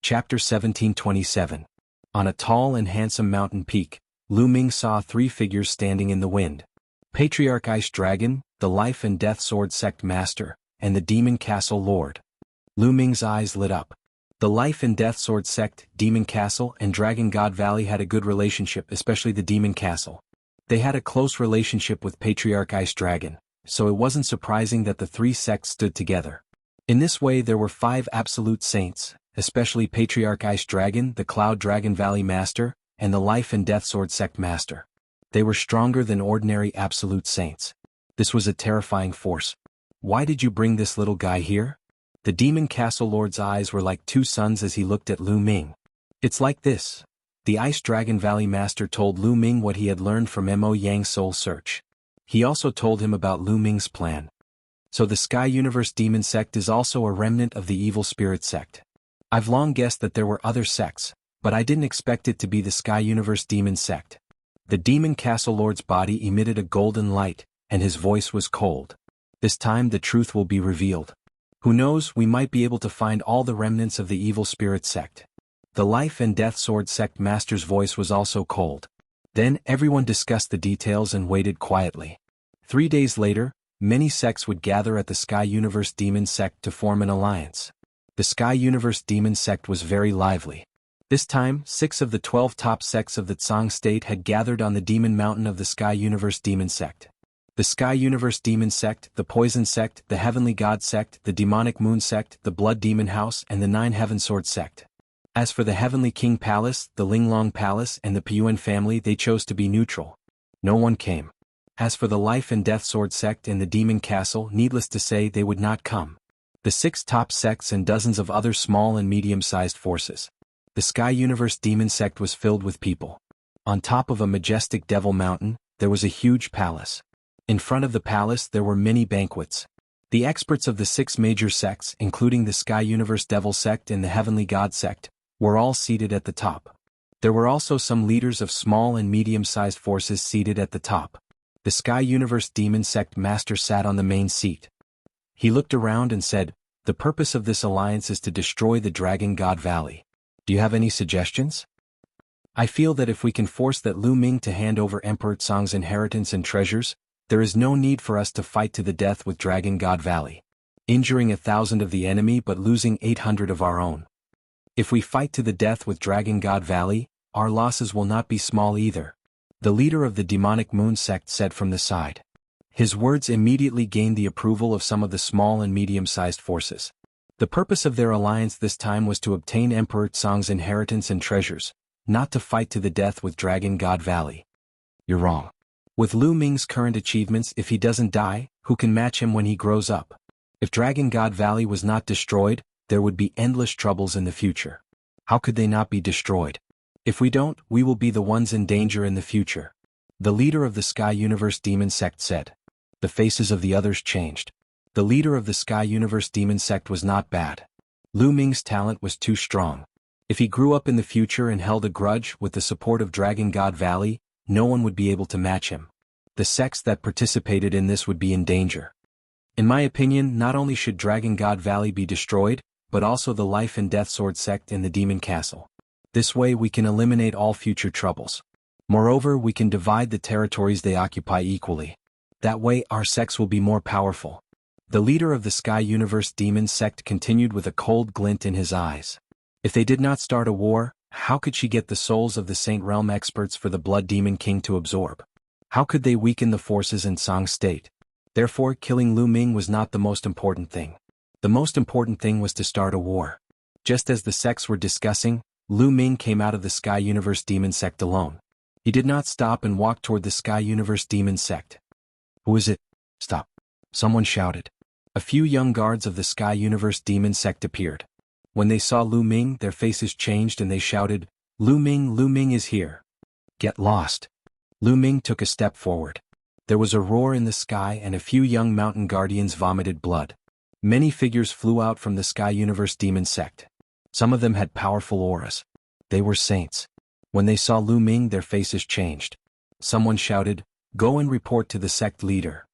Chapter 1727. On a tall and handsome mountain peak, Lu Ming saw three figures standing in the wind. Patriarch Ice Dragon, the Life and Death Sword Sect Master, and the Demon Castle Lord. Lu Ming's eyes lit up. The Life and Death Sword Sect, Demon Castle, and Dragon God Valley had a good relationship, especially the Demon Castle. They had a close relationship with Patriarch Ice Dragon, so it wasn't surprising that the three sects stood together. In this way there were 5 absolute saints, especially Patriarch Ice Dragon, the Cloud Dragon Valley Master, and the Life and Death Sword Sect Master. They were stronger than ordinary absolute saints. This was a terrifying force. Why did you bring this little guy here? The Demon Castle Lord's eyes were like 2 suns as he looked at Lu Ming. It's like this. The Ice Dragon Valley Master told Lu Ming what he had learned from Mo Yang's soul search. He also told him about Lu Ming's plan. So the Sky Universe Demon Sect is also a remnant of the Evil Spirit Sect. I've long guessed that there were other sects, but I didn't expect it to be the Sky Universe Demon Sect. The Demon Castle Lord's body emitted a golden light, and his voice was cold. This time the truth will be revealed. Who knows, we might be able to find all the remnants of the Evil Spirit Sect. The Life and Death Sword Sect Master's voice was also cold. Then everyone discussed the details and waited quietly. 3 days later, many sects would gather at the Sky Universe Demon Sect to form an alliance. The Sky Universe Demon Sect was very lively. This time, 6 of the 12 top sects of the Tsang State had gathered on the Demon Mountain of the Sky Universe Demon Sect. The Sky Universe Demon Sect, the Poison Sect, the Heavenly God Sect, the Demonic Moon Sect, the Blood Demon House, and the 9 Heaven Sword Sect. As for the Heavenly King Palace, the Linglong Palace, and the Piyuan family, they chose to be neutral. No one came. As for the Life and Death Sword Sect and the Demon Castle, needless to say, they would not come. The 6 top sects and dozens of other small and medium-sized forces. The Sky Universe Demon Sect was filled with people. On top of a majestic Devil Mountain, there was a huge palace. In front of the palace there were many banquets. The experts of the 6 major sects, including the Sky Universe Devil Sect and the Heavenly God Sect, were all seated at the top. There were also some leaders of small and medium-sized forces seated at the top. The Sky Universe Demon Sect Master sat on the main seat. He looked around and said, "The purpose of this alliance is to destroy the Dragon God Valley. Do you have any suggestions? I feel that if we can force that Lu Ming to hand over Emperor Tsang's inheritance and treasures, there is no need for us to fight to the death with Dragon God Valley, injuring 1,000 of the enemy but losing 800 of our own. If we fight to the death with Dragon God Valley, our losses will not be small either," the leader of the Demonic Moon Sect said from the side. His words immediately gained the approval of some of the small and medium-sized forces. The purpose of their alliance this time was to obtain Emperor Tsang's inheritance and treasures, not to fight to the death with Dragon God Valley. You're wrong. With Lu Ming's current achievements, if he doesn't die, who can match him when he grows up? If Dragon God Valley was not destroyed, there would be endless troubles in the future. How could they not be destroyed? If we don't, we will be the ones in danger in the future, the leader of the Sky Universe Demon Sect said. The faces of the others changed. The leader of the Sky Universe Demon Sect was not bad. Lu Ming's talent was too strong. If he grew up in the future and held a grudge with the support of Dragon God Valley, no one would be able to match him. The sects that participated in this would be in danger. In my opinion, not only should Dragon God Valley be destroyed, but also the Life and Death Sword Sect and the Demon Castle. This way we can eliminate all future troubles. Moreover, we can divide the territories they occupy equally. That way our sects will be more powerful. The leader of the Sky Universe Demon Sect continued with a cold glint in his eyes. If they did not start a war, how could she get the souls of the Saint Realm experts for the Blood Demon King to absorb? How could they weaken the forces in Tsang State? Therefore, killing Lu Ming was not the most important thing. The most important thing was to start a war. Just as the sects were discussing, Lu Ming came out of the Sky Universe Demon Sect alone. He did not stop and walk toward the Sky Universe Demon Sect. Who is it? Stop. Someone shouted. A few young guards of the Sky Universe Demon Sect appeared. When they saw Lu Ming, their faces changed and they shouted, Lu Ming is here. Get lost. Lu Ming took a step forward. There was a roar in the sky and a few young mountain guardians vomited blood. Many figures flew out from the Sky Universe Demon Sect. Some of them had powerful auras. They were saints. When they saw Lu Ming, their faces changed. Someone shouted, "Go and report to the sect leader."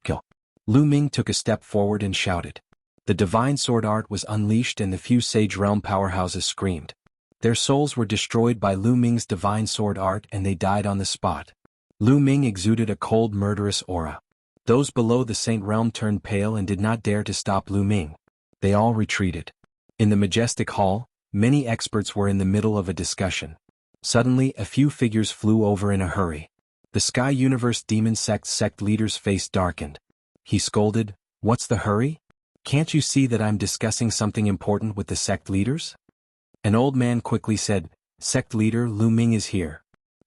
Kill. Lu Ming took a step forward and shouted. The divine sword art was unleashed and the few Sage Realm powerhouses screamed. Their souls were destroyed by Lu Ming's divine sword art and they died on the spot. Lu Ming exuded a cold murderous aura. Those below the Saint Realm turned pale and did not dare to stop Lu Ming. They all retreated. In the majestic hall, many experts were in the middle of a discussion. Suddenly a few figures flew over in a hurry. The Sky Universe Demon sect leader's face darkened. He scolded, "What's the hurry? Can't you see that I'm discussing something important with the sect leaders?" An old man quickly said, "Sect leader Lu Ming is here."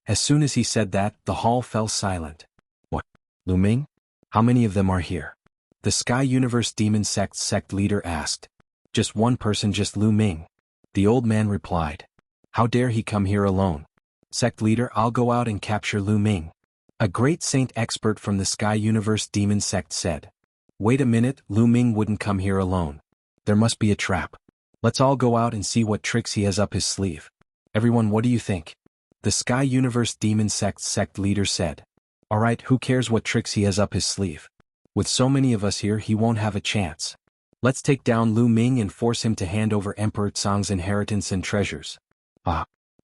As soon as he said that, the hall fell silent. "What? Lu Ming? How many of them are here?" The Sky Universe Demon sect leader asked. "Just one person, just Lu Ming." The old man replied. "How dare he come here alone? Sect leader, I'll go out and capture Lu Ming." A great saint expert from the Sky Universe Demon sect said. "Wait a minute, Lu Ming wouldn't come here alone. There must be a trap. Let's all go out and see what tricks he has up his sleeve. Everyone, what do you think?" The Sky Universe Demon sect leader said. "Alright, who cares what tricks he has up his sleeve? With so many of us here, he won't have a chance. Let's take down Lu Ming and force him to hand over Emperor Tsang's inheritance and treasures."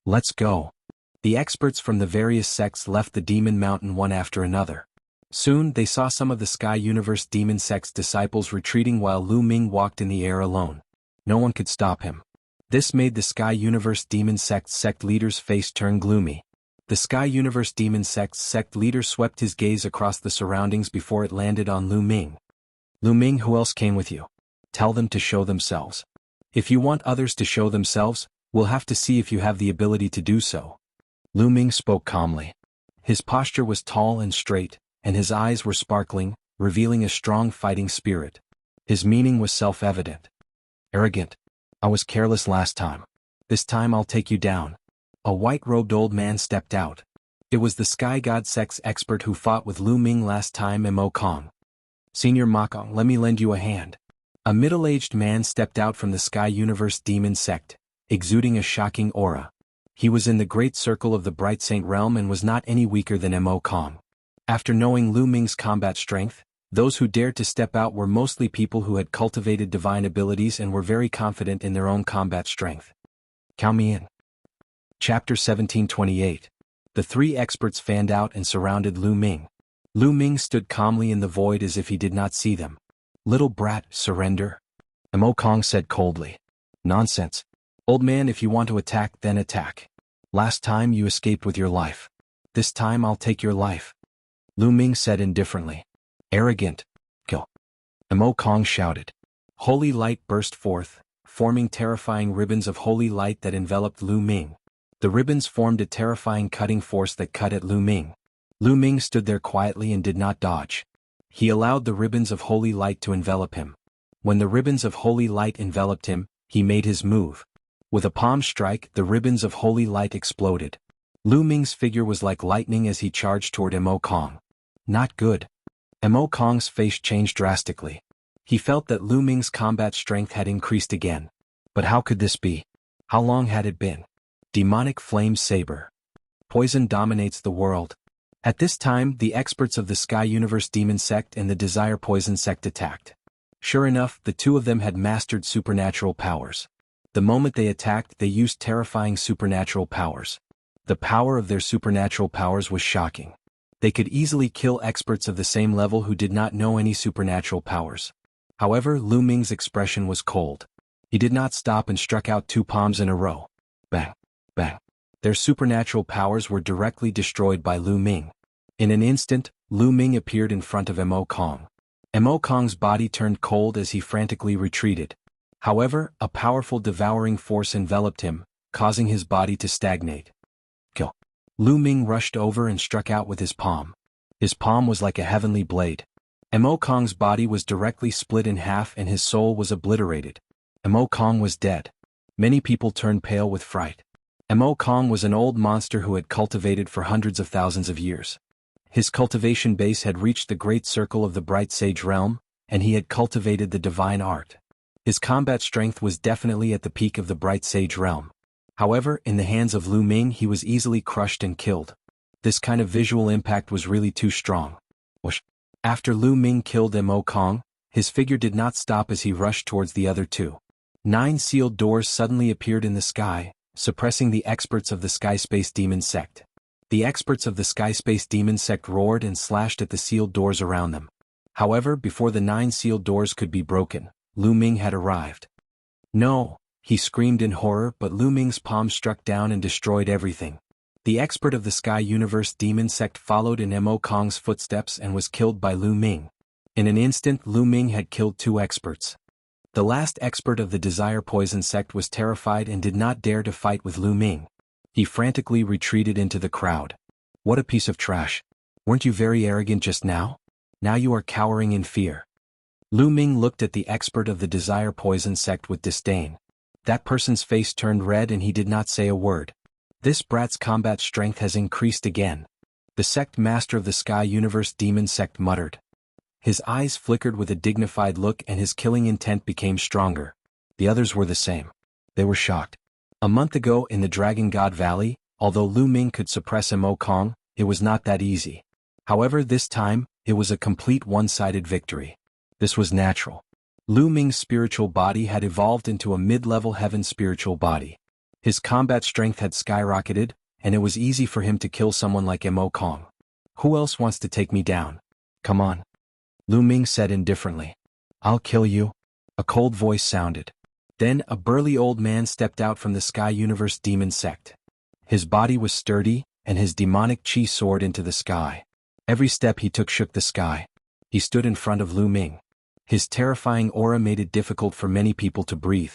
Let's go." The experts from the various sects left the Demon Mountain one after another. Soon they saw some of the Sky Universe Demon sect's disciples retreating while Lu Ming walked in the air alone. No one could stop him. This made the Sky Universe Demon sect leader's face turn gloomy. The Sky Universe Demon sect leader swept his gaze across the surroundings before it landed on Lu Ming. "Lu Ming, who else came with you? Tell them to show themselves. If you want others to show themselves, we'll have to see if you have the ability to do so." Lu Ming spoke calmly. His posture was tall and straight, and his eyes were sparkling, revealing a strong fighting spirit. His meaning was self-evident. "Arrogant. I was careless last time. This time I'll take you down." A white-robed old man stepped out. It was the Sky God sect's expert who fought with Lu Ming last time, Mo Kong. "Senior Ma Kong, let me lend you a hand." A middle-aged man stepped out from the Sky Universe Demon sect, exuding a shocking aura. He was in the great circle of the Bright Saint Realm and was not any weaker than Mo Kong. After knowing Lu Ming's combat strength, those who dared to step out were mostly people who had cultivated divine abilities and were very confident in their own combat strength. Count me in. Chapter 1728. The three experts fanned out and surrounded Lu Ming. Lu Ming stood calmly in the void as if he did not see them. "Little brat, surrender?" Mo Kong said coldly. "Nonsense. Old man, if you want to attack, then attack. Last time you escaped with your life. This time I'll take your life." Lu Ming said indifferently. "Arrogant. Kill." Mo Kong shouted. Holy light burst forth, forming terrifying ribbons of holy light that enveloped Lu Ming. The ribbons formed a terrifying cutting force that cut at Lu Ming. Lu Ming stood there quietly and did not dodge. He allowed the ribbons of holy light to envelop him. When the ribbons of holy light enveloped him, he made his move. With a palm strike, the ribbons of holy light exploded. Lu Ming's figure was like lightning as he charged toward Mo Kong. Not good. Mo Kong's face changed drastically. He felt that Lu Ming's combat strength had increased again. But how could this be? How long had it been? Demonic flame saber. Poison dominates the world. At this time, the experts of the Sky Universe Demon sect and the Desire Poison sect attacked. Sure enough, the two of them had mastered supernatural powers. The moment they attacked, they used terrifying supernatural powers. The power of their supernatural powers was shocking. They could easily kill experts of the same level who did not know any supernatural powers. However, Lu Ming's expression was cold. He did not stop and struck out two palms in a row. Bang, bang. Their supernatural powers were directly destroyed by Lu Ming. In an instant, Lu Ming appeared in front of Mo Kong. Mo Kong's body turned cold as he frantically retreated. However, a powerful devouring force enveloped him, causing his body to stagnate. Kill. Lu Ming rushed over and struck out with his palm. His palm was like a heavenly blade. Mo Kong's body was directly split in half and his soul was obliterated. Mo Kong was dead. Many people turned pale with fright. Mo Kong was an old monster who had cultivated for hundreds of thousands of years. His cultivation base had reached the great circle of the Bright Sage Realm, and he had cultivated the divine art. His combat strength was definitely at the peak of the Bright Sage Realm. However, in the hands of Lu Ming he was easily crushed and killed. This kind of visual impact was really too strong. Whoosh. After Lu Ming killed Mo Kong, His figure did not stop as he rushed towards the other two. 9 sealed doors suddenly appeared in the sky, suppressing the experts of the Skyspace Demon sect. The experts of the Skyspace Demon sect roared and slashed at the sealed doors around them. However, before the 9 sealed doors could be broken, Lu Ming had arrived. No, he screamed in horror, but Lu Ming's palm struck down and destroyed everything. The expert of the Sky Universe Demon sect followed in Mo Kong's footsteps and was killed by Lu Ming. In an instant, Lu Ming had killed 2 experts. The last expert of the Desire Poison sect was terrified and did not dare to fight with Lu Ming. He frantically retreated into the crowd. What a piece of trash. Weren't you very arrogant just now? Now you are cowering in fear. Lu Ming looked at the expert of the Desire Poison sect with disdain. That person's face turned red and he did not say a word. This brat's combat strength has increased again. The sect master of the Sky Universe Demon sect muttered. His eyes flickered with a dignified look and his killing intent became stronger. The others were the same. They were shocked. A month ago in the Dragon God Valley, although Lu Ming could suppress Mo Kong, it was not that easy. However, this time, it was a complete one-sided victory. This was natural. Lu Ming's spiritual body had evolved into a mid-level heaven spiritual body. His combat strength had skyrocketed, and it was easy for him to kill someone like Mo Kong. Who else wants to take me down? Come on. Lu Ming said indifferently. I'll kill you. A cold voice sounded. Then a burly old man stepped out from the Sky Universe Demon sect. His body was sturdy, and his demonic chi soared into the sky. Every step he took shook the sky. He stood in front of Lu Ming. His terrifying aura made it difficult for many people to breathe.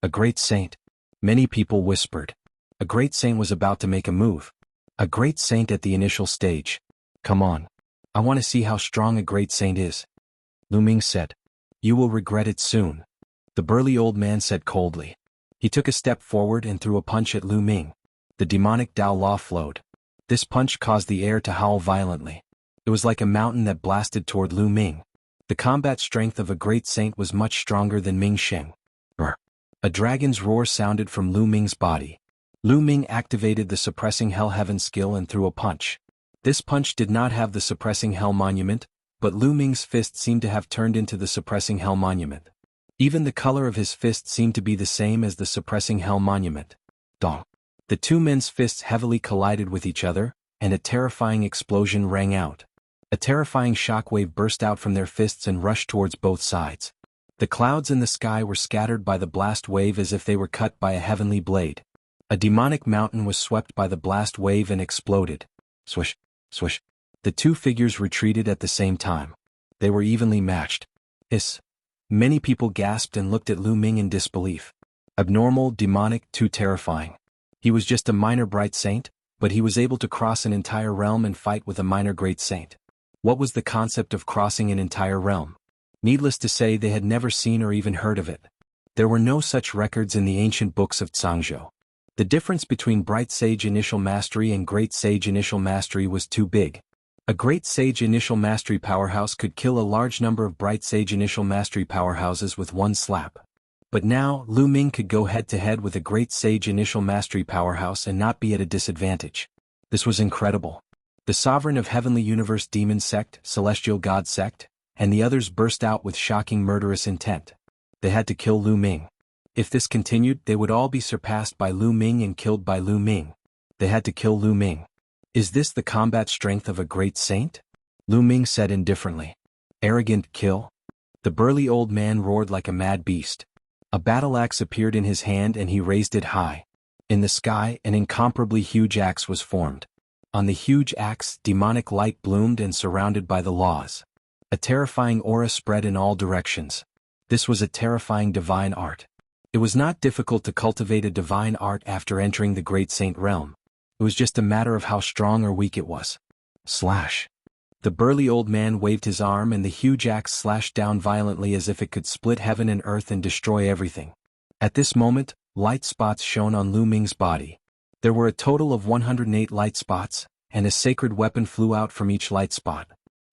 A great saint. Many people whispered. A great saint was about to make a move. A great saint at the initial stage. Come on. I want to see how strong a great saint is. Lu Ming said. You will regret it soon. The burly old man said coldly. He took a step forward and threw a punch at Lu Ming. The demonic Tao Law flowed. This punch caused the air to howl violently. It was like a mountain that blasted toward Lu Ming. The combat strength of a great saint was much stronger than Ming Sheng. A dragon's roar sounded from Lu Ming's body. Lu Ming activated the Suppressing Hell Heaven skill and threw a punch. This punch did not have the Suppressing Hell Monument, but Lu Ming's fist seemed to have turned into the Suppressing Hell Monument. Even the color of his fist seemed to be the same as the Suppressing Hell Monument. Dong. The 2 men's fists heavily collided with each other, and a terrifying explosion rang out. A terrifying shockwave burst out from their fists and rushed towards both sides. The clouds in the sky were scattered by the blast wave as if they were cut by a heavenly blade. A demonic mountain was swept by the blast wave and exploded. Swish, swish. The 2 figures retreated at the same time. They were evenly matched. Hiss. Many people gasped and looked at Lu Ming in disbelief. Abnormal, demonic, too terrifying. He was just a minor bright saint, but he was able to cross an entire realm and fight with a minor great saint. What was the concept of crossing an entire realm? Needless to say, they had never seen or even heard of it. There were no such records in the ancient books of Zhangzhou. The difference between Bright Sage Initial Mastery and Great Sage Initial Mastery was too big. A Great Sage Initial Mastery powerhouse could kill a large number of Bright Sage Initial Mastery powerhouses with one slap. But now, Lu Ming could go head-to-head with a Great Sage Initial Mastery powerhouse and not be at a disadvantage. This was incredible. The Sovereign of Heavenly Universe Demon Sect, Celestial God Sect, and the others burst out with shocking murderous intent. They had to kill Lu Ming. If this continued, they would all be surpassed by Lu Ming and killed by Lu Ming. They had to kill Lu Ming. Is this the combat strength of a great saint? Lu Ming said indifferently. Arrogant kill? The burly old man roared like a mad beast. A battle axe appeared in his hand and he raised it high. In the sky, an incomparably huge axe was formed. On the huge axe, demonic light bloomed and surrounded by the laws. A terrifying aura spread in all directions. This was a terrifying divine art. It was not difficult to cultivate a divine art after entering the Great Saint realm. It was just a matter of how strong or weak it was. Slash. The burly old man waved his arm and the huge axe slashed down violently as if it could split heaven and earth and destroy everything. At this moment, light spots shone on Lu Ming's body. There were a total of 108 light spots, and a sacred weapon flew out from each light spot.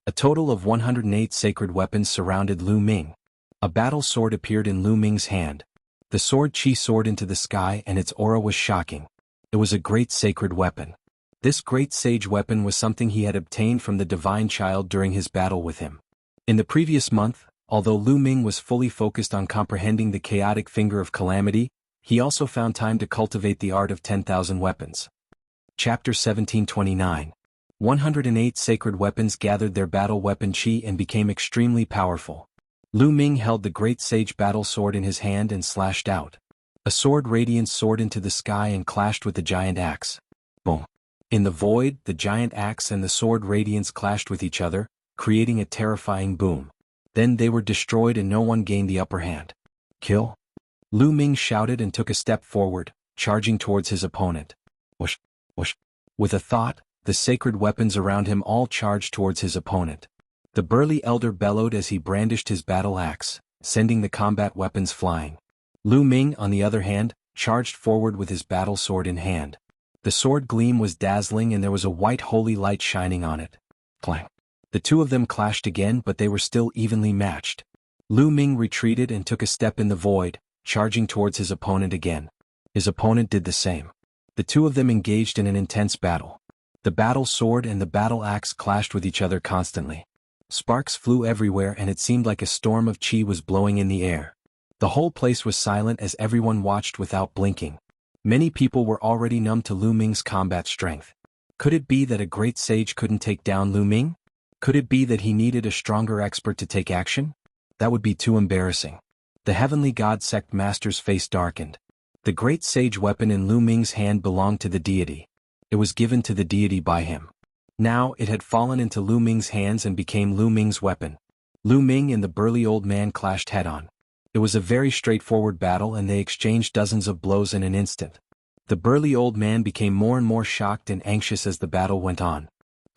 A total of 108 sacred weapons surrounded Lu Ming. A battle sword appeared in Lu Ming's hand. The sword chi soared into the sky and its aura was shocking. It was a great sacred weapon. This great sage weapon was something he had obtained from the divine child during his battle with him. In the previous month, Although Lu Ming was fully focused on comprehending the chaotic finger of calamity, he also found time to cultivate the art of 10,000 weapons. Chapter 1729. 108 sacred weapons gathered their battle weapon chi and became extremely powerful. Lu Ming held the great sage battle sword in his hand and slashed out. A sword radiance soared into the sky and clashed with the giant axe. Boom. In the void, the giant axe and the sword radiance clashed with each other, creating a terrifying boom. Then they were destroyed and no one gained the upper hand. Kill? Lu Ming shouted and took a step forward, charging towards his opponent. Whoosh, whoosh. With a thought, the sacred weapons around him all charged towards his opponent. The burly elder bellowed as he brandished his battle axe, sending the combat weapons flying. Lu Ming, on the other hand, charged forward with his battle sword in hand. The sword gleam was dazzling and there was a white holy light shining on it. Clang. The two of them clashed again, but they were still evenly matched. Lu Ming retreated and took a step in the void, charging towards his opponent again. His opponent did the same. The two of them engaged in an intense battle. The battle sword and the battle axe clashed with each other constantly. Sparks flew everywhere and it seemed like a storm of chi was blowing in the air. The whole place was silent as everyone watched without blinking. Many people were already numb to Lu Ming's combat strength. Could it be that a great sage couldn't take down Lu Ming? Could it be that he needed a stronger expert to take action? That would be too embarrassing. The heavenly god sect master's face darkened. The great sage weapon in Lu Ming's hand belonged to the deity. It was given to the deity by him. Now it had fallen into Lu Ming's hands and became Lu Ming's weapon. Lu Ming and the burly old man clashed head-on. It was a very straightforward battle and they exchanged dozens of blows in an instant. The burly old man became more and more shocked and anxious as the battle went on.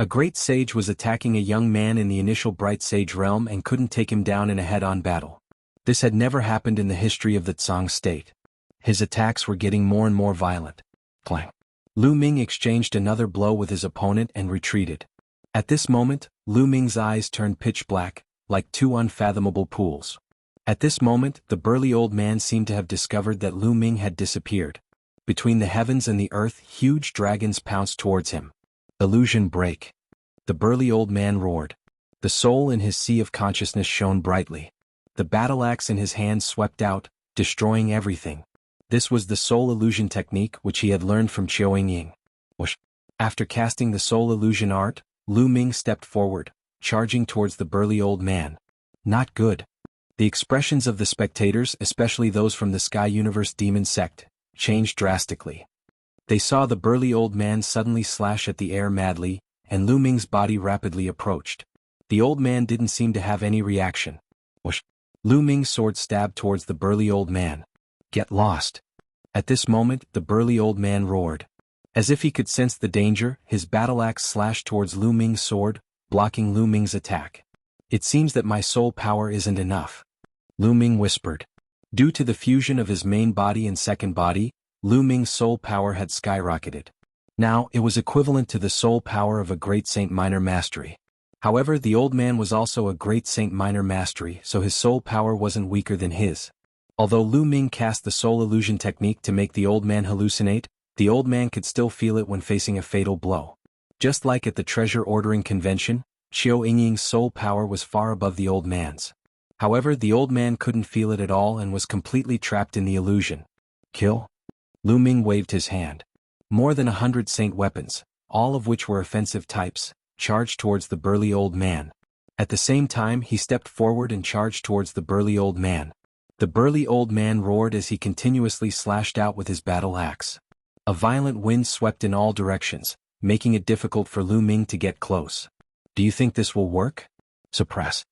A great sage was attacking a young man in the initial bright sage realm and couldn't take him down in a head-on battle. This had never happened in the history of the Tsang state. His attacks were getting more and more violent. Clang. Lu Ming exchanged another blow with his opponent and retreated. At this moment, Lu Ming's eyes turned pitch black, like two unfathomable pools. At this moment, the burly old man seemed to have discovered that Lu Ming had disappeared. Between the heavens and the earth, huge dragons pounced towards him. Illusion break. The burly old man roared. The soul in his sea of consciousness shone brightly. The battle axe in his hand swept out, destroying everything. This was the soul illusion technique which he had learned from Qiao Ying. Whoosh. After casting the soul illusion art, Lu Ming stepped forward, charging towards the burly old man. Not good. The expressions of the spectators, especially those from the Sky Universe Demon sect, changed drastically. They saw the burly old man suddenly slash at the air madly, and Lu Ming's body rapidly approached. The old man didn't seem to have any reaction. Whoosh. Lu Ming's sword stabbed towards the burly old man. Get lost. At this moment, the burly old man roared. As if he could sense the danger, his battle axe slashed towards Lu Ming's sword, blocking Lu Ming's attack. It seems that my soul power isn't enough. Lu Ming whispered. Due to the fusion of his main body and second body, Lu Ming's soul power had skyrocketed. Now, it was equivalent to the soul power of a great Saint Minor Mastery. However, the old man was also a great Saint Minor Mastery, so his soul power wasn't weaker than his. Although Lu Ming cast the soul illusion technique to make the old man hallucinate, the old man could still feel it when facing a fatal blow. Just like at the treasure ordering convention, Qiao Yingying's soul power was far above the old man's. However, the old man couldn't feel it at all and was completely trapped in the illusion. Kill? Lu Ming waved his hand. More than 100 saint weapons, all of which were offensive types, charged towards the burly old man. At the same time, he stepped forward and charged towards the burly old man. The burly old man roared as he continuously slashed out with his battle axe. A violent wind swept in all directions, making it difficult for Lu Ming to get close. Do you think this will work? Suppress.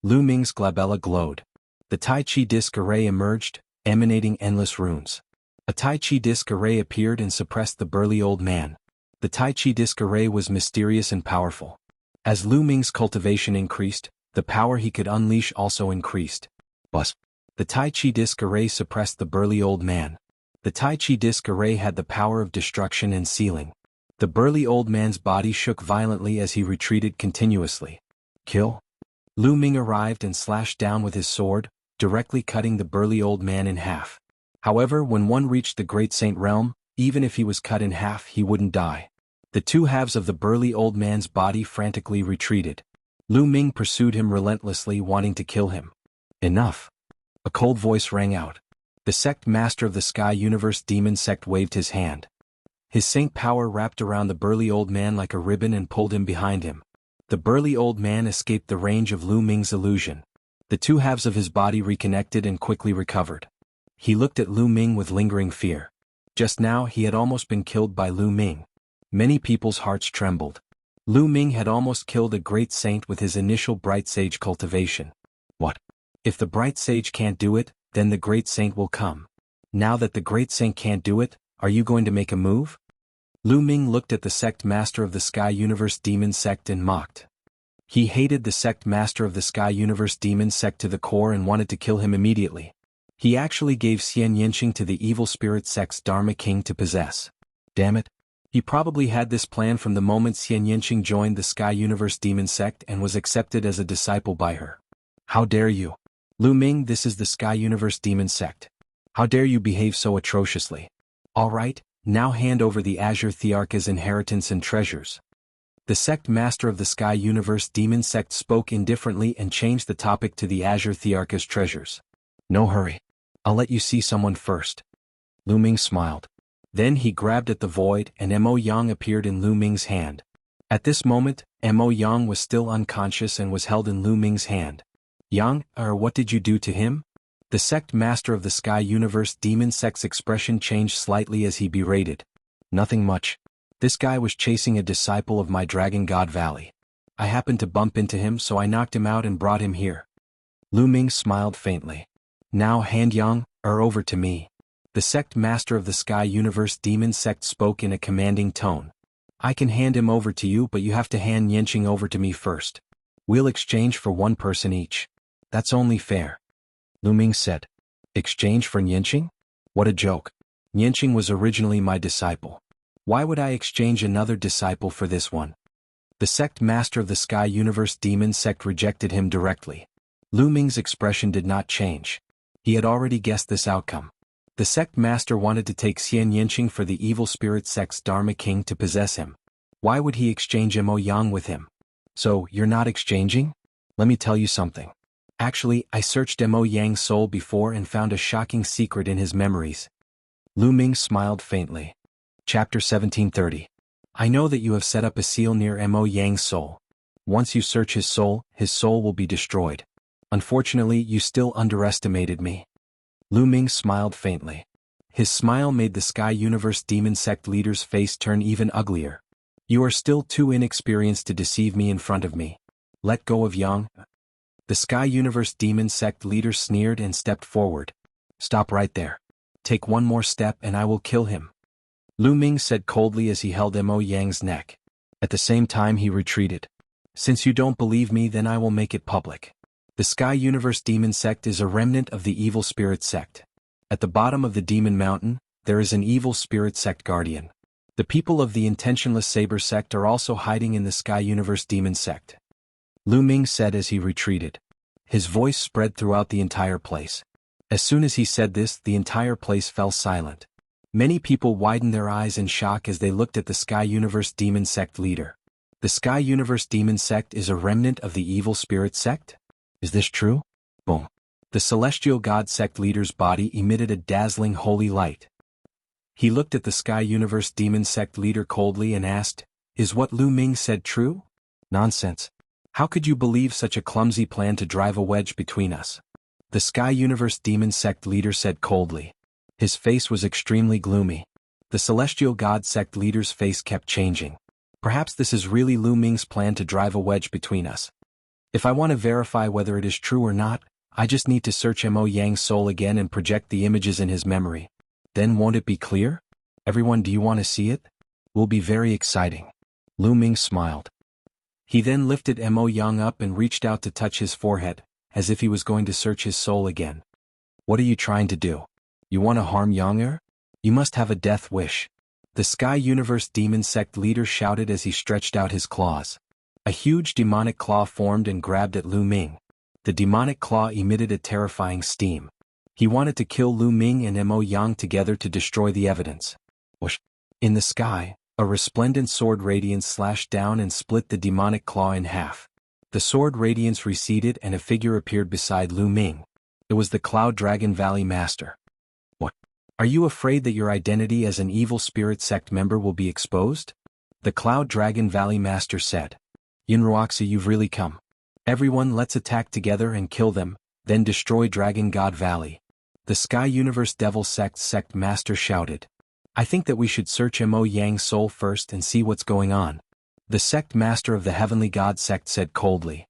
Lu Ming's glabella glowed. The Tai Chi disc array emerged, emanating endless runes. A Tai Chi disc array appeared and suppressed the burly old man. The Tai Chi disc array was mysterious and powerful. As Lu Ming's cultivation increased, the power he could unleash also increased. Bus. The Tai Chi disc array suppressed the burly old man. The Tai Chi disc array had the power of destruction and sealing. The burly old man's body shook violently as he retreated continuously. Kill? Lu Ming arrived and slashed down with his sword, directly cutting the burly old man in half. However, when one reached the Great Saint realm, even if he was cut in half, he wouldn't die. The two halves of the burly old man's body frantically retreated. Lu Ming pursued him relentlessly, wanting to kill him. Enough. A cold voice rang out. The sect master of the Sky Universe Demon Sect waved his hand. His saint power wrapped around the burly old man like a ribbon and pulled him behind him. The burly old man escaped the range of Lu Ming's illusion. The two halves of his body reconnected and quickly recovered. He looked at Lu Ming with lingering fear. Just now he had almost been killed by Lu Ming. Many people's hearts trembled. Lu Ming had almost killed a great saint with his initial bright sage cultivation. What? If the bright sage can't do it, then the great saint will come. Now that the great saint can't do it, are you going to make a move? Lu Ming looked at the sect master of the Sky Universe Demon Sect and mocked. He hated the sect master of the Sky Universe Demon Sect to the core and wanted to kill him immediately. He actually gave Xian Yinqing to the evil spirit sect's Dharma King to possess. Damn it. He probably had this plan from the moment Xian Yinqing joined the Sky Universe Demon Sect and was accepted as a disciple by her. How dare you? Lu Ming, this is the Sky Universe Demon Sect. How dare you behave so atrociously? All right, now hand over the Azure Thearcha's inheritance and treasures. The sect master of the Sky Universe Demon Sect spoke indifferently and changed the topic to the Azure Thearcha's treasures. No hurry. I'll let you see someone first. Lu Ming smiled. Then he grabbed at the void and Mo Yang appeared in Lu Ming's hand. At this moment, Mo Yang was still unconscious and was held in Lu Ming's hand. Yang, what did you do to him? The sect master of the Sky Universe Demon Sect's expression changed slightly as he berated. Nothing much. This guy was chasing a disciple of my Dragon God Valley. I happened to bump into him so I knocked him out and brought him here. Lu Ming smiled faintly. Now hand Yang, over to me. The sect master of the Sky Universe Demon Sect spoke in a commanding tone. I can hand him over to you, but you have to hand Yinqing over to me first. We'll exchange for one person each. That's only fair. Lu Ming said. Exchange for Yinqing? What a joke. Yinqing was originally my disciple. Why would I exchange another disciple for this one? The sect master of the Sky Universe Demon Sect rejected him directly. Lu Ming's expression did not change. He had already guessed this outcome. The sect master wanted to take Xian Yinqing for the evil spirit sect's Dharma King to possess him. Why would he exchange Mo Yang with him? So, you're not exchanging? Let me tell you something. Actually, I searched Mo Yang's soul before and found a shocking secret in his memories. Lu Ming smiled faintly. Chapter 1730. I know that you have set up a seal near Mo Yang's soul. Once you search his soul will be destroyed. Unfortunately, you still underestimated me. Lu Ming smiled faintly. His smile made the Sky Universe Demon Sect leader's face turn even uglier. You are still too inexperienced to deceive me in front of me. Let go of Yang. The Sky Universe Demon Sect leader sneered and stepped forward. Stop right there. Take one more step and I will kill him. Lu Ming said coldly as he held Mo Yang's neck. At the same time he retreated. Since you don't believe me, then I will make it public. The Sky Universe Demon Sect is a remnant of the Evil Spirit Sect. At the bottom of the Demon Mountain, there is an Evil Spirit Sect guardian. The people of the Intentionless Saber Sect are also hiding in the Sky Universe Demon Sect. Lu Ming said as he retreated. His voice spread throughout the entire place. As soon as he said this, the entire place fell silent. Many people widened their eyes in shock as they looked at the Sky Universe Demon Sect leader. The Sky Universe Demon Sect is a remnant of the Evil Spirit Sect? Is this true? Boom. The Celestial God Sect leader's body emitted a dazzling holy light. He looked at the Sky Universe Demon Sect leader coldly and asked, Is what Lu Ming said true? Nonsense. How could you believe such a clumsy plan to drive a wedge between us? The Sky Universe Demon Sect leader said coldly. His face was extremely gloomy. The Celestial God Sect leader's face kept changing. Perhaps this is really Lu Ming's plan to drive a wedge between us. If I want to verify whether it is true or not, I just need to search Mo Yang's soul again and project the images in his memory. Then won't it be clear? Everyone, do you want to see it? Will be very exciting. Lu Ming smiled. He then lifted Mo Yang up and reached out to touch his forehead, as if he was going to search his soul again. What are you trying to do? You want to harm Yang? You must have a death wish. The Sky Universe Demon Sect leader shouted as he stretched out his claws. A huge demonic claw formed and grabbed at Lu Ming. The demonic claw emitted a terrifying steam. He wanted to kill Lu Ming and Mo Yang together to destroy the evidence. Whoosh! In the sky, a resplendent sword radiance slashed down and split the demonic claw in half. The sword radiance receded and a figure appeared beside Lu Ming. It was the Cloud Dragon Valley Master. What? Are you afraid that your identity as an evil spirit sect member will be exposed? The Cloud Dragon Valley Master said. Wuxia, you've really come. Everyone, let's attack together and kill them, then destroy Dragon God Valley. The Sky Universe Devil Sect Master shouted. I think that we should search Mo Yang's soul first and see what's going on. The Sect Master of the Heavenly God Sect said coldly.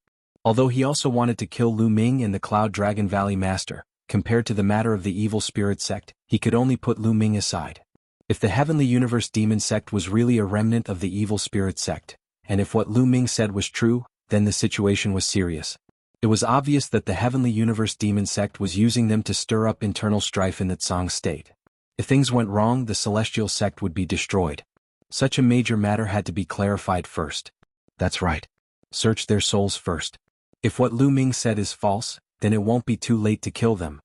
Although he also wanted to kill Lu Ming and the Cloud Dragon Valley Master, compared to the matter of the Evil Spirit Sect, he could only put Lu Ming aside. If the Heavenly Universe Demon Sect was really a remnant of the Evil Spirit Sect, and if what Lu Ming said was true, then the situation was serious. It was obvious that the Heavenly Universe Demon Sect was using them to stir up internal strife in the Tsang state. If things went wrong, the Celestial Sect would be destroyed. Such a major matter had to be clarified first. That's right. Search their souls first. If what Lu Ming said is false, then it won't be too late to kill them.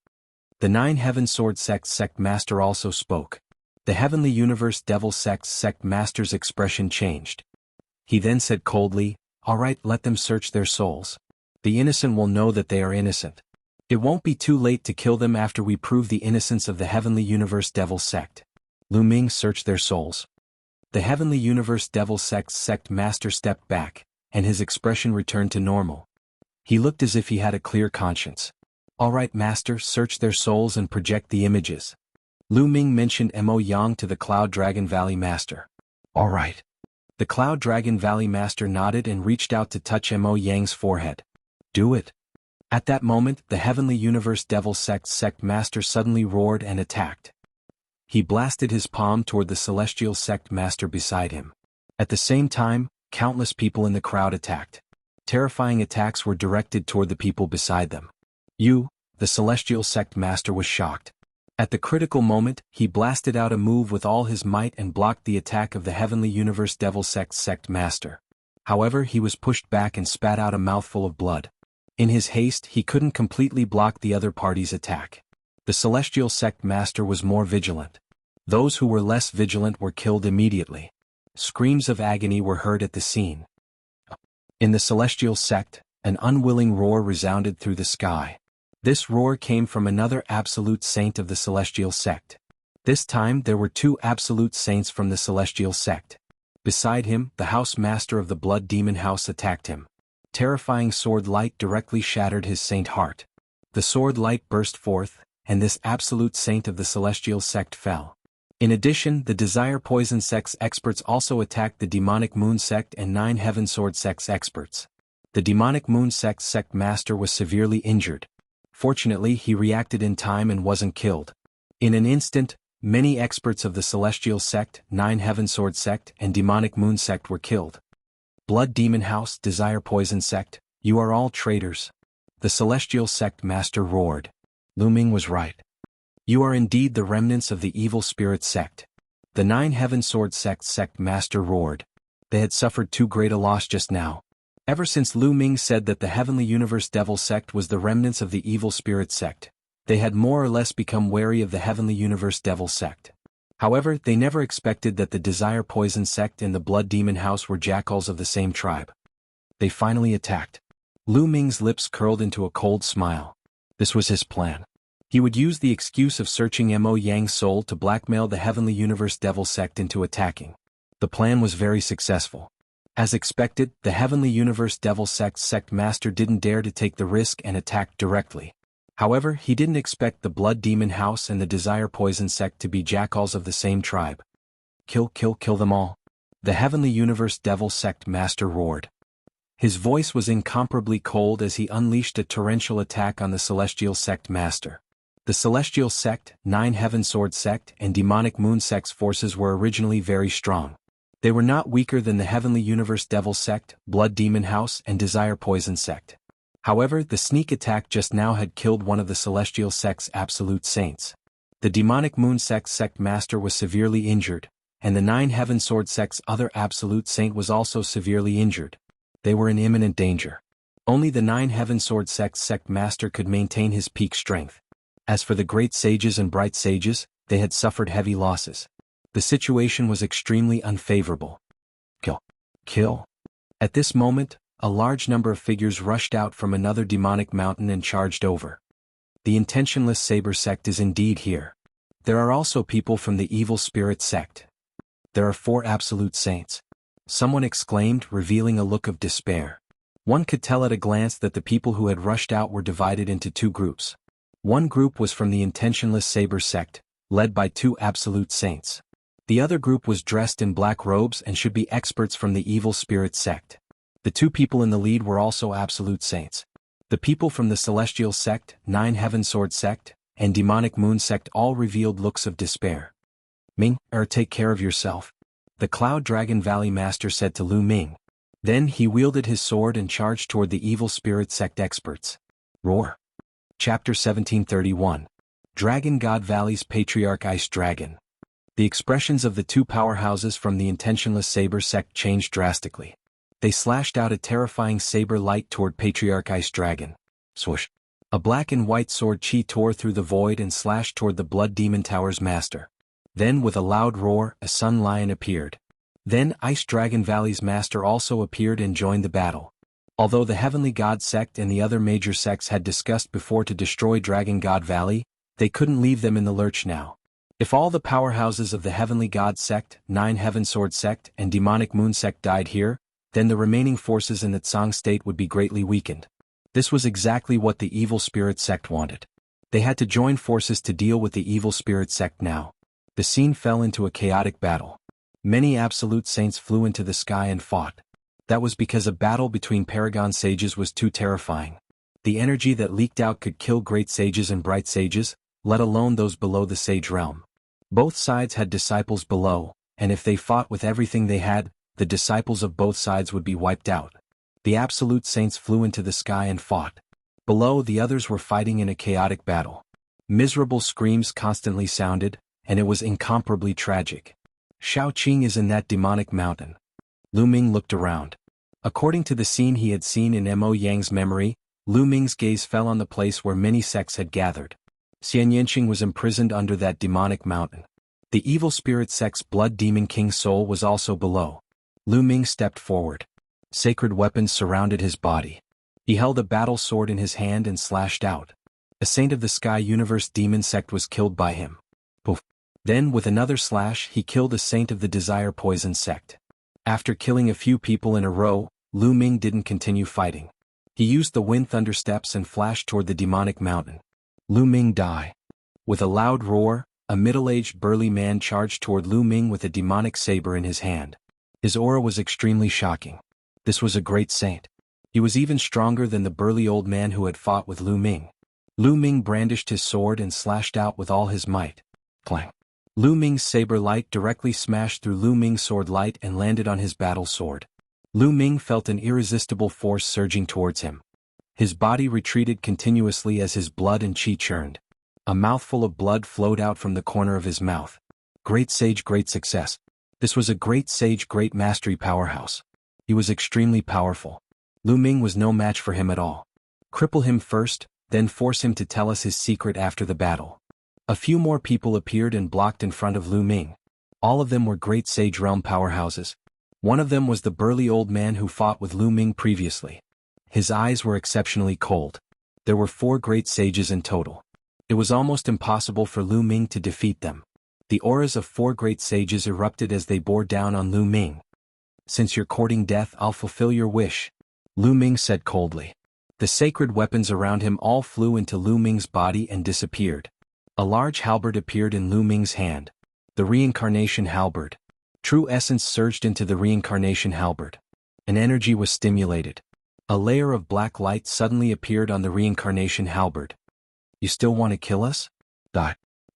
The Nine Heaven Sword Sect Master also spoke. The Heavenly Universe Devil Sect Master's expression changed. He then said coldly, all right, let them search their souls. The innocent will know that they are innocent. It won't be too late to kill them after we prove the innocence of the Heavenly Universe Devil Sect. Lu Ming searched their souls. The Heavenly Universe Devil Sect Master stepped back, and his expression returned to normal. He looked as if he had a clear conscience. All right, Master, search their souls and project the images. Lu Ming mentioned Mo Yang to the Cloud Dragon Valley Master. All right. The Cloud Dragon Valley Master nodded and reached out to touch Mo Yang's forehead. Do it. At that moment, the Heavenly Universe Devil Sect Master suddenly roared and attacked. He blasted his palm toward the Celestial Sect Master beside him. At the same time, countless people in the crowd attacked. Terrifying attacks were directed toward the people beside them. The Celestial Sect Master was shocked. At the critical moment, he blasted out a move with all his might and blocked the attack of the Heavenly Universe Devil Sect Master. However, he was pushed back and spat out a mouthful of blood. In his haste, he couldn't completely block the other party's attack. The Celestial Sect Master was more vigilant. Those who were less vigilant were killed immediately. Screams of agony were heard at the scene. In the Celestial Sect, an unwilling roar resounded through the sky. This roar came from another Absolute Saint of the Celestial Sect. This time there were two Absolute Saints from the Celestial Sect. Beside him, the House Master of the Blood Demon House attacked him. Terrifying sword light directly shattered his saint heart. The sword light burst forth, and this Absolute Saint of the Celestial Sect fell. In addition, the Desire Poison Sect's experts also attacked the Demonic Moon Sect and Nine Heaven Sword Sect's experts. The Demonic Moon Sect Master was severely injured. Fortunately, he reacted in time and wasn't killed. In an instant, many experts of the Celestial Sect, Nine Heaven Sword Sect, and Demonic Moon Sect were killed. Blood Demon House, Desire Poison Sect, you are all traitors. The Celestial Sect Master roared. Lu Ming was right. You are indeed the remnants of the Evil Spirit Sect. The Nine Heaven Sword Sect Master roared. They had suffered too great a loss just now. Ever since Lu Ming said that the Heavenly Universe Devil Sect was the remnants of the Evil Spirit Sect, they had more or less become wary of the Heavenly Universe Devil Sect. However, they never expected that the Desire Poison Sect and the Blood Demon House were jackals of the same tribe. They finally attacked. Lu Ming's lips curled into a cold smile. This was his plan. He would use the excuse of searching Mo Yang's soul to blackmail the Heavenly Universe Devil Sect into attacking. The plan was very successful. As expected, the Heavenly Universe Devil Sect Master didn't dare to take the risk and attack directly. However, he didn't expect the Blood Demon House and the Desire Poison Sect to be jackals of the same tribe. Kill them all. The Heavenly Universe Devil Sect Master roared. His voice was incomparably cold as he unleashed a torrential attack on the Celestial Sect Master. The Celestial Sect, Nine Heaven Sword Sect, and Demonic Moon Sect's forces were originally very strong. They were not weaker than the Heavenly Universe Devil Sect, Blood Demon House, and Desire Poison Sect. However, the sneak attack just now had killed one of the Celestial Sect's Absolute Saints. The Demonic Moon Sect Master was severely injured, and the Nine Heaven Sword Sect's other Absolute Saint was also severely injured. They were in imminent danger. Only the Nine Heaven Sword Sect Master could maintain his peak strength. As for the Great Sages and Bright Sages, they had suffered heavy losses. The situation was extremely unfavorable. Kill. At this moment, a large number of figures rushed out from another demonic mountain and charged over. The intentionless saber sect is indeed here. There are also people from the evil spirit sect. There are 4 absolute saints. Someone exclaimed, revealing a look of despair. One could tell at a glance that the people who had rushed out were divided into 2 groups. One group was from the intentionless saber sect, led by 2 absolute saints. The other group was dressed in black robes and should be experts from the evil spirit sect. The 2 people in the lead were also absolute saints. The people from the celestial sect, 9 heaven sword sect, and demonic moon sect all revealed looks of despair. Ming, take care of yourself, the Cloud Dragon Valley Master said to Lu Ming. Then he wielded his sword and charged toward the evil spirit sect experts. Roar. Chapter 1731. Dragon God Valley's Patriarch Ice Dragon. The expressions of the 2 powerhouses from the intentionless saber sect changed drastically. They slashed out a terrifying saber light toward Patriarch Ice Dragon. Swoosh. A black and white sword chi tore through the void and slashed toward the Blood Demon Tower's master. Then with a loud roar, a sun lion appeared. Then Ice Dragon Valley's master also appeared and joined the battle. Although the Heavenly God sect and the other major sects had discussed before to destroy Dragon God Valley, they couldn't leave them in the lurch now. If all the powerhouses of the Heavenly God sect, 9 Heaven Sword sect and Demonic Moon sect died here, then the remaining forces in the Tsang state would be greatly weakened. This was exactly what the evil spirit sect wanted. They had to join forces to deal with the evil spirit sect now. The scene fell into a chaotic battle. Many absolute saints flew into the sky and fought. That was because a battle between paragon sages was too terrifying. The energy that leaked out could kill great sages and bright sages, let alone those below the sage realm. Both sides had disciples below, and if they fought with everything they had, the disciples of both sides would be wiped out. The absolute saints flew into the sky and fought. Below, the others were fighting in a chaotic battle. Miserable screams constantly sounded, and it was incomparably tragic. Shao Qing is in that demonic mountain. Lu Ming looked around. According to the scene he had seen in Mo Yang's memory, Lu Ming's gaze fell on the place where many sects had gathered. Xian Yanqing was imprisoned under that demonic mountain. The evil spirit sect's Blood Demon King's soul was also below. Lu Ming stepped forward. Sacred weapons surrounded his body. He held a battle sword in his hand and slashed out. A saint of the Sky Universe demon sect was killed by him. Poof. Then with another slash he killed a saint of the Desire Poison sect. After killing a few people in a row, Lu Ming didn't continue fighting. He used the Wind Thunder Steps and flashed toward the demonic mountain. Lu Ming die. With a loud roar, a middle-aged burly man charged toward Lu Ming with a demonic saber in his hand. His aura was extremely shocking. This was a great saint. He was even stronger than the burly old man who had fought with Lu Ming. Lu Ming brandished his sword and slashed out with all his might. Clang. Lu Ming's saber light directly smashed through Lu Ming's sword light and landed on his battle sword. Lu Ming felt an irresistible force surging towards him. His body retreated continuously as his blood and chi churned. A mouthful of blood flowed out from the corner of his mouth. Great sage, great success. This was a great sage, great mastery powerhouse. He was extremely powerful. Lu Ming was no match for him at all. Cripple him first, then force him to tell us his secret after the battle. A few more people appeared and blocked in front of Lu Ming. All of them were great sage realm powerhouses. One of them was the burly old man who fought with Lu Ming previously. His eyes were exceptionally cold. There were 4 great sages in total. It was almost impossible for Lu Ming to defeat them. The auras of 4 great sages erupted as they bore down on Lu Ming. Since you're courting death, I'll fulfill your wish, Lu Ming said coldly. The sacred weapons around him all flew into Lu Ming's body and disappeared. A large halberd appeared in Lu Ming's hand. The reincarnation halberd. True essence surged into the reincarnation halberd. An energy was stimulated. A layer of black light suddenly appeared on the reincarnation halberd. You still want to kill us?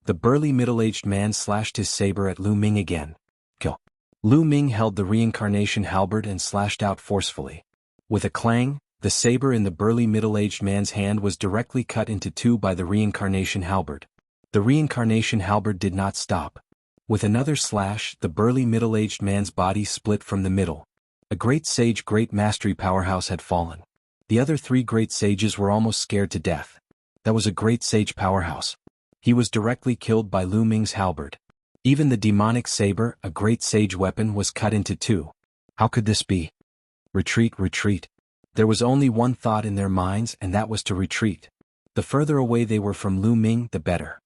The burly middle-aged man slashed his saber at Lu Ming again. Kill. Lu Ming held the reincarnation halberd and slashed out forcefully. With a clang, the saber in the burly middle-aged man's hand was directly cut into 2 by the reincarnation halberd. The reincarnation halberd did not stop. With another slash, the burly middle-aged man's body split from the middle. A great sage, great mastery powerhouse had fallen. The other 3 great sages were almost scared to death. That was a great sage powerhouse. He was directly killed by Lu Ming's halberd. Even the demonic saber, a great sage weapon, was cut into 2. How could this be? Retreat, retreat. There was only one thought in their minds, and that was to retreat. The further away they were from Lu Ming, the better.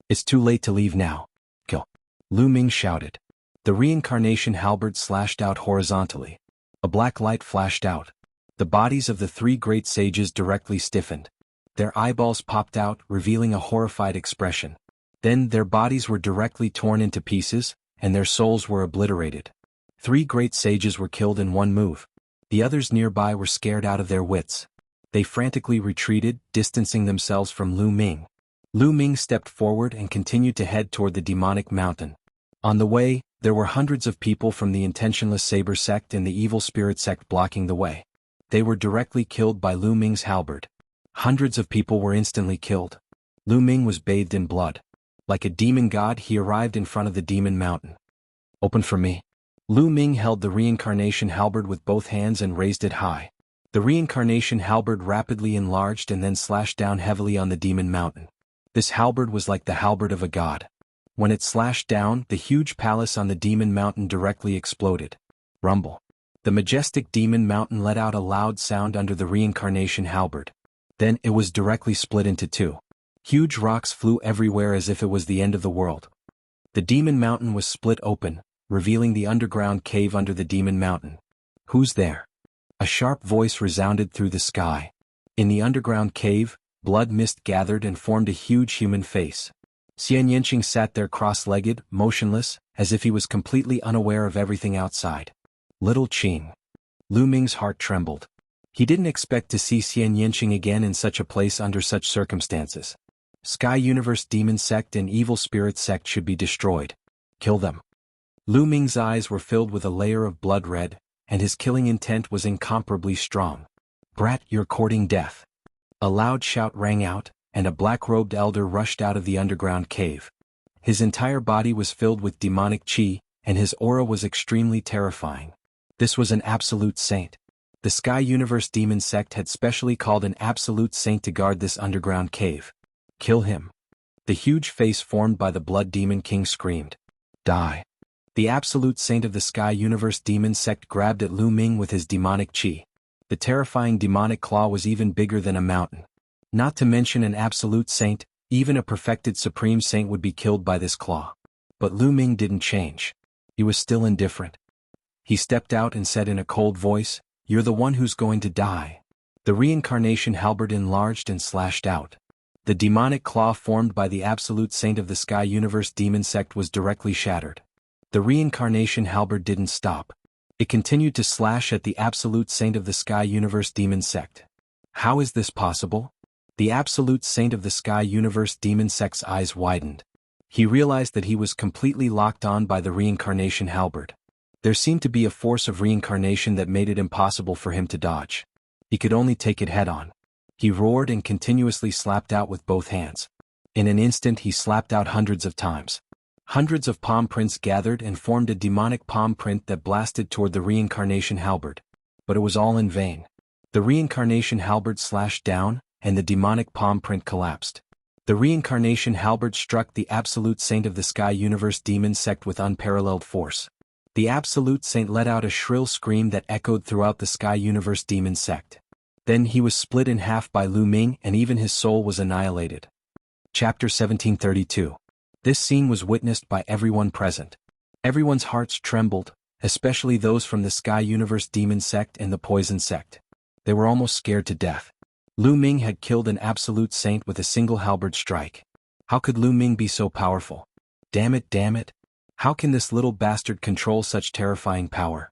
It's too late to leave now. Kill. Lu Ming shouted. The reincarnation halberd slashed out horizontally. A black light flashed out. The bodies of the three great sages directly stiffened. Their eyeballs popped out, revealing a horrified expression. Then their bodies were directly torn into pieces, and their souls were obliterated. Three great sages were killed in one move. The others nearby were scared out of their wits. They frantically retreated, distancing themselves from Lu Ming. Lu Ming stepped forward and continued to head toward the demonic mountain. On the way, there were hundreds of people from the intentionless saber sect and the evil spirit sect blocking the way. They were directly killed by Lu Ming's halberd. Hundreds of people were instantly killed. Lu Ming was bathed in blood. Like a demon god, he arrived in front of the demon mountain. Open for me. Lu Ming held the reincarnation halberd with both hands and raised it high. The reincarnation halberd rapidly enlarged and then slashed down heavily on the demon mountain. This halberd was like the halberd of a god. When it slashed down, the huge palace on the demon mountain directly exploded. Rumble. The majestic demon mountain let out a loud sound under the reincarnation halberd. Then it was directly split into two. Huge rocks flew everywhere as if it was the end of the world. The demon mountain was split open, revealing the underground cave under the demon mountain. Who's there? A sharp voice resounded through the sky. In the underground cave, blood mist gathered and formed a huge human face. Xian Yanqing sat there cross-legged, motionless, as if he was completely unaware of everything outside. Little Qing. Lu Ming's heart trembled. He didn't expect to see Xian Yanqing again in such a place under such circumstances. Sky Universe Demon Sect and Evil Spirit Sect should be destroyed. Kill them. Lu Ming's eyes were filled with a layer of blood red, and his killing intent was incomparably strong. Brat, you're courting death. A loud shout rang out, and a black-robed elder rushed out of the underground cave. His entire body was filled with demonic qi, and his aura was extremely terrifying. This was an absolute saint. The Sky Universe Demon Sect had specially called an absolute saint to guard this underground cave. Kill him. The huge face formed by the Blood Demon King screamed. Die. The absolute saint of the Sky Universe Demon Sect grabbed at Lu Ming with his demonic qi. The terrifying demonic claw was even bigger than a mountain. Not to mention an absolute saint, even a perfected supreme saint would be killed by this claw. But Lu Ming didn't change. He was still indifferent. He stepped out and said in a cold voice, "You're the one who's going to die." The reincarnation halberd enlarged and slashed out. The demonic claw formed by the absolute saint of the Sky Universe Demon Sect was directly shattered. The reincarnation halberd didn't stop. It continued to slash at the absolute saint of the Sky Universe Demon Sect. How is this possible? The absolute saint of the Sky Universe Demon Sect's eyes widened. He realized that he was completely locked on by the reincarnation halberd. There seemed to be a force of reincarnation that made it impossible for him to dodge. He could only take it head-on. He roared and continuously slapped out with both hands. In an instant he slapped out hundreds of times. Hundreds of palm prints gathered and formed a demonic palm print that blasted toward the reincarnation halberd. But it was all in vain. The reincarnation halberd slashed down, and the demonic palm print collapsed. The reincarnation halberd struck the absolute saint of the Sky Universe Demon Sect with unparalleled force. The absolute saint let out a shrill scream that echoed throughout the Sky Universe Demon Sect. Then he was split in half by Lu Ming and even his soul was annihilated. Chapter 1732. This scene was witnessed by everyone present. Everyone's hearts trembled, especially those from the Sky Universe Demon Sect and the Poison Sect. They were almost scared to death. Lu Ming had killed an absolute saint with a single halberd strike. How could Lu Ming be so powerful? Damn it, damn it. How can this little bastard control such terrifying power?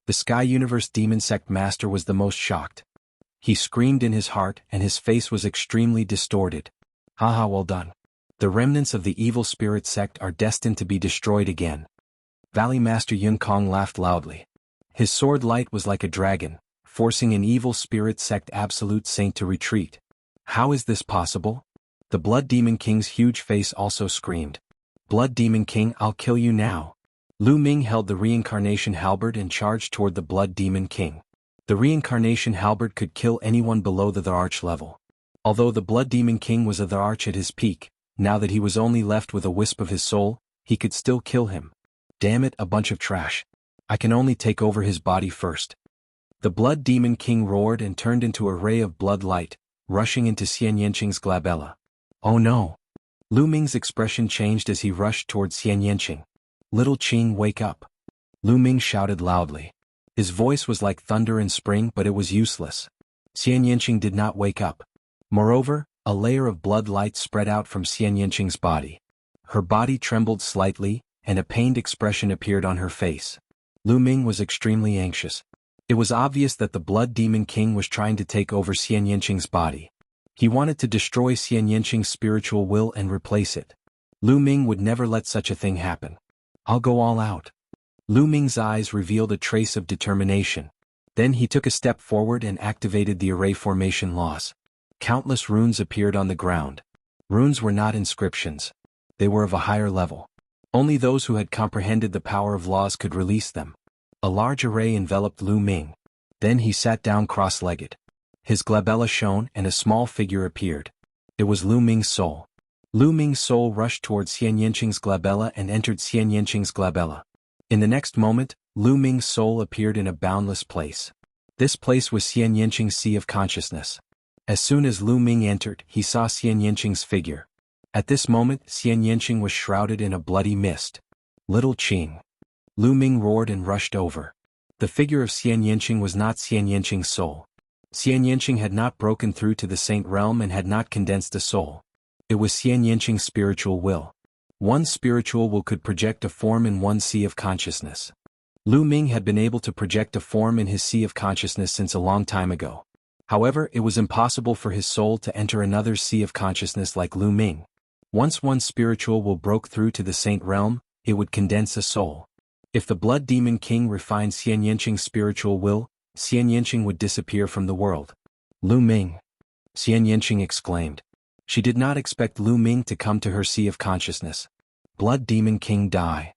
The Sky Universe Demon Sect Master was the most shocked. He screamed in his heart and his face was extremely distorted. Haha, well done. The remnants of the evil spirit sect are destined to be destroyed again. Valley Master Yun Kong laughed loudly. His sword light was like a dragon, forcing an evil spirit sect absolute saint to retreat. How is this possible? The Blood Demon King's huge face also screamed. Blood Demon King, I'll kill you now. Lu Ming held the reincarnation halberd and charged toward the Blood Demon King. The reincarnation halberd could kill anyone below the arch level. Although the Blood Demon King was the arch at his peak, now that he was only left with a wisp of his soul, he could still kill him. Damn it, a bunch of trash. I can only take over his body first. The Blood Demon King roared and turned into a ray of blood light, rushing into Xian Yanqing's glabella. Oh no! Lu Ming's expression changed as he rushed towards Xian Yanqing. Little Qing, wake up! Lu Ming shouted loudly. His voice was like thunder in spring, but it was useless. Xian Yanqing did not wake up. Moreover, a layer of blood light spread out from Xian Yanqing's body. Her body trembled slightly, and a pained expression appeared on her face. Lu Ming was extremely anxious. It was obvious that the Blood Demon King was trying to take over Xian Yanqing's body. He wanted to destroy Xian Yanqing's spiritual will and replace it. Lu Ming would never let such a thing happen. I'll go all out. Lu Ming's eyes revealed a trace of determination. Then he took a step forward and activated the array formation laws. Countless runes appeared on the ground. Runes were not inscriptions. They were of a higher level. Only those who had comprehended the power of laws could release them. A large array enveloped Lu Ming. Then he sat down cross-legged. His glabella shone and a small figure appeared. It was Lu Ming's soul. Lu Ming's soul rushed towards Xian Yanqing's glabella and entered Xian Yanqing's glabella. In the next moment, Lu Ming's soul appeared in a boundless place. This place was Xian Yanqing's sea of consciousness. As soon as Lu Ming entered, he saw Xian Yanqing's figure. At this moment, Xian Yanqing was shrouded in a bloody mist. Little Qing! Lu Ming roared and rushed over. The figure of Xian Yanqing was not Xian Yanqing's soul. Xian Yanqing had not broken through to the Saint Realm and had not condensed a soul. It was Xian Yanqing's spiritual will. One spiritual will could project a form in one sea of consciousness. Lu Ming had been able to project a form in his sea of consciousness since a long time ago. However, it was impossible for his soul to enter another sea of consciousness like Lu Ming. Once one spiritual will broke through to the Saint Realm, it would condense a soul. If the Blood Demon King refined Xian Yanqing's spiritual will, Xian Yanqing would disappear from the world. Lu Ming! Xian Yanqing exclaimed. She did not expect Lu Ming to come to her sea of consciousness. Blood Demon King, die!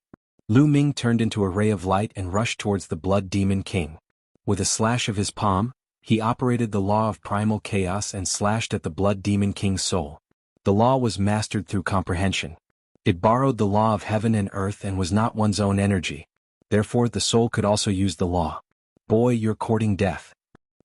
Lu Ming turned into a ray of light and rushed towards the Blood Demon King. With a slash of his palm, he operated the law of primal chaos and slashed at the Blood Demon King's soul. The law was mastered through comprehension. It borrowed the law of heaven and earth and was not one's own energy. Therefore the soul could also use the law. Boy, you're courting death.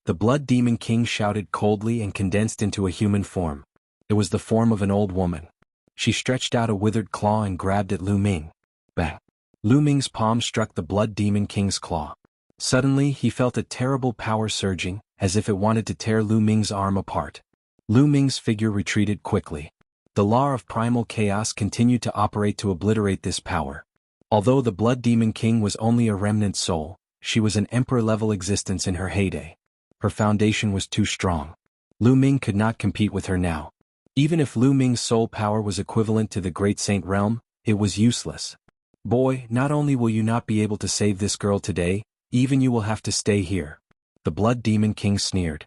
The Blood Demon King shouted coldly and condensed into a human form. It was the form of an old woman. She stretched out a withered claw and grabbed at Lu Ming. Bang! Lu Ming's palm struck the Blood Demon King's claw. Suddenly he felt a terrible power surging, as if it wanted to tear Lu Ming's arm apart. Lu Ming's figure retreated quickly. The law of primal chaos continued to operate to obliterate this power. Although the Blood Demon King was only a remnant soul, she was an emperor-level existence in her heyday. Her foundation was too strong. Lu Ming could not compete with her now. Even if Lu Ming's soul power was equivalent to the Great Saint Realm, it was useless. Boy, not only will you not be able to save this girl today, even you will have to stay here. The Blood Demon King sneered.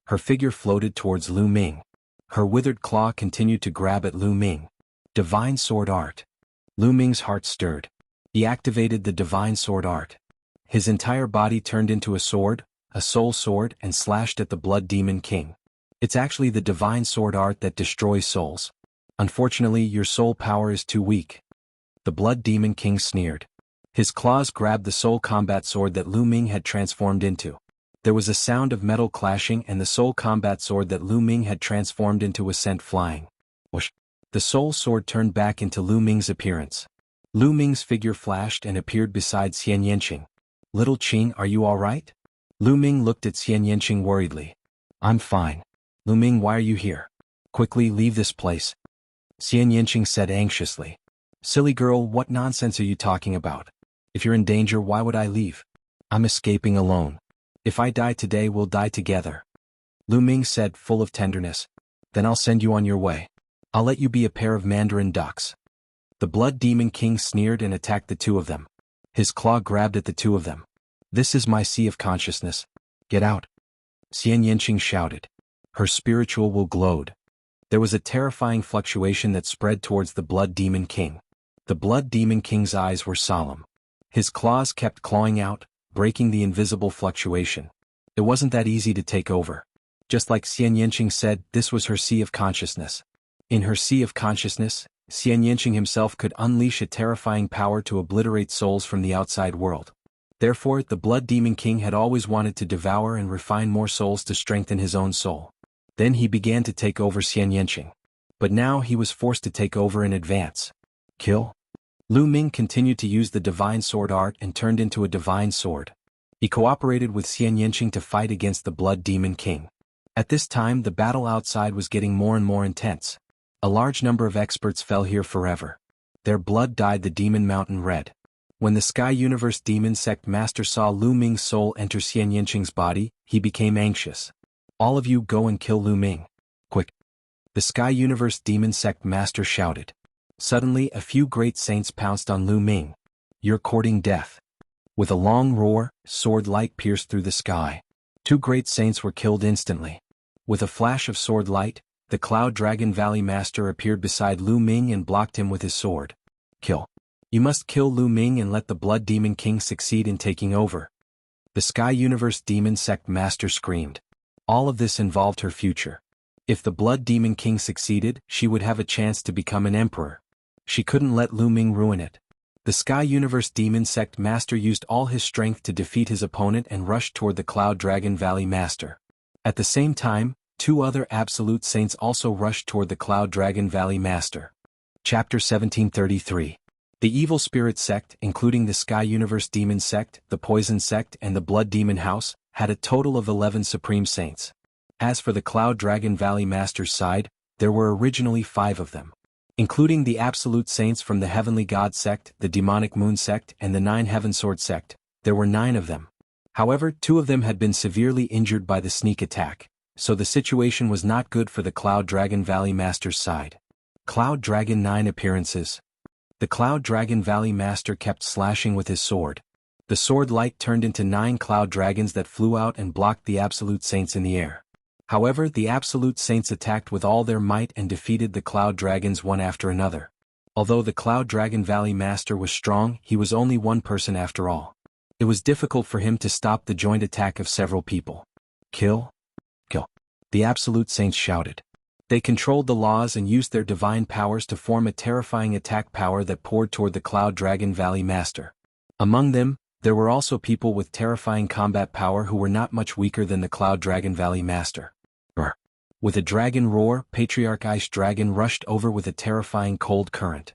Her figure floated towards Lu Ming. Her withered claw continued to grab at Lu Ming. Divine Sword Art. Lu Ming's heart stirred. He activated the Divine Sword Art. His entire body turned into a sword, a soul sword, and slashed at the Blood Demon King. It's actually the Divine Sword Art that destroys souls. Unfortunately, your soul power is too weak. The Blood Demon King sneered. His claws grabbed the soul combat sword that Lu Ming had transformed into. There was a sound of metal clashing and the soul combat sword that Lu Ming had transformed into was sent flying. Whoosh! The soul sword turned back into Lu Ming's appearance. Lu Ming's figure flashed and appeared beside Xian Yanqing. Little Qing, are you all right? Lu Ming looked at Xian Yanqing worriedly. I'm fine. Lu Ming, why are you here? Quickly leave this place. Xian Yanqing said anxiously. Silly girl, what nonsense are you talking about? If you're in danger, why would I leave? I'm escaping alone. If I die today, we'll die together. Lu Ming said, full of tenderness. Then I'll send you on your way. I'll let you be a pair of mandarin ducks. The Blood Demon King sneered and attacked the two of them. His claw grabbed at the two of them. This is my sea of consciousness. Get out. Xian Yanqing shouted. Her spiritual will glowed. There was a terrifying fluctuation that spread towards the Blood Demon King. The Blood Demon King's eyes were solemn. His claws kept clawing out, breaking the invisible fluctuation. It wasn't that easy to take over. Just like Xian Yanqing said, this was her sea of consciousness. In her sea of consciousness, Xian Yanqing himself could unleash a terrifying power to obliterate souls from the outside world. Therefore, the Blood Demon King had always wanted to devour and refine more souls to strengthen his own soul. Then he began to take over Xian Yanqing. But now he was forced to take over in advance. Kill? Lu Ming continued to use the divine sword art and turned into a divine sword. He cooperated with Xian Yanqing to fight against the Blood Demon King. At this time the battle outside was getting more and more intense. A large number of experts fell here forever. Their blood dyed the Demon Mountain red. When the Sky Universe Demon Sect Master saw Lu Ming's soul enter Xian Yanqing's body, he became anxious. All of you go and kill Lu Ming. Quick! The Sky Universe Demon Sect Master shouted. Suddenly a few great saints pounced on Lu Ming. You're courting death. With a long roar, sword light pierced through the sky. 2 great saints were killed instantly. With a flash of sword light, the Cloud Dragon Valley Master appeared beside Lu Ming and blocked him with his sword. Kill. You must kill Lu Ming and let the Blood Demon King succeed in taking over. The Sky Universe Demon Sect Master screamed. All of this involved her future. If the Blood Demon King succeeded, she would have a chance to become an emperor. She couldn't let Lu Ming ruin it. The Sky Universe Demon Sect Master used all his strength to defeat his opponent and rushed toward the Cloud Dragon Valley Master. At the same time, 2 other Absolute Saints also rushed toward the Cloud Dragon Valley Master. Chapter 1733. The Evil Spirit Sect, including the Sky Universe Demon Sect, the Poison Sect and the Blood Demon House, had a total of 11 Supreme Saints. As for the Cloud Dragon Valley Master's side, there were originally 5 of them. Including the Absolute Saints from the Heavenly God Sect, the Demonic Moon Sect and the 9 Heaven Sword Sect, there were 9 of them. However, 2 of them had been severely injured by the sneak attack, so the situation was not good for the Cloud Dragon Valley Master's side. Cloud Dragon 9 appearances. The Cloud Dragon Valley Master kept slashing with his sword. The sword light turned into 9 Cloud Dragons that flew out and blocked the Absolute Saints in the air. However, the Absolute Saints attacked with all their might and defeated the Cloud Dragons one after another. Although the Cloud Dragon Valley Master was strong, he was only one person after all. It was difficult for him to stop the joint attack of several people. Kill? Kill. The Absolute Saints shouted. They controlled the laws and used their divine powers to form a terrifying attack power that poured toward the Cloud Dragon Valley Master. Among them, there were also people with terrifying combat power who were not much weaker than the Cloud Dragon Valley Master. With a dragon roar, Patriarch Ice Dragon rushed over with a terrifying cold current.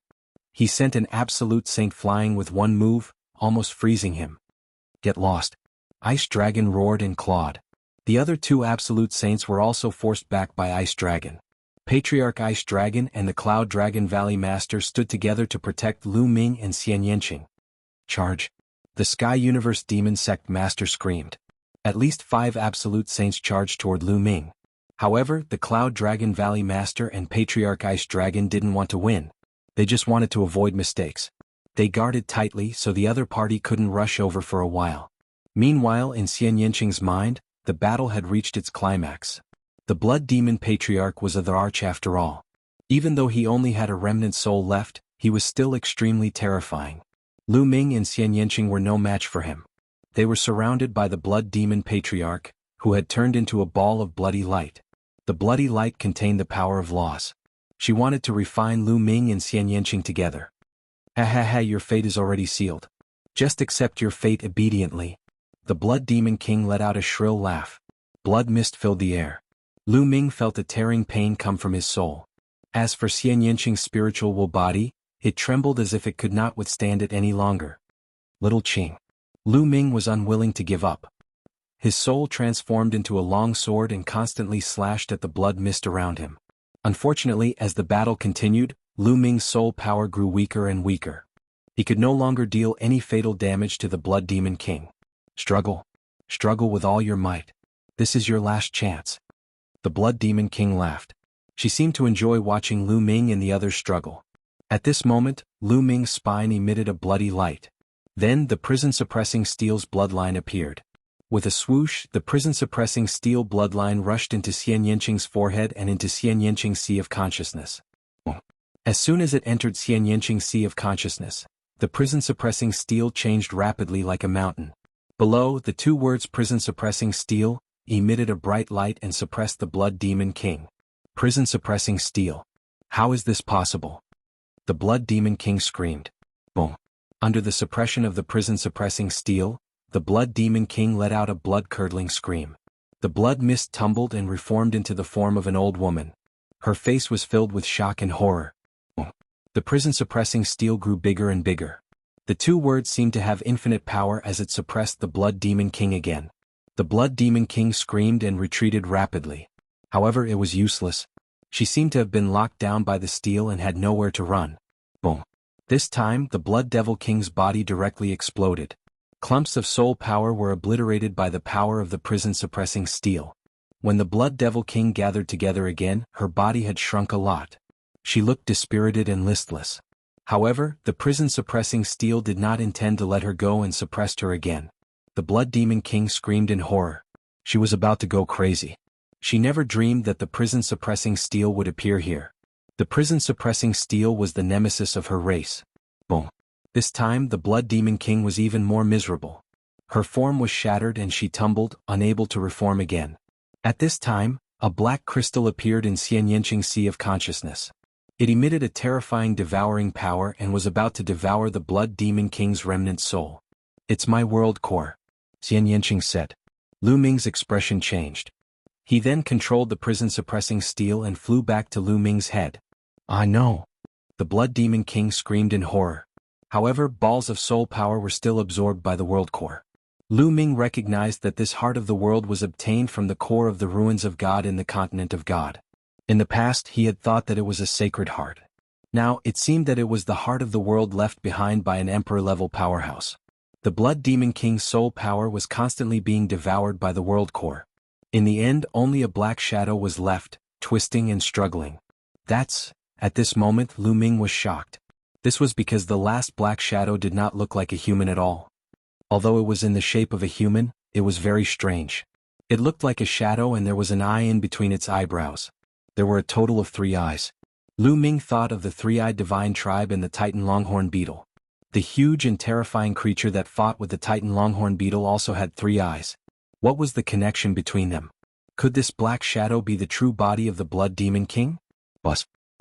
He sent an Absolute Saint flying with one move, almost freezing him. Get lost. Ice Dragon roared and clawed. The other 2 Absolute Saints were also forced back by Ice Dragon. Patriarch Ice Dragon and the Cloud Dragon Valley Master stood together to protect Lu Ming and Xian Yanqing. Charge. The Sky Universe Demon Sect Master screamed. At least 5 Absolute Saints charged toward Lu Ming. However, the Cloud Dragon Valley Master and Patriarch Ice Dragon didn't want to win. They just wanted to avoid mistakes. They guarded tightly so the other party couldn't rush over for a while. Meanwhile, in Xian Yanqing's mind, the battle had reached its climax. The Blood Demon Patriarch was the Arch after all. Even though he only had a remnant soul left, he was still extremely terrifying. Lu Ming and Xian Yanqing were no match for him. They were surrounded by the Blood Demon Patriarch, who had turned into a ball of bloody light. The bloody light contained the power of laws. She wanted to refine Lu Ming and Xian Yanqing together. Ha ha ha, your fate is already sealed. Just accept your fate obediently. The Blood Demon King let out a shrill laugh. Blood mist filled the air. Lu Ming felt a tearing pain come from his soul. As for Xian Yanqing's spiritual body, it trembled as if it could not withstand it any longer. Little Qing. Lu Ming was unwilling to give up. His soul transformed into a long sword and constantly slashed at the blood mist around him. Unfortunately, as the battle continued, Lu Ming's soul power grew weaker and weaker. He could no longer deal any fatal damage to the Blood Demon King. Struggle. Struggle with all your might. This is your last chance. The Blood Demon King laughed. She seemed to enjoy watching Lu Ming and the others struggle. At this moment, Lu Ming's spine emitted a bloody light. Then the prison-suppressing steel's bloodline appeared. With a swoosh, the prison-suppressing steel bloodline rushed into Xian Yanqing's forehead and into Xian Yanqing's sea of consciousness. As soon as it entered Xian Yanqing's sea of consciousness, the prison-suppressing steel changed rapidly like a mountain. Below, the 2 words prison-suppressing steel emitted a bright light and suppressed the Blood Demon King. Prison-suppressing steel. How is this possible? The Blood Demon King screamed. Boom. Under the suppression of the prison-suppressing steel, the Blood Demon King let out a blood-curdling scream. The blood mist tumbled and reformed into the form of an old woman. Her face was filled with shock and horror. The prison-suppressing steel grew bigger and bigger. The two words seemed to have infinite power as it suppressed the Blood Demon King again. The Blood Demon King screamed and retreated rapidly. However, it was useless. She seemed to have been locked down by the steel and had nowhere to run. Boom. This time, the Blood Devil King's body directly exploded. Clumps of soul power were obliterated by the power of the prison-suppressing steel. When the Blood Devil King gathered together again, her body had shrunk a lot. She looked dispirited and listless. However, the prison-suppressing steel did not intend to let her go and suppressed her again. The Blood Demon King screamed in horror. She was about to go crazy. She never dreamed that the prison-suppressing steel would appear here. The prison-suppressing steel was the nemesis of her race. Boom. This time the Blood Demon King was even more miserable. Her form was shattered and she tumbled, unable to reform again. At this time, a black crystal appeared in Xian Yanqing's sea of consciousness. It emitted a terrifying devouring power and was about to devour the Blood Demon King's remnant soul. "It's my world core," Xian Yanqing said. Lu Ming's expression changed. He then controlled the prison-suppressing steel and flew back to Lu Ming's head. "Ah no!" The Blood Demon King screamed in horror. However, balls of soul power were still absorbed by the world core. Lu Ming recognized that this heart of the world was obtained from the core of the ruins of God in the continent of God. In the past, he had thought that it was a sacred heart. Now, it seemed that it was the heart of the world left behind by an emperor-level powerhouse. The Blood Demon King's soul power was constantly being devoured by the world core. In the end, only a black shadow was left, twisting and struggling. At this moment, Lu Ming was shocked. This was because the last black shadow did not look like a human at all. Although it was in the shape of a human, it was very strange. It looked like a shadow and there was an eye in between its eyebrows. There were a total of 3 eyes. Lu Ming thought of the 3-eyed divine tribe and the Titan Longhorn Beetle. The huge and terrifying creature that fought with the Titan Longhorn Beetle also had 3 eyes. What was the connection between them? Could this black shadow be the true body of the Blood Demon King?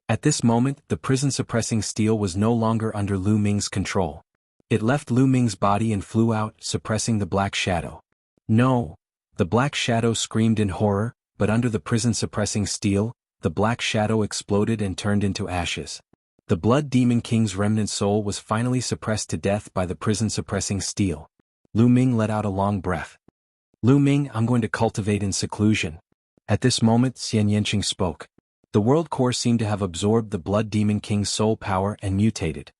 At this moment, the prison-suppressing steel was no longer under Lu Ming's control. It left Lu Ming's body and flew out, suppressing the black shadow. No! The black shadow screamed in horror, but under the prison-suppressing steel, the black shadow exploded and turned into ashes. The Blood Demon King's remnant soul was finally suppressed to death by the prison-suppressing steel. Lu Ming let out a long breath. "Lu Ming, I'm going to cultivate in seclusion." At this moment, Xian Yanqing spoke. The world core seemed to have absorbed the Blood Demon King's soul power and mutated.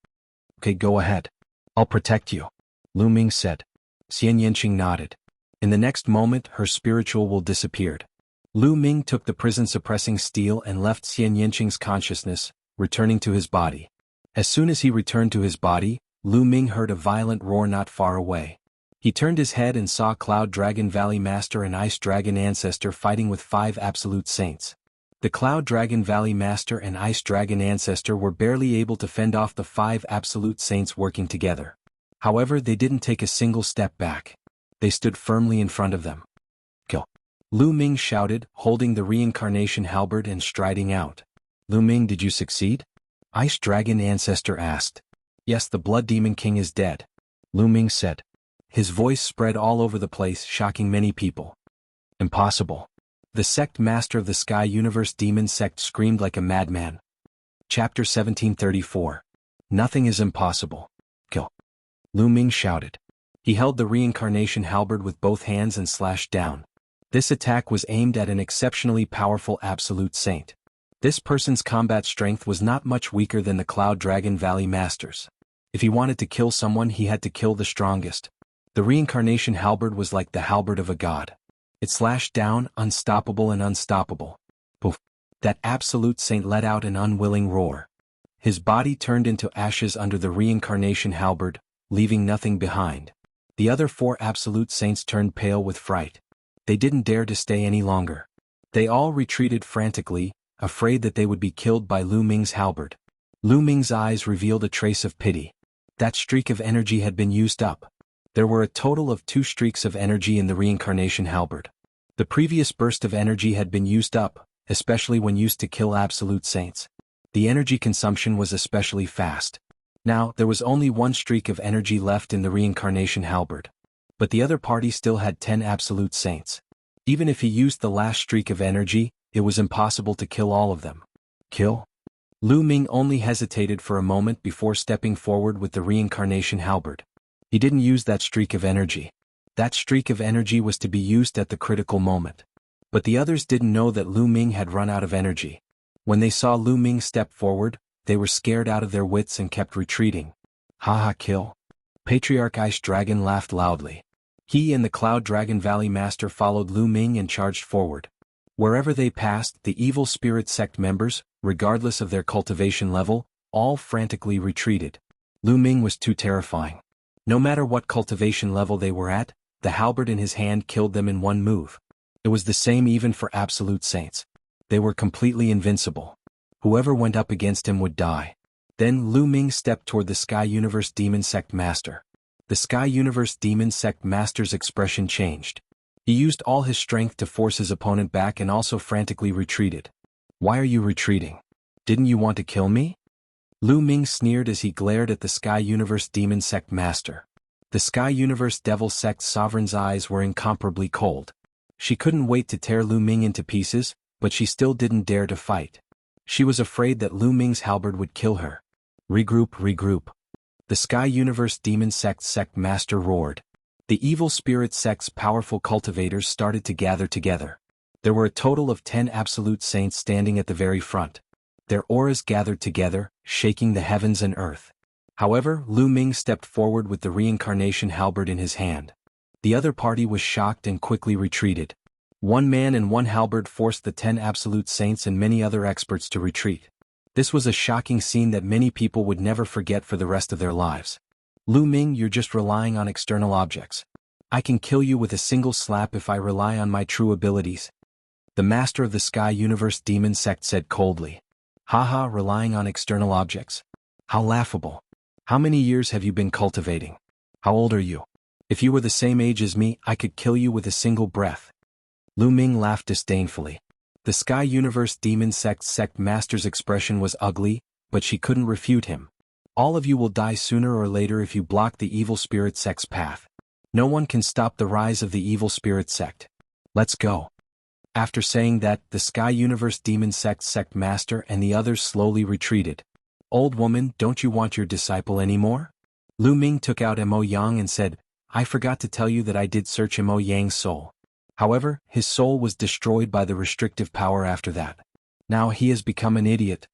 "Okay, go ahead. I'll protect you," Lu Ming said. Xian Yanqing nodded. In the next moment, her spiritual will disappeared. Lu Ming took the prison-suppressing steel and left Xian Yanqing's consciousness, returning to his body. As soon as he returned to his body, Lu Ming heard a violent roar not far away. He turned his head and saw Cloud Dragon Valley Master and Ice Dragon Ancestor fighting with 5 Absolute Saints. The Cloud Dragon Valley Master and Ice Dragon Ancestor were barely able to fend off the 5 Absolute Saints working together. However, they didn't take a single step back. They stood firmly in front of them. "Kill!" Lu Ming shouted, holding the reincarnation halberd and striding out. "Lu Ming, did you succeed?" Ice Dragon Ancestor asked. "Yes, the Blood Demon King is dead," Lu Ming said. His voice spread all over the place, shocking many people. "Impossible." The sect master of the Sky Universe Demon Sect screamed like a madman. Chapter 1734. Nothing is impossible. "Kill!" Lu Ming shouted. He held the reincarnation halberd with both hands and slashed down. This attack was aimed at an exceptionally powerful Absolute Saint. This person's combat strength was not much weaker than the Cloud Dragon Valley Masters. If he wanted to kill someone, he had to kill the strongest. The reincarnation halberd was like the halberd of a god. It slashed down, unstoppable and unstoppable. Poof! That Absolute Saint let out an unwilling roar. His body turned into ashes under the reincarnation halberd, leaving nothing behind. The other 4 Absolute Saints turned pale with fright. They didn't dare to stay any longer. They all retreated frantically, afraid that they would be killed by Lu Ming's halberd. Lu Ming's eyes revealed a trace of pity. That streak of energy had been used up. There were a total of 2 streaks of energy in the reincarnation halberd. The previous burst of energy had been used up, especially when used to kill Absolute Saints. The energy consumption was especially fast. Now, there was only 1 streak of energy left in the reincarnation halberd. But the other party still had 10 Absolute Saints. Even if he used the last streak of energy, it was impossible to kill all of them. Kill? Lu Ming only hesitated for a moment before stepping forward with the reincarnation halberd. He didn't use that streak of energy. That streak of energy was to be used at the critical moment. But the others didn't know that Lu Ming had run out of energy. When they saw Lu Ming step forward, they were scared out of their wits and kept retreating. Haha, kill. Patriarch Ice Dragon laughed loudly. He and the Cloud Dragon Valley Master followed Lu Ming and charged forward. Wherever they passed, the evil spirit sect members, regardless of their cultivation level, all frantically retreated. Lu Ming was too terrifying. No matter what cultivation level they were at, the halberd in his hand killed them in one move. It was the same even for absolute saints. They were completely invincible. Whoever went up against him would die. Then Lu Ming stepped toward the Sky Universe Demon Sect Master. The Sky Universe Demon Sect Master's expression changed. He used all his strength to force his opponent back and also frantically retreated. Why are you retreating? Didn't you want to kill me? Lu Ming sneered as he glared at the Sky Universe Demon Sect Master. The Sky Universe Devil Sect Sovereign's eyes were incomparably cold. She couldn't wait to tear Lu Ming into pieces, but she still didn't dare to fight. She was afraid that Lu Ming's halberd would kill her. Regroup, regroup. The Sky Universe Demon Sect Master roared. The evil spirit sect's powerful cultivators started to gather together. There were a total of 10 absolute saints standing at the very front. Their auras gathered together, shaking the heavens and earth. However, Lu Ming stepped forward with the reincarnation halberd in his hand. The other party was shocked and quickly retreated. One man and one halberd forced the 10 absolute saints and many other experts to retreat. This was a shocking scene that many people would never forget for the rest of their lives. Lu Ming, you're just relying on external objects. I can kill you with a single slap if I rely on my true abilities. The Master of the Sky Universe Demon Sect said coldly. Haha, relying on external objects? How laughable. How many years have you been cultivating? How old are you? If you were the same age as me, I could kill you with a single breath. Lu Ming laughed disdainfully. The Sky Universe Demon Sect Master's expression was ugly, but she couldn't refute him. All of you will die sooner or later if you block the evil spirit sect's path. No one can stop the rise of the evil spirit sect. Let's go. After saying that, the Sky Universe Demon Sect Master and the others slowly retreated. Old woman, don't you want your disciple anymore? Lu Ming took out Mo Yang and said, I forgot to tell you that I did search Mo Yang's soul. However, his soul was destroyed by the restrictive power after that. Now he has become an idiot.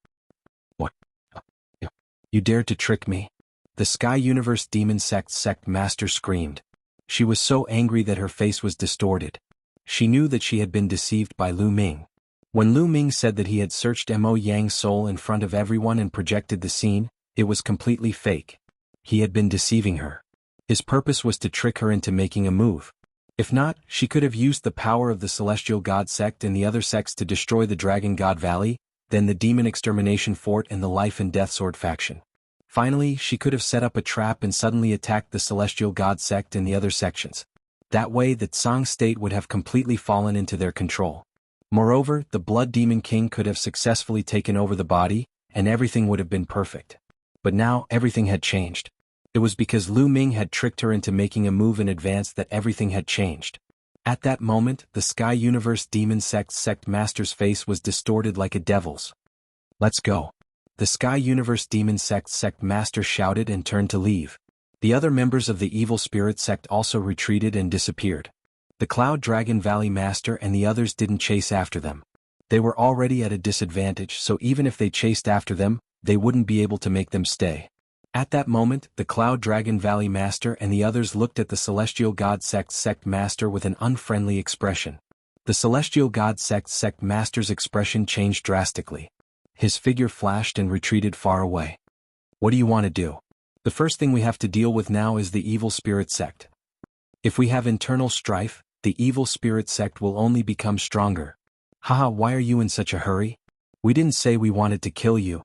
What? You dared to trick me? The Sky Universe Demon Sect Master screamed. She was so angry that her face was distorted. She knew that she had been deceived by Lu Ming. When Lu Ming said that he had searched Mo Yang's soul in front of everyone and projected the scene, it was completely fake. He had been deceiving her. His purpose was to trick her into making a move. If not, she could have used the power of the Celestial God Sect and the other sects to destroy the Dragon God Valley, then the Demon Extermination Fort and the Life and Death Sword faction. Finally, she could have set up a trap and suddenly attacked the Celestial God Sect and the other sections. That way the Tsang state would have completely fallen into their control. Moreover, the Blood Demon King could have successfully taken over the body, and everything would have been perfect. But now, everything had changed. It was because Lu Ming had tricked her into making a move in advance that everything had changed. At that moment, the Sky Universe Demon Sect Master's face was distorted like a devil's. Let's go. The Sky Universe Demon Sect Master shouted and turned to leave. The other members of the Evil Spirit Sect also retreated and disappeared. The Cloud Dragon Valley Master and the others didn't chase after them. They were already at a disadvantage, so even if they chased after them, they wouldn't be able to make them stay. At that moment, the Cloud Dragon Valley Master and the others looked at the Celestial God Sect Master with an unfriendly expression. The Celestial God Sect Master's expression changed drastically. His figure flashed and retreated far away. What do you want to do? The first thing we have to deal with now is the Evil Spirit Sect. If we have internal strife, the Evil Spirit Sect will only become stronger. Haha, why are you in such a hurry? We didn't say we wanted to kill you.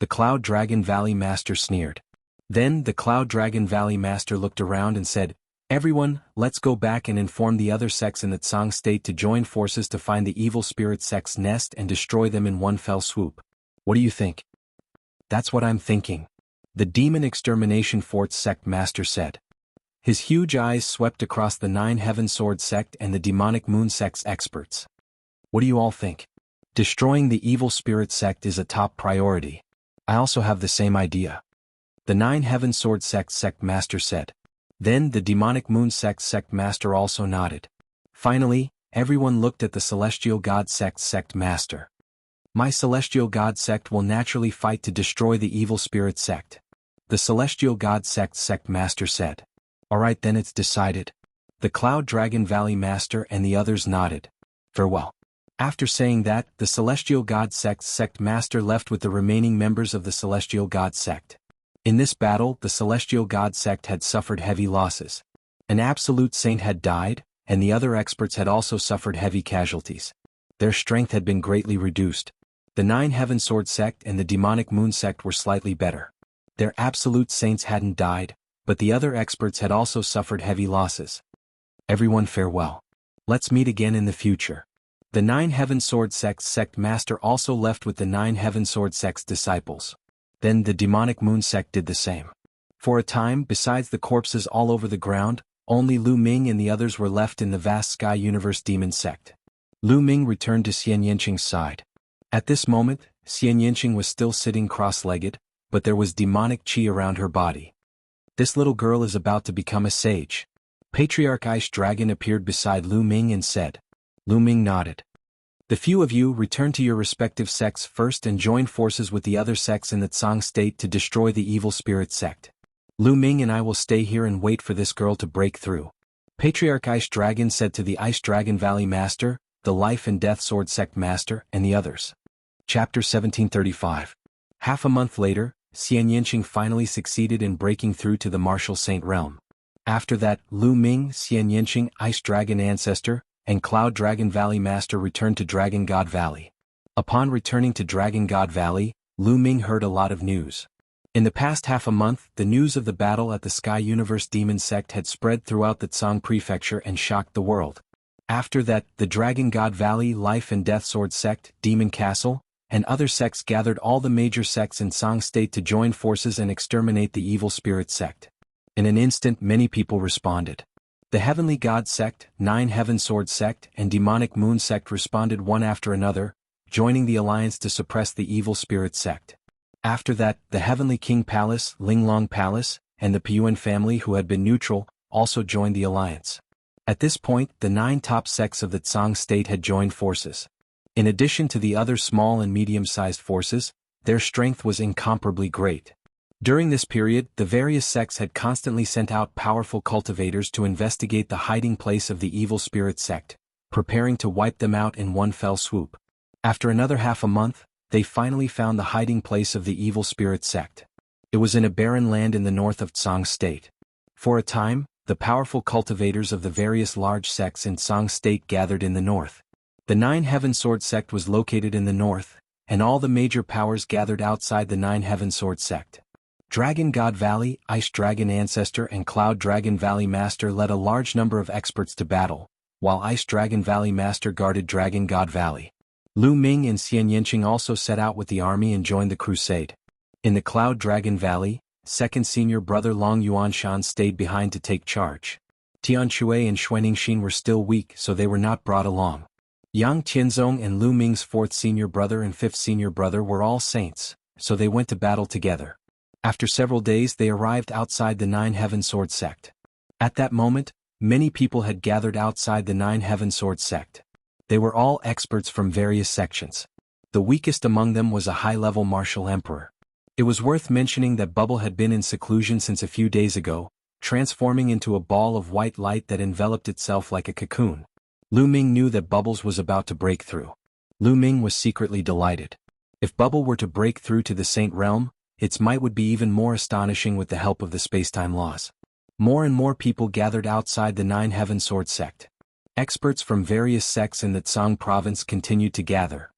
The Cloud Dragon Valley Master sneered. Then the Cloud Dragon Valley Master looked around and said, Everyone, let's go back and inform the other sects in the Tsang state to join forces to find the Evil Spirit Sect's nest and destroy them in one fell swoop. What do you think? That's what I'm thinking. The Demon Extermination Fort Sect Master said. His huge eyes swept across the Nine Heaven Sword sect and the demonic moon sect's experts. What do you all think? Destroying the evil spirit sect is a top priority. I also have the same idea. The Nine Heaven Sword sect master said. Then the demonic moon sect master also nodded. Finally, everyone looked at the celestial god sect master. My celestial god sect will naturally fight to destroy the evil spirit sect. The celestial god sect master said. Alright, then it's decided. The Cloud Dragon Valley master and the others nodded. Farewell. After saying that, the celestial god sect master left with the remaining members of the celestial god sect. In this battle, the celestial god sect had suffered heavy losses. An absolute saint had died, and the other experts had also suffered heavy casualties. Their strength had been greatly reduced. The Nine Heaven Sword sect and the demonic moon sect were slightly better. Their absolute saints hadn't died, but the other experts had also suffered heavy losses. Everyone farewell. Let's meet again in the future. The Nine Heaven Sword sect master also left with the Nine Heaven Sword sect's disciples. Then the demonic moon sect did the same. For a time, besides the corpses all over the ground, only Lu Ming and the others were left in the vast sky universe demon sect. Lu Ming returned to Xian Yinqing's side. At this moment, Xian Yinqing was still sitting cross-legged, but there was demonic qi around her body. This little girl is about to become a sage. Patriarch Ice Dragon appeared beside Lu Ming and said. Lu Ming nodded. The few of you return to your respective sects first and join forces with the other sects in the Tsang state to destroy the evil spirit sect. Lu Ming and I will stay here and wait for this girl to break through. Patriarch Ice Dragon said to the Ice Dragon Valley Master, the Life and Death Sword Sect Master, and the others. Chapter 1735. Half a month later, Xian Yinqing finally succeeded in breaking through to the Martial Saint realm. After that, Lu Ming, Xian Yinqing, Ice Dragon Ancestor, and Cloud Dragon Valley Master returned to Dragon God Valley. Upon returning to Dragon God Valley, Lu Ming heard a lot of news. In the past half a month, the news of the battle at the Sky Universe Demon Sect had spread throughout the Tsang Prefecture and shocked the world. After that, the Dragon God Valley Life and Death Sword Sect, Demon Castle, and other sects gathered all the major sects in Tsang State to join forces and exterminate the evil spirit sect. In an instant, many people responded. The Heavenly God Sect, Nine Heaven Sword Sect, and Demonic Moon Sect responded one after another, joining the alliance to suppress the evil spirit sect. After that, the Heavenly King Palace, Linglong Palace, and the Piyuan family who had been neutral, also joined the alliance. At this point, the 9 top sects of the Tsang state had joined forces. In addition to the other small and medium-sized forces, their strength was incomparably great. During this period, the various sects had constantly sent out powerful cultivators to investigate the hiding place of the evil spirit sect, preparing to wipe them out in one fell swoop. After another half a month, they finally found the hiding place of the evil spirit sect. It was in a barren land in the north of Tsang State. For a time, the powerful cultivators of the various large sects in Tsang State gathered in the north. The Nine Heaven Sword sect was located in the north, and all the major powers gathered outside the Nine Heaven Sword sect. Dragon God Valley, Ice Dragon Ancestor and Cloud Dragon Valley Master led a large number of experts to battle, while Ice Dragon Valley Master guarded Dragon God Valley. Lu Ming and Xian Yinqing also set out with the army and joined the crusade. In the Cloud Dragon Valley, second senior brother Long Yuanshan stayed behind to take charge. Tian Shui and Xuaningxin were still weak, so they were not brought along. Yang Tianzong and Lu Ming's fourth senior brother and fifth senior brother were all saints, so they went to battle together. After several days they arrived outside the Nine Heaven Sword sect. At that moment, many people had gathered outside the Nine Heaven Sword sect. They were all experts from various sections. The weakest among them was a high-level martial emperor. It was worth mentioning that Bubble had been in seclusion since a few days ago, transforming into a ball of white light that enveloped itself like a cocoon. Lu Ming knew that Bubbles was about to break through. Lu Ming was secretly delighted. If Bubble were to break through to the Saint Realm, its might would be even more astonishing with the help of the spacetime laws. More and more people gathered outside the Nine Heaven Sword sect. Experts from various sects in the Tsang province continued to gather.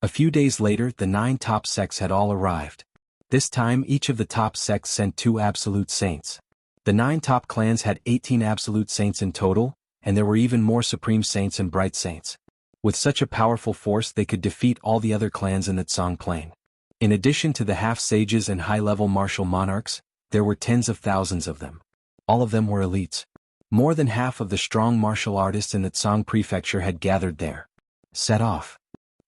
A few days later, the 9 top sects had all arrived. This time each of the top sects sent 2 absolute saints. The 9 top clans had 18 absolute saints in total, and there were even more supreme saints and bright saints. With such a powerful force they could defeat all the other clans in the Tsang plain. In addition to the half-sages and high-level martial monarchs, there were tens of thousands of them. All of them were elites. More than half of the strong martial artists in the Tsang prefecture had gathered there. Set off.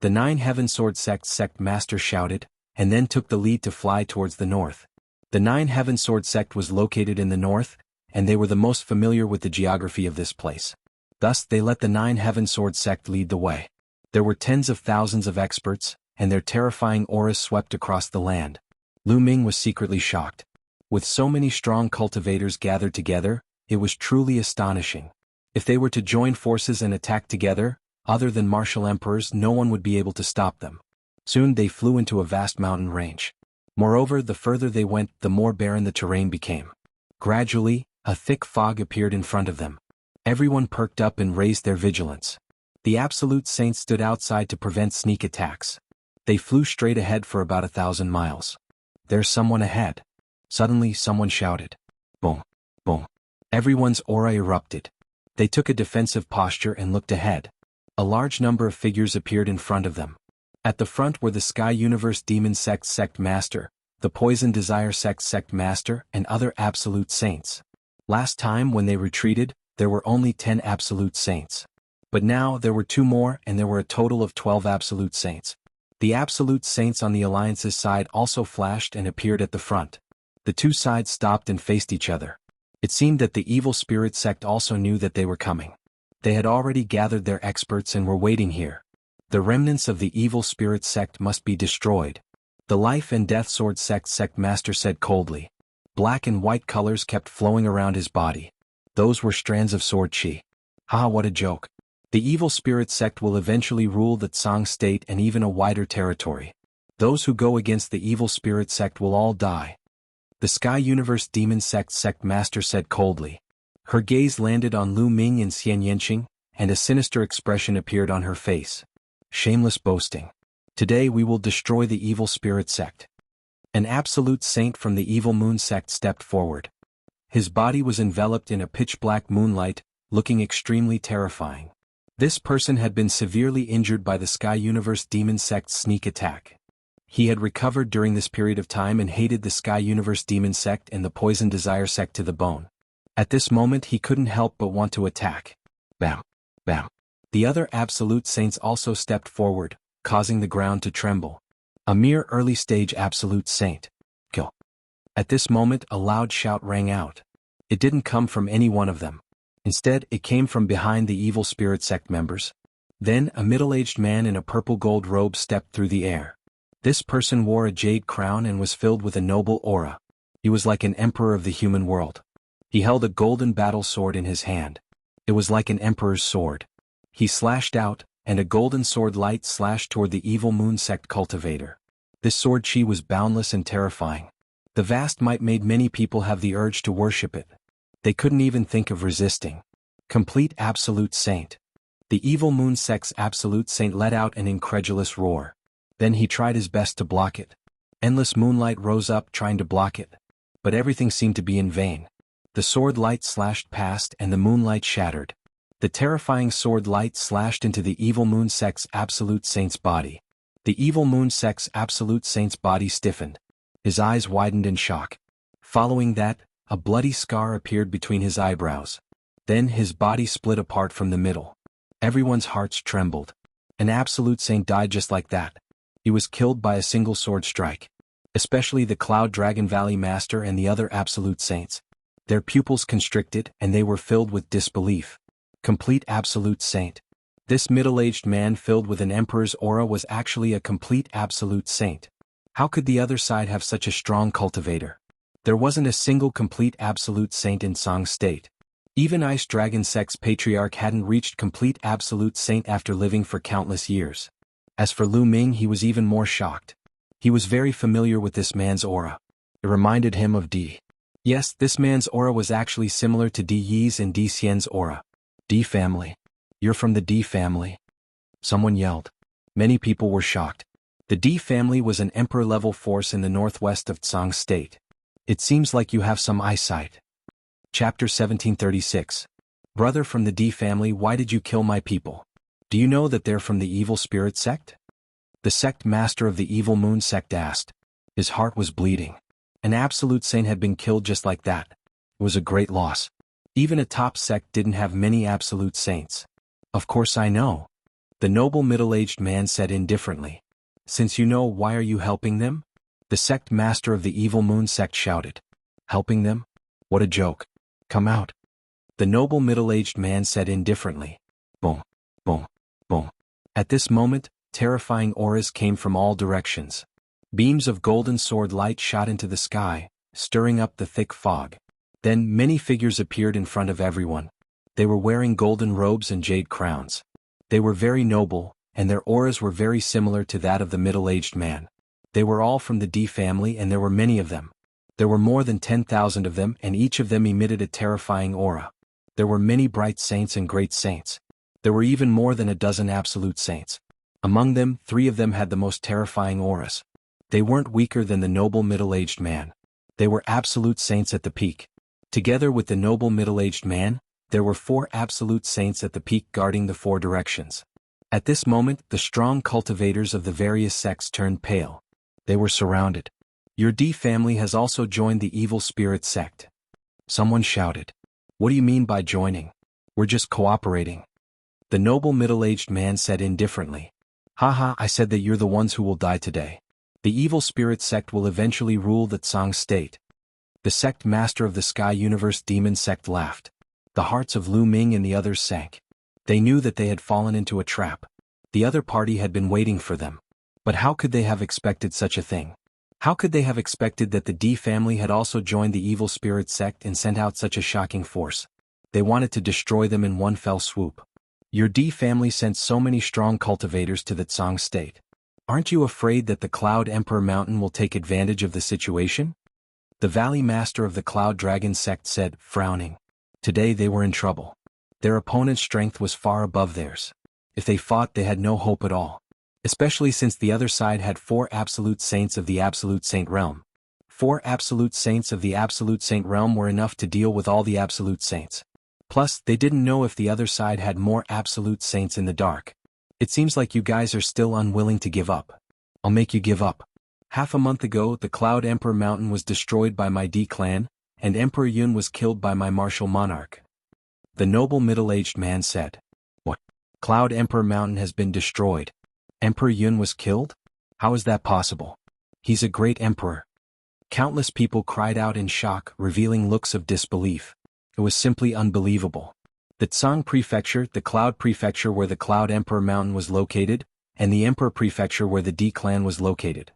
The 9 Heaven Sword sect master shouted, and then took the lead to fly towards the north. The 9 Heaven Sword sect was located in the north, and they were the most familiar with the geography of this place. Thus they let the 9 Heaven Sword sect lead the way. There were tens of thousands of experts, and their terrifying auras swept across the land. Lu Ming was secretly shocked. With so many strong cultivators gathered together, it was truly astonishing. If they were to join forces and attack together, other than martial emperors, no one would be able to stop them. Soon they flew into a vast mountain range. Moreover, the further they went, the more barren the terrain became. Gradually, a thick fog appeared in front of them. Everyone perked up and raised their vigilance. The Absolute Saints stood outside to prevent sneak attacks. They flew straight ahead for about 1,000 miles. There's someone ahead. Suddenly someone shouted. Boom, boom. Everyone's aura erupted. They took a defensive posture and looked ahead. A large number of figures appeared in front of them. At the front were the Sky Universe Demon sect master, the Poison Desire sect master, and other Absolute Saints. Last time when they retreated, there were only 10 Absolute Saints. But now there were 2 more, and there were a total of 12 Absolute Saints. The Absolute Saints on the Alliance's side also flashed and appeared at the front. The 2 sides stopped and faced each other. It seemed that the Evil Spirit sect also knew that they were coming. They had already gathered their experts and were waiting here. The remnants of the Evil Spirit sect must be destroyed. The Life and Death Sword sect master said coldly. Black and white colors kept flowing around his body. Those were strands of sword chi. Ah, what a joke. The Evil Spirit sect will eventually rule the Tsang state and even a wider territory. Those who go against the Evil Spirit sect will all die. The Sky Universe Demon sect master said coldly. Her gaze landed on Lu Ming and Xian Yanqing, and a sinister expression appeared on her face. Shameless boasting. Today we will destroy the Evil Spirit sect. An Absolute Saint from the Evil Moon sect stepped forward. His body was enveloped in a pitch-black moonlight, looking extremely terrifying. This person had been severely injured by the Sky Universe Demon sect's sneak attack. He had recovered during this period of time and hated the Sky Universe Demon sect and the Poison Desire sect to the bone. At this moment he couldn't help but want to attack. Bam! Bam! The other Absolute Saints also stepped forward, causing the ground to tremble. A mere early-stage Absolute Saint. Kill. At this moment a loud shout rang out. It didn't come from any one of them. Instead, it came from behind the Evil Spirit sect members. Then a middle-aged man in a purple gold robe stepped through the air. This person wore a jade crown and was filled with a noble aura. He was like an emperor of the human world. He held a golden battle sword in his hand. It was like an emperor's sword. He slashed out, and a golden sword light slashed toward the Evil Moon sect cultivator. This sword chi was boundless and terrifying. The vast might made many people have the urge to worship it. They couldn't even think of resisting. Complete Absolute Saint. The Evil Moon sect's Absolute Saint let out an incredulous roar. Then he tried his best to block it. Endless moonlight rose up trying to block it. But everything seemed to be in vain. The sword light slashed past and the moonlight shattered. The terrifying sword light slashed into the Evil Moon sect's Absolute Saint's body. The Evil Moon sect's Absolute Saint's body stiffened. His eyes widened in shock. Following that, a bloody scar appeared between his eyebrows. Then his body split apart from the middle. Everyone's hearts trembled. An Absolute Saint died just like that. He was killed by a single sword strike. Especially the Cloud Dragon Valley Master and the other Absolute Saints. Their pupils constricted and they were filled with disbelief. Complete Absolute Saint. This middle-aged man filled with an emperor's aura was actually a complete Absolute Saint. How could the other side have such a strong cultivator? There wasn't a single complete Absolute Saint in Tsang State. Even Ice Dragon Sect's Patriarch hadn't reached complete Absolute Saint after living for countless years. As for Lu Ming, he was even more shocked. He was very familiar with this man's aura. It reminded him of Di. Yes, this man's aura was actually similar to Di Yi's and Di Xian's aura. Di family. You're from the Di family? Someone yelled. Many people were shocked. The Di family was an emperor-level force in the northwest of Tsang State. It seems like you have some eyesight. Chapter 1736. Brother from the Di family, why did you kill my people? Do you know that they're from the Evil Spirit sect? The sect master of the Evil Moon sect asked. His heart was bleeding. An Absolute Saint had been killed just like that. It was a great loss. Even a top sect didn't have many absolute saints. Of course I know. The noble middle-aged man said indifferently. Since you know, why are you helping them? The sect master of the evil moon sect shouted. Helping them? What a joke. Come out. The noble middle-aged man said indifferently. Boom, boom, boom. At this moment, terrifying auras came from all directions. Beams of golden sword light shot into the sky, stirring up the thick fog. Then many figures appeared in front of everyone. They were wearing golden robes and jade crowns. They were very noble, and their auras were very similar to that of the middle-aged man. They were all from the D family, and there were many of them. There were more than 10,000 of them, and each of them emitted a terrifying aura. There were many bright saints and great saints. There were even more than a dozen absolute saints. Among them, 3 of them had the most terrifying auras. They weren't weaker than the noble middle-aged man. They were absolute saints at the peak. Together with the noble middle-aged man, there were 4 absolute saints at the peak guarding the 4 directions. At this moment, the strong cultivators of the various sects turned pale. They were surrounded. Your D family has also joined the evil spirit sect. Someone shouted. What do you mean by joining? We're just cooperating. The noble middle-aged man said indifferently. Haha, I said that you're the ones who will die today. The evil spirit sect will eventually rule the Tsang state. The sect master of the Sky Universe Demon sect laughed. The hearts of Lu Ming and the others sank. They knew that they had fallen into a trap. The other party had been waiting for them. But how could they have expected such a thing? How could they have expected that the D family had also joined the evil spirit sect and sent out such a shocking force? They wanted to destroy them in one fell swoop. Your D family sent so many strong cultivators to the Tsang state. Aren't you afraid that the Cloud Emperor Mountain will take advantage of the situation? The Valley Master of the Cloud Dragon sect said, frowning. Today they were in trouble. Their opponent's strength was far above theirs. If they fought, they had no hope at all. Especially since the other side had 4 absolute saints of the Absolute Saint Realm. 4 absolute saints of the Absolute Saint Realm were enough to deal with all the absolute saints. Plus, they didn't know if the other side had more absolute saints in the dark. It seems like you guys are still unwilling to give up. I'll make you give up. Half a month ago, the Cloud Emperor Mountain was destroyed by my D clan, and Emperor Yun was killed by my martial monarch. The noble middle-aged man said. What? Cloud Emperor Mountain has been destroyed. Emperor Yun was killed? How is that possible? He's a great emperor. Countless people cried out in shock, revealing looks of disbelief. It was simply unbelievable. The Tsang Prefecture, the Cloud Prefecture where the Cloud Emperor Mountain was located, and the Emperor Prefecture where the D clan was located.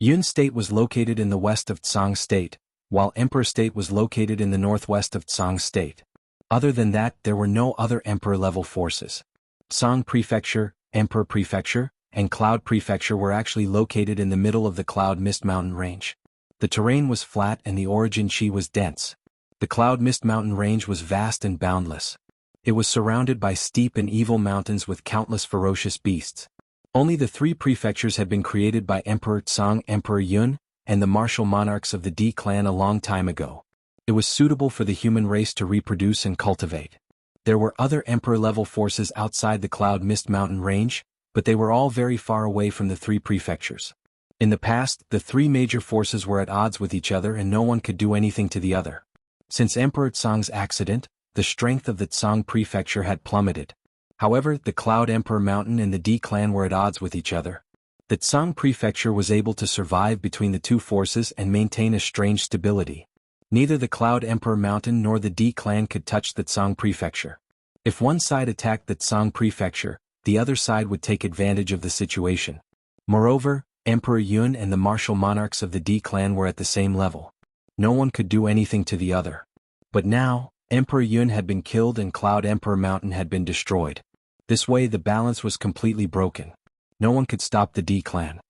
Yun State was located in the west of Tsang State, while Emperor State was located in the northwest of Tsang State. Other than that, there were no other Emperor-level forces. Tsang Prefecture, Emperor Prefecture, and Cloud Prefecture were actually located in the middle of the Cloud Mist Mountain Range. The terrain was flat and the origin chi was dense. The Cloud Mist Mountain Range was vast and boundless. It was surrounded by steep and evil mountains with countless ferocious beasts. Only the 3 prefectures had been created by Emperor Tsang, Emperor Yun, and the martial monarchs of the D clan a long time ago. It was suitable for the human race to reproduce and cultivate. There were other Emperor-level forces outside the Cloud Mist Mountain Range, but they were all very far away from the 3 prefectures. In the past, the 3 major forces were at odds with each other and no one could do anything to the other. Since Emperor Tsang's accident, the strength of the Tsang Prefecture had plummeted. However, the Cloud Emperor Mountain and the D clan were at odds with each other. The Tsang Prefecture was able to survive between the 2 forces and maintain a strange stability. Neither the Cloud Emperor Mountain nor the D clan could touch the Tsang Prefecture. If one side attacked the Tsang Prefecture, the other side would take advantage of the situation. Moreover, Emperor Yun and the martial monarchs of the D clan were at the same level. No one could do anything to the other. But now, Emperor Yun had been killed and Cloud Emperor Mountain had been destroyed. This way the balance was completely broken. No one could stop the D clan.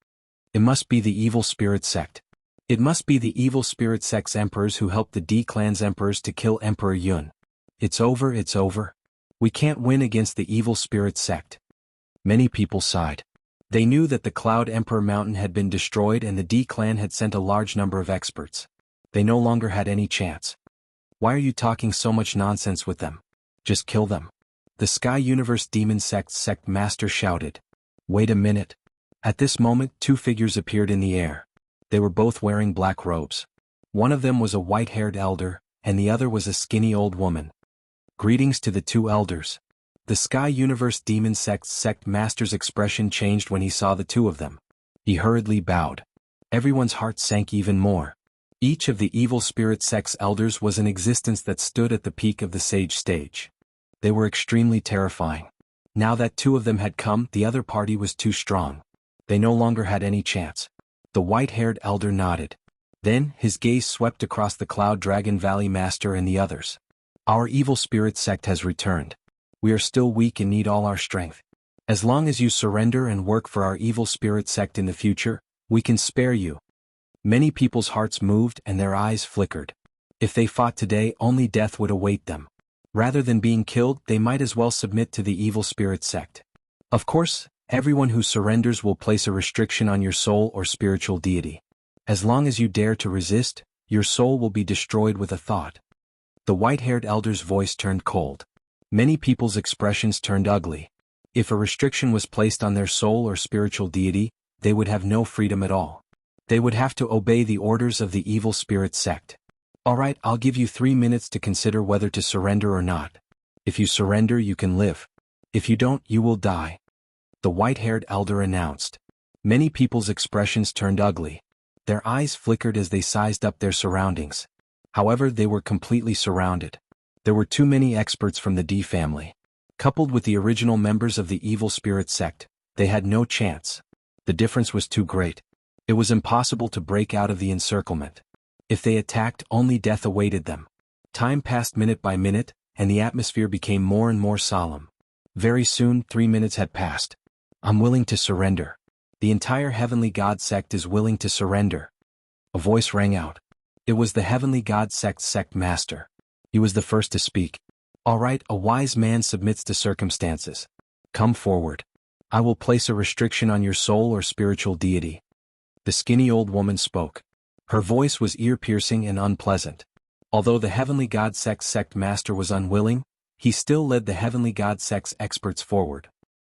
It must be the evil spirit sect. It must be the evil spirit sect's emperors who helped the D clan's emperors to kill Emperor Yun. It's over, it's over. We can't win against the evil spirit sect. Many people sighed. They knew that the Cloud Emperor Mountain had been destroyed and the D clan had sent a large number of experts. They no longer had any chance. Why are you talking so much nonsense with them? Just kill them. The Sky Universe Demon Sect's sect master shouted. Wait a minute. At this moment, 2 figures appeared in the air. They were both wearing black robes. One of them was a white-haired elder, and the other was a skinny old woman. Greetings to the two elders. The Sky Universe Demon Sect's sect master's expression changed when he saw the two of them. He hurriedly bowed. Everyone's heart sank even more. Each of the evil spirit sect's elders was an existence that stood at the peak of the sage stage. They were extremely terrifying. Now that two of them had come, the other party was too strong. They no longer had any chance. The white-haired elder nodded. Then, his gaze swept across the Cloud Dragon Valley Master and the others. Our evil spirit sect has returned. We are still weak and need all our strength. As long as you surrender and work for our evil spirit sect in the future, we can spare you. Many people's hearts moved and their eyes flickered. If they fought today, only death would await them. Rather than being killed, they might as well submit to the evil spirit sect. Of course, everyone who surrenders will place a restriction on your soul or spiritual deity. As long as you dare to resist, your soul will be destroyed with a thought. The white-haired elder's voice turned cold. Many people's expressions turned ugly. If a restriction was placed on their soul or spiritual deity, they would have no freedom at all. They would have to obey the orders of the evil spirit sect. Alright, I'll give you 3 minutes to consider whether to surrender or not. If you surrender, you can live. If you don't, you will die. The white-haired elder announced. Many people's expressions turned ugly. Their eyes flickered as they sized up their surroundings. However, they were completely surrounded. There were too many experts from the D family. Coupled with the original members of the evil spirit sect, they had no chance. The difference was too great. It was impossible to break out of the encirclement. If they attacked, only death awaited them. Time passed minute by minute, and the atmosphere became more and more solemn. Very soon, 3 minutes had passed. I'm willing to surrender. The entire Heavenly God sect is willing to surrender. A voice rang out. It was the Heavenly God sect's sect master. He was the first to speak. All right, a wise man submits to circumstances. Come forward. I will place a restriction on your soul or spiritual deity. The skinny old woman spoke. Her voice was ear-piercing and unpleasant. Although the Heavenly God sect's sect master was unwilling, he still led the Heavenly God sect's experts forward.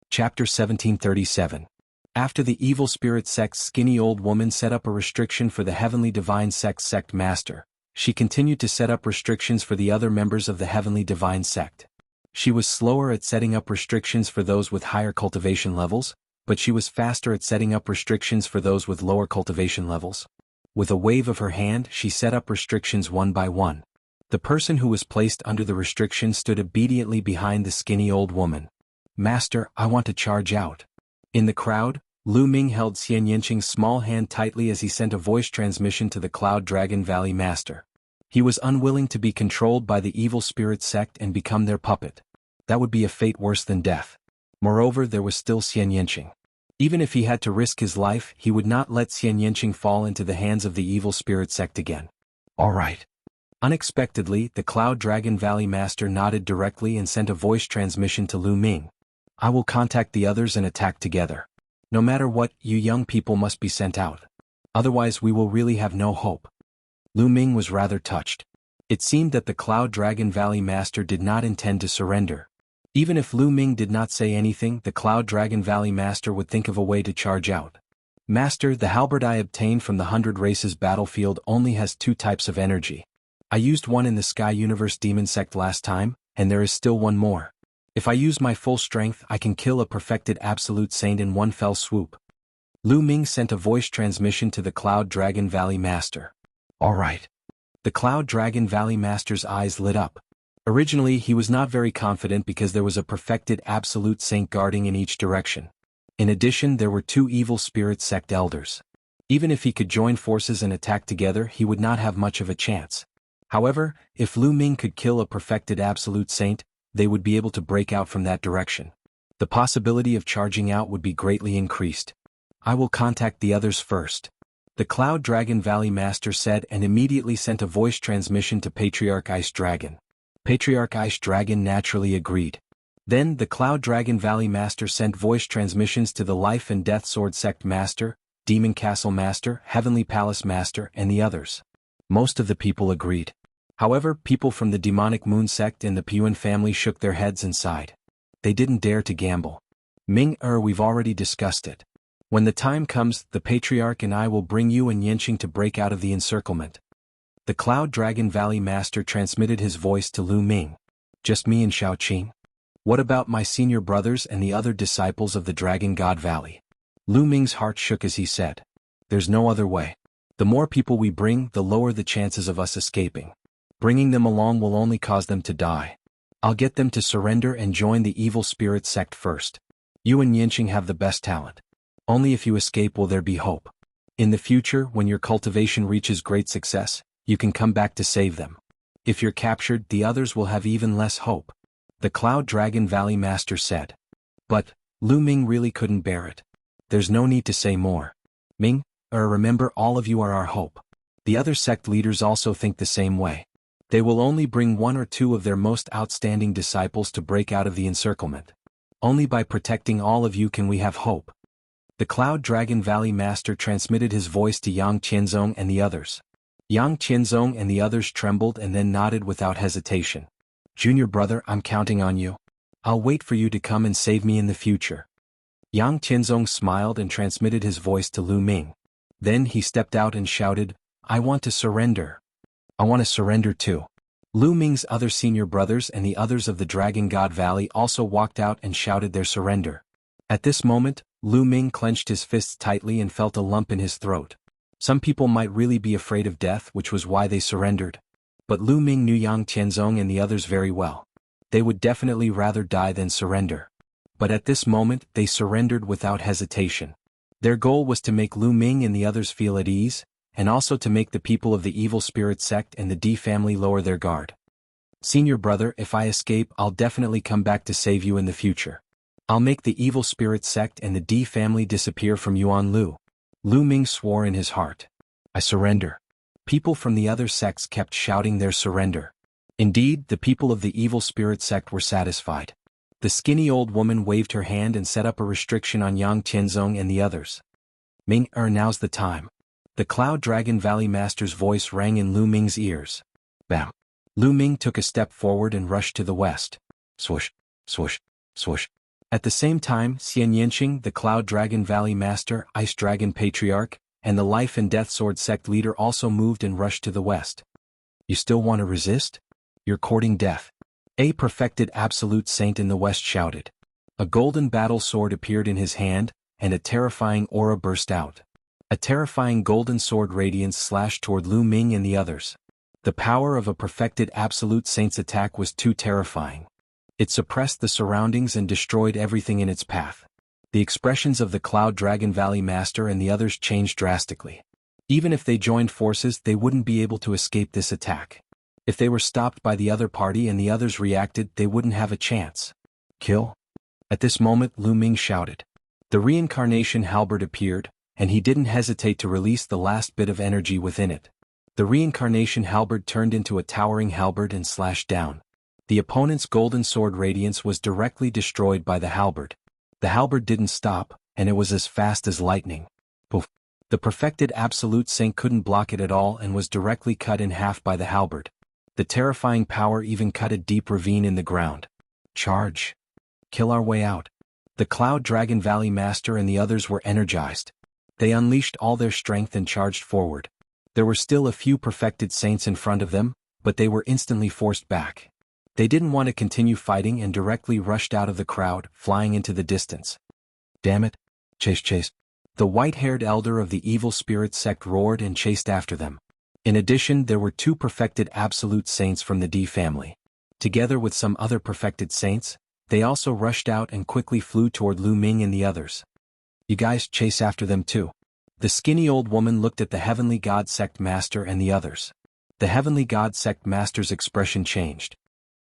Chapter 1737. After the evil spirit sect's skinny old woman set up a restriction for the Heavenly Divine sect's sect master, she continued to set up restrictions for the other members of the Heavenly Divine sect. She was slower at setting up restrictions for those with higher cultivation levels, but she was faster at setting up restrictions for those with lower cultivation levels. With a wave of her hand, she set up restrictions one by one. The person who was placed under the restriction stood obediently behind the skinny old woman. Master, I want to charge out. In the crowd, Lu Ming held Xian Yanqing's small hand tightly as he sent a voice transmission to the Cloud Dragon Valley Master. He was unwilling to be controlled by the evil spirit sect and become their puppet. That would be a fate worse than death. Moreover, there was still Xian Yanqing. Even if he had to risk his life, he would not let Xian Yanqing fall into the hands of the evil spirit sect again. All right. Unexpectedly, the Cloud Dragon Valley Master nodded directly and sent a voice transmission to Lu Ming. I will contact the others and attack together. No matter what, you young people must be sent out. Otherwise we will really have no hope. Lu Ming was rather touched. It seemed that the Cloud Dragon Valley Master did not intend to surrender. Even if Lu Ming did not say anything, the Cloud Dragon Valley Master would think of a way to charge out. Master, the halberd I obtained from the 100 Races battlefield only has 2 types of energy. I used one in the Sky Universe Demon Sect last time, and there is still one more. If I use my full strength, I can kill a perfected absolute saint in one fell swoop. Lu Ming sent a voice transmission to the Cloud Dragon Valley Master. All right. The Cloud Dragon Valley Master's eyes lit up. Originally, he was not very confident because there was a perfected absolute saint guarding in each direction. In addition, there were 2 evil spirit sect elders. Even if he could join forces and attack together, he would not have much of a chance. However, if Lu Ming could kill a perfected absolute saint, they would be able to break out from that direction. The possibility of charging out would be greatly increased. I will contact the others first. The Cloud Dragon Valley Master said and immediately sent a voice transmission to Patriarch Ice Dragon. Patriarch Ice Dragon naturally agreed. Then the Cloud Dragon Valley Master sent voice transmissions to the Life and Death Sword Sect Master, Demon Castle Master, Heavenly Palace Master, and the others. Most of the people agreed. However, people from the Demonic Moon Sect and the Puan family shook their heads and sighed. They didn't dare to gamble. We've already discussed it. When the time comes, the Patriarch and I will bring you and Yanqing to break out of the encirclement. The Cloud Dragon Valley Master transmitted his voice to Lu Ming. Just me and Xiaoqing? What about my senior brothers and the other disciples of the Dragon God Valley? Lu Ming's heart shook as he said. There's no other way. The more people we bring, the lower the chances of us escaping. Bringing them along will only cause them to die. I'll get them to surrender and join the evil spirit sect first. You and Yanqing have the best talent. Only if you escape will there be hope. In the future, when your cultivation reaches great success, you can come back to save them. If you're captured, the others will have even less hope. The Cloud Dragon Valley Master said. But, Lu Ming really couldn't bear it. There's no need to say more. Ming, remember, all of you are our hope. The other sect leaders also think the same way. They will only bring 1 or 2 of their most outstanding disciples to break out of the encirclement. Only by protecting all of you can we have hope. The Cloud Dragon Valley Master transmitted his voice to Yang Qianzong and the others. Yang Qianzong and the others trembled and then nodded without hesitation. Junior brother, I'm counting on you. I'll wait for you to come and save me in the future. Yang Qianzong smiled and transmitted his voice to Lu Ming. Then he stepped out and shouted, I want to surrender. I want to surrender too. Lu Ming's other senior brothers and the others of the Dragon God Valley also walked out and shouted their surrender. At this moment, Lu Ming clenched his fists tightly and felt a lump in his throat. Some people might really be afraid of death, which was why they surrendered. But Lu Ming knew Yang Qianzong and the others very well. They would definitely rather die than surrender. But at this moment, they surrendered without hesitation. Their goal was to make Lu Ming and the others feel at ease, and also to make the people of the evil spirit sect and the D family lower their guard. Senior brother, if I escape, I'll definitely come back to save you in the future. I'll make the evil spirit sect and the D family disappear from Yuanlu. Lu Ming swore in his heart. I surrender. People from the other sects kept shouting their surrender. Indeed, the people of the evil spirit sect were satisfied. The skinny old woman waved her hand and set up a restriction on Yang Qianzong and the others. Ming, now's the time. The Cloud Dragon Valley Master's voice rang in Lu Ming's ears. Bam. Lu Ming took a step forward and rushed to the west. Swoosh, swoosh, swoosh. At the same time, Xian Yanqing, the Cloud Dragon Valley Master, Ice Dragon Patriarch, and the Life and Death Sword sect leader also moved and rushed to the west. You still want to resist? You're courting death. A perfected absolute saint in the west shouted. A golden battle sword appeared in his hand, and a terrifying aura burst out. A terrifying golden sword radiance slashed toward Lu Ming and the others. The power of a perfected absolute saint's attack was too terrifying. It suppressed the surroundings and destroyed everything in its path. The expressions of the Cloud Dragon Valley Master and the others changed drastically. Even if they joined forces, they wouldn't be able to escape this attack. If they were stopped by the other party and the others reacted, they wouldn't have a chance. Kill? At this moment, Lu Ming shouted. The reincarnation halberd appeared, and he didn't hesitate to release the last bit of energy within it. The reincarnation halberd turned into a towering halberd and slashed down. The opponent's golden sword radiance was directly destroyed by the halberd. The halberd didn't stop, and it was as fast as lightning. Poof. The perfected absolute saint couldn't block it at all and was directly cut in half by the halberd. The terrifying power even cut a deep ravine in the ground. Charge. Kill our way out. The Cloud Dragon Valley Master and the others were energized. They unleashed all their strength and charged forward. There were still a few perfected saints in front of them, but they were instantly forced back. They didn't want to continue fighting and directly rushed out of the crowd, flying into the distance. Damn it. Chase, chase. The white-haired elder of the evil spirit sect roared and chased after them. In addition, there were 2 perfected absolute saints from the D family. Together with some other perfected saints, they also rushed out and quickly flew toward Lu Ming and the others. You guys chase after them too. The skinny old woman looked at the Heavenly God Sect Master and the others. The Heavenly God Sect Master's expression changed.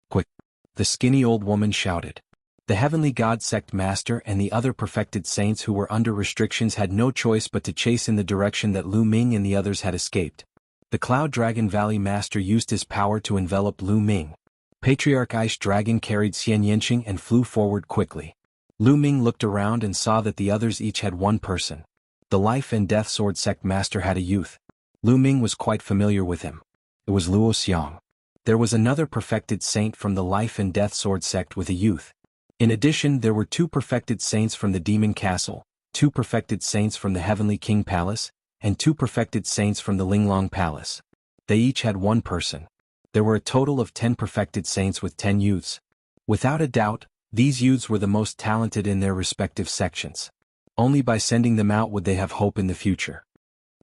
Quick! The skinny old woman shouted. The Heavenly God Sect Master and the other perfected saints who were under restrictions had no choice but to chase in the direction that Lu Ming and the others had escaped. The Cloud Dragon Valley Master used his power to envelop Lu Ming. Patriarch Ice Dragon carried Xian Yanqing and flew forward quickly. Lu Ming looked around and saw that the others each had one person. The Life and Death Sword Sect Master had a youth. Lu Ming was quite familiar with him. It was Luo Xiang. There was another perfected saint from the Life and Death Sword Sect with a youth. In addition, there were 2 perfected saints from the Demon Castle, 2 perfected saints from the Heavenly King Palace, and 2 perfected saints from the Linglong Palace. They each had one person. There were a total of 10 perfected saints with 10 youths. Without a doubt, these youths were the most talented in their respective sections. Only by sending them out would they have hope in the future.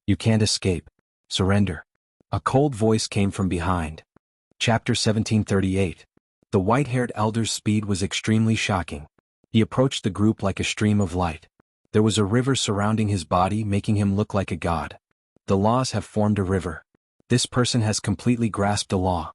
You can't escape. Surrender. A cold voice came from behind. Chapter 1738. The white-haired elder's speed was extremely shocking. He approached the group like a stream of light. There was a river surrounding his body, making him look like a god. The laws have formed a river. This person has completely grasped the law.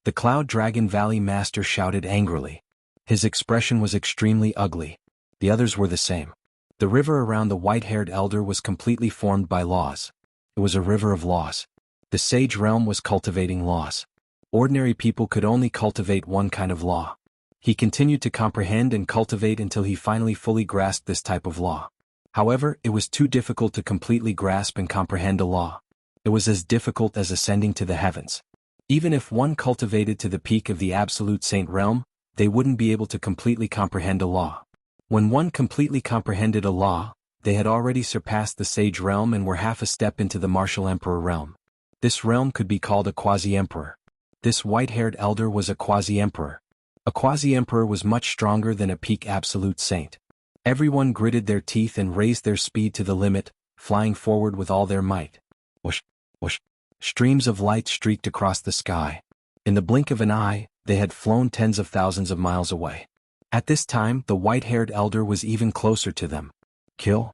The Cloud Dragon Valley Master shouted angrily. His expression was extremely ugly. The others were the same. The river around the white-haired elder was completely formed by laws. It was a river of laws. The sage realm was cultivating laws. Ordinary people could only cultivate one kind of law. He continued to comprehend and cultivate until he finally fully grasped this type of law. However, it was too difficult to completely grasp and comprehend a law. It was as difficult as ascending to the heavens. Even if one cultivated to the peak of the absolute saint realm, they wouldn't be able to completely comprehend a law. When one completely comprehended a law, they had already surpassed the sage realm and were half a step into the martial emperor realm. This realm could be called a quasi-emperor. This white-haired elder was a quasi-emperor. A quasi-emperor was much stronger than a peak absolute saint. Everyone gritted their teeth and raised their speed to the limit, flying forward with all their might. Whoosh, whoosh. Streams of light streaked across the sky. In the blink of an eye, they had flown tens of thousands of miles away. At this time, the white-haired elder was even closer to them. Kill?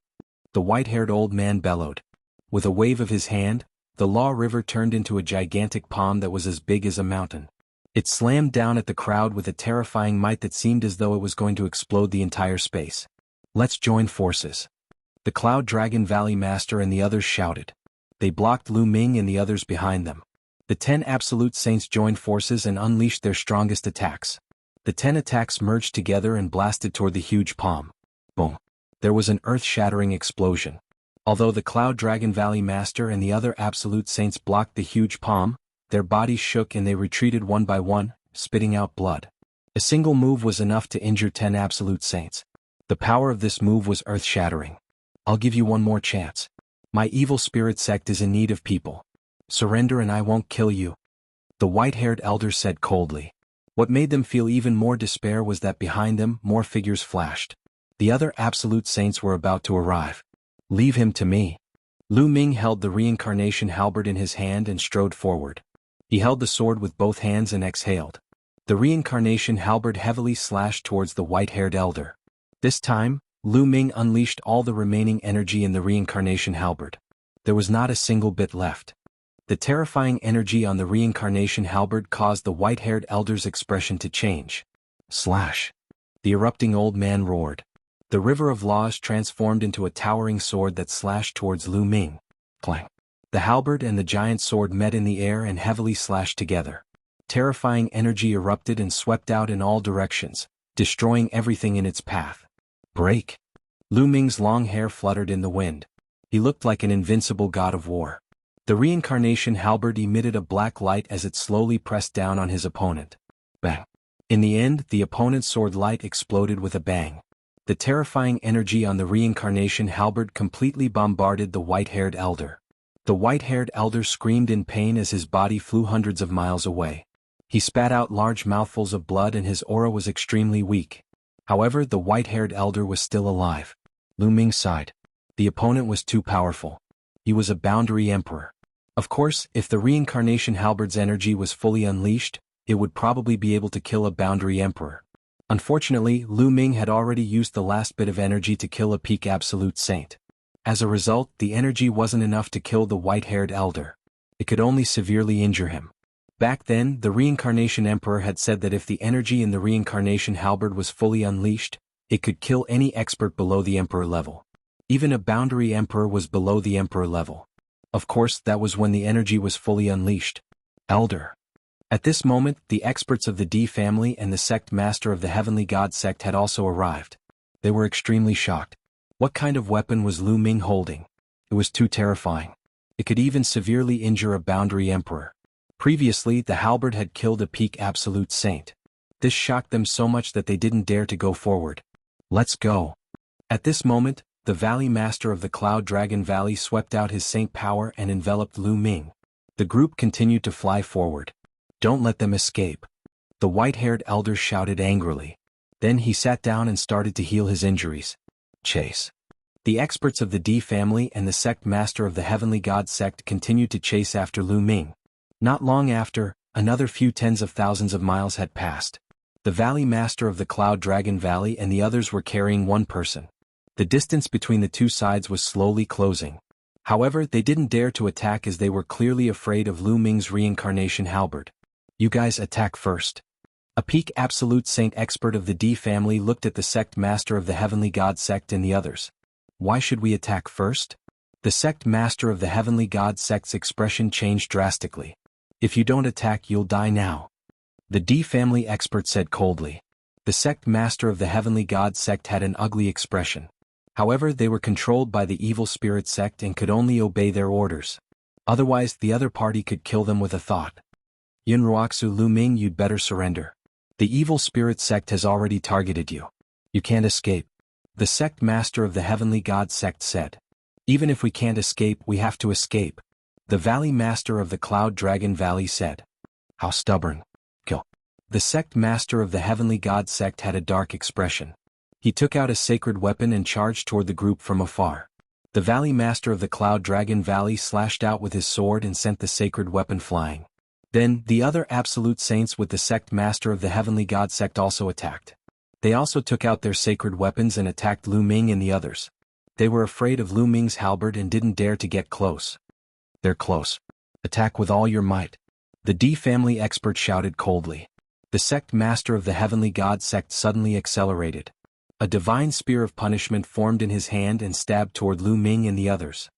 The white-haired old man bellowed. With a wave of his hand, the Law River turned into a gigantic palm that was as big as a mountain. It slammed down at the crowd with a terrifying might that seemed as though it was going to explode the entire space. Let's join forces. The Cloud Dragon Valley Master and the others shouted. They blocked Lu Ming and the others behind them. The 10 Absolute Saints joined forces and unleashed their strongest attacks. The 10 attacks merged together and blasted toward the huge palm. Boom. There was an earth-shattering explosion. Although the Cloud Dragon Valley Master and the other Absolute Saints blocked the huge palm, their bodies shook and they retreated one by one, spitting out blood. A single move was enough to injure 10 Absolute Saints. The power of this move was earth-shattering. I'll give you one more chance. My evil spirit sect is in need of people. Surrender and I won't kill you. The white-haired elder said coldly. What made them feel even more despair was that behind them more figures flashed. The other Absolute Saints were about to arrive. Leave him to me. Lu Ming held the reincarnation halberd in his hand and strode forward. He held the sword with both hands and exhaled. The reincarnation halberd heavily slashed towards the white-haired elder. This time, Lu Ming unleashed all the remaining energy in the reincarnation halberd. There was not a single bit left. The terrifying energy on the reincarnation halberd caused the white-haired elder's expression to change. Slash. The erupting old man roared. The river of laws transformed into a towering sword that slashed towards Lu Ming. Clang. The halberd and the giant sword met in the air and heavily slashed together. Terrifying energy erupted and swept out in all directions, destroying everything in its path. Break. Lu Ming's long hair fluttered in the wind. He looked like an invincible god of war. The reincarnation halberd emitted a black light as it slowly pressed down on his opponent. Bang. In the end, the opponent's sword light exploded with a bang. The terrifying energy on the reincarnation halberd completely bombarded the white-haired elder. The white-haired elder screamed in pain as his body flew hundreds of miles away. He spat out large mouthfuls of blood and his aura was extremely weak. However, the white-haired elder was still alive. Lu Ming sighed. The opponent was too powerful. He was a boundary emperor. Of course, if the reincarnation halberd's energy was fully unleashed, it would probably be able to kill a boundary emperor. Unfortunately, Lu Ming had already used the last bit of energy to kill a peak absolute saint. As a result, the energy wasn't enough to kill the white-haired elder. It could only severely injure him. Back then, the reincarnation emperor had said that if the energy in the reincarnation halberd was fully unleashed, it could kill any expert below the emperor level. Even a boundary emperor was below the emperor level. Of course, that was when the energy was fully unleashed. Elder. At this moment, the experts of the D family and the sect master of the Heavenly God sect had also arrived. They were extremely shocked. What kind of weapon was Lu Ming holding? It was too terrifying. It could even severely injure a boundary emperor. Previously, the halberd had killed a peak absolute saint. This shocked them so much that they didn't dare to go forward. Let's go. At this moment, the Valley Master of the Cloud Dragon Valley swept out his saint power and enveloped Lu Ming. The group continued to fly forward. Don't let them escape. The white-haired elder shouted angrily. Then he sat down and started to heal his injuries. Chase. The experts of the D family and the sect master of the Heavenly God sect continued to chase after Lu Ming. Not long after, another few tens of thousands of miles had passed. The Valley Master of the Cloud Dragon Valley and the others were carrying one person. The distance between the two sides was slowly closing. However, they didn't dare to attack as they were clearly afraid of Lu Ming's reincarnation halberd. You guys attack first. A peak absolute saint expert of the D family looked at the sect master of the Heavenly God sect and the others. Why should we attack first? The sect master of the Heavenly God sect's expression changed drastically. If you don't attack, you'll die now. The D family expert said coldly. The sect master of the Heavenly God sect had an ugly expression. However, they were controlled by the evil spirit sect and could only obey their orders. Otherwise, the other party could kill them with a thought. Yunruoxu Lu Ming, you'd better surrender. The evil spirit sect has already targeted you. You can't escape. The sect master of the Heavenly God sect said. Even if we can't escape, we have to escape. The Valley Master of the Cloud Dragon Valley said. How stubborn. Kill. The sect master of the Heavenly God sect had a dark expression. He took out a sacred weapon and charged toward the group from afar. The Valley Master of the Cloud Dragon Valley slashed out with his sword and sent the sacred weapon flying. Then, the other absolute saints with the sect master of the Heavenly God sect also attacked. They also took out their sacred weapons and attacked Lu Ming and the others. They were afraid of Lu Ming's halberd and didn't dare to get close. They're close. Attack with all your might. The D family expert shouted coldly. The sect master of the Heavenly God sect suddenly accelerated. A divine spear of punishment formed in his hand and stabbed toward Lu Ming and the others.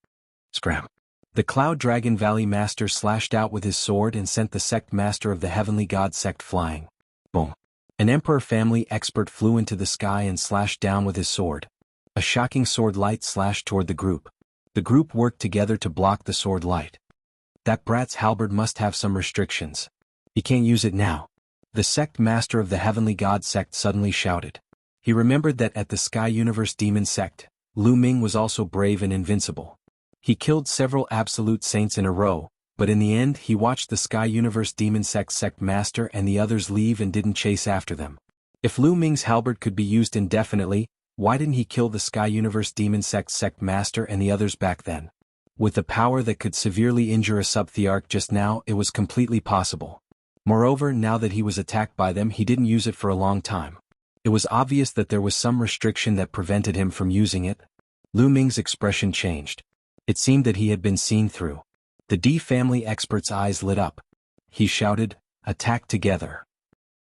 Scram. The Cloud Dragon Valley Master slashed out with his sword and sent the sect master of the Heavenly God sect flying. Boom. An Emperor family expert flew into the sky and slashed down with his sword. A shocking sword light slashed toward the group. The group worked together to block the sword light. That brat's halberd must have some restrictions. He can't use it now. The sect master of the Heavenly God sect suddenly shouted. He remembered that at the Sky Universe Demon sect, Lu Ming was also brave and invincible. He killed several absolute saints in a row, but in the end he watched the Sky Universe Demon sect master and the others leave and didn't chase after them. If Lu Ming's halberd could be used indefinitely, why didn't he kill the Sky Universe Demon sect master and the others back then? With the power that could severely injure a sub-thearch just now, it was completely possible. Moreover, now that he was attacked by them, he didn't use it for a long time. It was obvious that there was some restriction that prevented him from using it. Lu Ming's expression changed. It seemed that he had been seen through. The D family expert's eyes lit up. He shouted, "Attack together."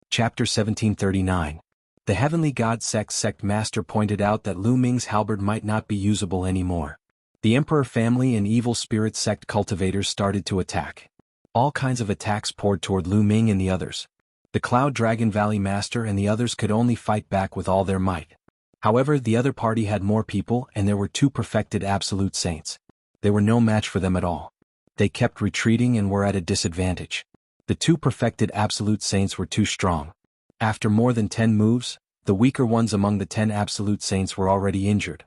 Chapter 1739. The Heavenly God sect master pointed out that Lu Ming's halberd might not be usable anymore. The Emperor family and evil spirit sect cultivators started to attack. All kinds of attacks poured toward Lu Ming and the others. The Cloud Dragon Valley Master and the others could only fight back with all their might. However, the other party had more people and there were two perfected absolute saints. They were no match for them at all. They kept retreating and were at a disadvantage. The two perfected absolute saints were too strong. After more than 10 moves, the weaker ones among the 10 absolute saints were already injured.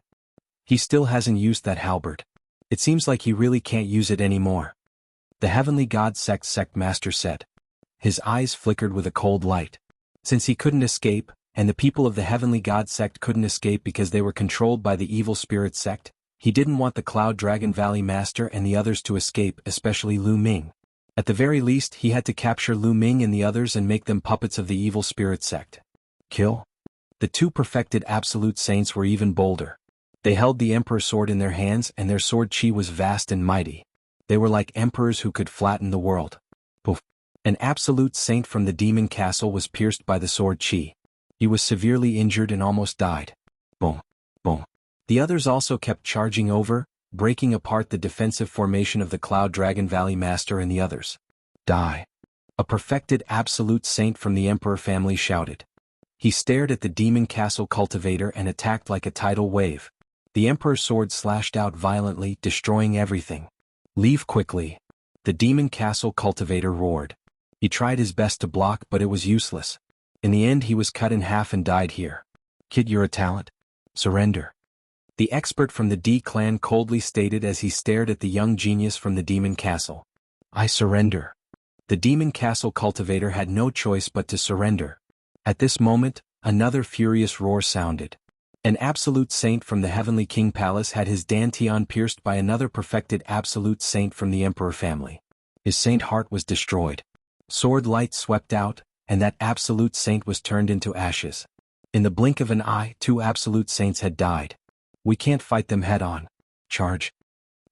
He still hasn't used that halberd. It seems like he really can't use it anymore. The Heavenly God sect master said. His eyes flickered with a cold light. Since he couldn't escape, and the people of the Heavenly God sect couldn't escape because they were controlled by the evil spirit sect, he didn't want the Cloud Dragon Valley Master and the others to escape, especially Lu Ming. At the very least, he had to capture Lu Ming and the others and make them puppets of the evil spirit sect. Kill? The two perfected absolute saints were even bolder. They held the Emperor sword in their hands and their sword chi was vast and mighty. They were like emperors who could flatten the world. Poof. An absolute saint from the demon castle was pierced by the sword chi. He was severely injured and almost died. Boom. Boom. The others also kept charging over, breaking apart the defensive formation of the Cloud Dragon Valley Master and the others. Die. A perfected absolute saint from the Emperor family shouted. He stared at the demon castle cultivator and attacked like a tidal wave. The Emperor's sword slashed out violently, destroying everything. Leave quickly. The demon castle cultivator roared. He tried his best to block, but it was useless. In the end, he was cut in half and died here. Kid, you're a talent. Surrender. The expert from the D clan coldly stated as he stared at the young genius from the demon castle. I surrender. The demon castle cultivator had no choice but to surrender. At this moment, another furious roar sounded. An absolute saint from the heavenly king palace had his dantian pierced by another perfected absolute saint from the emperor family. His saint heart was destroyed. Sword light swept out, and that absolute saint was turned into ashes. In the blink of an eye, 2 absolute saints had died. We can't fight them head-on. Charge.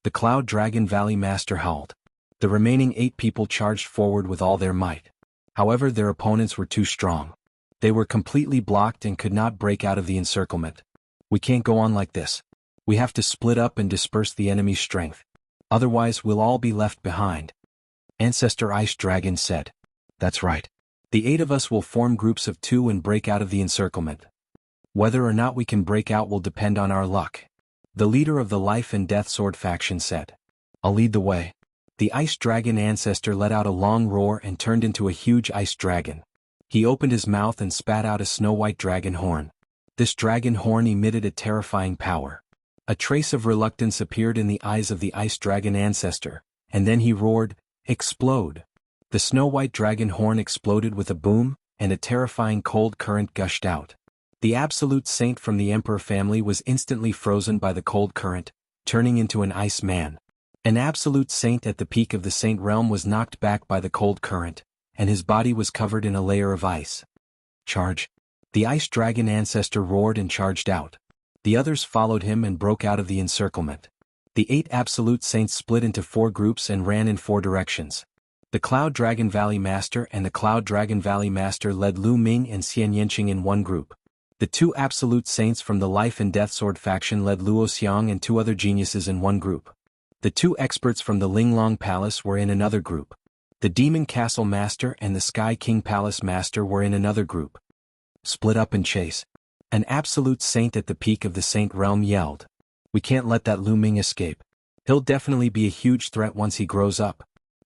The Cloud Dragon Valley Master howled. The remaining 8 people charged forward with all their might. However, their opponents were too strong. They were completely blocked and could not break out of the encirclement. We can't go on like this. We have to split up and disperse the enemy's strength. Otherwise we'll all be left behind. Ancestor Ice Dragon said. That's right. The 8 of us will form groups of 2 and break out of the encirclement. Whether or not we can break out will depend on our luck. The leader of the Life and Death Sword faction said. I'll lead the way. The Ice Dragon Ancestor let out a long roar and turned into a huge ice dragon. He opened his mouth and spat out a snow-white dragon horn. This dragon horn emitted a terrifying power. A trace of reluctance appeared in the eyes of the Ice Dragon Ancestor, and then he roared, "Explode!" The snow-white dragon horn exploded with a boom, and a terrifying cold current gushed out. The absolute saint from the Emperor family was instantly frozen by the cold current, turning into an ice man. An absolute saint at the peak of the saint realm was knocked back by the cold current, and his body was covered in a layer of ice. Charge! The Ice Dragon Ancestor roared and charged out. The others followed him and broke out of the encirclement. The 8 absolute saints split into 4 groups and ran in 4 directions. The Cloud Dragon Valley Master and the Cloud Dragon Valley Master led Lu Ming and Xian Yanqing in one group. The 2 absolute saints from the Life and Death Sword faction led Luo Xiang and 2 other geniuses in one group. The 2 experts from the Linglong Palace were in another group. The Demon Castle Master and the Sky King Palace Master were in another group. Split up and chase. An absolute saint at the peak of the saint realm yelled. We can't let that Lu Ming escape. He'll definitely be a huge threat once he grows up.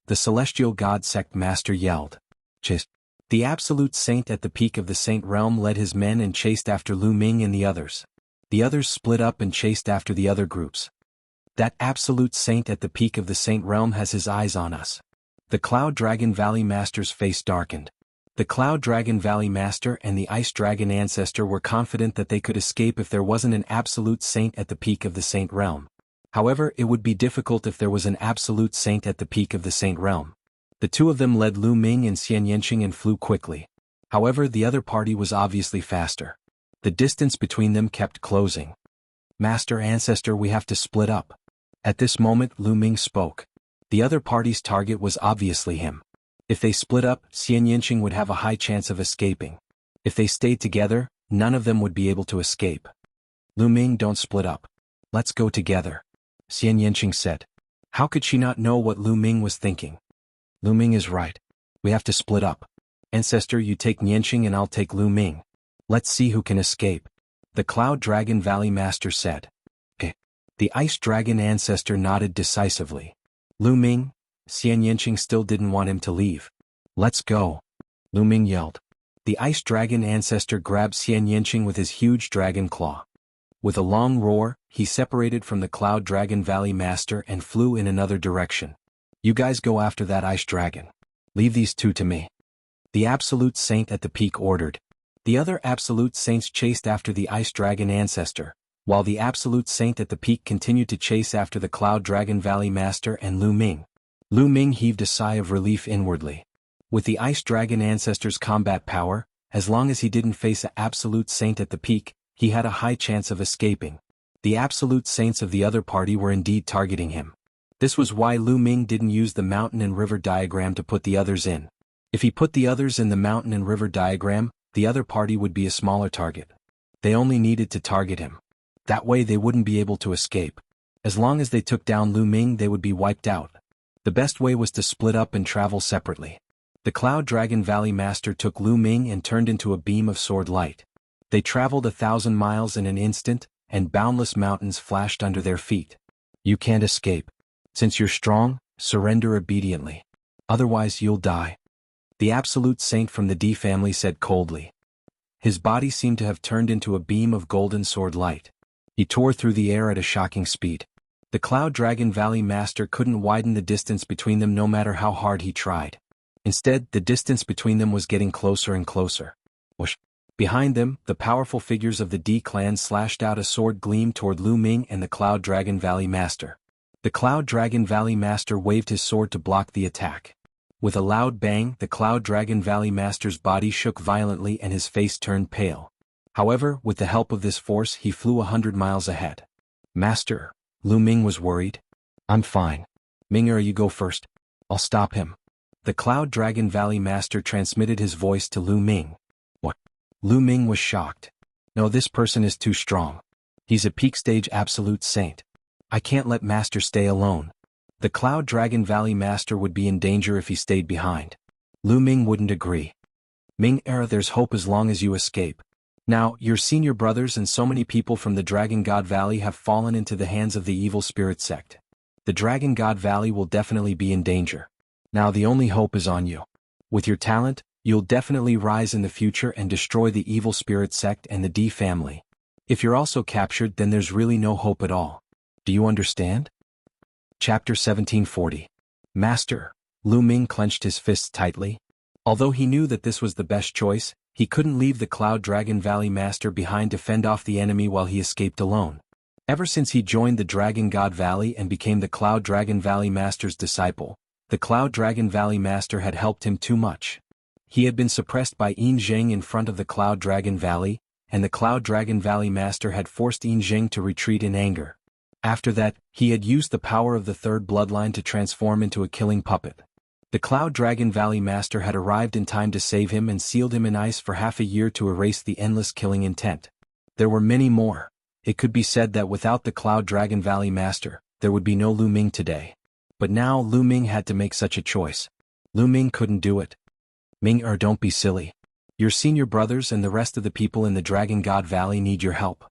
The Celestial God Sect Master yelled. Chase. The absolute saint at the peak of the saint realm led his men and chased after Lu Ming and the others. The others split up and chased after the other groups. That absolute saint at the peak of the saint realm has his eyes on us. The Cloud Dragon Valley Master's face darkened. The Cloud Dragon Valley Master and the Ice Dragon Ancestor were confident that they could escape if there wasn't an absolute saint at the peak of the saint realm. However, it would be difficult if there was an absolute saint at the peak of the saint realm. The 2 of them led Lu Ming and Xian Yanqing and flew quickly. However, the other party was obviously faster. The distance between them kept closing. Master Ancestor, we have to split up. At this moment, Lu Ming spoke. The other party's target was obviously him. If they split up, Xian Yanqing would have a high chance of escaping. If they stayed together, none of them would be able to escape. Lu Ming, don't split up. Let's go together. Xian Yanqing said. How could she not know what Lu Ming was thinking? Lu Ming is right. We have to split up. Ancestor, you take Yanqing and I'll take Lu Ming. Let's see who can escape. The Cloud Dragon Valley Master said. The Ice Dragon Ancestor nodded decisively. Lu Ming, Xian Yanqing still didn't want him to leave. Let's go. Lu Ming yelled. The Ice Dragon Ancestor grabbed Xian Yanqing with his huge dragon claw. With a long roar, he separated from the Cloud Dragon Valley Master and flew in another direction. You guys go after that ice dragon. Leave these 2 to me. The Absolute Saint at the peak ordered. The other Absolute Saints chased after the Ice Dragon Ancestor, while the Absolute Saint at the peak continued to chase after the Cloud Dragon Valley Master and Lu Ming. Lu Ming heaved a sigh of relief inwardly. With the Ice Dragon Ancestor's combat power, as long as he didn't face an Absolute Saint at the peak, he had a high chance of escaping. The Absolute Saints of the other party were indeed targeting him. This was why Lu Ming didn't use the mountain and river diagram to put the others in. If he put the others in the mountain and river diagram, the other party would be a smaller target. They only needed to target him. That way they wouldn't be able to escape. As long as they took down Lu Ming, they would be wiped out. The best way was to split up and travel separately. The Cloud Dragon Valley Master took Lu Ming and turned into a beam of sword light. They traveled 1,000 miles in an instant, and boundless mountains flashed under their feet. You can't escape. Since you're strong, surrender obediently. Otherwise you'll die. The Absolute Saint from the D family said coldly. His body seemed to have turned into a beam of golden sword light. He tore through the air at a shocking speed. The Cloud Dragon Valley Master couldn't widen the distance between them no matter how hard he tried. Instead, the distance between them was getting closer and closer. Whoosh! Behind them, the powerful figures of the D clan slashed out a sword gleam toward Lu Ming and the Cloud Dragon Valley Master. The Cloud Dragon Valley Master waved his sword to block the attack. With a loud bang, the Cloud Dragon Valley Master's body shook violently and his face turned pale. However, with the help of this force, he flew 100 miles ahead. Master, Lu Ming was worried. I'm fine. Ming, you go first. I'll stop him. The Cloud Dragon Valley Master transmitted his voice to Lu Ming. What? Lu Ming was shocked. No, this person is too strong. He's a peak stage absolute saint. I can't let Master stay alone. The Cloud Dragon Valley Master would be in danger if he stayed behind. Lu Ming wouldn't agree. Ming, there's hope as long as you escape. Now, your senior brothers and so many people from the Dragon God Valley have fallen into the hands of the evil spirit sect. The Dragon God Valley will definitely be in danger. Now the only hope is on you. With your talent, you'll definitely rise in the future and destroy the evil spirit sect and the D family. If you're also captured, then there's really no hope at all. Do you understand? Chapter 1740. Master, Lu Ming clenched his fists tightly. Although he knew that this was the best choice, he couldn't leave the Cloud Dragon Valley Master behind to fend off the enemy while he escaped alone. Ever since he joined the Dragon God Valley and became the Cloud Dragon Valley Master's disciple, the Cloud Dragon Valley Master had helped him too much. He had been suppressed by Yin Zheng in front of the Cloud Dragon Valley, and the Cloud Dragon Valley Master had forced Yin Zheng to retreat in anger. After that, he had used the power of the third bloodline to transform into a killing puppet. The Cloud Dragon Valley Master had arrived in time to save him and sealed him in ice for half a year to erase the endless killing intent. There were many more. It could be said that without the Cloud Dragon Valley Master, there would be no Lu Ming today. But now Lu Ming had to make such a choice. Lu Ming couldn't do it. Ming, don't be silly. Your senior brothers and the rest of the people in the Dragon God Valley need your help.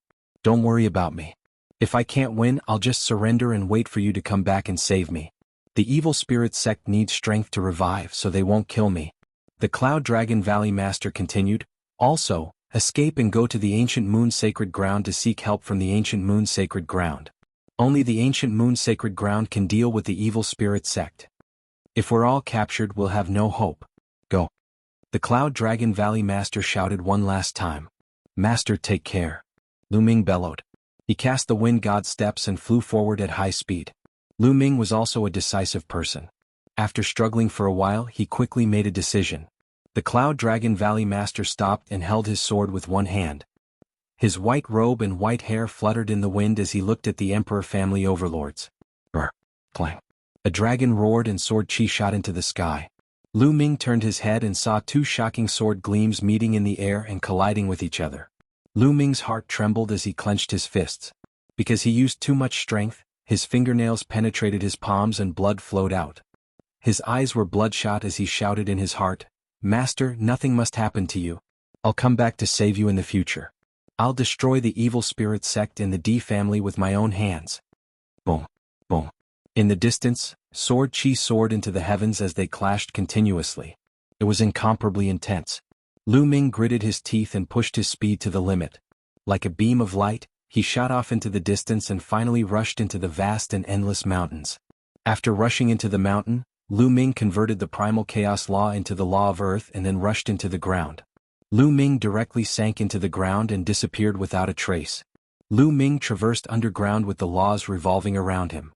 Don't worry about me. If I can't win, I'll just surrender and wait for you to come back and save me. The evil spirit sect needs strength to revive, so they won't kill me. The Cloud Dragon Valley Master continued. Also, escape and go to the Ancient Moon Sacred Ground to seek help from the Ancient Moon Sacred Ground. Only the Ancient Moon Sacred Ground can deal with the evil spirit sect. If we're all captured, we'll have no hope. Go. The Cloud Dragon Valley Master shouted one last time. Master, take care. Lu Ming bellowed. He cast the Wind God steps and flew forward at high speed. Lu Ming was also a decisive person. After struggling for a while, he quickly made a decision. The Cloud Dragon Valley Master stopped and held his sword with one hand. His white robe and white hair fluttered in the wind as he looked at the Emperor family overlords. Brr! Clang! A dragon roared and sword chi shot into the sky. Lu Ming turned his head and saw two shocking sword gleams meeting in the air and colliding with each other. Lu Ming's heart trembled as he clenched his fists. Because he used too much strength, his fingernails penetrated his palms and blood flowed out. His eyes were bloodshot as he shouted in his heart, Master, nothing must happen to you. I'll come back to save you in the future. I'll destroy the evil spirit sect and the D family with my own hands. Boom, boom. In the distance, sword chi soared into the heavens as they clashed continuously. It was incomparably intense. Lu Ming gritted his teeth and pushed his speed to the limit. Like a beam of light, he shot off into the distance and finally rushed into the vast and endless mountains. After rushing into the mountain, Lu Ming converted the primal chaos law into the law of earth and then rushed into the ground. Lu Ming directly sank into the ground and disappeared without a trace. Lu Ming traversed underground with the laws revolving around him.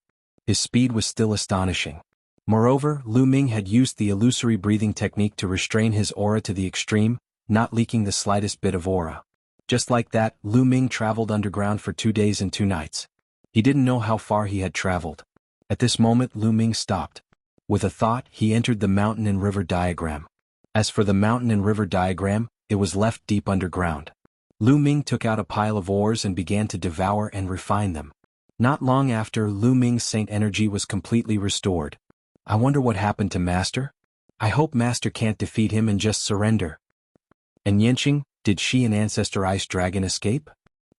His speed was still astonishing. Moreover, Lu Ming had used the illusory breathing technique to restrain his aura to the extreme, not leaking the slightest bit of aura. Just like that, Lu Ming traveled underground for 2 days and 2 nights. He didn't know how far he had traveled. At this moment, Lu Ming stopped. With a thought, he entered the mountain and river diagram. As for the mountain and river diagram, it was left deep underground. Lu Ming took out a pile of ores and began to devour and refine them. Not long after, Lu Ming's saint energy was completely restored. I wonder what happened to Master? I hope Master can't defeat him and just surrender. And Yanqing, did she and Ancestor Ice Dragon escape?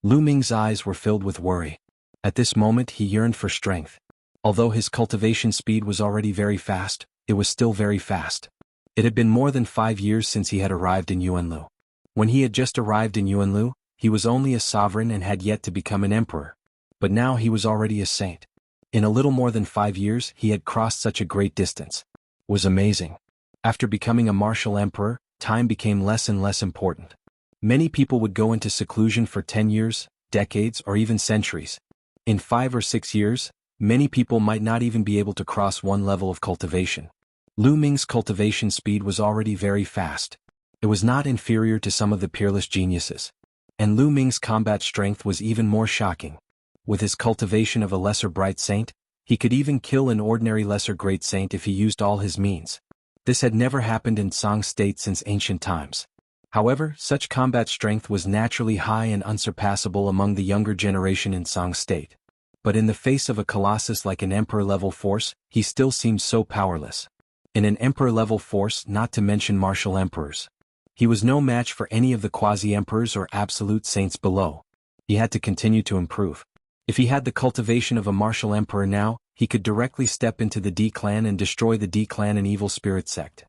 Lu Ming's eyes were filled with worry. At this moment he yearned for strength. Although his cultivation speed was already very fast, it was still very fast. It had been more than 5 years since he had arrived in Yuanlu. When he had just arrived in Yuanlu, he was only a sovereign and had yet to become an emperor. But now he was already a saint. In a little more than 5 years he had crossed such a great distance. It was amazing. After becoming a martial emperor, time became less and less important. Many people would go into seclusion for 10 years, decades, or even centuries. In 5 or 6 years, many people might not even be able to cross one level of cultivation. Lu Ming's cultivation speed was already very fast. It was not inferior to some of the peerless geniuses. And Lu Ming's combat strength was even more shocking. With his cultivation of a lesser bright saint, he could even kill an ordinary lesser great saint if he used all his means. This had never happened in Song State since ancient times. However, such combat strength was naturally high and unsurpassable among the younger generation in Song State. But in the face of a colossus like an emperor-level force, he still seemed so powerless. In an emperor-level force, not to mention martial emperors, he was no match for any of the quasi-emperors or absolute saints below. He had to continue to improve. If he had the cultivation of a martial emperor now, he could directly step into the D-clan and destroy the D-clan and evil spirit sect.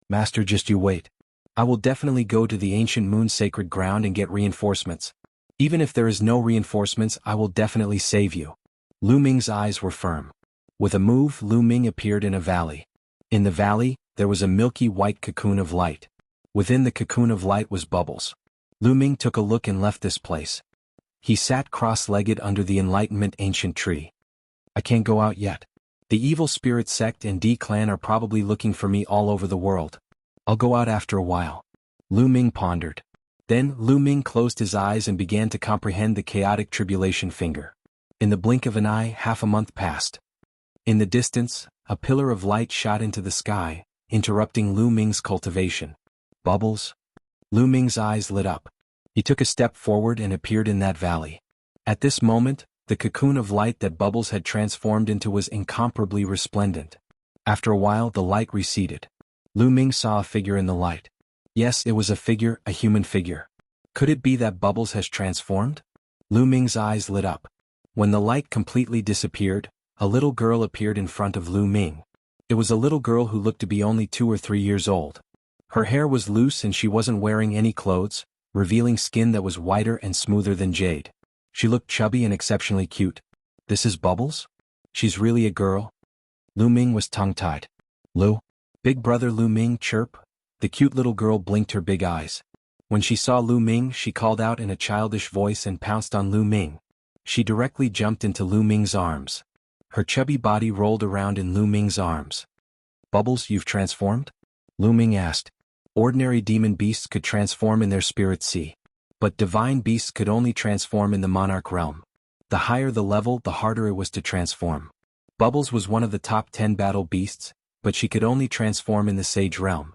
Master, just you wait. I will definitely go to the ancient moon sacred ground and get reinforcements. Even if there is no reinforcements, I will definitely save you. Lu Ming's eyes were firm. With a move, Lu Ming appeared in a valley. In the valley, there was a milky white cocoon of light. Within the cocoon of light was Bubbles. Lu Ming took a look and left this place. He sat cross-legged under the Enlightenment ancient tree. I can't go out yet. The evil spirit sect and D-clan are probably looking for me all over the world. I'll go out after a while. Lu Ming pondered. Then Lu Ming closed his eyes and began to comprehend the chaotic tribulation finger. In the blink of an eye, half a month passed. In the distance, a pillar of light shot into the sky, interrupting Lu Ming's cultivation. Bubbles? Lu Ming's eyes lit up. He took a step forward and appeared in that valley. At this moment, the cocoon of light that Bubbles had transformed into was incomparably resplendent. After a while the light receded. Lu Ming saw a figure in the light. Yes, it was a figure, a human figure. Could it be that Bubbles has transformed? Lu Ming's eyes lit up. When the light completely disappeared, a little girl appeared in front of Lu Ming. It was a little girl who looked to be only 2 or 3 years old. Her hair was loose and she wasn't wearing any clothes, revealing skin that was whiter and smoother than jade. She looked chubby and exceptionally cute. This is Bubbles? She's really a girl? Lu Ming was tongue-tied. Lu? Big brother Lu Ming, chirp. The cute little girl blinked her big eyes. When she saw Lu Ming, she called out in a childish voice and pounced on Lu Ming. She directly jumped into Lu Ming's arms. Her chubby body rolled around in Lu Ming's arms. Bubbles, you've transformed? Lu Ming asked. Ordinary demon beasts could transform in their spirit sea. But divine beasts could only transform in the monarch realm. The higher the level, the harder it was to transform. Bubbles was one of the top 10 battle beasts, but she could only transform in the sage realm.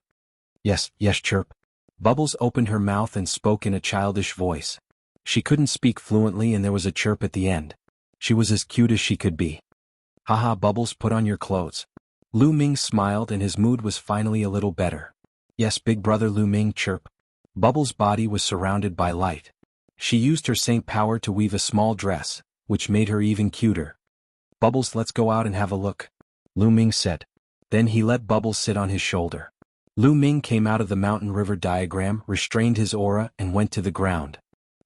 Yes, chirp. Bubbles opened her mouth and spoke in a childish voice. She couldn't speak fluently and there was a chirp at the end. She was as cute as she could be. Haha, Bubbles, put on your clothes. Lu Ming smiled and his mood was finally a little better. Yes, big brother Lu Ming, chirp. Bubbles' body was surrounded by light. She used her saint power to weave a small dress, which made her even cuter. Bubbles, let's go out and have a look, Lu Ming said. Then he let Bubbles sit on his shoulder. Lu Ming came out of the mountain river diagram, restrained his aura, and went to the ground.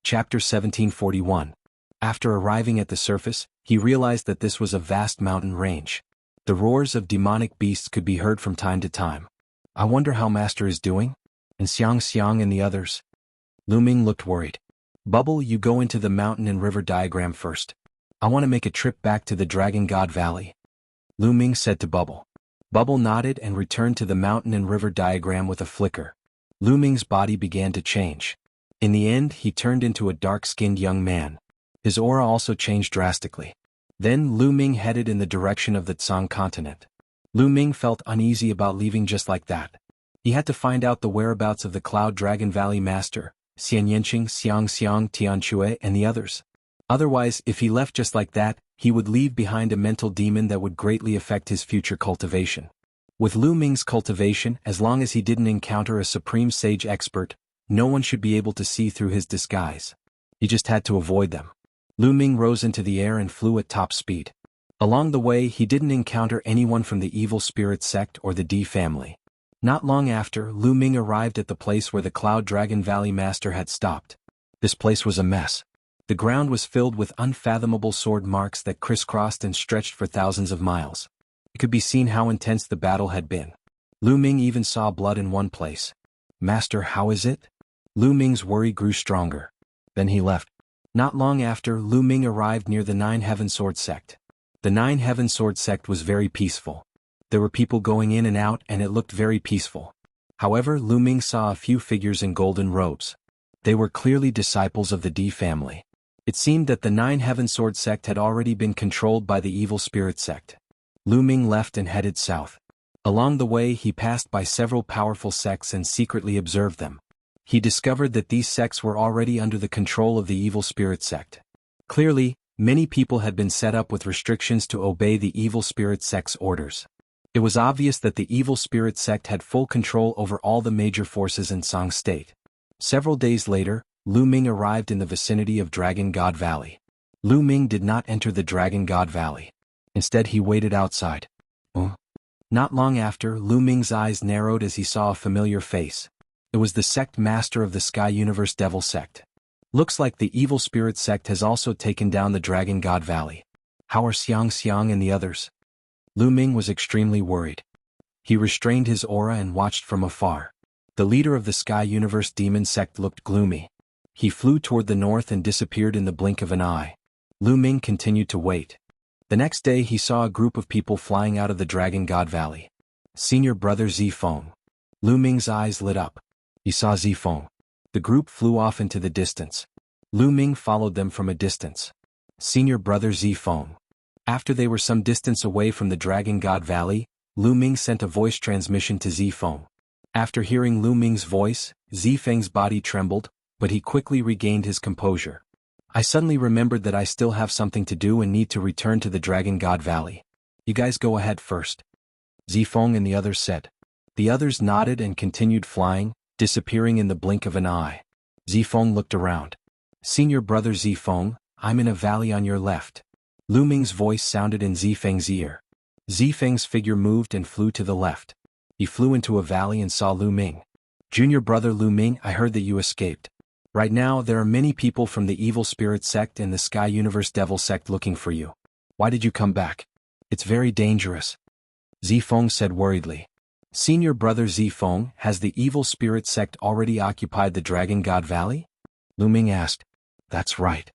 Chapter 1741. After arriving at the surface, he realized that this was a vast mountain range. The roars of demonic beasts could be heard from time to time. I wonder how Master is doing? And Xiang and the others? Lu Ming looked worried. Bubble, you go into the mountain and river diagram first. I want to make a trip back to the Dragon God Valley, Lu Ming said to Bubble. Bubble nodded and returned to the mountain and river diagram with a flicker. Lu Ming's body began to change. In the end, he turned into a dark-skinned young man. His aura also changed drastically. Then Lu Ming headed in the direction of the Tsang continent. Lu Ming felt uneasy about leaving just like that. He had to find out the whereabouts of the Cloud Dragon Valley Master, Xian Yanqing, Xiang, Tianchue, and the others. Otherwise, if he left just like that, he would leave behind a mental demon that would greatly affect his future cultivation. With Lu Ming's cultivation, as long as he didn't encounter a supreme sage expert, no one should be able to see through his disguise. He just had to avoid them. Lu Ming rose into the air and flew at top speed. Along the way, he didn't encounter anyone from the evil spirit sect or the D family. Not long after, Lu Ming arrived at the place where the Cloud Dragon Valley Master had stopped. This place was a mess. The ground was filled with unfathomable sword marks that crisscrossed and stretched for thousands of miles. It could be seen how intense the battle had been. Lu Ming even saw blood in one place. "Master, how is it?" Lu Ming's worry grew stronger. Then he left. Not long after, Lu Ming arrived near the Nine Heaven Sword Sect. The Nine Heaven Sword Sect was very peaceful. There were people going in and out, and it looked very peaceful. However, Lu Ming saw a few figures in golden robes. They were clearly disciples of the D family. It seemed that the Nine Heaven Sword Sect had already been controlled by the Evil Spirit Sect. Lu Ming left and headed south. Along the way, he passed by several powerful sects and secretly observed them. He discovered that these sects were already under the control of the Evil Spirit Sect. Clearly, many people had been set up with restrictions to obey the Evil Spirit Sect's orders. It was obvious that the Evil Spirit Sect had full control over all the major forces in Song State. Several days later, Lu Ming arrived in the vicinity of Dragon God Valley. Lu Ming did not enter the Dragon God Valley. Instead, he waited outside. Not long after, Lu Ming's eyes narrowed as he saw a familiar face. It was the sect master of the Sky Universe Devil Sect. Looks like the Evil Spirit Sect has also taken down the Dragon God Valley. How are Xiang and the others? Lu Ming was extremely worried. He restrained his aura and watched from afar. The leader of the Sky Universe Demon Sect looked gloomy. He flew toward the north and disappeared in the blink of an eye. Lu Ming continued to wait. The next day he saw a group of people flying out of the Dragon God Valley. Senior brother Zifeng. Lu Ming's eyes lit up. He saw Zifeng. The group flew off into the distance. Lu Ming followed them from a distance. Senior brother Zifeng. After they were some distance away from the Dragon God Valley, Lu Ming sent a voice transmission to Zifeng. After hearing Lu Ming's voice, Zifeng's body trembled, but he quickly regained his composure. "I suddenly remembered that I still have something to do and need to return to the Dragon God Valley. You guys go ahead first," Zifeng and the others said. The others nodded and continued flying, disappearing in the blink of an eye. Zifeng looked around. "Senior brother Zifeng, I'm in a valley on your left." Lu Ming's voice sounded in Zifeng's ear. Zifeng's figure moved and flew to the left. He flew into a valley and saw Lu Ming. "Junior brother Lu Ming, I heard that you escaped. Right now, there are many people from the Evil Spirit Sect and the Sky Universe Devil Sect looking for you. Why did you come back? It's very dangerous," Zifeng said worriedly. "Senior brother Zifeng, has the Evil Spirit Sect already occupied the Dragon God Valley?" Lu Ming asked. "That's right."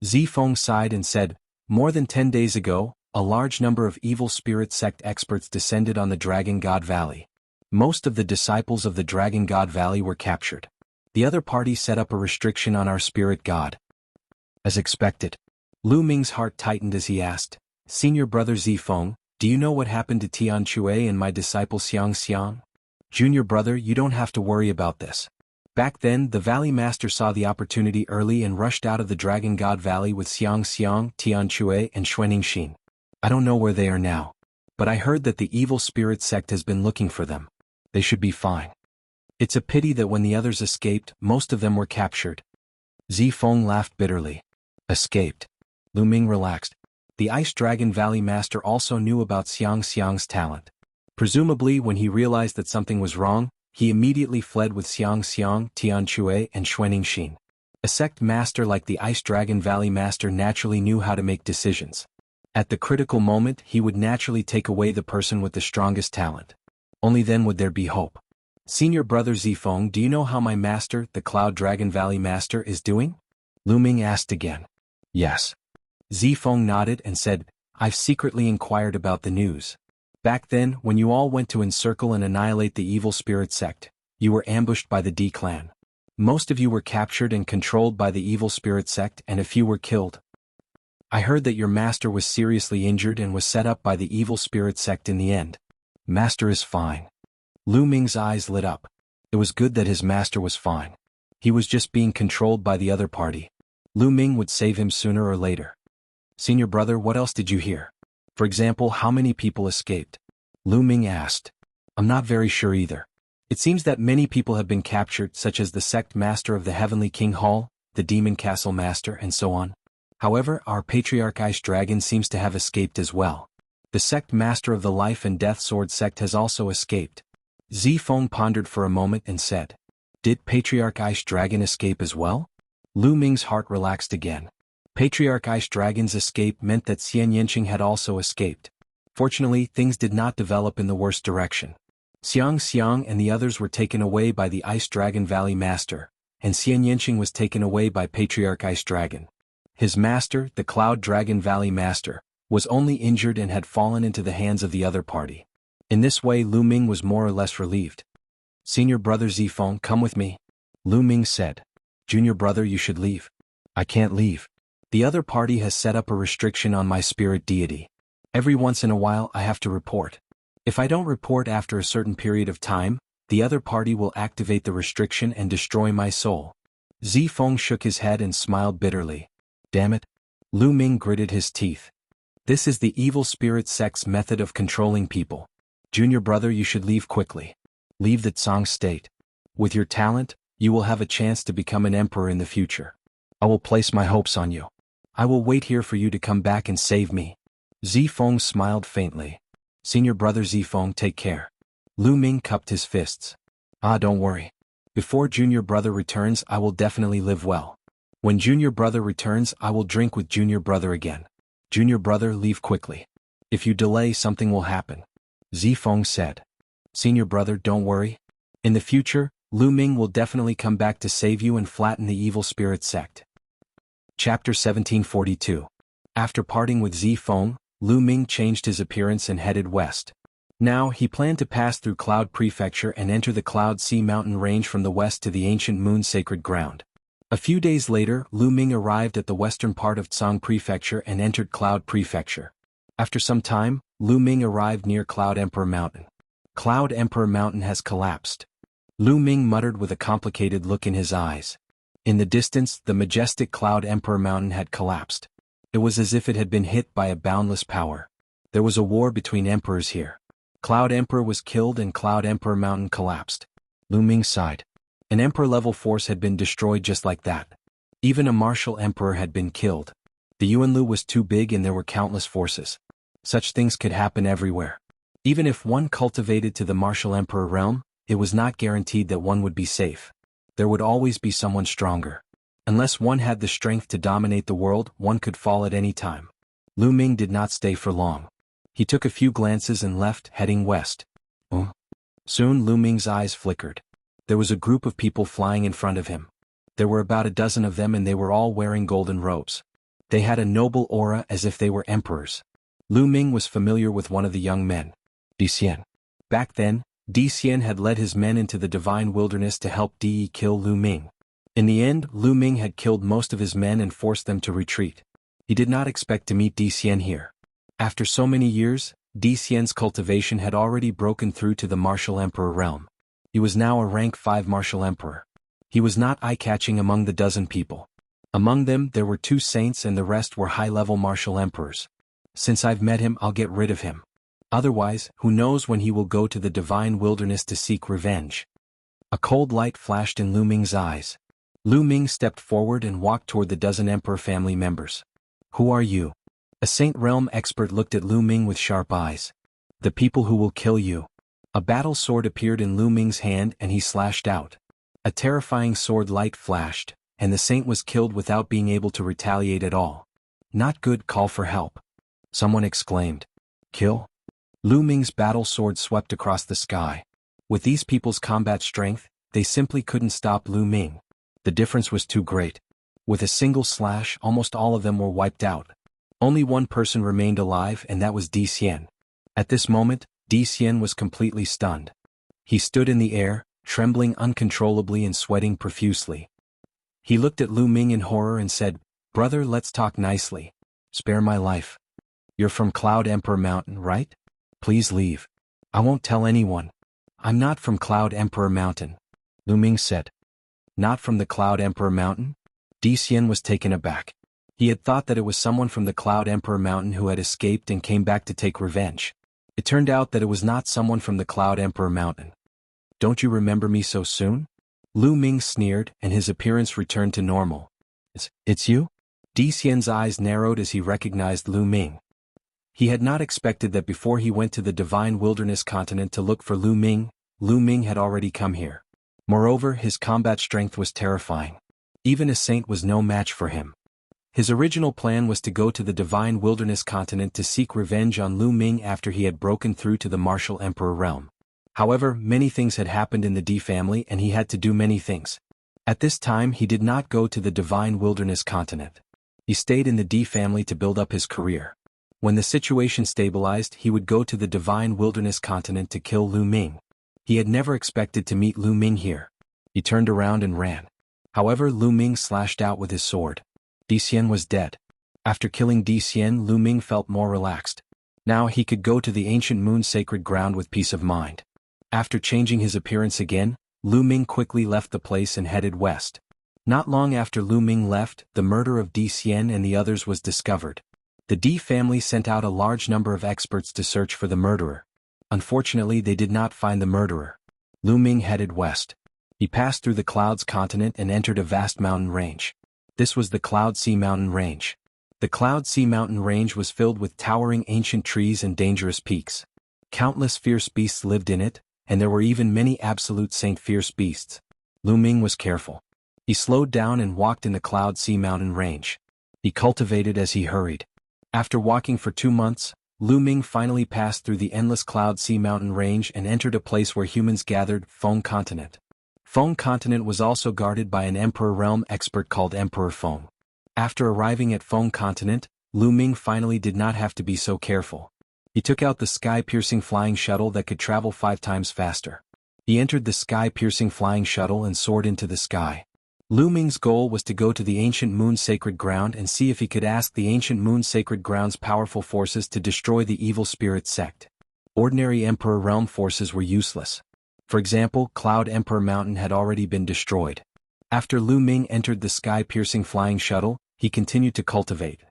Zifeng sighed and said, "More than 10 days ago, a large number of Evil Spirit Sect experts descended on the Dragon God Valley. Most of the disciples of the Dragon God Valley were captured. The other party set up a restriction on our spirit god." As expected, Lu Ming's heart tightened as he asked, "Senior brother Zifeng, do you know what happened to Tian Chui and my disciple Xiang? Junior brother, you don't have to worry about this. Back then, the Valley Master saw the opportunity early and rushed out of the Dragon God Valley with Xiang, Tian Chui, and Xuanixin. I don't know where they are now, but I heard that the Evil Spirit Sect has been looking for them. They should be fine. It's a pity that when the others escaped, most of them were captured." Zifeng laughed bitterly. "Escaped?" Lu Ming relaxed. The Ice Dragon Valley Master also knew about Xiang's talent. Presumably, when he realized that something was wrong, he immediately fled with Xiang, Tian Chui, and Xuanixin. A sect master like the Ice Dragon Valley Master naturally knew how to make decisions. At the critical moment, he would naturally take away the person with the strongest talent. Only then would there be hope. "Senior brother Zifeng, do you know how my master, the Cloud Dragon Valley Master, is doing?" Lu Ming asked again. "Yes." Zifeng nodded and said, "I've secretly inquired about the news. Back then, when you all went to encircle and annihilate the Evil Spirit Sect, you were ambushed by the D clan. Most of you were captured and controlled by the Evil Spirit Sect and a few were killed. I heard that your master was seriously injured and was set up by the Evil Spirit Sect in the end. Master is fine." Lu Ming's eyes lit up. It was good that his master was fine. He was just being controlled by the other party. Lu Ming would save him sooner or later. "Senior brother, what else did you hear? For example, how many people escaped?" Lu Ming asked. "I'm not very sure either. It seems that many people have been captured, such as the sect master of the Heavenly King Hall, the Demon Castle Master, and so on. However, our Patriarch Ice Dragon seems to have escaped as well. The sect master of the Life and Death Sword Sect has also escaped." Zifeng pondered for a moment and said, "Did Patriarch Ice Dragon escape as well?" Lu Ming's heart relaxed again. Patriarch Ice Dragon's escape meant that Xian Yanqing had also escaped. Fortunately, things did not develop in the worst direction. Xiang Xiang and the others were taken away by the Ice Dragon Valley Master, and Xian Yanqing was taken away by Patriarch Ice Dragon. His master, the Cloud Dragon Valley Master, was only injured and had fallen into the hands of the other party. In this way, Lu Ming was more or less relieved. "Senior brother Zifeng, come with me," Lu Ming said. "Junior brother, you should leave." "I can't leave. The other party has set up a restriction on my spirit deity. Every once in a while I have to report. If I don't report after a certain period of time, the other party will activate the restriction and destroy my soul." Zifeng shook his head and smiled bitterly. "Damn it." Lu Ming gritted his teeth. "This is the evil spirit sect's method of controlling people. Junior brother, you should leave quickly. Leave the Tsang state. With your talent, you will have a chance to become an emperor in the future. I will place my hopes on you. I will wait here for you to come back and save me." Zifeng smiled faintly. "Senior brother Zifeng, take care." Lu Ming cupped his fists. Don't worry. Before junior brother returns, I will definitely live well. When junior brother returns, I will drink with junior brother again. Junior brother, leave quickly. If you delay, something will happen," Zifeng said. "Senior brother, don't worry. In the future, Lu Ming will definitely come back to save you and flatten the evil spirit sect." Chapter 1742. After parting with Zifeng, Lu Ming changed his appearance and headed west. Now he planned to pass through Cloud Prefecture and enter the Cloud Sea mountain range from the west to the ancient moon sacred ground. A few days later, Lu Ming arrived at the western part of Tsang Prefecture and entered Cloud Prefecture. After some time, Lu Ming arrived near Cloud Emperor Mountain. Cloud Emperor Mountain has collapsed. Lu Ming muttered with a complicated look in his eyes. In the distance, the majestic Cloud Emperor Mountain had collapsed. It was as if it had been hit by a boundless power. There was a war between emperors here. Cloud Emperor was killed and Cloud Emperor Mountain collapsed. Lu Ming sighed. An emperor-level force had been destroyed just like that. Even a martial emperor had been killed. The Yuanlu was too big and there were countless forces. Such things could happen everywhere. Even if one cultivated to the martial emperor realm, it was not guaranteed that one would be safe. There would always be someone stronger. Unless one had the strength to dominate the world, one could fall at any time. Lu Ming did not stay for long. He took a few glances and left, heading west. Soon Lu Ming's eyes flickered. There was a group of people flying in front of him. There were about a dozen of them and they were all wearing golden robes. They had a noble aura as if they were emperors. Lu Ming was familiar with one of the young men. Di Xian. Back then, Di Xian had led his men into the divine wilderness to help Di kill Lu Ming. In the end, Lu Ming had killed most of his men and forced them to retreat. He did not expect to meet Di Xian here. After so many years, Di Xian's cultivation had already broken through to the martial emperor realm. He was now a rank 5 martial emperor. He was not eye-catching among the dozen people. Among them there were 2 saints and the rest were high-level martial emperors. Since I've met him, I'll get rid of him. Otherwise, who knows when he will go to the divine wilderness to seek revenge. A cold light flashed in Lu Ming's eyes. Lu Ming stepped forward and walked toward the dozen emperor family members. "Who are you?" A Saint Realm expert looked at Lu Ming with sharp eyes. "The people who will kill you." A battle sword appeared in Lu Ming's hand and he slashed out. A terrifying sword light flashed, and the saint was killed without being able to retaliate at all. "Not good, call for help," someone exclaimed. "Kill?" Lu Ming's battle sword swept across the sky. With these people's combat strength, they simply couldn't stop Lu Ming. The difference was too great. With a single slash, almost all of them were wiped out. Only one person remained alive and that was Di Xian. At this moment, Di Xian was completely stunned. He stood in the air, trembling uncontrollably and sweating profusely. He looked at Lu Ming in horror and said, "Brother, let's talk nicely. Spare my life. You're from Cloud Emperor Mountain, right? Please leave. I won't tell anyone." "I'm not from Cloud Emperor Mountain," Lu Ming said. "Not from the Cloud Emperor Mountain?" Di Xian was taken aback. He had thought that it was someone from the Cloud Emperor Mountain who had escaped and came back to take revenge. It turned out that it was not someone from the Cloud Emperor Mountain. "Don't you remember me so soon?" Lu Ming sneered and his appearance returned to normal. It's you?" Di Xian's eyes narrowed as he recognized Lu Ming. He had not expected that before he went to the Divine Wilderness continent to look for Lu Ming had already come here. Moreover, his combat strength was terrifying. Even a saint was no match for him. His original plan was to go to the Divine Wilderness continent to seek revenge on Lu Ming after he had broken through to the martial emperor realm. However, many things had happened in the D family and he had to do many things. At this time he did not go to the Divine Wilderness continent. He stayed in the D family to build up his career. When the situation stabilized, he would go to the Divine Wilderness continent to kill Lu Ming. He had never expected to meet Lu Ming here. He turned around and ran. However, Lu Ming slashed out with his sword. Di Xian was dead. After killing Di Xian, Lu Ming felt more relaxed. Now he could go to the ancient moon sacred ground with peace of mind. After changing his appearance again, Lu Ming quickly left the place and headed west. Not long after Lu Ming left, the murder of Di Xian and the others was discovered. The Di family sent out a large number of experts to search for the murderer. Unfortunately, they did not find the murderer. Lu Ming headed west. He passed through the Clouds continent and entered a vast mountain range. This was the Cloud Sea Mountain Range. The Cloud Sea Mountain Range was filled with towering ancient trees and dangerous peaks. Countless fierce beasts lived in it, and there were even many absolute saint fierce beasts. Lu Ming was careful. He slowed down and walked in the Cloud Sea Mountain Range. He cultivated as he hurried. After walking for 2 months, Lu Ming finally passed through the endless Cloud Sea Mountain Range and entered a place where humans gathered, Feng Continent. Feng Continent was also guarded by an Emperor Realm expert called Emperor Feng. After arriving at Feng Continent, Lu Ming finally did not have to be so careful. He took out the sky-piercing flying shuttle that could travel 5 times faster. He entered the sky-piercing flying shuttle and soared into the sky. Lu Ming's goal was to go to the ancient moon sacred ground and see if he could ask the ancient moon sacred ground's powerful forces to destroy the evil spirit sect. Ordinary Emperor Realm forces were useless. For example, Cloud Emperor Mountain had already been destroyed. After Lu Ming entered the sky-piercing flying shuttle, he continued to cultivate.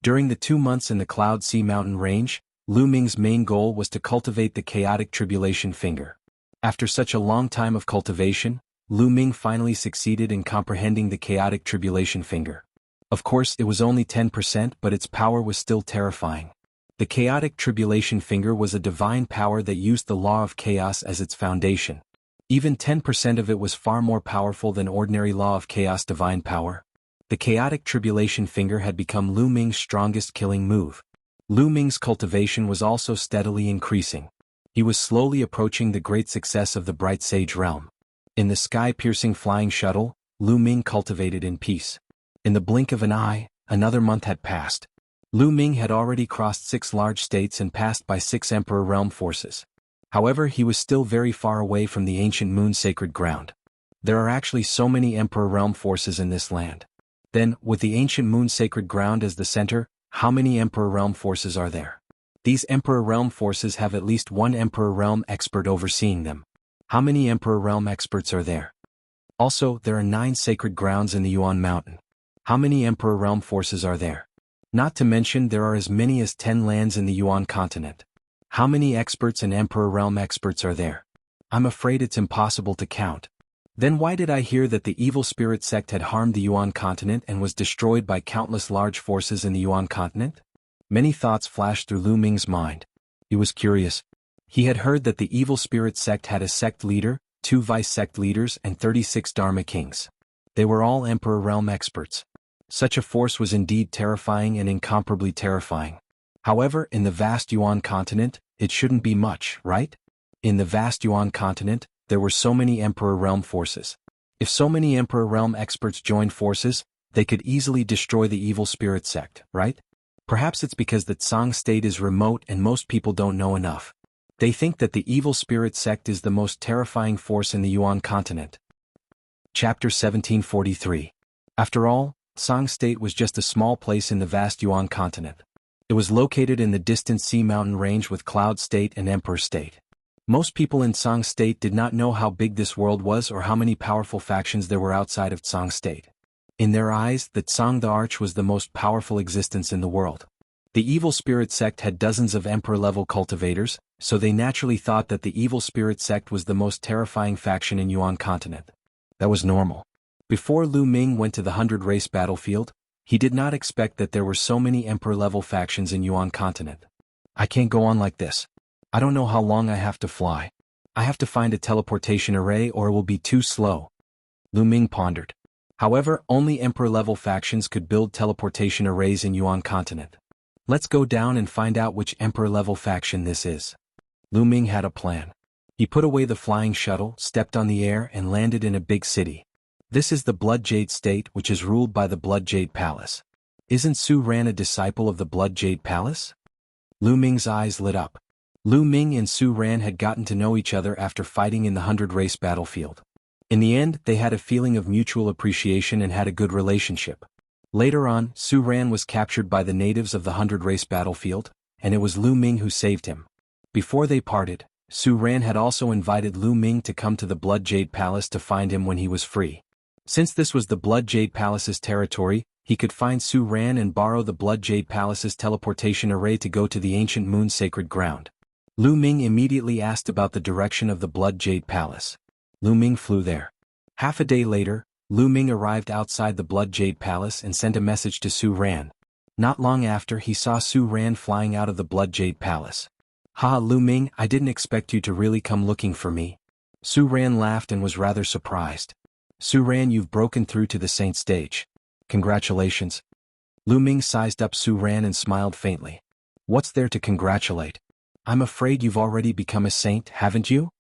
During the 2 months in the Cloud Sea Mountain Range, Lu Ming's main goal was to cultivate the chaotic tribulation finger. After such a long time of cultivation, Lu Ming finally succeeded in comprehending the chaotic tribulation finger. Of course, it was only 10%, but its power was still terrifying. The chaotic tribulation finger was a divine power that used the law of chaos as its foundation. Even 10% of it was far more powerful than ordinary law of chaos divine power. The chaotic tribulation finger had become Lu Ming's strongest killing move. Lu Ming's cultivation was also steadily increasing. He was slowly approaching the great success of the Bright Sage realm. In the sky-piercing flying shuttle, Lu Ming cultivated in peace. In the blink of an eye, another month had passed. Lu Ming had already crossed 6 large states and passed by 6 Emperor Realm forces. However, he was still very far away from the ancient moon sacred ground. There are actually so many Emperor Realm forces in this land. Then, with the ancient moon sacred ground as the center, how many Emperor Realm forces are there? These Emperor Realm forces have at least 1 Emperor Realm expert overseeing them. How many Emperor Realm experts are there? Also, there are 9 sacred grounds in the Yuan Mountain. How many Emperor Realm forces are there? Not to mention there are as many as 10 lands in the Yuan continent. How many experts and Emperor Realm experts are there? I'm afraid it's impossible to count. Then why did I hear that the evil spirit sect had harmed the Yuan continent and was destroyed by countless large forces in the Yuan continent? Many thoughts flashed through Lu Ming's mind. He was curious. He had heard that the evil spirit sect had a sect leader, 2 vice-sect leaders and 36 Dharma kings. They were all Emperor Realm experts. Such a force was indeed terrifying and incomparably terrifying. However, in the vast Yuan continent, it shouldn't be much, right? In the vast Yuan continent, there were so many Emperor Realm forces. If so many Emperor Realm experts joined forces, they could easily destroy the evil spirit sect, right? Perhaps it's because the Tsang state is remote and most people don't know enough. They think that the evil spirit sect is the most terrifying force in the Yuan continent. Chapter 1743. After all, Tsang state was just a small place in the vast Yuan continent. It was located in the distant Sea Mountain range with Cloud State and Emperor State. Most people in Tsang State did not know how big this world was or how many powerful factions there were outside of Tsang State. In their eyes, the Tsang the Arch was the most powerful existence in the world. The evil spirit sect had dozens of emperor-level cultivators, so they naturally thought that the evil spirit sect was the most terrifying faction in Yuan continent. That was normal. Before Lu Ming went to the 100-race battlefield, he did not expect that there were so many emperor-level factions in Yuan continent. I can't go on like this. I don't know how long I have to fly. I have to find a teleportation array or it will be too slow. Lu Ming pondered. However, only Emperor-level factions could build teleportation arrays in Yuan continent. Let's go down and find out which Emperor-level faction this is. Lu Ming had a plan. He put away the flying shuttle, stepped on the air, and landed in a big city. This is the Blood Jade State, which is ruled by the Blood Jade Palace. Isn't Su Ran a disciple of the Blood Jade Palace? Lu Ming's eyes lit up. Lu Ming and Su Ran had gotten to know each other after fighting in the 100-race battlefield. In the end, they had a feeling of mutual appreciation and had a good relationship. Later on, Su Ran was captured by the natives of the 100-race battlefield, and it was Lu Ming who saved him. Before they parted, Su Ran had also invited Lu Ming to come to the Blood Jade Palace to find him when he was free. Since this was the Blood Jade Palace's territory, he could find Su Ran and borrow the Blood Jade Palace's teleportation array to go to the ancient moon sacred ground. Lu Ming immediately asked about the direction of the Blood Jade Palace. Lu Ming flew there. Half a day later, Lu Ming arrived outside the Blood Jade Palace and sent a message to Su Ran. Not long after, he saw Su Ran flying out of the Blood Jade Palace. "Ha, Lu Ming, I didn't expect you to really come looking for me." Su Ran laughed and was rather surprised. "Su Ran, you've broken through to the saint stage. Congratulations." Lu Ming sized up Su Ran and smiled faintly. "What's there to congratulate? I'm afraid you've already become a saint, haven't you?"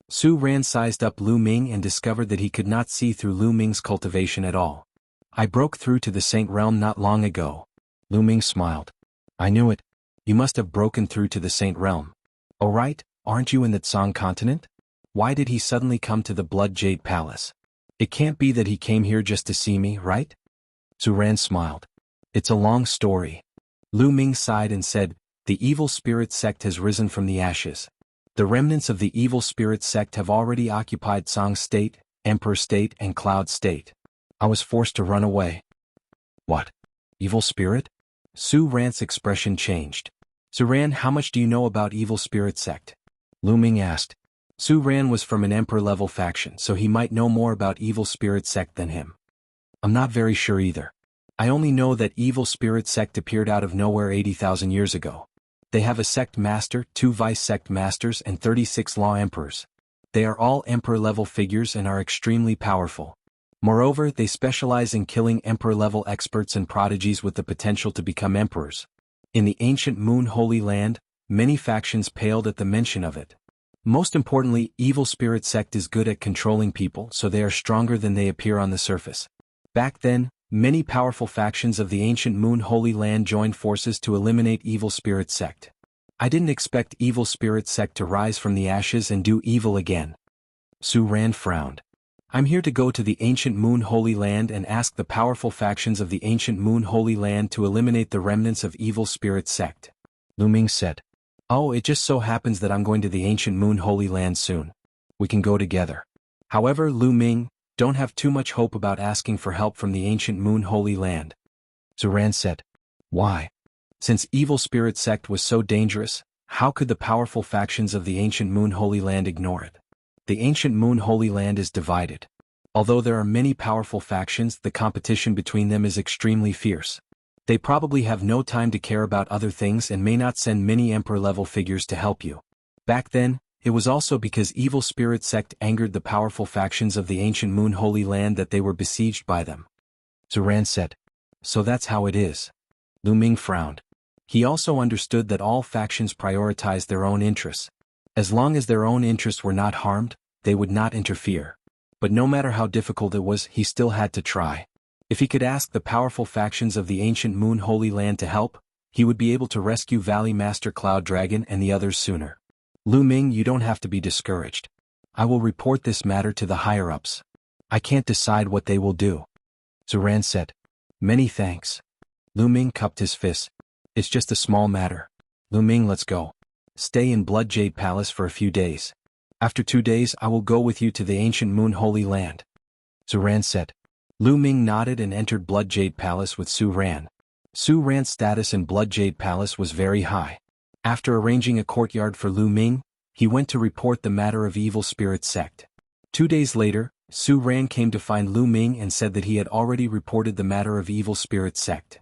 Su Ran sized up Lu Ming and discovered that he could not see through Lu Ming's cultivation at all. "I broke through to the saint realm not long ago." Lu Ming smiled. "I knew it. You must have broken through to the saint realm. Oh right, aren't you in the Tsang continent? Why did he suddenly come to the Blood Jade Palace? It can't be that he came here just to see me, right?" Su Ran smiled. "It's a long story." Lu Ming sighed and said, "The evil spirit sect has risen from the ashes. The remnants of the evil spirit sect have already occupied Tsang State, Emperor State, and Cloud State. I was forced to run away." "What? Evil spirit?" Su Ran's expression changed. "Su Ran, how much do you know about evil spirit sect?" Lu Ming asked. Su Ran was from an Emperor-level faction, so he might know more about evil spirit sect than him. "I'm not very sure either. I only know that evil spirit sect appeared out of nowhere 80,000 years ago. They have a sect master, 2 vice sect masters, and 36 law emperors. They are all emperor-level figures and are extremely powerful. Moreover, they specialize in killing emperor-level experts and prodigies with the potential to become emperors. In the ancient Moon Holy Land, many factions paled at the mention of it. Most importantly, evil spirit sect is good at controlling people, so they are stronger than they appear on the surface. Back then, many powerful factions of the ancient Moon Holy Land joined forces to eliminate evil spirit sect. I didn't expect evil spirit sect to rise from the ashes and do evil again." Su Ran frowned. "I'm here to go to the ancient Moon Holy Land and ask the powerful factions of the ancient Moon Holy Land to eliminate the remnants of evil spirit sect." Lu Ming said. "Oh, it just so happens that I'm going to the ancient Moon Holy Land soon. We can go together." However, Lu Ming, don't have too much hope about asking for help from the ancient Moon Holy Land. Su Ran said. "Why? Since evil spirit sect was so dangerous, how could the powerful factions of the ancient Moon Holy Land ignore it? The ancient Moon Holy Land is divided. Although there are many powerful factions, the competition between them is extremely fierce. They probably have no time to care about other things and may not send many emperor-level figures to help you. Back then, it was also because evil spirit sect angered the powerful factions of the ancient Moon Holy Land that they were besieged by them." Su Ran said. "So that's how it is." Lu Ming frowned. He also understood that all factions prioritized their own interests. As long as their own interests were not harmed, they would not interfere. But no matter how difficult it was, he still had to try. If he could ask the powerful factions of the ancient Moon Holy Land to help, he would be able to rescue Valley Master Cloud Dragon and the others sooner. "Lu Ming, you don't have to be discouraged. I will report this matter to the higher-ups. I can't decide what they will do." Su Ran said. "Many thanks." Lu Ming cupped his fists. "It's just a small matter. Lu Ming, let's go. Stay in Blood Jade Palace for a few days. After 2 days I will go with you to the ancient Moon Holy Land." Su Ran said. Lu Ming nodded and entered Blood Jade Palace with Su Ran. Su Ran's status in Blood Jade Palace was very high. After arranging a courtyard for Lu Ming, he went to report the matter of evil spirit sect. 2 days later, Su Ran came to find Lu Ming and said that he had already reported the matter of evil spirit sect.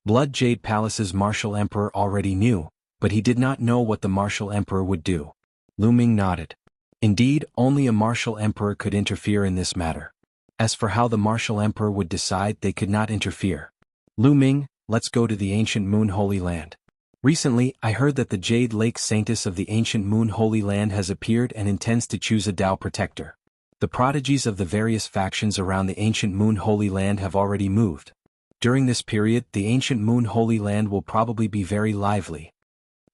Blood Jade Palace's Martial Emperor already knew, but he did not know what the Martial Emperor would do. Lu Ming nodded. Indeed, only a Martial Emperor could interfere in this matter. As for how the martial emperor would decide, they could not interfere. Lu Ming, let's go to the ancient Moon Holy Land. Recently, I heard that the Jade Lake Saintess of the ancient Moon Holy Land has appeared and intends to choose a Tao protector. The prodigies of the various factions around the ancient Moon Holy Land have already moved. During this period, the ancient Moon Holy Land will probably be very lively.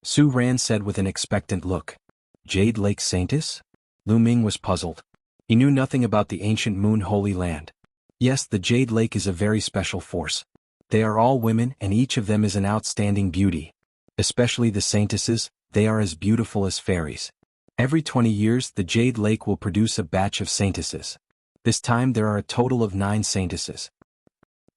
Su Ran said with an expectant look. Jade Lake Saintess? Lu Ming was puzzled. He knew nothing about the ancient Moon Holy Land. Yes, the Jade Lake is a very special force. They are all women and each of them is an outstanding beauty. Especially the saintesses, they are as beautiful as fairies. Every 20 years the Jade Lake will produce a batch of saintesses. This time there are a total of 9 saintesses.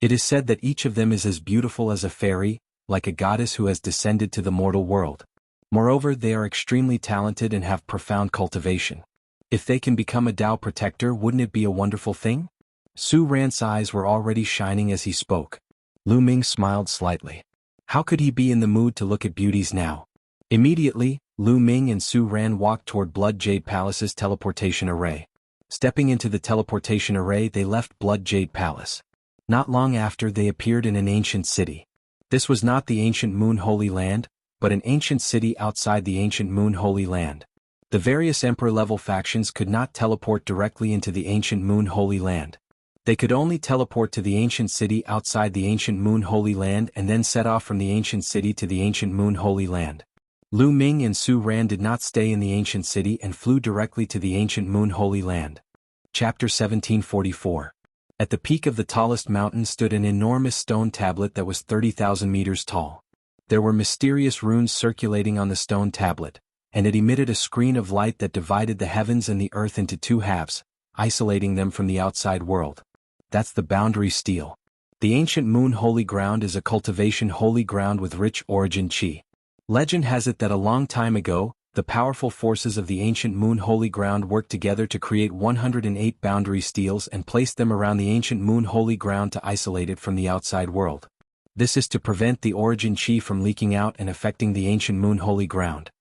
It is said that each of them is as beautiful as a fairy, like a goddess who has descended to the mortal world. Moreover, they are extremely talented and have profound cultivation. If they can become a Tao protector, wouldn't it be a wonderful thing? Su Ran's eyes were already shining as he spoke. Lu Ming smiled slightly. How could he be in the mood to look at beauties now? Immediately, Lu Ming and Su Ran walked toward Blood Jade Palace's teleportation array. Stepping into the teleportation array, they left Blood Jade Palace. Not long after, they appeared in an ancient city. This was not the ancient Moon Holy Land, but an ancient city outside the ancient Moon Holy Land. The various Emperor-level factions could not teleport directly into the ancient Moon Holy Land. They could only teleport to the ancient city outside the ancient Moon Holy Land and then set off from the ancient city to the ancient Moon Holy Land. Lu Ming and Su Ran did not stay in the ancient city and flew directly to the ancient Moon Holy Land. Chapter 1744. At the peak of the tallest mountain stood an enormous stone tablet that was 30,000 meters tall. There were mysterious runes circulating on the stone tablet, and it emitted a screen of light that divided the heavens and the earth into 2 halves, isolating them from the outside world. That's the boundary stele. The ancient Moon Holy Ground is a cultivation holy ground with rich origin chi. Legend has it that a long time ago, the powerful forces of the ancient Moon Holy Ground worked together to create 108 boundary steles and placed them around the ancient Moon Holy Ground to isolate it from the outside world. This is to prevent the origin chi from leaking out and affecting the ancient Moon Holy Ground.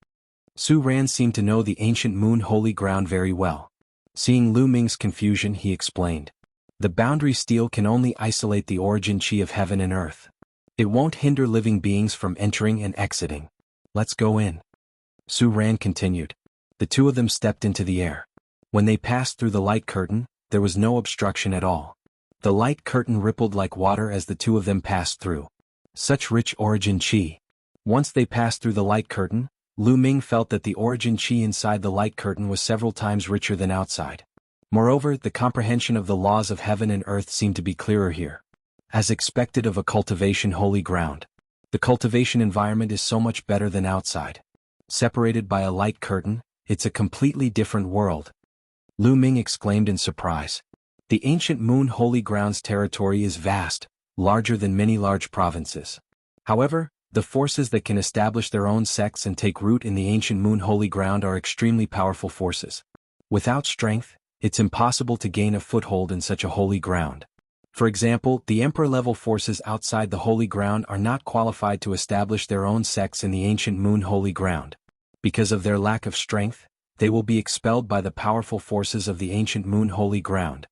Su Ran seemed to know the ancient Moon Holy Ground very well. Seeing Lu Ming's confusion, he explained. The boundary stele can only isolate the origin chi of heaven and earth. It won't hinder living beings from entering and exiting. Let's go in. Su Ran continued. The 2 of them stepped into the air. When they passed through the light curtain, there was no obstruction at all. The light curtain rippled like water as the 2 of them passed through. Such rich origin chi. Once they passed through the light curtain, Lu Ming felt that the origin chi inside the light curtain was several times richer than outside. Moreover, the comprehension of the laws of heaven and earth seemed to be clearer here. As expected of a cultivation holy ground, the cultivation environment is so much better than outside. Separated by a light curtain, it's a completely different world. Lu Ming exclaimed in surprise. The ancient Moon Holy Ground's territory is vast, larger than many large provinces. However, the forces that can establish their own sects and take root in the ancient Moon Holy Ground are extremely powerful forces. Without strength, it's impossible to gain a foothold in such a holy ground. For example, the Emperor-level forces outside the Holy Ground are not qualified to establish their own sects in the ancient Moon Holy Ground. Because of their lack of strength, they will be expelled by the powerful forces of the ancient Moon Holy Ground.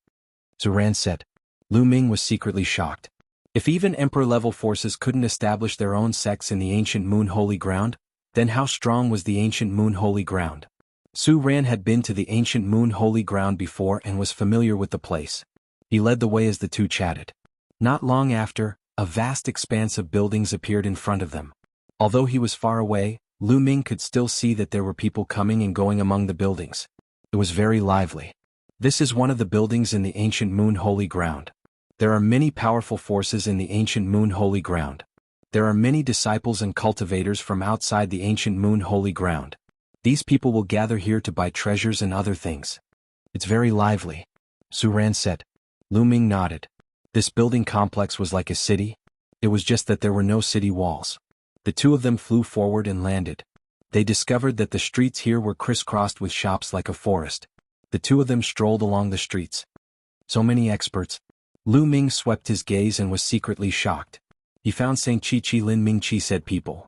Su Ran said. Lu Ming was secretly shocked. If even Emperor-level forces couldn't establish their own sects in the ancient Moon Holy Ground, then how strong was the ancient Moon Holy Ground? Su Ran had been to the ancient Moon Holy Ground before and was familiar with the place. He led the way as the 2 chatted. Not long after, a vast expanse of buildings appeared in front of them. Although he was far away, Lu Ming could still see that there were people coming and going among the buildings. It was very lively. This is one of the buildings in the ancient Moon Holy Ground. There are many powerful forces in the ancient Moon Holy Ground. There are many disciples and cultivators from outside the ancient Moon Holy Ground. These people will gather here to buy treasures and other things. It's very lively. Su Ran said. Lu Ming nodded. This building complex was like a city. It was just that there were no city walls. The 2 of them flew forward and landed. They discovered that the streets here were crisscrossed with shops like a forest. The 2 of them strolled along the streets. So many experts. Lu Ming swept his gaze and was secretly shocked. He found Saint Chi Lin Ming Chi said people.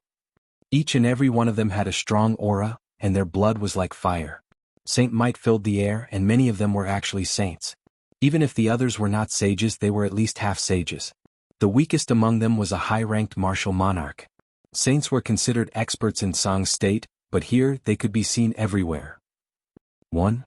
Each and every one of them had a strong aura, and their blood was like fire. Saint might filled the air and many of them were actually saints. Even if the others were not sages, they were at least half sages. The weakest among them was a high-ranked martial monarch. Saints were considered experts in Song state, but here they could be seen everywhere. 1.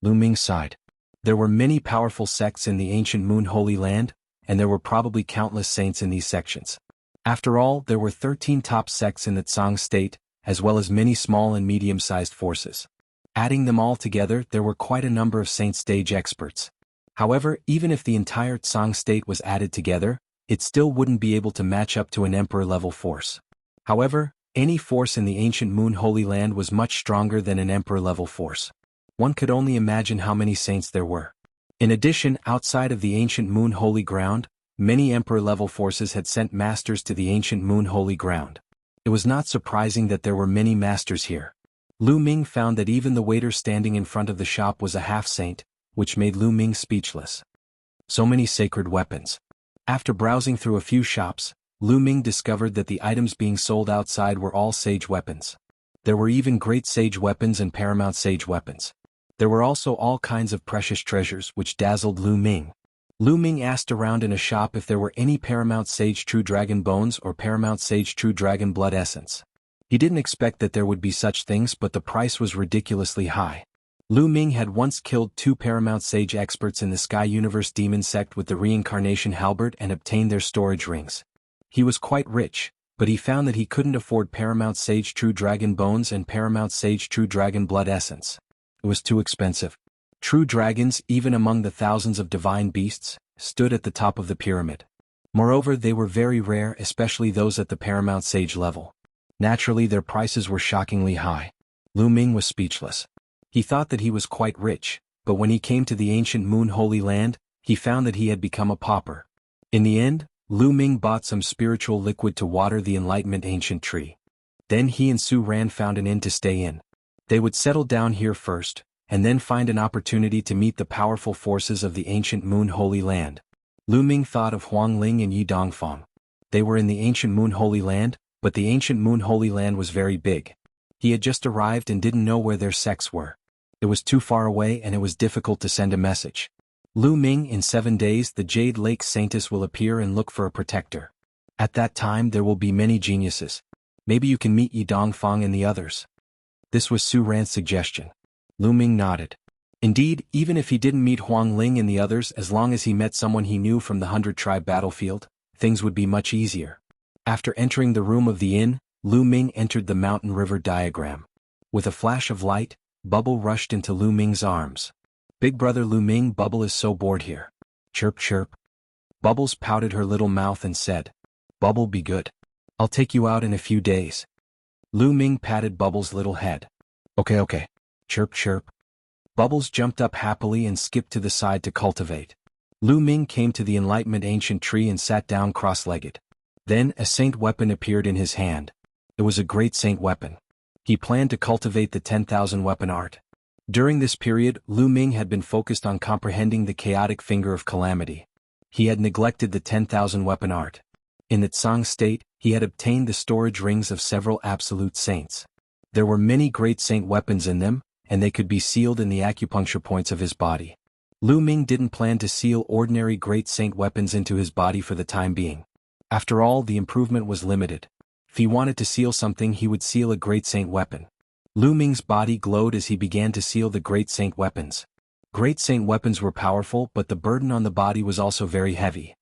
Lu Ming sighed. There were many powerful sects in the ancient Moon Holy Land, and there were probably countless saints in these sections. After all, there were 13 top sects in the Song state, as well as many small and medium-sized forces. Adding them all together, there were quite a number of saint stage experts. However, even if the entire Song state was added together, it still wouldn't be able to match up to an emperor-level force. However, any force in the ancient Moon Holy Land was much stronger than an emperor-level force. One could only imagine how many saints there were. In addition, outside of the ancient Moon Holy Ground, many emperor-level forces had sent masters to the ancient Moon Holy Ground. It was not surprising that there were many masters here. Lu Ming found that even the waiter standing in front of the shop was a half-saint, which made Lu Ming speechless. So many sacred weapons. After browsing through a few shops, Lu Ming discovered that the items being sold outside were all sage weapons. There were even great sage weapons and paramount sage weapons. There were also all kinds of precious treasures which dazzled Lu Ming. Lu Ming asked around in a shop if there were any paramount sage true dragon bones or paramount sage true dragon blood essence. He didn't expect that there would be such things, but the price was ridiculously high. Lu Ming had once killed 2 paramount sage experts in the Sky Universe Demon sect with the reincarnation halberd and obtained their storage rings. He was quite rich, but he found that he couldn't afford paramount sage true dragon bones and paramount sage true dragon blood essence. It was too expensive. True dragons, even among the thousands of divine beasts, stood at the top of the pyramid. Moreover, they were very rare, especially those at the paramount sage level. Naturally, their prices were shockingly high. Lu Ming was speechless. He thought that he was quite rich, but when he came to the ancient Moon Holy Land, he found that he had become a pauper. In the end, Lu Ming bought some spiritual liquid to water the enlightenment ancient tree. Then he and Su Ran found an inn to stay in. They would settle down here first, and then find an opportunity to meet the powerful forces of the ancient Moon Holy Land. Lu Ming thought of Huang Ling and Yi Dongfang. They were in the ancient Moon Holy Land, but the ancient Moon Holy Land was very big. He had just arrived and didn't know where their sects were. It was too far away and it was difficult to send a message. Lu Ming, in 7 days the Jade Lake Saintess will appear and look for a protector. At that time there will be many geniuses. Maybe you can meet Yi Dongfang and the others. This was Su Ran's suggestion. Lu Ming nodded. Indeed, even if he didn't meet Huang Ling and the others, as long as he met someone he knew from the 100-tribe battlefield, things would be much easier. After entering the room of the inn, Lu Ming entered the mountain river diagram. With a flash of light, Bubble rushed into Lu Ming's arms. Big brother Lu Ming, Bubble is so bored here. Chirp chirp. Bubbles pouted her little mouth and said, Bubble, be good. I'll take you out in a few days. Lu Ming patted Bubbles' little head. Okay. Chirp chirp. Bubbles jumped up happily and skipped to the side to cultivate. Lu Ming came to the enlightenment ancient tree and sat down cross-legged. Then a saint weapon appeared in his hand. It was a great saint weapon. He planned to cultivate the 10,000 weapon art. During this period, Lu Ming had been focused on comprehending the chaotic finger of calamity. He had neglected the 10,000 weapon art. In the Tsang state, he had obtained the storage rings of several absolute saints. There were many great saint weapons in them, and they could be sealed in the acupuncture points of his body. Lu Ming didn't plan to seal ordinary great saint weapons into his body for the time being. After all, the improvement was limited. If he wanted to seal something, he would seal a great saint weapon. Lu Ming's body glowed as he began to seal the great saint weapons. Great saint weapons were powerful, but the burden on the body was also very heavy.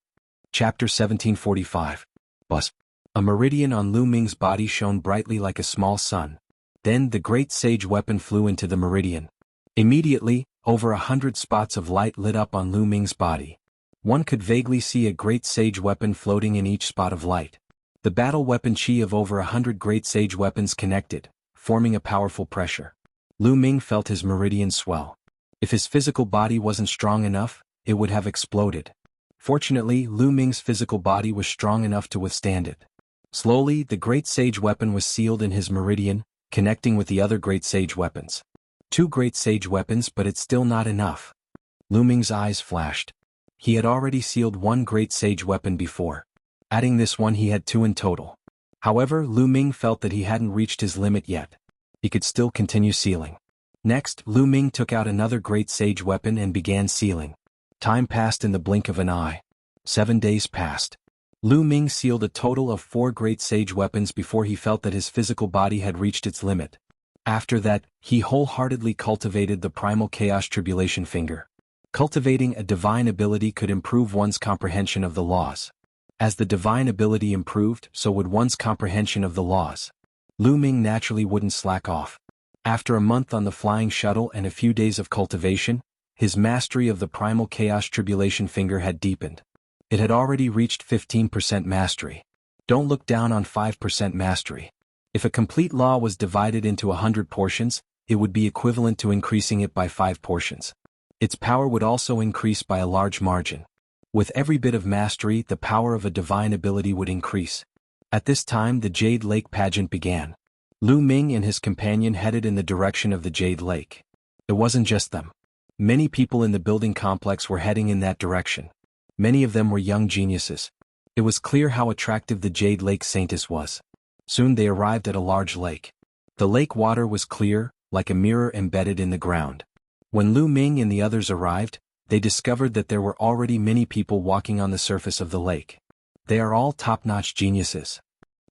Chapter 1745. Bus. A meridian on Lu Ming's body shone brightly like a small sun. Then the great sage weapon flew into the meridian. Immediately, over 100 spots of light lit up on Lu Ming's body. One could vaguely see a great sage weapon floating in each spot of light. The battle weapon chi of over 100 great sage weapons connected, forming a powerful pressure. Lu Ming felt his meridian swell. If his physical body wasn't strong enough, it would have exploded. Fortunately, Lu Ming's physical body was strong enough to withstand it. Slowly, the great sage weapon was sealed in his meridian, connecting with the other great sage weapons. 2 great sage weapons, but it's still not enough. Lu Ming's eyes flashed. He had already sealed 1 great sage weapon before. Adding this one, he had 2 in total. However, Lu Ming felt that he hadn't reached his limit yet. He could still continue sealing. Next, Lu Ming took out another great sage weapon and began sealing. Time passed in the blink of an eye. 7 days passed. Lu Ming sealed a total of 4 great sage weapons before he felt that his physical body had reached its limit. After that, he wholeheartedly cultivated the primal chaos tribulation finger. Cultivating a divine ability could improve one's comprehension of the laws. As the divine ability improved, so would one's comprehension of the laws. Lu Ming naturally wouldn't slack off. After a month on the flying shuttle and a few days of cultivation, his mastery of the primal chaos tribulation finger had deepened. It had already reached 15% mastery. Don't look down on 5% mastery. If a complete law was divided into 100 portions, it would be equivalent to increasing it by 5 portions. Its power would also increase by a large margin. With every bit of mastery, the power of a divine ability would increase. At this time, the Jade Lake pageant began. Lu Ming and his companion headed in the direction of the Jade Lake. It wasn't just them. Many people in the building complex were heading in that direction. Many of them were young geniuses. It was clear how attractive the Jade Lake Saintess was. Soon they arrived at a large lake. The lake water was clear, like a mirror embedded in the ground. When Lu Ming and the others arrived, they discovered that there were already many people walking on the surface of the lake. They are all top-notch geniuses.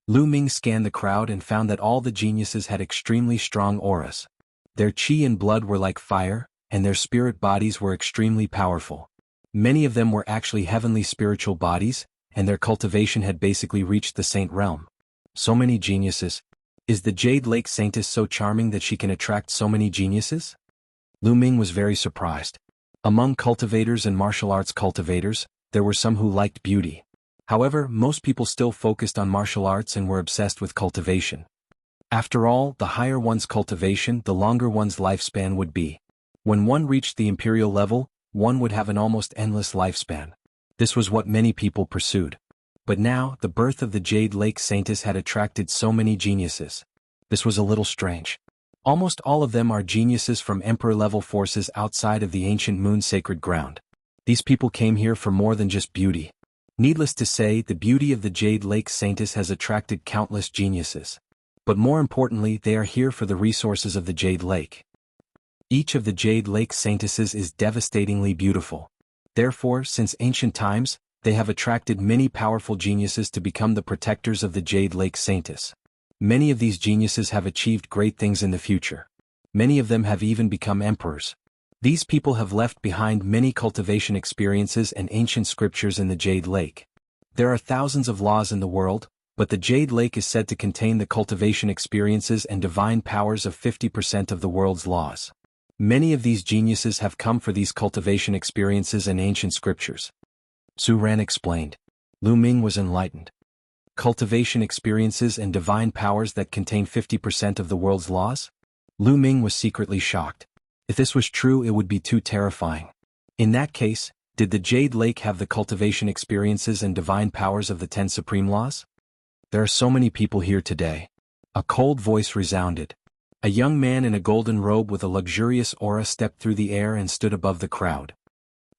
Lu Ming scanned the crowd and found that all the geniuses had extremely strong auras. Their chi and blood were like fire, and their spirit bodies were extremely powerful. Many of them were actually heavenly spiritual bodies, and their cultivation had basically reached the saint realm. So many geniuses. Is the Jade Lake Saintess so charming that she can attract so many geniuses? Lu Ming was very surprised. Among cultivators and martial arts cultivators, there were some who liked beauty. However, most people still focused on martial arts and were obsessed with cultivation. After all, the higher one's cultivation, the longer one's lifespan would be. When one reached the imperial level, one would have an almost endless lifespan. This was what many people pursued. But now, the birth of the Jade Lake Saintess had attracted so many geniuses. This was a little strange. Almost all of them are geniuses from emperor-level forces outside of the ancient moon sacred ground. These people came here for more than just beauty. Needless to say, the beauty of the Jade Lake Saintess has attracted countless geniuses. But more importantly, they are here for the resources of the Jade Lake. Each of the Jade Lake Saintesses is devastatingly beautiful. Therefore, since ancient times, they have attracted many powerful geniuses to become the protectors of the Jade Lake Saintess. Many of these geniuses have achieved great things in the future. Many of them have even become emperors. These people have left behind many cultivation experiences and ancient scriptures in the Jade Lake. There are thousands of laws in the world, but the Jade Lake is said to contain the cultivation experiences and divine powers of 50% of the world's laws. Many of these geniuses have come for these cultivation experiences and ancient scriptures. Su Ran explained. Lu Ming was enlightened. Cultivation experiences and divine powers that contain 50% of the world's laws? Lu Ming was secretly shocked. If this was true, it would be too terrifying. In that case, did the Jade Lake have the cultivation experiences and divine powers of the 10 supreme laws? There are so many people here today. A cold voice resounded. A young man in a golden robe with a luxurious aura stepped through the air and stood above the crowd.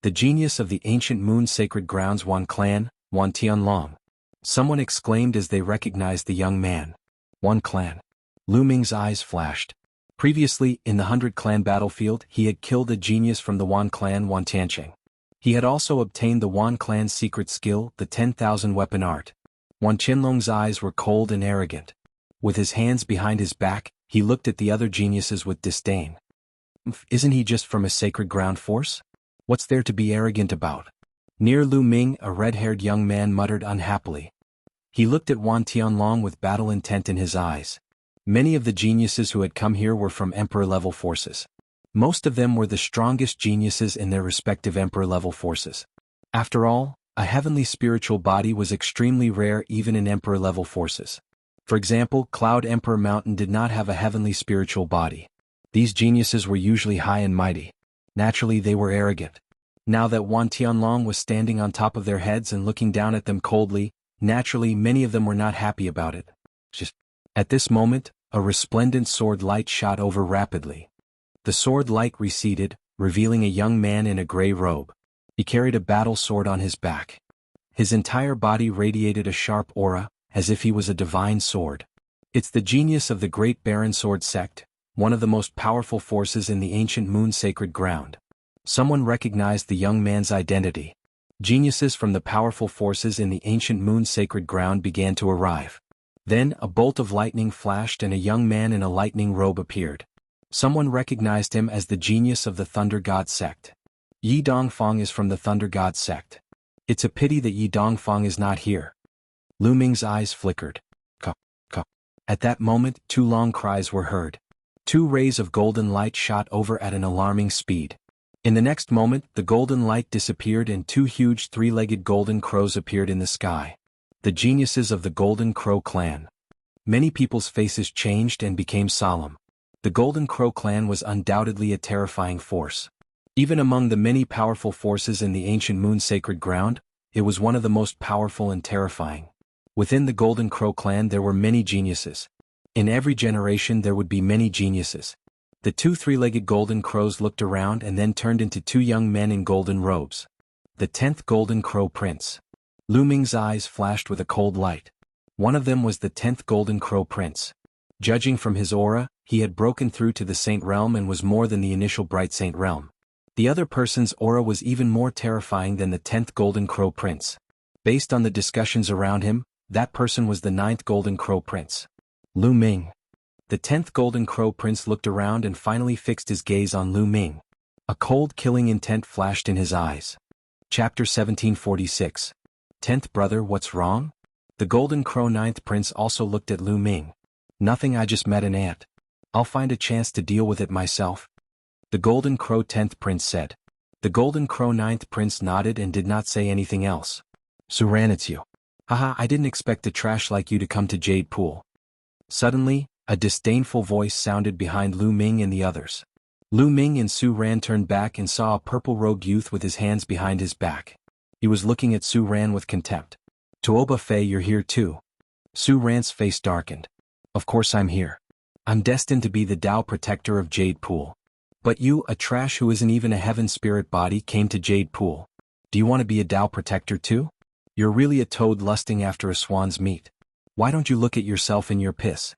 The genius of the ancient moon sacred grounds Wan Clan, Wan Tianlong. Someone exclaimed as they recognized the young man. Wan Clan. Lu Ming's eyes flashed. Previously, in the 100 Clan battlefield, he had killed a genius from the Wan Clan Wan Tiancheng. He had also obtained the Wan Clan's secret skill, the 10,000 weapon art. Wan Tianlong's eyes were cold and arrogant. With his hands behind his back, he looked at the other geniuses with disdain. Isn't he just from a sacred ground force? What's there to be arrogant about? Near Lu Ming, a red-haired young man muttered unhappily. He looked at Wan Tianlong with battle intent in his eyes. Many of the geniuses who had come here were from emperor-level forces. Most of them were the strongest geniuses in their respective emperor-level forces. After all, a heavenly spiritual body was extremely rare even in emperor-level forces. For example, Cloud Emperor Mountain did not have a heavenly spiritual body. These geniuses were usually high and mighty. Naturally, they were arrogant. Now that Wan Tianlong was standing on top of their heads and looking down at them coldly, naturally many of them were not happy about it. At this moment, a resplendent sword light shot over rapidly. The sword light receded, revealing a young man in a gray robe. He carried a battle sword on his back. His entire body radiated a sharp aura, as if he was a divine sword. It's the genius of the Great Baron Sword Sect, one of the most powerful forces in the ancient moon sacred ground. Someone recognized the young man's identity. Geniuses from the powerful forces in the ancient moon's sacred ground began to arrive. Then a bolt of lightning flashed and a young man in a lightning robe appeared. Someone recognized him as the genius of the Thunder God sect. Yi Dongfang is from the Thunder God sect. It's a pity that Yi Dongfang is not here. Lu Ming's eyes flickered. Ka, ka. At that moment, two long cries were heard. Two rays of golden light shot over at an alarming speed. In the next moment, the golden light disappeared and two huge three-legged golden crows appeared in the sky. The geniuses of the Golden Crow clan. Many people's faces changed and became solemn. The Golden Crow clan was undoubtedly a terrifying force. Even among the many powerful forces in the ancient moon's sacred ground, it was one of the most powerful and terrifying. Within the Golden Crow clan there were many geniuses. In every generation there would be many geniuses. The two three-legged golden crows looked around and then turned into two young men in golden robes. The 10th Golden Crow Prince. Lu Ming's eyes flashed with a cold light. One of them was the 10th Golden Crow Prince. Judging from his aura, he had broken through to the Saint Realm and was more than the initial Bright Saint Realm. The other person's aura was even more terrifying than the 10th Golden Crow Prince. Based on the discussions around him, that person was the 9th Golden Crow Prince. Lu Ming. The 10th Golden Crow Prince looked around and finally fixed his gaze on Lu Ming. A cold killing intent flashed in his eyes. Chapter 1746. 10th brother, what's wrong? The Golden Crow 9th Prince also looked at Lu Ming. Nothing, I just met an ant. I'll find a chance to deal with it myself. The Golden Crow 10th Prince said. The Golden Crow 9th Prince nodded and did not say anything else. Suran, it's you. Haha, I didn't expect a trash like you to come to Jade Pool. Suddenly, a disdainful voice sounded behind Lu Ming and the others. Lu Ming and Su Ran turned back and saw a purple-robed youth with his hands behind his back. He was looking at Su Ran with contempt. Tuoba Fei, you're here too. Su Ran's face darkened. Of course I'm here. I'm destined to be the Dao protector of Jade Pool. But you, a trash who isn't even a heaven spirit body, came to Jade Pool. Do you want to be a Dao protector too? You're really a toad lusting after a swan's meat. Why don't you look at yourself in your piss?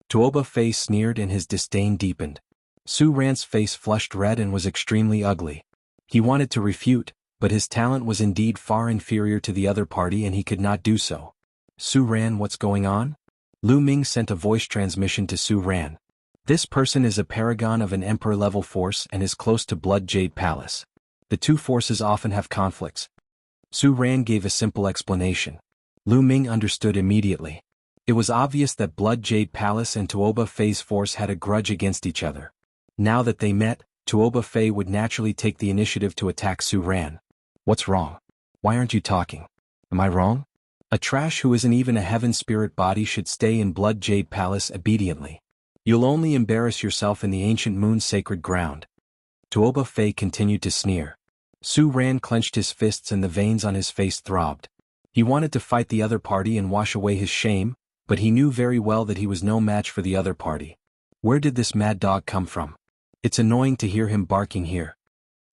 Tuoba Fei sneered and his disdain deepened. Su Ran's face flushed red and was extremely ugly. He wanted to refute, but his talent was indeed far inferior to the other party and he could not do so. Su Ran, what's going on? Lu Ming sent a voice transmission to Su Ran. This person is a paragon of an emperor-level force and is close to Blood Jade Palace. The two forces often have conflicts. Su Ran gave a simple explanation. Lu Ming understood immediately. It was obvious that Blood Jade Palace and Tuoba Fei's force had a grudge against each other. Now that they met, Tuoba Fei would naturally take the initiative to attack Su Ran. What's wrong? Why aren't you talking? Am I wrong? A trash who isn't even a heaven spirit body should stay in Blood Jade Palace obediently. You'll only embarrass yourself in the ancient moon's sacred ground. Tuoba Fei continued to sneer. Su Ran clenched his fists and the veins on his face throbbed. He wanted to fight the other party and wash away his shame, but he knew very well that he was no match for the other party. Where did this mad dog come from? It's annoying to hear him barking here.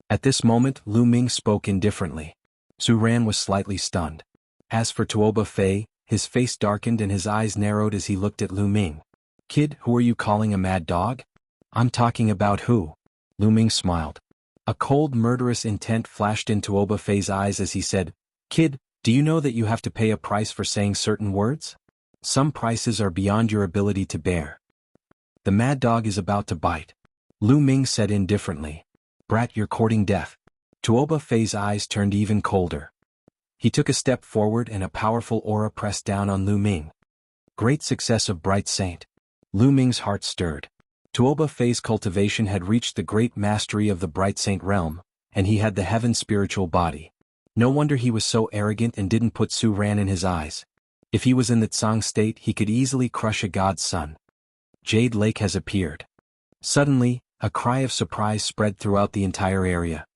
At this moment, Lu Ming spoke indifferently. Su Ran was slightly stunned. As for Tuoba Fei, his face darkened and his eyes narrowed as he looked at Lu Ming. Kid, who are you calling a mad dog? I'm talking about who? Lu Ming smiled. A cold murderous intent flashed in Tuoba Fei's eyes as he said, Kid, do you know that you have to pay a price for saying certain words? Some prices are beyond your ability to bear. The mad dog is about to bite. Lu Ming said indifferently. Brat, you're courting death. Tuoba Fei's eyes turned even colder. He took a step forward and a powerful aura pressed down on Lu Ming. Great success of Bright Saint. Lu Ming's heart stirred. Tuoba Fei's cultivation had reached the great mastery of the Bright Saint realm, and he had the heaven spiritual body. No wonder he was so arrogant and didn't put Su Ran in his eyes. If he was in the Tsang state, he could easily crush a god's son. Jade Lake has appeared. Suddenly, a cry of surprise spread throughout the entire area.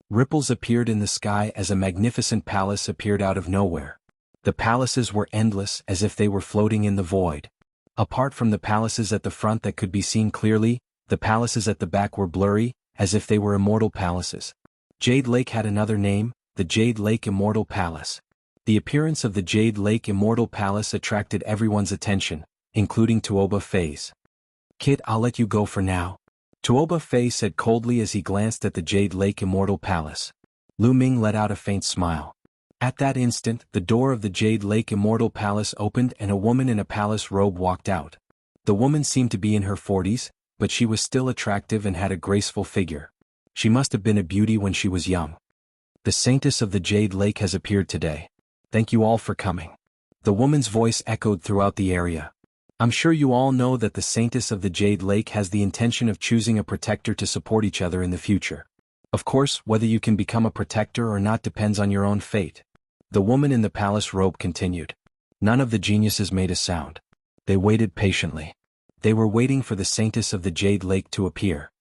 Ripples appeared in the sky as a magnificent palace appeared out of nowhere. The palaces were endless, as if they were floating in the void. Apart from the palaces at the front that could be seen clearly, the palaces at the back were blurry, as if they were immortal palaces. Jade Lake had another name, the Jade Lake Immortal Palace. The appearance of the Jade Lake Immortal Palace attracted everyone's attention, including Tuoba Fei's. Kid, I'll let you go for now. Tuoba Fei said coldly as he glanced at the Jade Lake Immortal Palace. Lu Ming let out a faint smile. At that instant, the door of the Jade Lake Immortal Palace opened and a woman in a palace robe walked out. The woman seemed to be in her 40s, but she was still attractive and had a graceful figure. She must have been a beauty when she was young. The Saintess of the Jade Lake has appeared today. Thank you all for coming. The woman's voice echoed throughout the area. I'm sure you all know that the Saintess of the Jade Lake has the intention of choosing a protector to support each other in the future. Of course, whether you can become a protector or not depends on your own fate. The woman in the palace robe continued. None of the geniuses made a sound. They waited patiently. They were waiting for the Saintess of the Jade Lake to appear.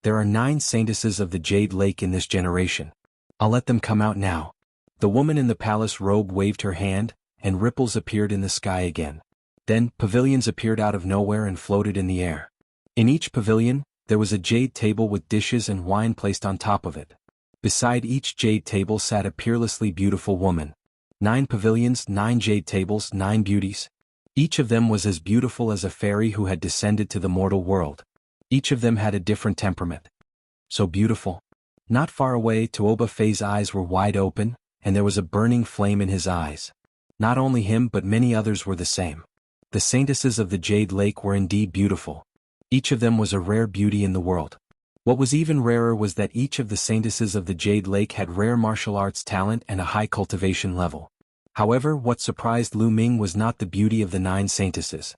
There are 9 Saintesses of the Jade Lake in this generation. I'll let them come out now. The woman in the palace robe waved her hand, and ripples appeared in the sky again. Then, pavilions appeared out of nowhere and floated in the air. In each pavilion, there was a jade table with dishes and wine placed on top of it. Beside each jade table sat a peerlessly beautiful woman. 9 pavilions, 9 jade tables, 9 beauties. Each of them was as beautiful as a fairy who had descended to the mortal world. Each of them had a different temperament. So beautiful. Not far away, Tuoba Fei's eyes were wide open, and there was a burning flame in his eyes. Not only him but many others were the same. The Saintesses of the Jade Lake were indeed beautiful. Each of them was a rare beauty in the world. What was even rarer was that each of the Saintesses of the Jade Lake had rare martial arts talent and a high cultivation level. However, what surprised Lu Ming was not the beauty of the 9 Saintesses.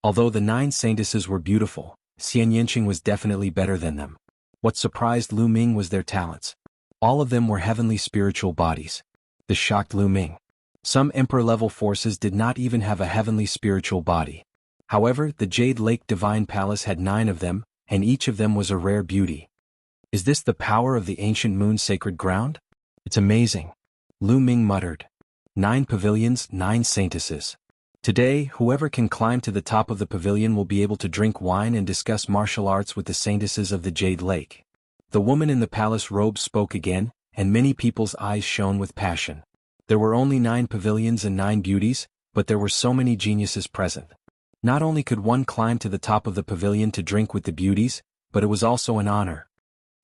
Although the 9 Saintesses were beautiful, Xian Yanqing was definitely better than them. What surprised Lu Ming was their talents. All of them were heavenly spiritual bodies. This shocked Lu Ming. Some emperor-level forces did not even have a heavenly spiritual body. However, the Jade Lake Divine Palace had 9 of them, and each of them was a rare beauty. Is this the power of the ancient moon sacred ground? It's amazing. Lu Ming muttered. 9 pavilions, 9 Saintesses. Today, whoever can climb to the top of the pavilion will be able to drink wine and discuss martial arts with the Saintesses of the Jade Lake. The woman in the palace robe spoke again, and many people's eyes shone with passion. There were only 9 pavilions and 9 beauties, but there were so many geniuses present. Not only could one climb to the top of the pavilion to drink with the beauties, but it was also an honor.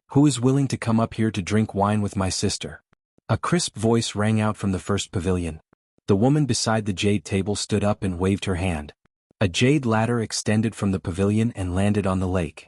Who is willing to come up here to drink wine with my sister? A crisp voice rang out from the first pavilion. The woman beside the jade table stood up and waved her hand. A jade ladder extended from the pavilion and landed on the lake.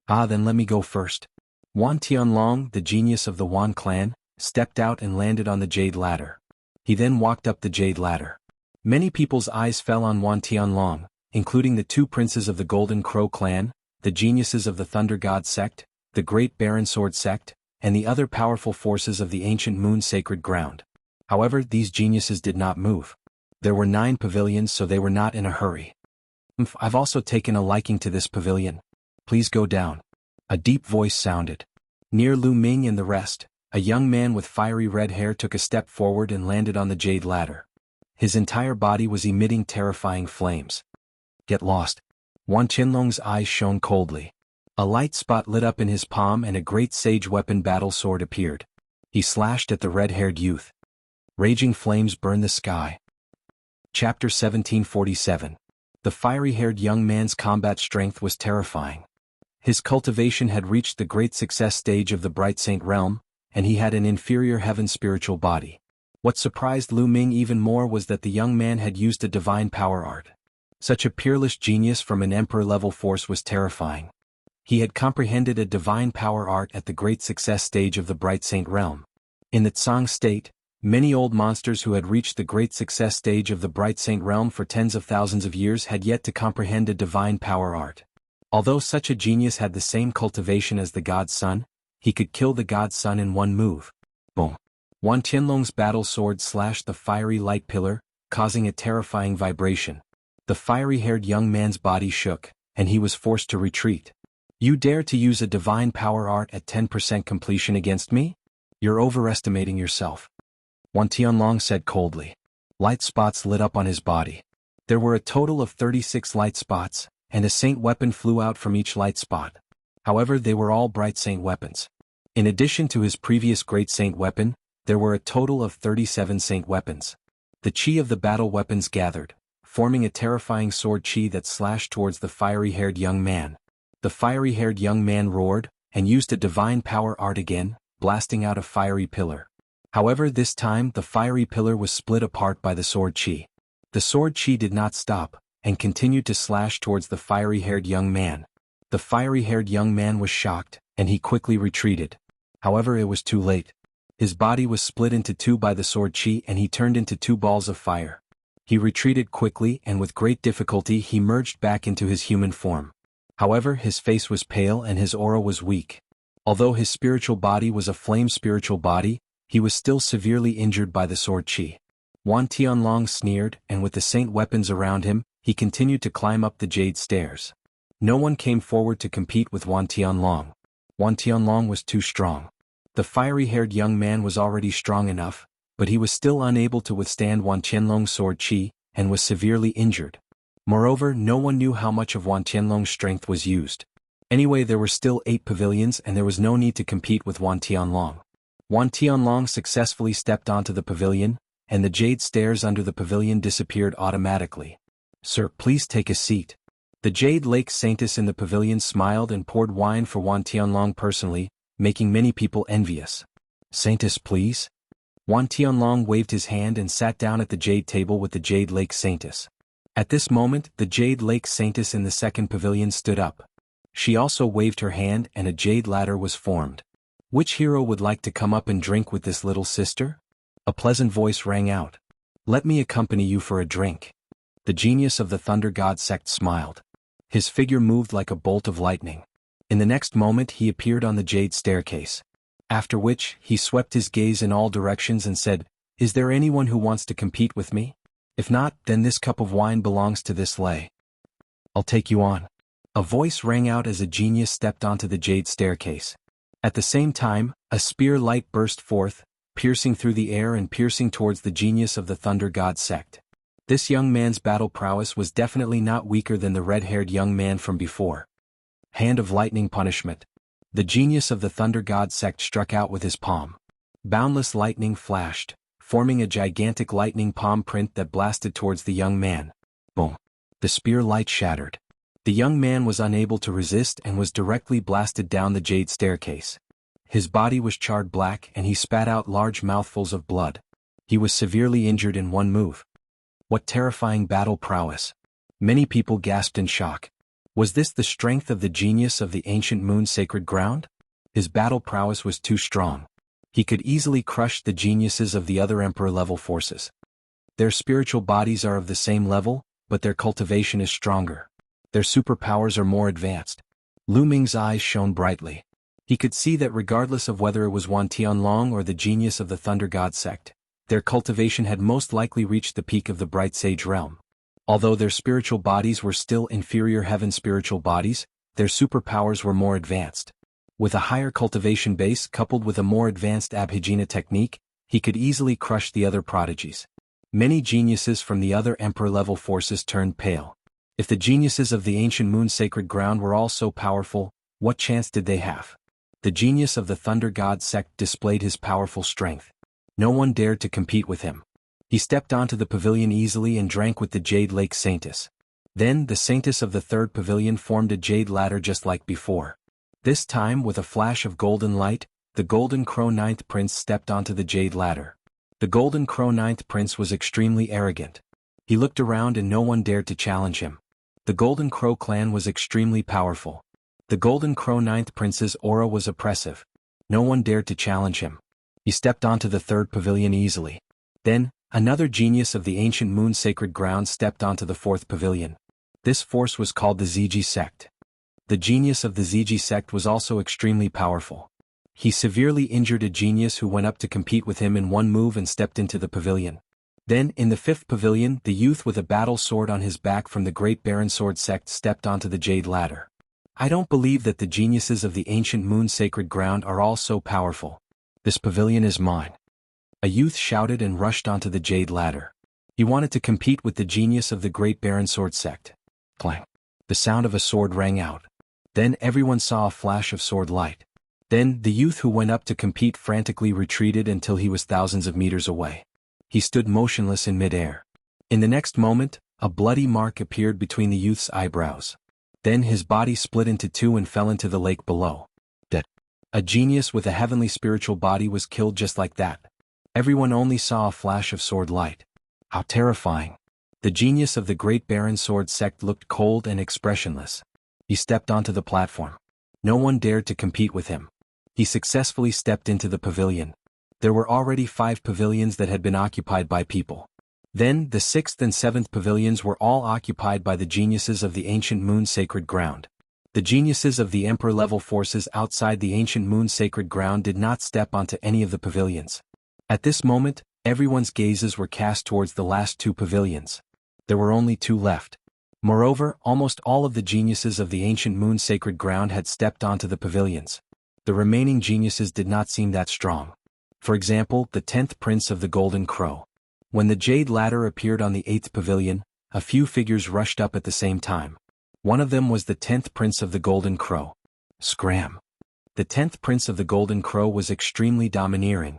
Ah, then let me go first. Wan Tianlong, the genius of the Wan clan, stepped out and landed on the jade ladder. He then walked up the jade ladder. Many people's eyes fell on Wan Tianlong, including the 2 princes of the Golden Crow clan, the geniuses of the Thunder God sect, the Great Baron Sword sect, and the other powerful forces of the ancient moon sacred ground. However, these geniuses did not move. There were 9 pavilions, so they were not in a hurry. I've also taken a liking to this pavilion. Please go down. A deep voice sounded. Near Lu Ming and the rest, a young man with fiery red hair took a step forward and landed on the jade ladder. His entire body was emitting terrifying flames. Get lost. Wan Qianlong's eyes shone coldly. A light spot lit up in his palm and a great sage weapon battle sword appeared. He slashed at the red-haired youth. Raging flames burned the sky. Chapter 1747. The fiery-haired young man's combat strength was terrifying. His cultivation had reached the great success stage of the Bright Saint realm, and he had an inferior heaven spiritual body. What surprised Lu Ming even more was that the young man had used a divine power art. Such a peerless genius from an emperor-level force was terrifying. He had comprehended a divine power art at the great success stage of the Bright Saint realm. In the Tsang state, many old monsters who had reached the great success stage of the Bright Saint realm for tens of thousands of years had yet to comprehend a divine power art. Although such a genius had the same cultivation as the God's Son, he could kill the God's Son in one move. Boom. Wan Tianlong's battle sword slashed the fiery light pillar, causing a terrifying vibration. The fiery-haired young man's body shook, and he was forced to retreat. You dare to use a divine power art at 10% completion against me? You're overestimating yourself. Wan Tianlong said coldly. Light spots lit up on his body. There were a total of 36 light spots, and a saint weapon flew out from each light spot. However, they were all bright saint weapons. In addition to his previous great saint weapon, there were a total of 37 saint weapons. The chi of the battle weapons gathered, forming a terrifying sword chi that slashed towards the fiery-haired young man. The fiery-haired young man roared, and used a divine power art again, blasting out a fiery pillar. However, this time the fiery pillar was split apart by the sword chi. The sword chi did not stop, and continued to slash towards the fiery-haired young man. The fiery-haired young man was shocked, and he quickly retreated. However, it was too late. His body was split into two by the sword chi and he turned into two balls of fire. He retreated quickly and with great difficulty he merged back into his human form. However, his face was pale and his aura was weak. Although his spiritual body was a flame spiritual body, he was still severely injured by the sword chi. Wan Tianlong sneered, and with the saint weapons around him, he continued to climb up the jade stairs. No one came forward to compete with Wan Tianlong. Wan Tianlong was too strong. The fiery-haired young man was already strong enough, but he was still unable to withstand Wan Tianlong's sword chi, and was severely injured. Moreover, no one knew how much of Wan Tianlong's strength was used. Anyway, there were still 8 pavilions and there was no need to compete with Wan Tianlong. Wan Tianlong successfully stepped onto the pavilion, and the jade stairs under the pavilion disappeared automatically. "Sir, please take a seat." The Jade Lake Saintess in the pavilion smiled and poured wine for Wan Tianlong personally, making many people envious. "Saintess, please?" Wan Tianlong waved his hand and sat down at the jade table with the Jade Lake Saintess. At this moment, the Jade Lake Saintess in the second pavilion stood up. She also waved her hand and a jade ladder was formed. "Which hero would like to come up and drink with this little sister?" A pleasant voice rang out. "Let me accompany you for a drink." The genius of the Thunder God sect smiled. His figure moved like a bolt of lightning. In the next moment he appeared on the jade staircase. After which, he swept his gaze in all directions and said, "Is there anyone who wants to compete with me? If not, then this cup of wine belongs to this lay. I'll take you on." A voice rang out as a genius stepped onto the jade staircase. At the same time, a spear light burst forth, piercing through the air and piercing towards the genius of the Thunder God sect. This young man's battle prowess was definitely not weaker than the red-haired young man from before. Hand of lightning punishment. The genius of the Thunder God sect struck out with his palm. Boundless lightning flashed, forming a gigantic lightning palm print that blasted towards the young man. Boom! The spear light shattered. The young man was unable to resist and was directly blasted down the jade staircase. His body was charred black and he spat out large mouthfuls of blood. He was severely injured in one move. What terrifying battle prowess! Many people gasped in shock. Was this the strength of the genius of the ancient moon sacred ground? His battle prowess was too strong. He could easily crush the geniuses of the other emperor-level forces. Their spiritual bodies are of the same level, but their cultivation is stronger. Their superpowers are more advanced. Lu Ming's eyes shone brightly. He could see that regardless of whether it was Wan Tianlong or the genius of the Thunder God sect, their cultivation had most likely reached the peak of the Bright Sage realm. Although their spiritual bodies were still inferior heaven spiritual bodies, their superpowers were more advanced. With a higher cultivation base coupled with a more advanced Abhijna technique, he could easily crush the other prodigies. Many geniuses from the other emperor-level forces turned pale. If the geniuses of the ancient moon sacred ground were all so powerful, what chance did they have? The genius of the Thunder God sect displayed his powerful strength. No one dared to compete with him. He stepped onto the pavilion easily and drank with the Jade Lake Saintess. Then the Saintess of the third pavilion formed a jade ladder just like before. This time, with a flash of golden light, the Golden Crow Ninth Prince stepped onto the jade ladder. The Golden Crow Ninth Prince was extremely arrogant. He looked around and no one dared to challenge him. The Golden Crow clan was extremely powerful. The Golden Crow Ninth Prince's aura was oppressive. No one dared to challenge him. He stepped onto the third pavilion easily. Then, another genius of the ancient moon sacred ground stepped onto the fourth pavilion. This force was called the Ziji sect. The genius of the Ziji sect was also extremely powerful. He severely injured a genius who went up to compete with him in one move and stepped into the pavilion. Then, in the fifth pavilion, the youth with a battle sword on his back from the Great Baron Sword sect stepped onto the jade ladder. I don't believe that the geniuses of the ancient moon sacred ground are all so powerful. This pavilion is mine. A youth shouted and rushed onto the jade ladder. He wanted to compete with the genius of the Great Baron Sword sect. Clang. The sound of a sword rang out. Then everyone saw a flash of sword light. Then the youth who went up to compete frantically retreated until he was thousands of meters away. He stood motionless in midair. In the next moment, a bloody mark appeared between the youth's eyebrows. Then his body split into two and fell into the lake below. Dead. A genius with a heavenly spiritual body was killed just like that. Everyone only saw a flash of sword light. How terrifying. The genius of the Great Baron Sword sect looked cold and expressionless. He stepped onto the platform. No one dared to compete with him. He successfully stepped into the pavilion. There were already 5 pavilions that had been occupied by people. Then, the 6th and 7th pavilions were all occupied by the geniuses of the Ancient Moon Sacred Ground. The geniuses of the Emperor-level forces outside the Ancient Moon Sacred Ground did not step onto any of the pavilions. At this moment, everyone's gazes were cast towards the last 2 pavilions. There were only 2 left. Moreover, almost all of the geniuses of the Ancient Moon Sacred Ground had stepped onto the pavilions. The remaining geniuses did not seem that strong. For example, the 10th Prince of the Golden Crow. When the Jade Ladder appeared on the 8th pavilion, a few figures rushed up at the same time. One of them was the 10th Prince of the Golden Crow. Scram. The 10th Prince of the Golden Crow was extremely domineering.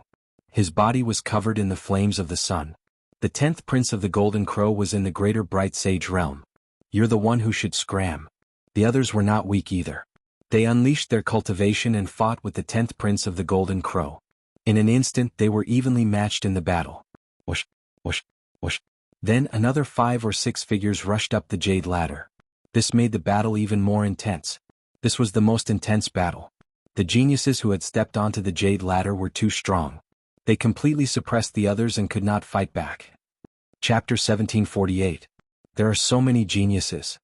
His body was covered in the flames of the sun. The 10th Prince of the Golden Crow was in the Greater Bright Sage realm. You're the one who should scram. The others were not weak either. They unleashed their cultivation and fought with the 10th Prince of the Golden Crow. In an instant they were evenly matched in the battle. Whoosh, whoosh, whoosh. Then another 5 or 6 figures rushed up the Jade Ladder. This made the battle even more intense. This was the most intense battle. The geniuses who had stepped onto the Jade Ladder were too strong. They completely suppressed the others and could not fight back. Chapter 1748. There are so many geniuses.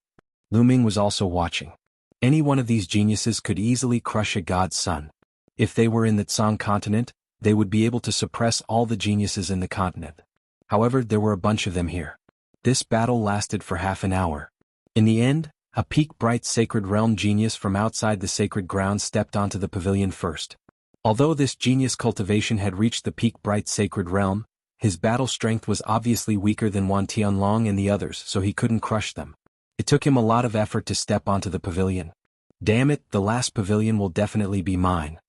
Lu Ming was also watching. Any one of these geniuses could easily crush a god's son. If they were in the Tsang continent, they would be able to suppress all the geniuses in the continent. However, there were a bunch of them here. This battle lasted for half an hour. In the end, a peak bright sacred realm genius from outside the sacred ground stepped onto the pavilion first. Although this genius cultivation had reached the peak bright sacred realm, his battle strength was obviously weaker than Wan Tianlong and the others, so he couldn't crush them. It took him a lot of effort to step onto the pavilion. Damn it, the last pavilion will definitely be mine.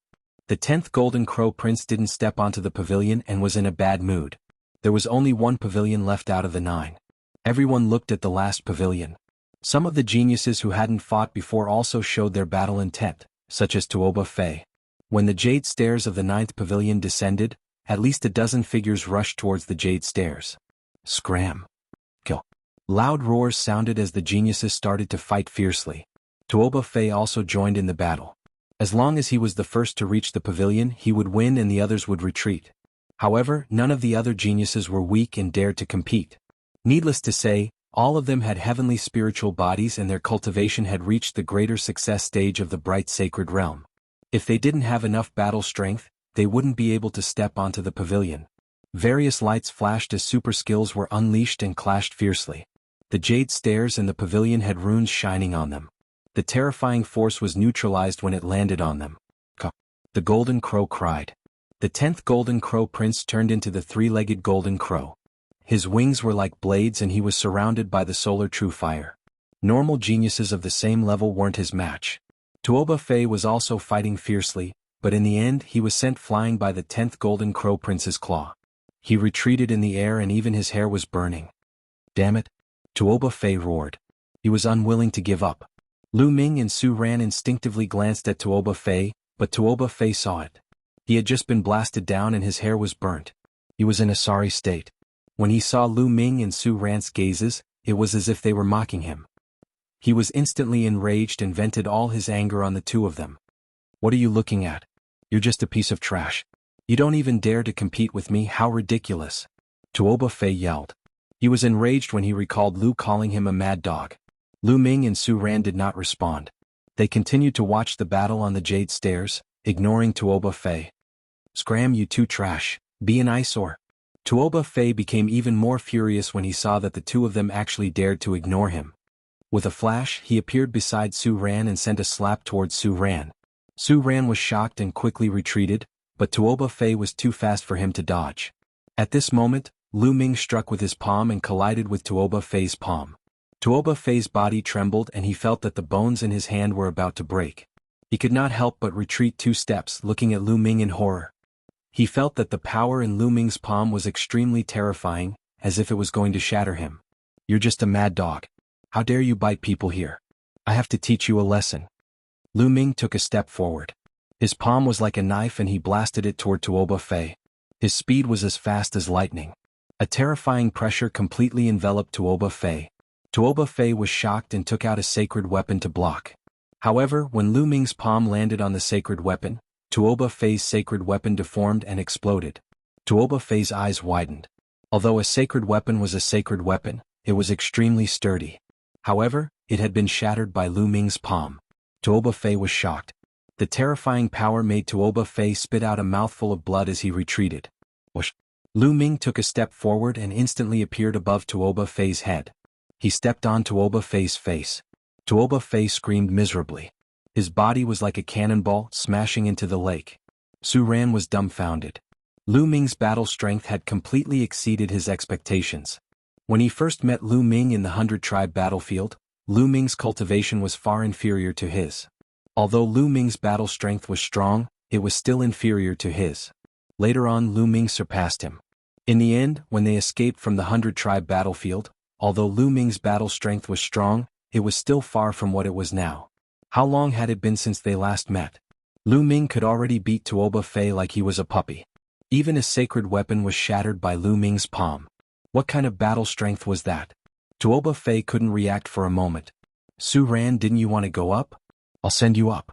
The 10th Golden Crow Prince didn't step onto the pavilion and was in a bad mood. There was only 1 pavilion left out of the 9. Everyone looked at the last pavilion. Some of the geniuses who hadn't fought before also showed their battle intent, such as Tuoba Fei. When the jade stairs of the 9th pavilion descended, at least a dozen figures rushed towards the jade stairs. Scram. Kill. Loud roars sounded as the geniuses started to fight fiercely. Tuoba Fei also joined in the battle. As long as he was the first to reach the pavilion, he would win and the others would retreat. However, none of the other geniuses were weak and dared to compete. Needless to say, all of them had heavenly spiritual bodies and their cultivation had reached the greater success stage of the bright sacred realm. If they didn't have enough battle strength, they wouldn't be able to step onto the pavilion. Various lights flashed as super skills were unleashed and clashed fiercely. The jade stairs and the pavilion had runes shining on them. The terrifying force was neutralized when it landed on them. The Golden Crow cried. The 10th Golden Crow Prince turned into the 3-legged Golden Crow. His wings were like blades and he was surrounded by the solar true fire. Normal geniuses of the same level weren't his match. Tuoba Fei was also fighting fiercely, but in the end he was sent flying by the 10th Golden Crow Prince's claw. He retreated in the air and even his hair was burning. Damn it! Tuoba Fei roared. He was unwilling to give up. Lu Ming and Su Ran instinctively glanced at Tuoba Fei, but Tuoba Fei saw it. He had just been blasted down and his hair was burnt. He was in a sorry state. When he saw Lu Ming and Su Ran's gazes, it was as if they were mocking him. He was instantly enraged and vented all his anger on the 2 of them. What are you looking at? You're just a piece of trash. You don't even dare to compete with me, how ridiculous. Tuoba Fei yelled. He was enraged when he recalled Lu calling him a mad dog. Lu Ming and Su Ran did not respond. They continued to watch the battle on the jade stairs, ignoring Tuoba Fei. Scram, you 2 trash. Be an eyesore. Tuoba Fei became even more furious when he saw that the 2 of them actually dared to ignore him. With a flash, he appeared beside Su Ran and sent a slap towards Su Ran. Su Ran was shocked and quickly retreated, but Tuoba Fei was too fast for him to dodge. At this moment, Lu Ming struck with his palm and collided with Tuoba Fei's palm. Tuoba Fei's body trembled and he felt that the bones in his hand were about to break. He could not help but retreat 2 steps, looking at Lu Ming in horror. He felt that the power in Lu Ming's palm was extremely terrifying, as if it was going to shatter him. You're just a mad dog. How dare you bite people here? I have to teach you a lesson. Lu Ming took a step forward. His palm was like a knife and he blasted it toward Tuoba Fei. His speed was as fast as lightning. A terrifying pressure completely enveloped Tuoba Fei. Tuoba Fei was shocked and took out a sacred weapon to block. However, when Lu Ming's palm landed on the sacred weapon, Tuoba Fei's sacred weapon deformed and exploded. Tuoba Fei's eyes widened. Although a sacred weapon was a sacred weapon, it was extremely sturdy. However, it had been shattered by Lu Ming's palm. Tuoba Fei was shocked. The terrifying power made Tuoba Fei spit out a mouthful of blood as he retreated. Whoosh! Lu Ming took a step forward and instantly appeared above Tuoba Fei's head. He stepped on Tuoba Fei's face. Tuoba Fei screamed miserably. His body was like a cannonball smashing into the lake. Su Ran was dumbfounded. Lu Ming's battle strength had completely exceeded his expectations. When he first met Lu Ming in the 100-tribe battlefield, Lu Ming's cultivation was far inferior to his. Although Lu Ming's battle strength was strong, it was still inferior to his. Later on, Lu Ming surpassed him. In the end, when they escaped from the 100-tribe battlefield, although Lu Ming's battle strength was strong, it was still far from what it was now. How long had it been since they last met? Lu Ming could already beat Tuoba Fei like he was a puppy. Even a sacred weapon was shattered by Lu Ming's palm. What kind of battle strength was that? Tuoba Fei couldn't react for a moment. Su Ran, didn't you want to go up? I'll send you up.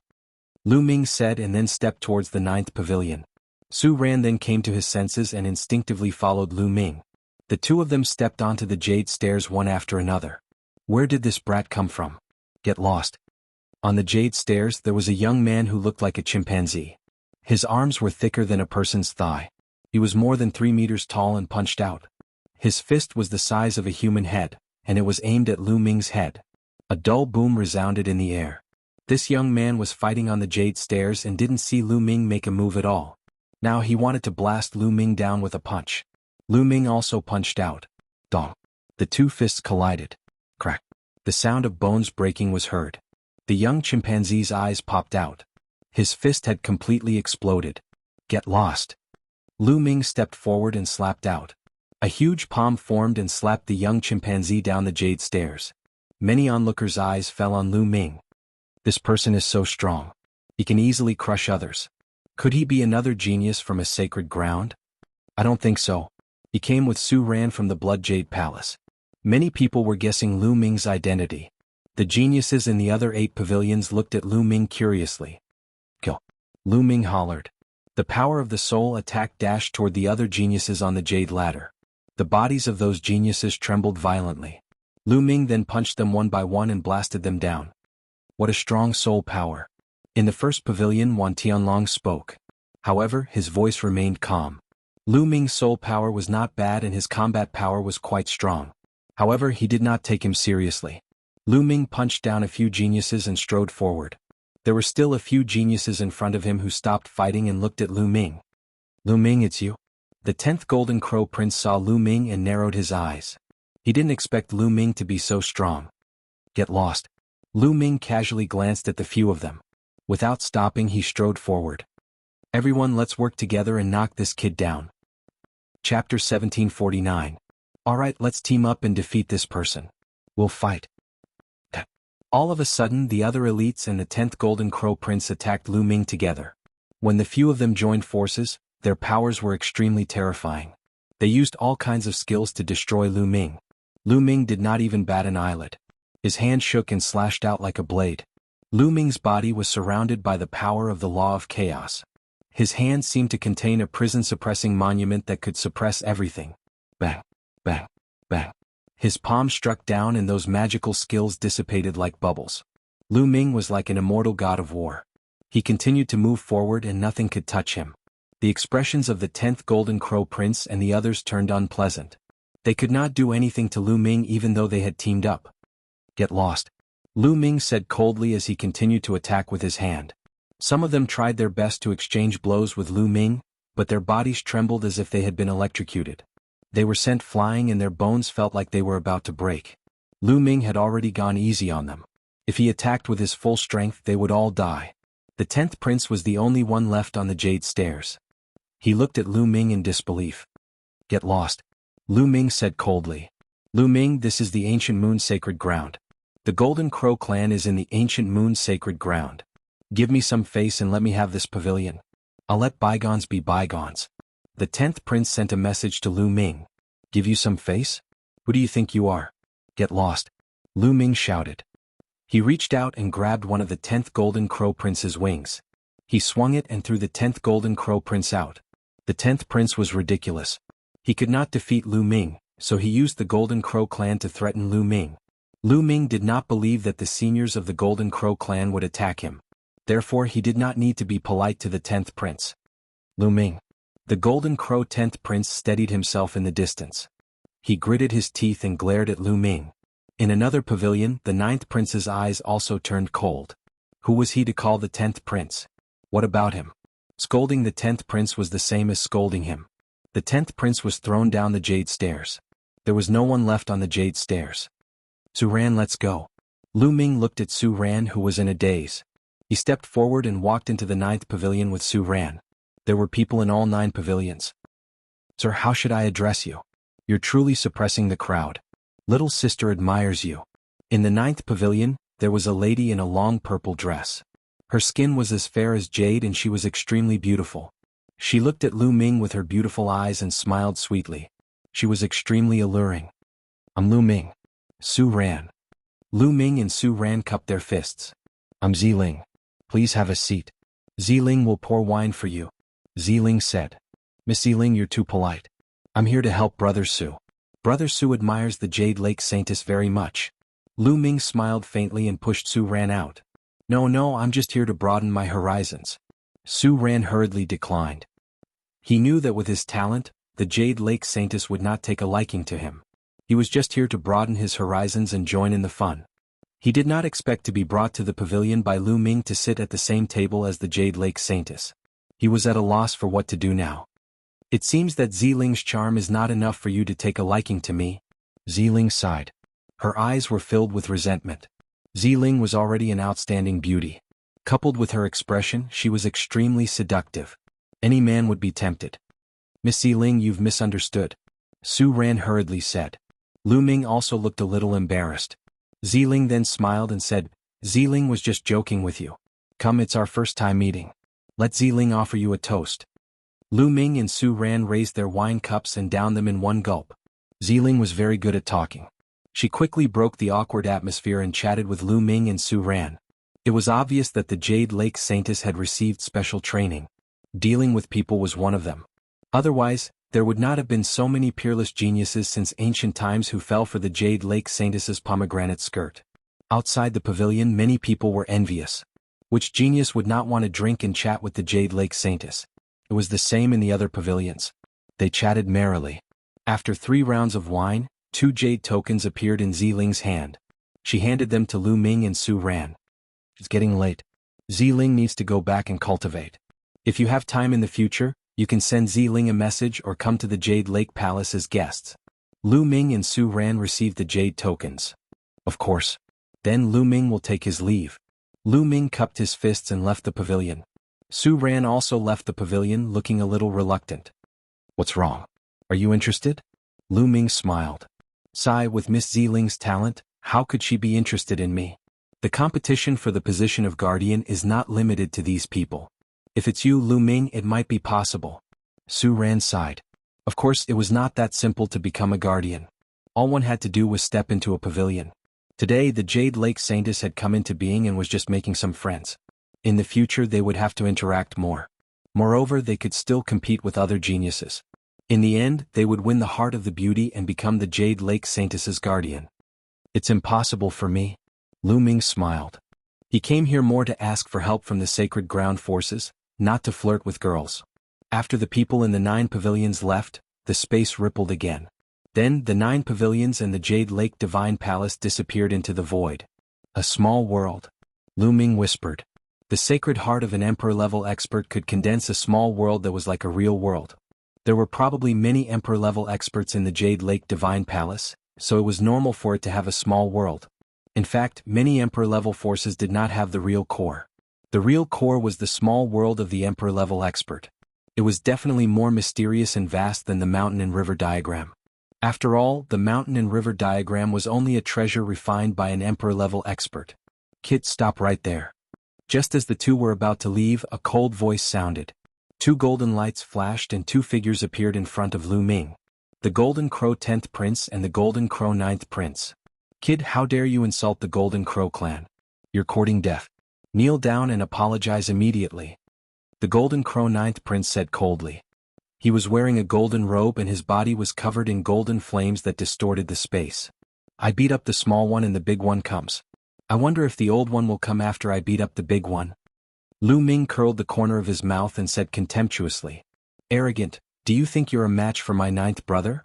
Lu Ming said and then stepped towards the 9th pavilion. Su Ran then came to his senses and instinctively followed Lu Ming. The two of them stepped onto the jade stairs one after another. Where did this brat come from? Get lost. On the jade stairs there was a young man who looked like a chimpanzee. His arms were thicker than a person's thigh. He was more than 3 meters tall and punched out. His fist was the size of a human head, and it was aimed at Lu Ming's head. A dull boom resounded in the air. This young man was fighting on the jade stairs and didn't see Lu Ming make a move at all. Now he wanted to blast Lu Ming down with a punch. Lu Ming also punched out. Dong. The two fists collided. Crack. The sound of bones breaking was heard. The young chimpanzee's eyes popped out. His fist had completely exploded. Get lost. Lu Ming stepped forward and slapped out. A huge palm formed and slapped the young chimpanzee down the jade stairs. Many onlookers' eyes fell on Lu Ming. This person is so strong. He can easily crush others. Could he be another genius from a sacred ground? I don't think so. He came with Su Ran from the Blood Jade Palace. Many people were guessing Lu Ming's identity. The geniuses in the other 8 pavilions looked at Lu Ming curiously. Kill. Lu Ming hollered. The power of the soul attack dashed toward the other geniuses on the jade ladder. The bodies of those geniuses trembled violently. Lu Ming then punched them one by one and blasted them down. What a strong soul power. In the first pavilion, Wan Tianlong spoke. However, his voice remained calm. Lu Ming's soul power was not bad and his combat power was quite strong. However, he did not take him seriously. Lu Ming punched down a few geniuses and strode forward. There were still a few geniuses in front of him who stopped fighting and looked at Lu Ming. Lu Ming, it's you? The 10th Golden Crow Prince saw Lu Ming and narrowed his eyes. He didn't expect Lu Ming to be so strong. Get lost. Lu Ming casually glanced at the few of them. Without stopping, he strode forward. Everyone, let's work together and knock this kid down. Chapter 1749. Alright, let's team up and defeat this person. We'll fight. All of a sudden, the other elites and the 10th Golden Crow Prince attacked Lu Ming together. When the few of them joined forces, their powers were extremely terrifying. They used all kinds of skills to destroy Lu Ming. Lu Ming did not even bat an eyelid. His hand shook and slashed out like a blade. Lu Ming's body was surrounded by the power of the law of chaos. His hand seemed to contain a prison-suppressing monument that could suppress everything. Bang, bang, bang. His palm struck down and those magical skills dissipated like bubbles. Lu Ming was like an immortal god of war. He continued to move forward and nothing could touch him. The expressions of the 10th Golden Crow Prince and the others turned unpleasant. They could not do anything to Lu Ming even though they had teamed up. Get lost. Lu Ming said coldly as he continued to attack with his hand. Some of them tried their best to exchange blows with Lu Ming, but their bodies trembled as if they had been electrocuted. They were sent flying and their bones felt like they were about to break. Lu Ming had already gone easy on them. If he attacked with his full strength, they would all die. The 10th Prince was the only one left on the jade stairs. He looked at Lu Ming in disbelief. Get lost. Lu Ming said coldly. Lu Ming, this is the ancient moon sacred ground. The Golden Crow clan is in the ancient moon's sacred ground. Give me some face and let me have this pavilion. I'll let bygones be bygones. The 10th prince sent a message to Lu Ming. Give you some face? Who do you think you are? Get lost. Lu Ming shouted. He reached out and grabbed one of the 10th Golden Crow Prince's wings. He swung it and threw the 10th Golden Crow Prince out. The 10th Prince was ridiculous. He could not defeat Lu Ming, so he used the Golden Crow clan to threaten Lu Ming. Lu Ming did not believe that the seniors of the Golden Crow clan would attack him. Therefore he did not need to be polite to the 10th Prince. Lu Ming. The Golden Crow 10th Prince steadied himself in the distance. He gritted his teeth and glared at Lu Ming. In another pavilion, the 9th Prince's eyes also turned cold. Who was he to call the 10th Prince? What about him? Scolding the 10th Prince was the same as scolding him. The 10th Prince was thrown down the jade stairs. There was no one left on the jade stairs. Su Ran, let's go. Lu Ming looked at Su Ran, who was in a daze. He stepped forward and walked into the 9th pavilion with Su Ran. There were people in all 9 pavilions. Sir, how should I address you? You're truly suppressing the crowd. Little sister admires you. In the 9th pavilion, there was a lady in a long purple dress. Her skin was as fair as jade and she was extremely beautiful. She looked at Lu Ming with her beautiful eyes and smiled sweetly. She was extremely alluring. I'm Lu Ming. Su Ran. Lu Ming and Su Ran cupped their fists. I'm Ziling. Please have a seat. Ziling will pour wine for you. Ziling said. Miss Ziling, you're too polite. I'm here to help Brother Su. Brother Su admires the Jade Lake Saintess very much. Lu Ming smiled faintly and pushed Su Ran out. No, I'm just here to broaden my horizons. Su Ran hurriedly declined. He knew that with his talent, the Jade Lake Saintess would not take a liking to him. He was just here to broaden his horizons and join in the fun. He did not expect to be brought to the pavilion by Lu Ming to sit at the same table as the Jade Lake Saintess. He was at a loss for what to do now. It seems that Ziling's charm is not enough for you to take a liking to me. Ziling sighed. Her eyes were filled with resentment. Ziling was already an outstanding beauty. Coupled with her expression, she was extremely seductive. Any man would be tempted. Miss Ziling, you've misunderstood. Su Ran hurriedly said. Lu Ming also looked a little embarrassed. Ziling then smiled and said, Ziling was just joking with you. Come, it's our first time meeting. Let Ziling offer you a toast. Lu Ming and Su Ran raised their wine cups and downed them in one gulp. Ziling was very good at talking. She quickly broke the awkward atmosphere and chatted with Lu Ming and Su Ran. It was obvious that the Jade Lake Saintess had received special training. Dealing with people was one of them. Otherwise, there would not have been so many peerless geniuses since ancient times who fell for the Jade Lake Saintess's pomegranate skirt. Outside the pavilion, many people were envious. Which genius would not want to drink and chat with the Jade Lake Saintess? It was the same in the other pavilions. They chatted merrily. After 3 rounds of wine, 2 jade tokens appeared in Ziling's hand. She handed them to Lu Ming and Su Ran. It's getting late. Ziling needs to go back and cultivate. If you have time in the future, you can send Ziling a message or come to the Jade Lake Palace as guests. Lu Ming and Su Ran received the jade tokens. Of course. Then Lu Ming will take his leave. Lu Ming cupped his fists and left the pavilion. Su Ran also left the pavilion looking a little reluctant. What's wrong? Are you interested? Lu Ming smiled. Sigh, with Miss Ziling's talent, how could she be interested in me? The competition for the position of guardian is not limited to these people. If it's you, Lu Ming, it might be possible. Su Ran sighed. Of course, it was not that simple to become a guardian. All one had to do was step into a pavilion. Today, the Jade Lake Saintess had come into being and was just making some friends. In the future, they would have to interact more. Moreover, they could still compete with other geniuses. In the end, they would win the heart of the beauty and become the Jade Lake Saintess's guardian. It's impossible for me. Lu Ming smiled. He came here more to ask for help from the sacred ground forces, not to flirt with girls. After the people in the 9 pavilions left, the space rippled again. Then, the 9 pavilions and the Jade Lake Divine Palace disappeared into the void. A small world. Lu Ming whispered. The sacred heart of an emperor-level expert could condense a small world that was like a real world. There were probably many emperor-level experts in the Jade Lake Divine Palace, so it was normal for it to have a small world. In fact, many emperor-level forces did not have the real core. The real core was the small world of the emperor-level expert. It was definitely more mysterious and vast than the mountain and river diagram. After all, the mountain and river diagram was only a treasure refined by an emperor-level expert. Kid, stop right there. Just as the two were about to leave, a cold voice sounded. Two golden lights flashed and two figures appeared in front of Lu Ming. The Golden Crow 10th Prince and the Golden Crow 9th Prince. Kid, how dare you insult the Golden Crow clan? You're courting death. Kneel down and apologize immediately. The Golden Crow 9th Prince said coldly. He was wearing a golden robe and his body was covered in golden flames that distorted the space. I beat up the small one and the big one comes. I wonder if the old one will come after I beat up the big one. Lu Ming curled the corner of his mouth and said contemptuously. Arrogant, do you think you're a match for my 9th brother?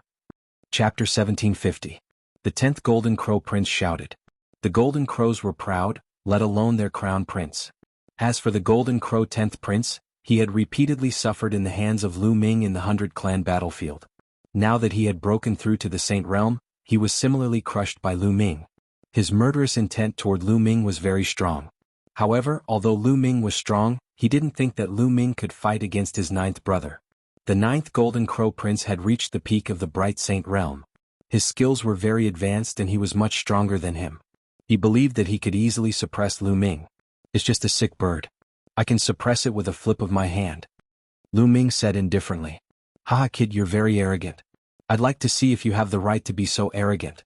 Chapter 1750. The 10th Golden Crow Prince shouted. The Golden Crows were proud, let alone their crown prince. As for the Golden Crow 10th Prince, he had repeatedly suffered in the hands of Lu Ming in the 100-clan battlefield. Now that he had broken through to the Saint Realm, he was similarly crushed by Lu Ming. His murderous intent toward Lu Ming was very strong. However, although Lu Ming was strong, he didn't think that Lu Ming could fight against his 9th brother. The 9th Golden Crow Prince had reached the peak of the Bright Saint Realm. His skills were very advanced and he was much stronger than him. He believed that he could easily suppress Lu Ming. It's just a sick bird. I can suppress it with a flip of my hand. Lu Ming said indifferently. Haha, kid, you're very arrogant. I'd like to see if you have the right to be so arrogant.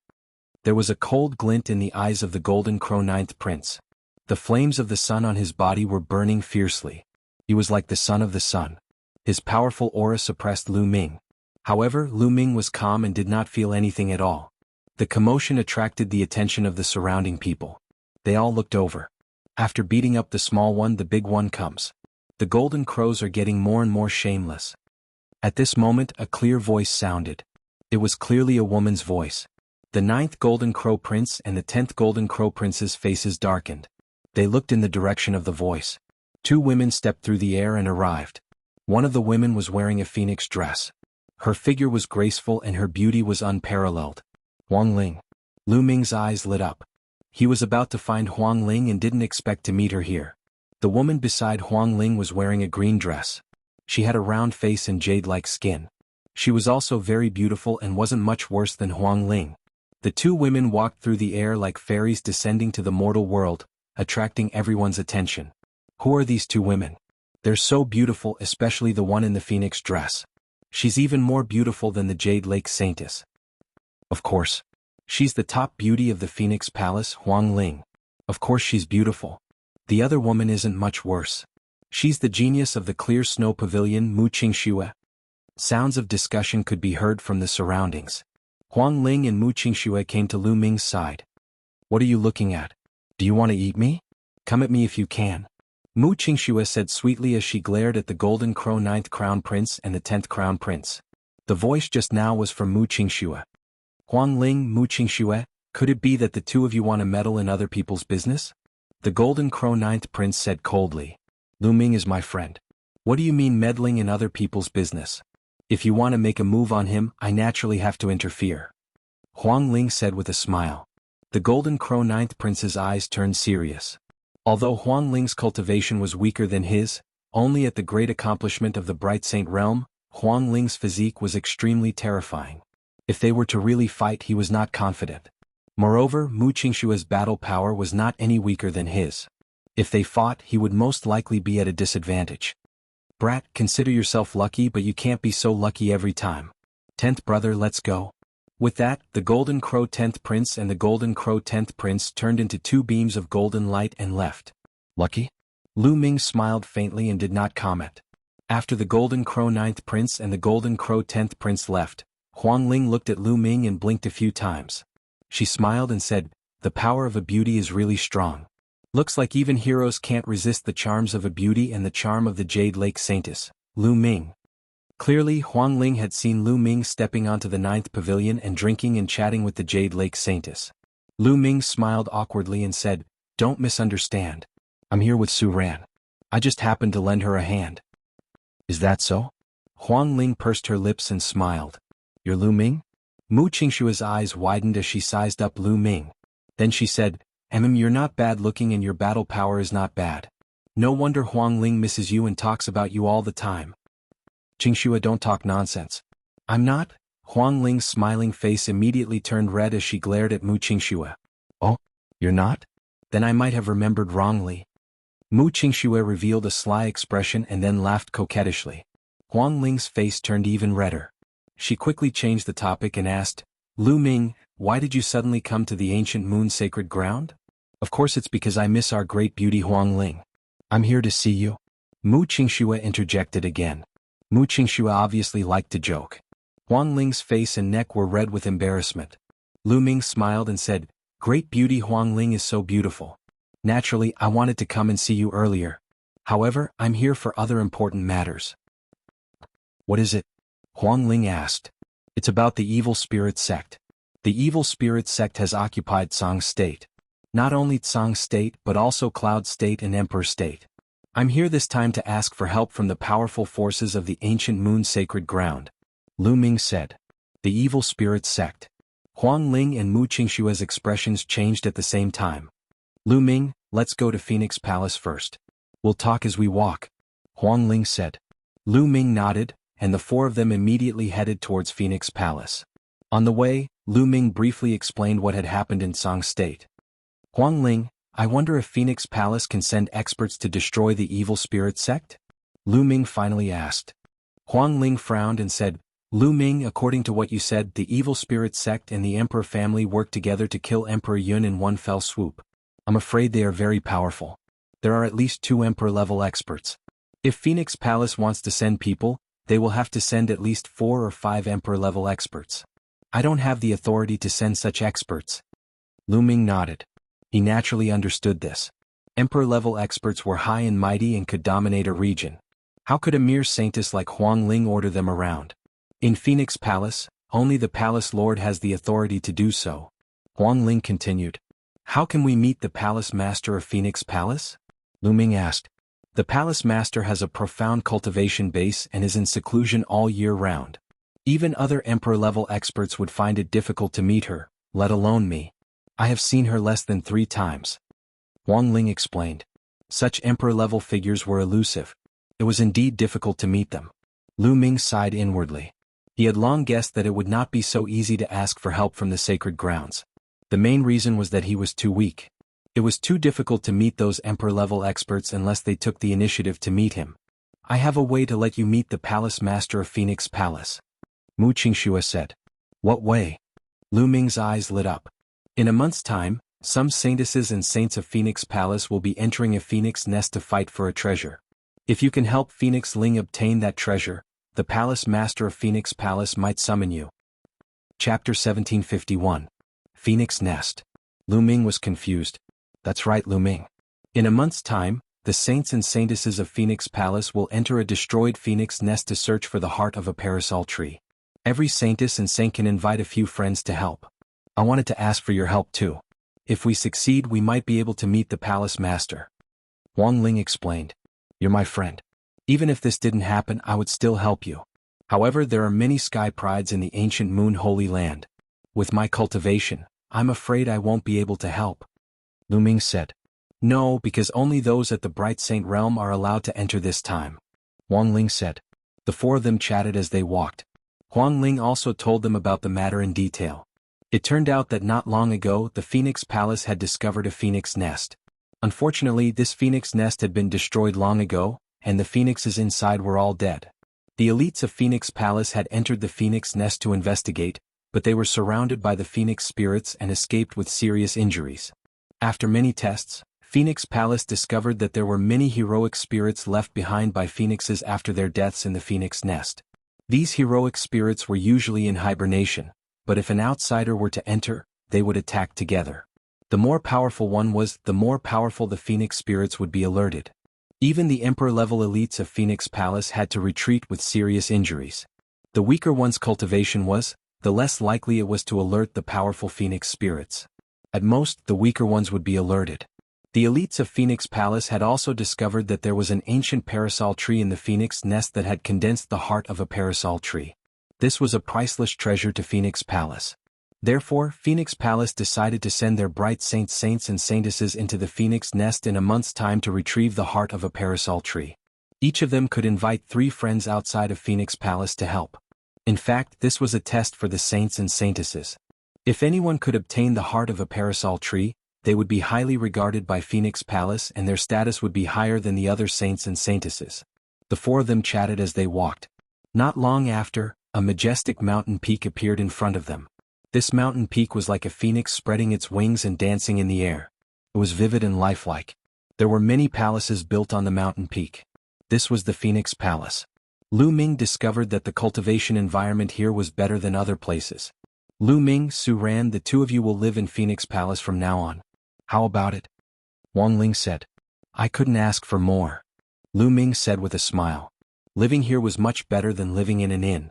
There was a cold glint in the eyes of the Golden Crow 9th Prince. The flames of the sun on his body were burning fiercely. He was like the son of the sun. His powerful aura suppressed Lu Ming. However, Lu Ming was calm and did not feel anything at all. The commotion attracted the attention of the surrounding people. They all looked over. After beating up the small one, the big one comes. The Golden Crows are getting more and more shameless. At this moment, a clear voice sounded. It was clearly a woman's voice. The 9th Golden Crow Prince and the 10th Golden Crow Prince's faces darkened. They looked in the direction of the voice. Two women stepped through the air and arrived. One of the women was wearing a phoenix dress. Her figure was graceful and her beauty was unparalleled. Huang Ling. Lu Ming's eyes lit up. He was about to find Huang Ling and didn't expect to meet her here. The woman beside Huang Ling was wearing a green dress. She had a round face and jade-like skin. She was also very beautiful and wasn't much worse than Huang Ling. The two women walked through the air like fairies descending to the mortal world, attracting everyone's attention. Who are these two women? They're so beautiful, especially the one in the phoenix dress. She's even more beautiful than the Jade Lake Saintess. Of course. She's the top beauty of the Phoenix Palace, Huang Ling. Of course she's beautiful. The other woman isn't much worse. She's the genius of the Clear Snow Pavilion, Mu Qingxue. Sounds of discussion could be heard from the surroundings. Huang Ling and Mu Qingxue came to Lu Ming's side. What are you looking at? Do you want to eat me? Come at me if you can. Mu Qingxue said sweetly as she glared at the Golden Crow 9th Crown Prince and the 10th Crown Prince. The voice just now was from Mu Qingxue. Huang Ling, Mu Qingxue, could it be that the two of you want to meddle in other people's business? The Golden Crow 9th Prince said coldly. Lu Ming is my friend. What do you mean meddling in other people's business? If you want to make a move on him, I naturally have to interfere. Huang Ling said with a smile. The Golden Crow 9th Prince's eyes turned serious. Although Huang Ling's cultivation was weaker than his, only at the great accomplishment of the Bright Saint Realm, Huang Ling's physique was extremely terrifying. If they were to really fight, he was not confident. Moreover, Mu Qingshua's battle power was not any weaker than his. If they fought, he would most likely be at a disadvantage. Brat, consider yourself lucky, but you can't be so lucky every time. 10th brother, let's go. With that, the Golden Crow 10th Prince and the Golden Crow 10th Prince turned into two beams of golden light and left. Lucky? Lu Ming smiled faintly and did not comment. After the Golden Crow 9th Prince and the Golden Crow 10th Prince left, Huang Ling looked at Lu Ming and blinked a few times. She smiled and said, the power of a beauty is really strong. Looks like even heroes can't resist the charms of a beauty and the charm of the Jade Lake Saintess, Lu Ming. Clearly, Huang Ling had seen Lu Ming stepping onto the 9th pavilion and drinking and chatting with the Jade Lake Saintess. Lu Ming smiled awkwardly and said, don't misunderstand. I'm here with Su Ran. I just happened to lend her a hand. Is that so? Huang Ling pursed her lips and smiled. You're Lu Ming? Mu Qingshua's eyes widened as she sized up Lu Ming. Then she said, you're not bad looking and your battle power is not bad. No wonder Huang Ling misses you and talks about you all the time. Qingxue, don't talk nonsense. I'm not. Huang Ling's smiling face immediately turned red as she glared at Mu Qingxue. Oh, you're not? Then I might have remembered wrongly. Mu Qingxue revealed a sly expression and then laughed coquettishly. Huang Ling's face turned even redder. She quickly changed the topic and asked, Lu Ming, why did you suddenly come to the ancient moon sacred ground? Of course it's because I miss our great beauty Huang Ling. I'm here to see you. Mu Qingxue interjected again. Mu Qingxue obviously liked to joke. Huang Ling's face and neck were red with embarrassment. Lu Ming smiled and said, Great beauty Huang Ling is so beautiful. Naturally, I wanted to come and see you earlier. However, I'm here for other important matters. What is it? Huang Ling asked. It's about the evil spirit sect. The evil spirit sect has occupied Tsang State. Not only Tsang State but also Cloud State and Emperor State. I'm here this time to ask for help from the powerful forces of the ancient moon sacred ground. Lu Ming said. The evil spirit sect. Huang Ling and Mu Qingshue's expressions changed at the same time. Lu Ming, let's go to Phoenix Palace first. We'll talk as we walk. Huang Ling said. Lu Ming nodded, and the four of them immediately headed towards Phoenix Palace. On the way, Lu Ming briefly explained what had happened in Tsang State. Huang Ling, I wonder if Phoenix Palace can send experts to destroy the evil spirit sect? Lu Ming finally asked. Huang Ling frowned and said, Lu Ming, according to what you said, the evil spirit sect and the Emperor family worked together to kill Emperor Yun in one fell swoop. I'm afraid they are very powerful. There are at least 2 Emperor-level experts. If Phoenix Palace wants to send people, they will have to send at least 4 or 5 Emperor-level experts. I don't have the authority to send such experts. Lu Ming nodded. He naturally understood this. Emperor-level experts were high and mighty and could dominate a region. How could a mere saintess like Huang Ling order them around? In Phoenix Palace, only the Palace Lord has the authority to do so. Huang Ling continued. How can we meet the Palace Master of Phoenix Palace? Lu Ming asked. The Palace Master has a profound cultivation base and is in seclusion all year round. Even other Emperor-level experts would find it difficult to meet her, let alone me. I have seen her less than 3 times. Huang Ling explained. Such Emperor-level figures were elusive. It was indeed difficult to meet them. Lu Ming sighed inwardly. He had long guessed that it would not be so easy to ask for help from the sacred grounds. The main reason was that he was too weak. It was too difficult to meet those Emperor-level experts unless they took the initiative to meet him. I have a way to let you meet the Palace Master of Phoenix Palace. Mu Qingxue said. What way? Lu Ming's eyes lit up. In a month's time, some saintesses and saints of Phoenix Palace will be entering a phoenix nest to fight for a treasure. If you can help Phoenix Ling obtain that treasure, the Palace Master of Phoenix Palace might summon you. Chapter 1751. Phoenix Nest. Lu Ming was confused. That's right, Lu Ming. In a month's time, the saints and saintesses of Phoenix Palace will enter a destroyed phoenix nest to search for the heart of a parasol tree. Every saintess and saint can invite a few friends to help. I wanted to ask for your help too. If we succeed, we might be able to meet the Palace Master. Huang Ling explained. You're my friend. Even if this didn't happen, I would still help you. However, there are many sky prides in the ancient moon holy land. With my cultivation, I'm afraid I won't be able to help. Lu Ming said. No, because only those at the Bright Saint realm are allowed to enter this time. Huang Ling said. The 4 of them chatted as they walked. Huang Ling also told them about the matter in detail. It turned out that not long ago the Phoenix Palace had discovered a phoenix nest. Unfortunately, this phoenix nest had been destroyed long ago, and the phoenixes inside were all dead. The elites of Phoenix Palace had entered the phoenix nest to investigate, but they were surrounded by the phoenix spirits and escaped with serious injuries. After many tests, Phoenix Palace discovered that there were many heroic spirits left behind by phoenixes after their deaths in the phoenix nest. These heroic spirits were usually in hibernation, but if an outsider were to enter, they would attack together. The more powerful one was, the more powerful the phoenix spirits would be alerted. Even the Emperor-level elites of Phoenix Palace had to retreat with serious injuries. The weaker one's cultivation was, the less likely it was to alert the powerful phoenix spirits. At most, the weaker ones would be alerted. The elites of Phoenix Palace had also discovered that there was an ancient parasol tree in the phoenix nest that had condensed the heart of a parasol tree. This was a priceless treasure to Phoenix Palace. Therefore, Phoenix Palace decided to send their bright saints and saintesses into the phoenix nest in a month's time to retrieve the heart of a parasol tree. Each of them could invite 3 friends outside of Phoenix Palace to help. In fact, this was a test for the saints and saintesses. If anyone could obtain the heart of a parasol tree, they would be highly regarded by Phoenix Palace and their status would be higher than the other saints and saintesses. The four of them chatted as they walked. Not long after, a majestic mountain peak appeared in front of them. This mountain peak was like a phoenix spreading its wings and dancing in the air. It was vivid and lifelike. There were many palaces built on the mountain peak. This was the Phoenix Palace. Lu Ming discovered that the cultivation environment here was better than other places. Lu Ming, Su Ran, the two of you will live in Phoenix Palace from now on. How about it? Wang Ling said. I couldn't ask for more. Lu Ming said with a smile. Living here was much better than living in an inn.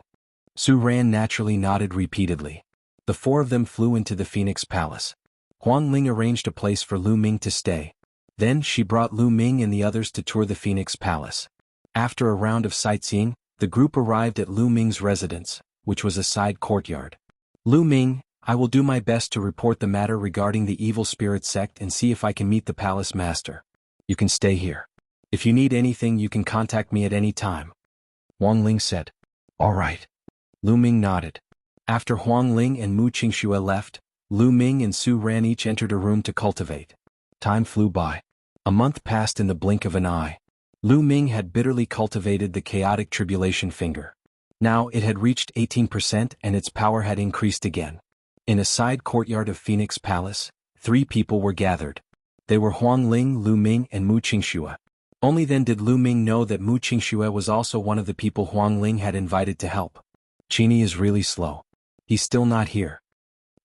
Su Ran naturally nodded repeatedly. The four of them flew into the Phoenix Palace. Huang Ling arranged a place for Lu Ming to stay. Then she brought Lu Ming and the others to tour the Phoenix Palace. After a round of sightseeing, the group arrived at Lu Ming's residence, which was a side courtyard. Lu Ming, I will do my best to report the matter regarding the evil spirit sect and see if I can meet the palace master. You can stay here. If you need anything you can contact me at any time. Huang Ling said. All right. Lu Ming nodded. After Huang Ling and Mu Qingxue left, Lu Ming and Su Ran each entered a room to cultivate. Time flew by. A month passed in the blink of an eye. Lu Ming had bitterly cultivated the chaotic tribulation finger. Now it had reached 18% and its power had increased again. In a side courtyard of Phoenix Palace, 3 people were gathered. They were Huang Ling, Lu Ming and Mu Qingxue. Only then did Lu Ming know that Mu Qingxue was also one of the people Huang Ling had invited to help. Qini is really slow. He's still not here.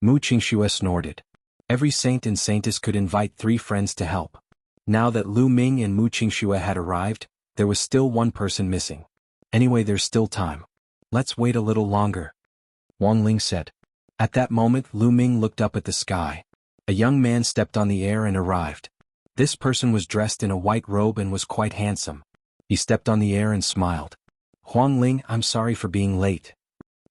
Mu Qingxue snorted. Every saint and saintess could invite 3 friends to help. Now that Lu Ming and Mu Qingxue had arrived, there was still one person missing. Anyway, there's still time. Let's wait a little longer. Wang Ling said. At that moment Lu Ming looked up at the sky. A young man stepped on the air and arrived. This person was dressed in a white robe and was quite handsome. He stepped on the air and smiled. Huang Ling, I'm sorry for being late.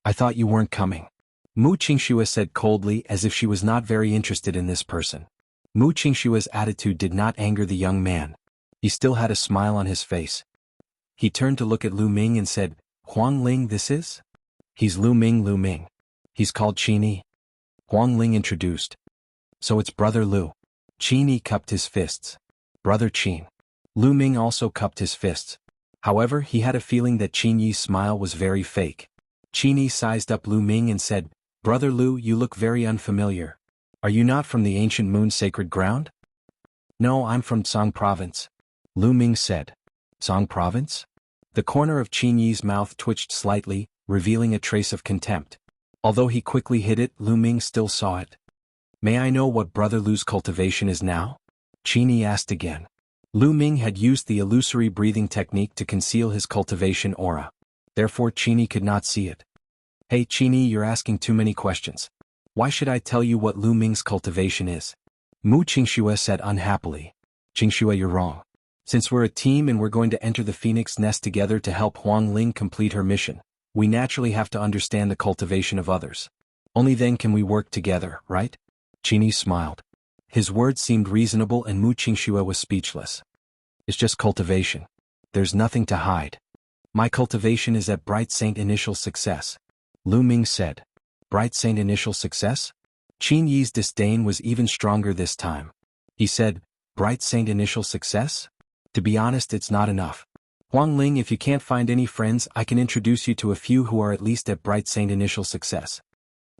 I thought you weren't coming. Mu Qingxue said coldly as if she was not very interested in this person. Mu Qingxue's attitude did not anger the young man. He still had a smile on his face. He turned to look at Lu Ming and said, Huang Ling this is? He's Lu Ming Lu Ming. He's called Qini. Huang Ling introduced. So it's Brother Lu. Qini cupped his fists. Brother Qin. Lu Ming also cupped his fists. However, he had a feeling that Qin Yi's smile was very fake. Qini sized up Lu Ming and said, Brother Lu, you look very unfamiliar. Are you not from the ancient moon sacred ground? No, I'm from Tsang province. Lu Ming said. Tsang province? The corner of Qin Yi's mouth twitched slightly, revealing a trace of contempt. Although he quickly hid it, Lu Ming still saw it. May I know what Brother Lu's cultivation is now? Qin Yi asked again. Lu Ming had used the illusory breathing technique to conceal his cultivation aura. Therefore Qin Yi could not see it. Hey Qin Yi, you're asking too many questions. Why should I tell you what Lu Ming's cultivation is? Mu Qingxue said unhappily. Qingxue, you're wrong. Since we're a team and we're going to enter the Phoenix Nest together to help Huang Ling complete her mission, we naturally have to understand the cultivation of others. Only then can we work together, right? Qin Yi smiled. His words seemed reasonable and Mu Qingxue was speechless. It's just cultivation. There's nothing to hide. My cultivation is at Bright Saint Initial Success. Lu Ming said. Bright Saint Initial Success? Qin Yi's disdain was even stronger this time. He said, Bright Saint Initial Success? To be honest, it's not enough. Huang Ling, if you can't find any friends, I can introduce you to a few who are at least at Bright Saint Initial Success.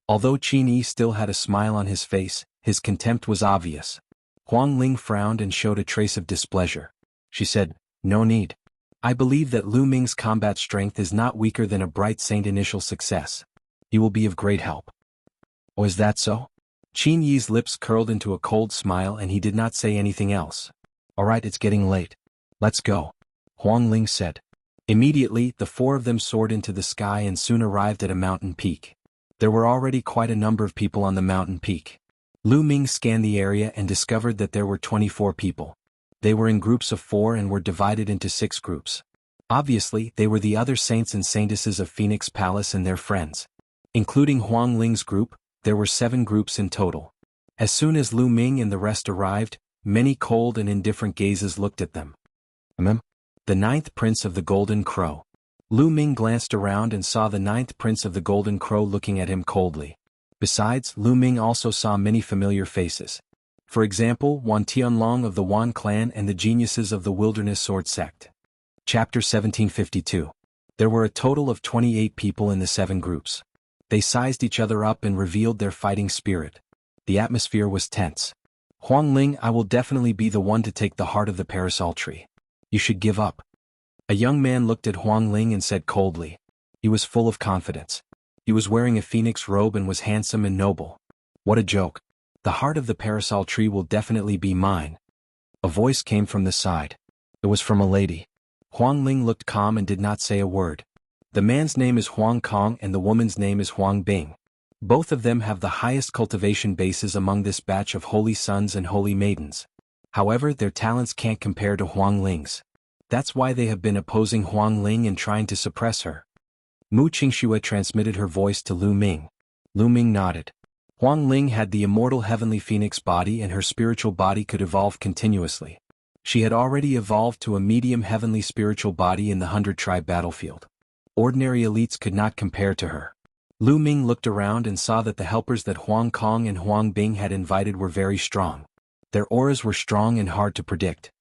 Although Qin Yi still had a smile on his face, his contempt was obvious. Huang Ling frowned and showed a trace of displeasure. She said, No need. I believe that Lu Ming's combat strength is not weaker than a Bright Saint Initial Success. He will be of great help. Oh, is that so? Qin Yi's lips curled into a cold smile and he did not say anything else. Alright, it's getting late. Let's go. Huang Ling said. Immediately, the 4 of them soared into the sky and soon arrived at a mountain peak. There were already quite a number of people on the mountain peak. Lu Ming scanned the area and discovered that there were 24 people. They were in groups of 4 and were divided into 6 groups. Obviously, they were the other saints and saintesses of Phoenix Palace and their friends. Including Huang Ling's group, there were 7 groups in total. As soon as Lu Ming and the rest arrived, many cold and indifferent gazes looked at them. The 9th Prince of the Golden Crow. Lu Ming glanced around and saw the ninth prince of the Golden Crow looking at him coldly. Besides, Lu Ming also saw many familiar faces. For example, Wan Tianlong of the Wan clan and the geniuses of the Wilderness Sword sect. Chapter 1752. There were a total of 28 people in the 7 groups. They sized each other up and revealed their fighting spirit. The atmosphere was tense. Huang Ling, I will definitely be the one to take the heart of the parasol tree. You should give up. A young man looked at Huang Ling and said coldly. He was full of confidence. He was wearing a phoenix robe and was handsome and noble. What a joke. The heart of the parasol tree will definitely be mine. A voice came from the side. It was from a lady. Huang Ling looked calm and did not say a word. The man's name is Huang Kong and the woman's name is Huang Bing. Both of them have the highest cultivation bases among this batch of holy sons and holy maidens. However, their talents can't compare to Huang Ling's. That's why they have been opposing Huang Ling and trying to suppress her. Mu Qingxue transmitted her voice to Lu Ming. Lu Ming nodded. Huang Ling had the immortal heavenly phoenix body and her spiritual body could evolve continuously. She had already evolved to a medium heavenly spiritual body in the 100-tribe battlefield. Ordinary elites could not compare to her. Lu Ming looked around and saw that the helpers that Huang Kong and Huang Bing had invited were very strong. Their auras were strong and hard to predict.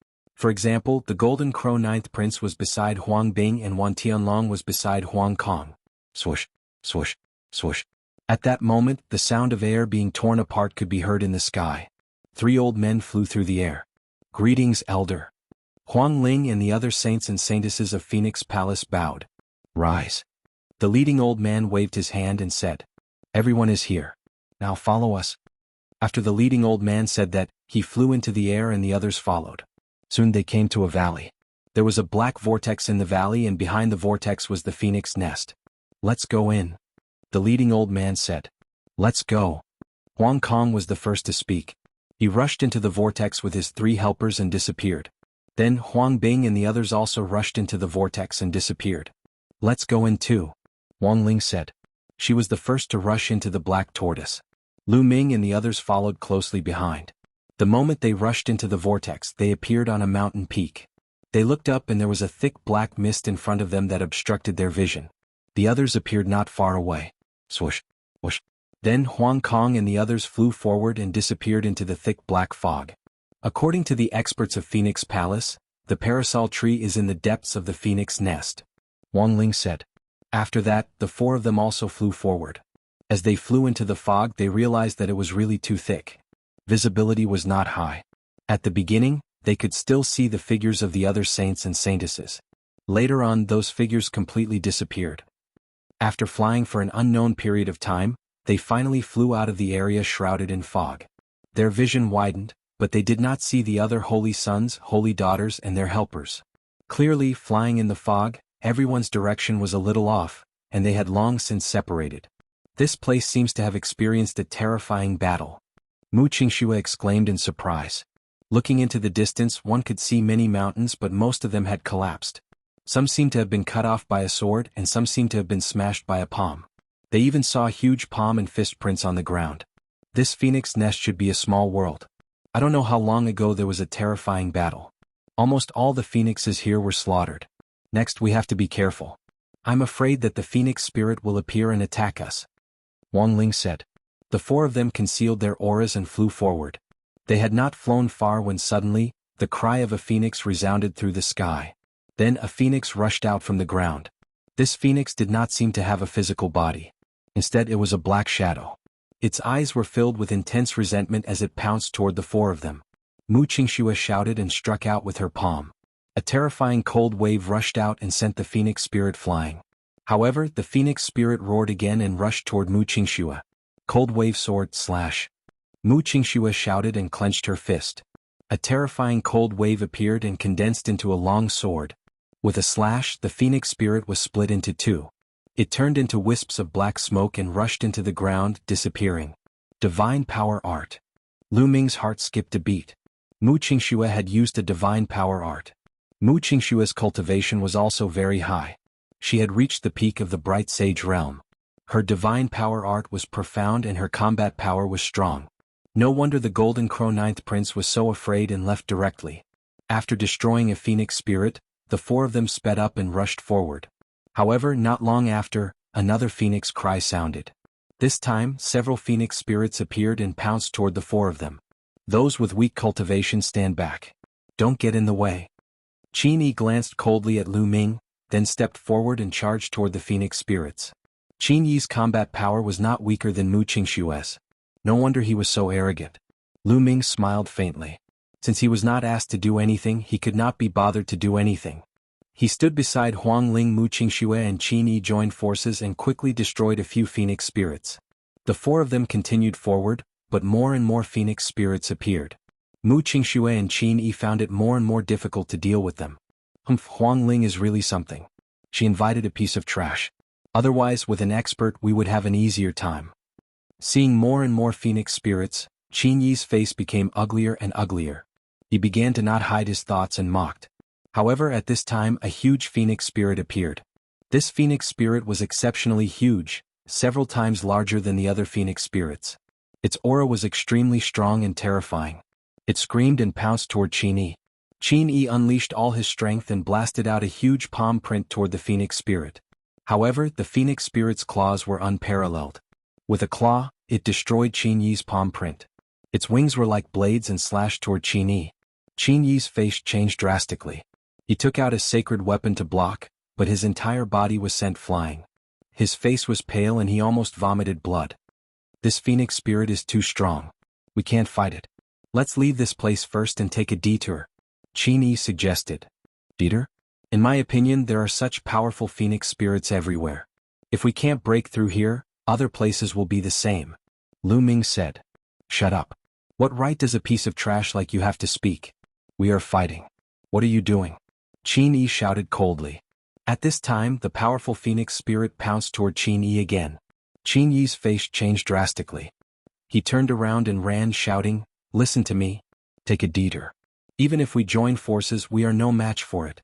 For example, the Golden Crow Ninth Prince was beside Huang Bing and Wan Tianlong was beside Huang Kong. Swoosh, swoosh, swoosh. At that moment, the sound of air being torn apart could be heard in the sky. 3 old men flew through the air. Greetings, Elder. Huang Ling and the other saints and saintesses of Phoenix Palace bowed. Rise. The leading old man waved his hand and said, Everyone is here. Now follow us. After the leading old man said that, he flew into the air and the others followed. Soon they came to a valley. There was a black vortex in the valley and behind the vortex was the phoenix nest. Let's go in. The leading old man said. Let's go. Huang Kong was the first to speak. He rushed into the vortex with his 3 helpers and disappeared. Then Huang Bing and the others also rushed into the vortex and disappeared. Let's go in too. Huang Ling said. She was the first to rush into the black tortoise. Lu Ming and the others followed closely behind. The moment they rushed into the vortex, they appeared on a mountain peak. They looked up and there was a thick black mist in front of them that obstructed their vision. The others appeared not far away. Swoosh, whoosh. Then Huang Kong and the others flew forward and disappeared into the thick black fog. According to the experts of Phoenix Palace, the parasol tree is in the depths of the phoenix nest. Huang Ling said. After that, the 4 of them also flew forward. As they flew into the fog, they realized that it was really too thick. Visibility was not high. At the beginning, they could still see the figures of the other saints and saintesses. Later on, those figures completely disappeared. After flying for an unknown period of time, they finally flew out of the area shrouded in fog. Their vision widened, but they did not see the other holy sons, holy daughters and their helpers. Clearly, flying in the fog, everyone's direction was a little off, and they had long since separated. This place seems to have experienced a terrifying battle. Mu Qingxue exclaimed in surprise. Looking into the distance, one could see many mountains, but most of them had collapsed. Some seemed to have been cut off by a sword and some seemed to have been smashed by a palm. They even saw huge palm and fist prints on the ground. This phoenix nest should be a small world. I don't know how long ago there was a terrifying battle. Almost all the phoenixes here were slaughtered. Next we have to be careful. I'm afraid that the phoenix spirit will appear and attack us. Huang Ling said. The 4 of them concealed their auras and flew forward. They had not flown far when suddenly, the cry of a phoenix resounded through the sky. Then a phoenix rushed out from the ground. This phoenix did not seem to have a physical body. Instead it was a black shadow. Its eyes were filled with intense resentment as it pounced toward the 4 of them. Mu Qingxue shouted and struck out with her palm. A terrifying cold wave rushed out and sent the phoenix spirit flying. However, the phoenix spirit roared again and rushed toward Mu Qingxue. Cold wave sword slash. Mu Qingxue shouted and clenched her fist. A terrifying cold wave appeared and condensed into a long sword. With a slash, the phoenix spirit was split into 2. It turned into wisps of black smoke and rushed into the ground, disappearing. Divine power art. Lu Ming's heart skipped a beat. Mu Qingxue had used a divine power art. Mu Qingxue's cultivation was also very high. She had reached the peak of the bright sage realm. Her divine power art was profound and her combat power was strong. No wonder the Golden Crow Ninth Prince was so afraid and left directly. After destroying a phoenix spirit, the 4 of them sped up and rushed forward. However, not long after, another phoenix cry sounded. This time, several phoenix spirits appeared and pounced toward the four of them. Those with weak cultivation stand back. Don't get in the way. Qin Yi glanced coldly at Lu Ming, then stepped forward and charged toward the phoenix spirits. Qin Yi's combat power was not weaker than Mu Qingshue's. No wonder he was so arrogant. Lu Ming smiled faintly. Since he was not asked to do anything, he could not be bothered to do anything. He stood beside Huang Ling. Mu Qingxue and Qin Yi joined forces and quickly destroyed a few phoenix spirits. The four of them continued forward, but more and more phoenix spirits appeared. Mu Qingxue and Qin Yi found it more and more difficult to deal with them. Huang Ling is really something. She invited a piece of trash. Otherwise, with an expert we would have an easier time. Seeing more and more phoenix spirits, Qin Yi's face became uglier and uglier. He began to not hide his thoughts and mocked. However, at this time a huge phoenix spirit appeared. This phoenix spirit was exceptionally huge, several times larger than the other phoenix spirits. Its aura was extremely strong and terrifying. It screamed and pounced toward Qin Yi. Qin Yi unleashed all his strength and blasted out a huge palm print toward the phoenix spirit. However, the phoenix spirit's claws were unparalleled. With a claw, it destroyed Qin Yi's palm print. Its wings were like blades and slashed toward Qin Yi. Qin Yi's face changed drastically. He took out a sacred weapon to block, but his entire body was sent flying. His face was pale and he almost vomited blood. This phoenix spirit is too strong. We can't fight it. Let's leave this place first and take a detour, Qin Yi suggested. Detour? In my opinion, there are such powerful phoenix spirits everywhere. If we can't break through here, other places will be the same, Lu Ming said. Shut up. What right does a piece of trash like you have to speak? We are fighting. What are you doing? Qin Yi shouted coldly. At this time, the powerful phoenix spirit pounced toward Qin Yi again. Qin Yi's face changed drastically. He turned around and ran shouting, "Listen to me. Take a detour. Even if we join forces, we are no match for it."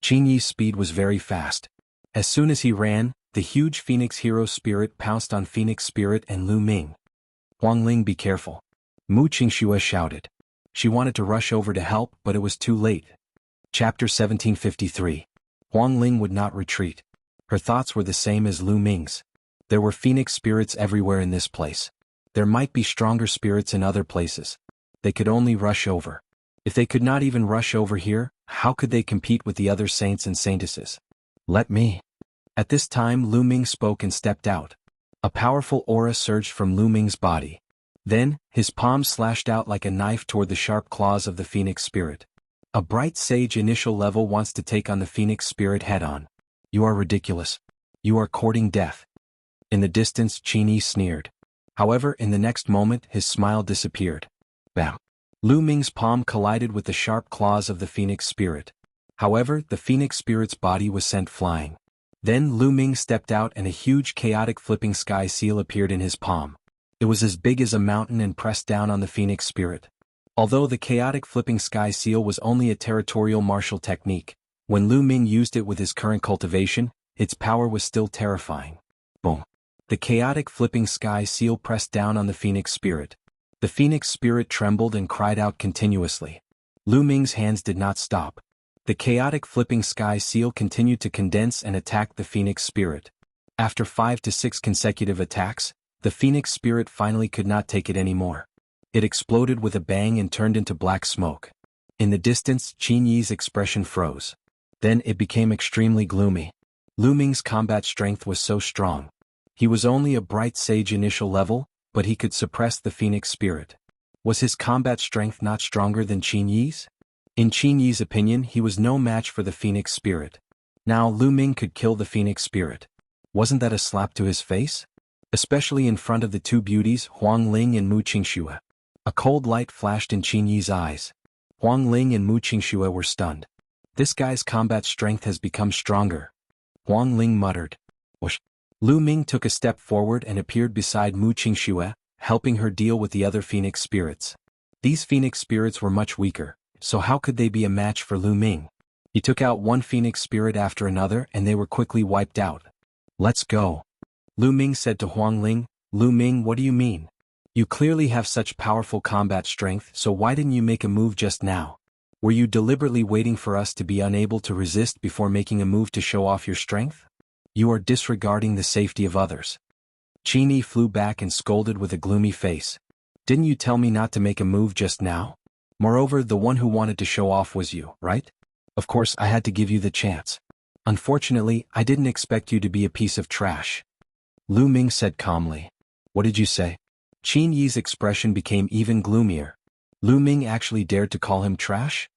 Qin Yi's speed was very fast. As soon as he ran, the huge phoenix hero spirit pounced on phoenix spirit and Lu Ming. Huang Ling, be careful. Mu Qingxue shouted. She wanted to rush over to help, but it was too late. Chapter 1753. Huang Ling would not retreat. Her thoughts were the same as Lu Ming's. There were phoenix spirits everywhere in this place. There might be stronger spirits in other places. They could only rush over. If they could not even rush over here, how could they compete with the other saints and saintesses? Let me. At this time Lu Ming spoke and stepped out. A powerful aura surged from Lu Ming's body. Then, his palm slashed out like a knife toward the sharp claws of the phoenix spirit. A bright sage initial level wants to take on the phoenix spirit head-on. You are ridiculous. You are courting death. In the distance Qin Yi sneered. However, in the next moment his smile disappeared. Bam! Lu Ming's palm collided with the sharp claws of the phoenix spirit. However, the phoenix spirit's body was sent flying. Then Lu Ming stepped out and a huge chaotic flipping sky seal appeared in his palm. It was as big as a mountain and pressed down on the phoenix spirit. Although the chaotic flipping sky seal was only a territorial martial technique, when Lu Ming used it with his current cultivation, its power was still terrifying. Boom! The chaotic flipping sky seal pressed down on the phoenix spirit. The phoenix spirit trembled and cried out continuously. Lu Ming's hands did not stop. The chaotic flipping sky seal continued to condense and attack the phoenix spirit. After 5 to 6 consecutive attacks, the phoenix spirit finally could not take it anymore. It exploded with a bang and turned into black smoke. In the distance, Qin Yi's expression froze. Then it became extremely gloomy. Lu Ming's combat strength was so strong. He was only a bright sage initial level, but he could suppress the phoenix spirit. Was his combat strength not stronger than Qin Yi's? In Qin Yi's opinion, he was no match for the phoenix spirit. Now Lu Ming could kill the phoenix spirit. Wasn't that a slap to his face? Especially in front of the two beauties, Huang Ling and Mu Qingxue. A cold light flashed in Qin Yi's eyes. Huang Ling and Mu Qingxue were stunned. This guy's combat strength has become stronger. Huang Ling muttered. Whoosh. Lu Ming took a step forward and appeared beside Mu Qingxue, helping her deal with the other phoenix spirits. These phoenix spirits were much weaker, so how could they be a match for Lu Ming? He took out one phoenix spirit after another and they were quickly wiped out. Let's go. Lu Ming said to Huang Ling. Lu Ming, what do you mean? You clearly have such powerful combat strength, so why didn't you make a move just now? Were you deliberately waiting for us to be unable to resist before making a move to show off your strength? You are disregarding the safety of others. Qin Yi flew back and scolded with a gloomy face. Didn't you tell me not to make a move just now? Moreover, the one who wanted to show off was you, right? Of course, I had to give you the chance. Unfortunately, I didn't expect you to be a piece of trash. Lu Ming said calmly. What did you say? Qin Yi's expression became even gloomier. Lu Ming actually dared to call him trash?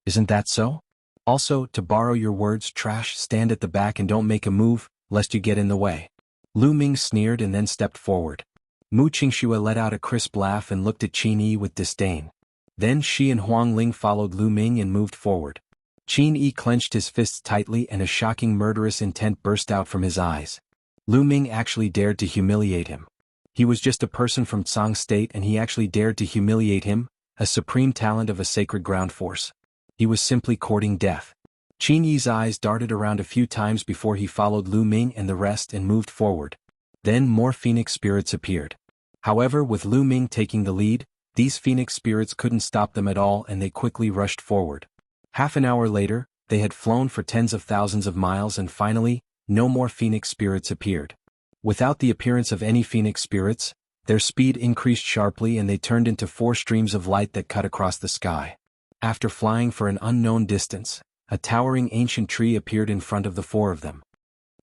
Isn't that so? Also, to borrow your words, trash, stand at the back and don't make a move, lest you get in the way. Lu Ming sneered and then stepped forward. Mu Qingxue let out a crisp laugh and looked at Qin Yi with disdain. Then she and Huang Ling followed Lu Ming and moved forward. Qin Yi clenched his fists tightly and a shocking murderous intent burst out from his eyes. Lu Ming actually dared to humiliate him. He was just a person from Tsang State and he actually dared to humiliate him, a supreme talent of a sacred ground force. He was simply courting death. Qin Yi's eyes darted around a few times before he followed Lu Ming and the rest and moved forward. Then more phoenix spirits appeared. However, with Lu Ming taking the lead, these phoenix spirits couldn't stop them at all and they quickly rushed forward. Half an hour later, they had flown for tens of thousands of miles and finally, no more phoenix spirits appeared. Without the appearance of any phoenix spirits, their speed increased sharply and they turned into 4 streams of light that cut across the sky. After flying for an unknown distance, a towering ancient tree appeared in front of the 4 of them.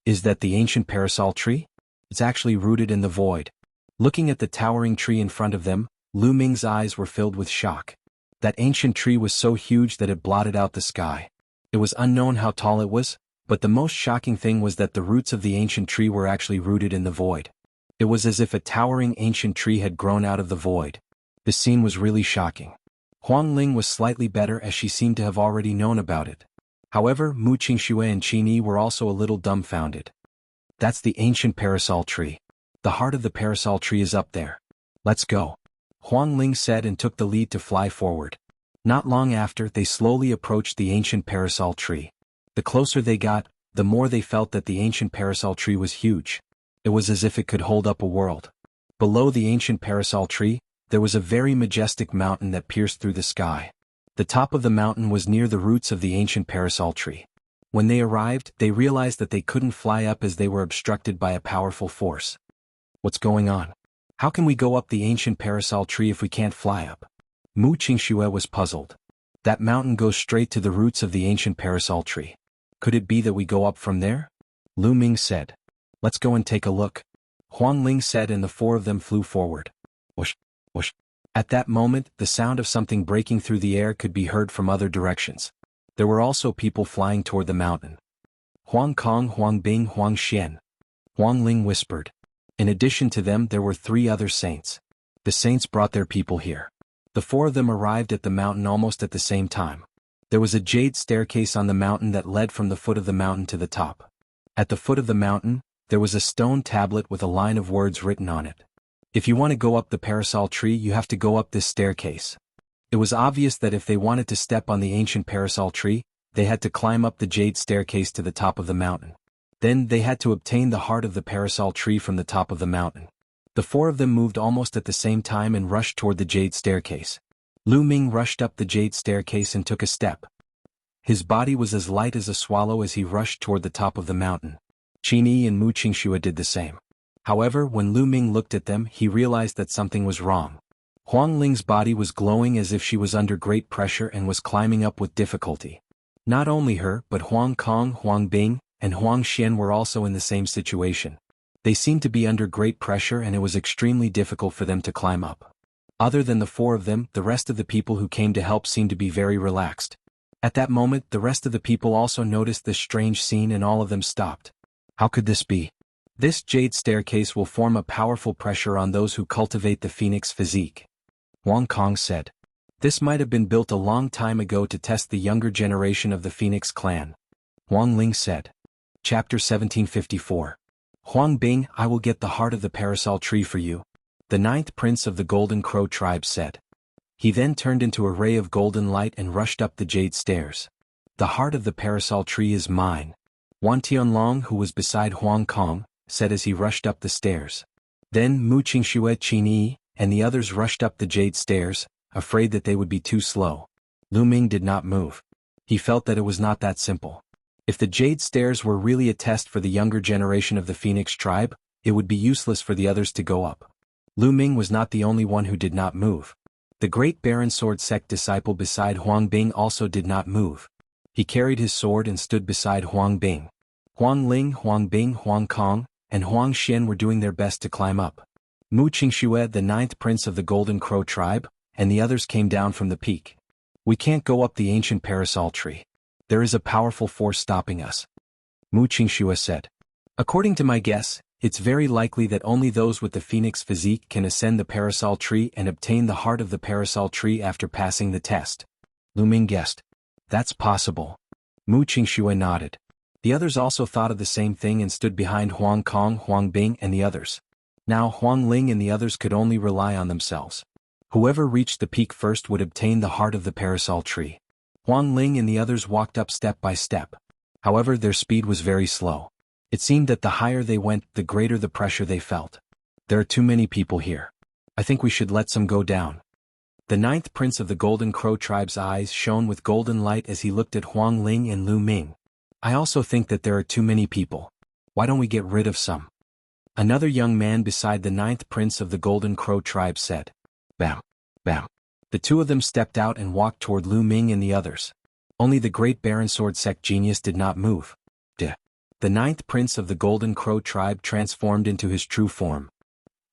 Is that the ancient parasol tree? It's actually rooted in the void. Looking at the towering tree in front of them, Lu Ming's eyes were filled with shock. That ancient tree was so huge that it blotted out the sky. It was unknown how tall it was, but the most shocking thing was that the roots of the ancient tree were actually rooted in the void. It was as if a towering ancient tree had grown out of the void. The scene was really shocking. Huang Ling was slightly better as she seemed to have already known about it. However, Mu Qingxue and Qin Yi were also a little dumbfounded. That's the ancient parasol tree. The heart of the parasol tree is up there. Let's go. Huang Ling said and took the lead to fly forward. Not long after, they slowly approached the ancient parasol tree. The closer they got, the more they felt that the ancient parasol tree was huge. It was as if it could hold up a world. Below the ancient parasol tree, there was a very majestic mountain that pierced through the sky. The top of the mountain was near the roots of the ancient parasol tree. When they arrived, they realized that they couldn't fly up as they were obstructed by a powerful force. What's going on? How can we go up the ancient parasol tree if we can't fly up? Mu Qingxue was puzzled. That mountain goes straight to the roots of the ancient parasol tree. Could it be that we go up from there? Lu Ming said. Let's go and take a look. Huang Ling said and the 4 of them flew forward. Whoosh, whoosh. At that moment, the sound of something breaking through the air could be heard from other directions. There were also people flying toward the mountain. Huang Kong, Huang Bing, Huang Xian. Huang Ling whispered. In addition to them, there were 3 other saints. The saints brought their people here. The 4 of them arrived at the mountain almost at the same time. There was a jade staircase on the mountain that led from the foot of the mountain to the top. At the foot of the mountain, there was a stone tablet with a line of words written on it. If you want to go up the parasol tree, you have to go up this staircase. It was obvious that if they wanted to step on the ancient parasol tree, they had to climb up the jade staircase to the top of the mountain. Then they had to obtain the heart of the parasol tree from the top of the mountain. The 4 of them moved almost at the same time and rushed toward the jade staircase. Lu Ming rushed up the jade staircase and took a step. His body was as light as a swallow as he rushed toward the top of the mountain. Qin Yi and Mu Qingxue did the same. However, when Lu Ming looked at them, he realized that something was wrong. Huang Ling's body was glowing as if she was under great pressure and was climbing up with difficulty. Not only her, but Huang Kong, Huang Bing, and Huang Xian were also in the same situation. They seemed to be under great pressure and it was extremely difficult for them to climb up. Other than the 4 of them, the rest of the people who came to help seemed to be very relaxed. At that moment, the rest of the people also noticed this strange scene and all of them stopped. How could this be? This jade staircase will form a powerful pressure on those who cultivate the phoenix physique. Huang Kong said. This might have been built a long time ago to test the younger generation of the Phoenix clan. Huang Ling said. Chapter 1754. Huang Bing, I will get the heart of the parasol tree for you. The 9th prince of the Golden Crow tribe said. He then turned into a ray of golden light and rushed up the jade stairs. The heart of the parasol tree is mine. Wan Tianlong, who was beside Huang Kong, said as he rushed up the stairs. Then Mu Qingxue, Qin Yi, and the others rushed up the jade stairs, afraid that they would be too slow. Lu Ming did not move. He felt that it was not that simple. If the Jade Stairs were really a test for the younger generation of the Phoenix tribe, it would be useless for the others to go up. Lu Ming was not the only one who did not move. The Great Baron Sword Sect disciple beside Huang Bing also did not move. He carried his sword and stood beside Huang Bing. Huang Ling, Huang Bing, Huang Kong, and Huang Xian were doing their best to climb up. Mu Qingxue, the 9th prince of the Golden Crow tribe, and the others came down from the peak. We can't go up the ancient parasol tree. There is a powerful force stopping us. Mu Qingxue said. According to my guess, it's very likely that only those with the phoenix physique can ascend the parasol tree and obtain the heart of the parasol tree after passing the test. Lu Ming guessed. That's possible. Mu Qingxue nodded. The others also thought of the same thing and stood behind Huang Kong, Huang Bing and the others. Now Huang Ling and the others could only rely on themselves. Whoever reached the peak first would obtain the heart of the parasol tree. Huang Ling and the others walked up step by step. However, their speed was very slow. It seemed that the higher they went, the greater the pressure they felt. There are too many people here. I think we should let some go down. The 9th prince of the Golden Crow tribe's eyes shone with golden light as he looked at Huang Ling and Lu Ming. I also think that there are too many people. Why don't we get rid of some? Another young man beside the 9th prince of the Golden Crow tribe said. Bam, bam. The two of them stepped out and walked toward Lu Ming and the others. Only the Great Baron Sword Sect genius did not move. The 9th prince of the Golden Crow tribe transformed into his true form.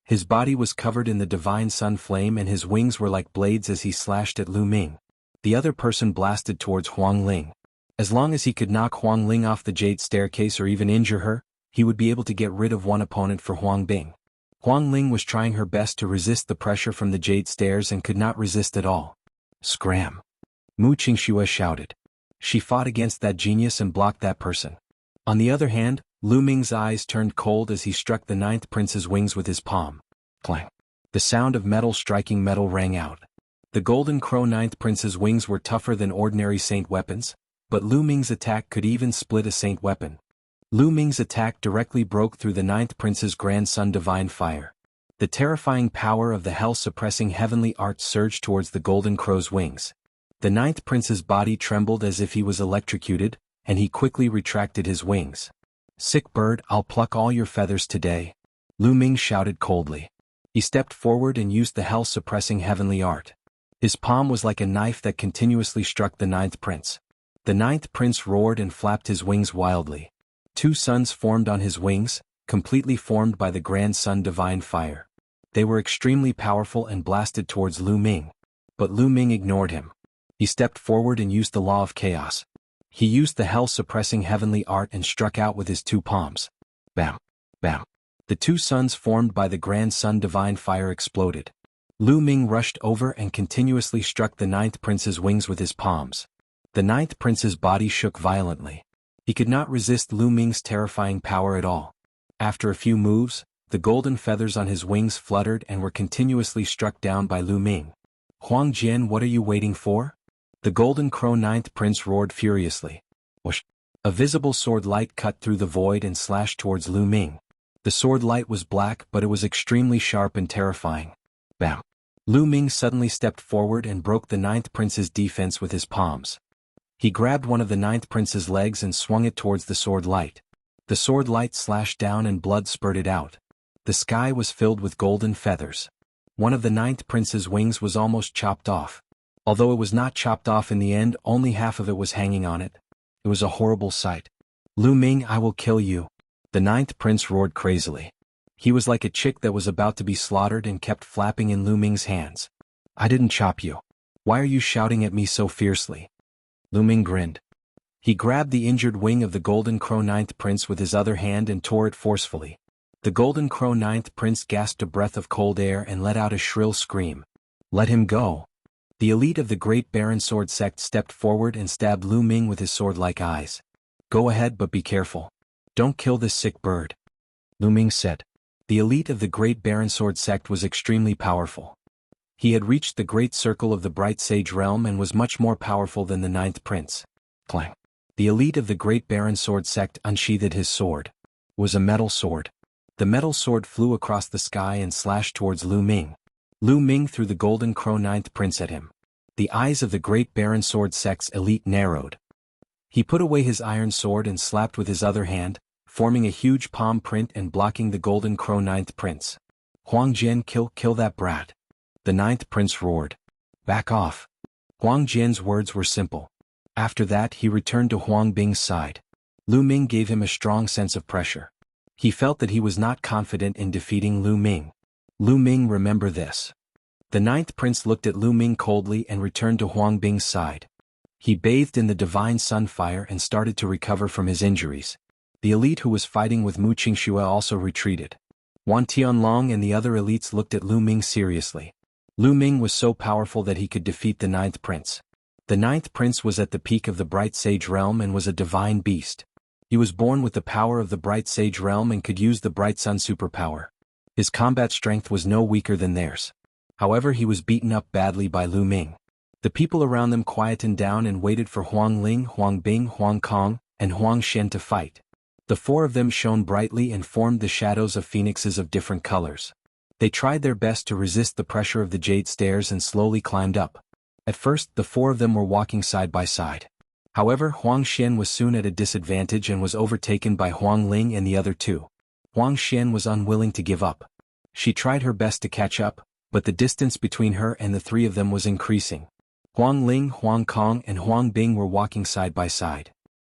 His body was covered in the divine sun flame and his wings were like blades as he slashed at Lu Ming. The other person blasted towards Huang Ling. As long as he could knock Huang Ling off the jade staircase or even injure her, he would be able to get rid of one opponent for Huang Bing. Huang Ling was trying her best to resist the pressure from the jade stairs and could not resist at all. Scram! Mu Qingxue shouted. She fought against that genius and blocked that person. On the other hand, Lu Ming's eyes turned cold as he struck the 9th prince's wings with his palm. Clang! The sound of metal striking metal rang out. The Golden Crow 9th prince's wings were tougher than ordinary saint weapons, but Lu Ming's attack could even split a saint weapon. Lu Ming's attack directly broke through the 9th prince's grandson divine fire. The terrifying power of the hell-suppressing heavenly art surged towards the Golden Crow's wings. The 9th prince's body trembled as if he was electrocuted, and he quickly retracted his wings. Sick bird, I'll pluck all your feathers today. Lu Ming shouted coldly. He stepped forward and used the hell-suppressing heavenly art. His palm was like a knife that continuously struck the 9th prince. The 9th prince roared and flapped his wings wildly. 2 suns formed on his wings, completely formed by the grand sun divine fire. They were extremely powerful and blasted towards Lu Ming. But Lu Ming ignored him. He stepped forward and used the law of chaos. He used the hell-suppressing heavenly art and struck out with his 2 palms. Bam! Bam! The 2 suns formed by the grand sun divine fire exploded. Lu Ming rushed over and continuously struck the 9th prince's wings with his palms. The 9th prince's body shook violently. He could not resist Lu Ming's terrifying power at all. After a few moves, the golden feathers on his wings fluttered and were continuously struck down by Lu Ming. Huang Jian, what are you waiting for? The Golden Crow 9th prince roared furiously. Whoosh! A visible sword light cut through the void and slashed towards Lu Ming. The sword light was black, but it was extremely sharp and terrifying. Bam! Lu Ming suddenly stepped forward and broke the 9th prince's defense with his palms. He grabbed one of the 9th prince's legs and swung it towards the sword light. The sword light slashed down and blood spurted out. The sky was filled with golden feathers. One of the 9th prince's wings was almost chopped off. Although it was not chopped off in the end, only half of it was hanging on it. It was a horrible sight. Lu Ming, I will kill you. The 9th prince roared crazily. He was like a chick that was about to be slaughtered and kept flapping in Lu Ming's hands. I didn't chop you. Why are you shouting at me so fiercely? Lu Ming grinned. He grabbed the injured wing of the Golden Crow 9th prince with his other hand and tore it forcefully. The Golden Crow 9th prince gasped a breath of cold air and let out a shrill scream. Let him go. The elite of the Great Baron Sword Sect stepped forward and stabbed Lu Ming with his sword-like eyes. Go ahead, but be careful. Don't kill this sick bird. Lu Ming said. The elite of the Great Baron Sword Sect was extremely powerful. He had reached the great circle of the Bright Sage realm and was much more powerful than the 9th prince. Clang. The elite of the Great Baron Sword Sect unsheathed his sword. It was a metal sword. The metal sword flew across the sky and slashed towards Lu Ming. Lu Ming threw the Golden Crow 9th prince at him. The eyes of the Great Baron Sword Sect's elite narrowed. He put away his iron sword and slapped with his other hand, forming a huge palm print and blocking the Golden Crow Ninth Prince. Huang Jian, kill that brat. The Ninth Prince roared. Back off. Huang Jian's words were simple. After that he returned to Huang Bing's side. Lu Ming gave him a strong sense of pressure. He felt that he was not confident in defeating Lu Ming. Lu Ming, remember this. The Ninth Prince looked at Lu Ming coldly and returned to Huang Bing's side. He bathed in the divine sun fire and started to recover from his injuries. The elite who was fighting with Mu Qingxue also retreated. Wan Tianlong and the other elites looked at Lu Ming seriously. Lu Ming was so powerful that he could defeat the Ninth Prince. The Ninth Prince was at the peak of the Bright Sage Realm and was a divine beast. He was born with the power of the Bright Sage Realm and could use the Bright Sun superpower. His combat strength was no weaker than theirs. However, he was beaten up badly by Lu Ming. The people around them quietened down and waited for Huang Ling, Huang Bing, Huang Kong, and Huang Xian to fight. The four of them shone brightly and formed the shadows of phoenixes of different colors. They tried their best to resist the pressure of the jade stairs and slowly climbed up. At first, the four of them were walking side by side. However, Huang Xian was soon at a disadvantage and was overtaken by Huang Ling and the other two. Huang Xian was unwilling to give up. She tried her best to catch up, but the distance between her and the three of them was increasing. Huang Ling, Huang Kong, and Huang Bing were walking side by side.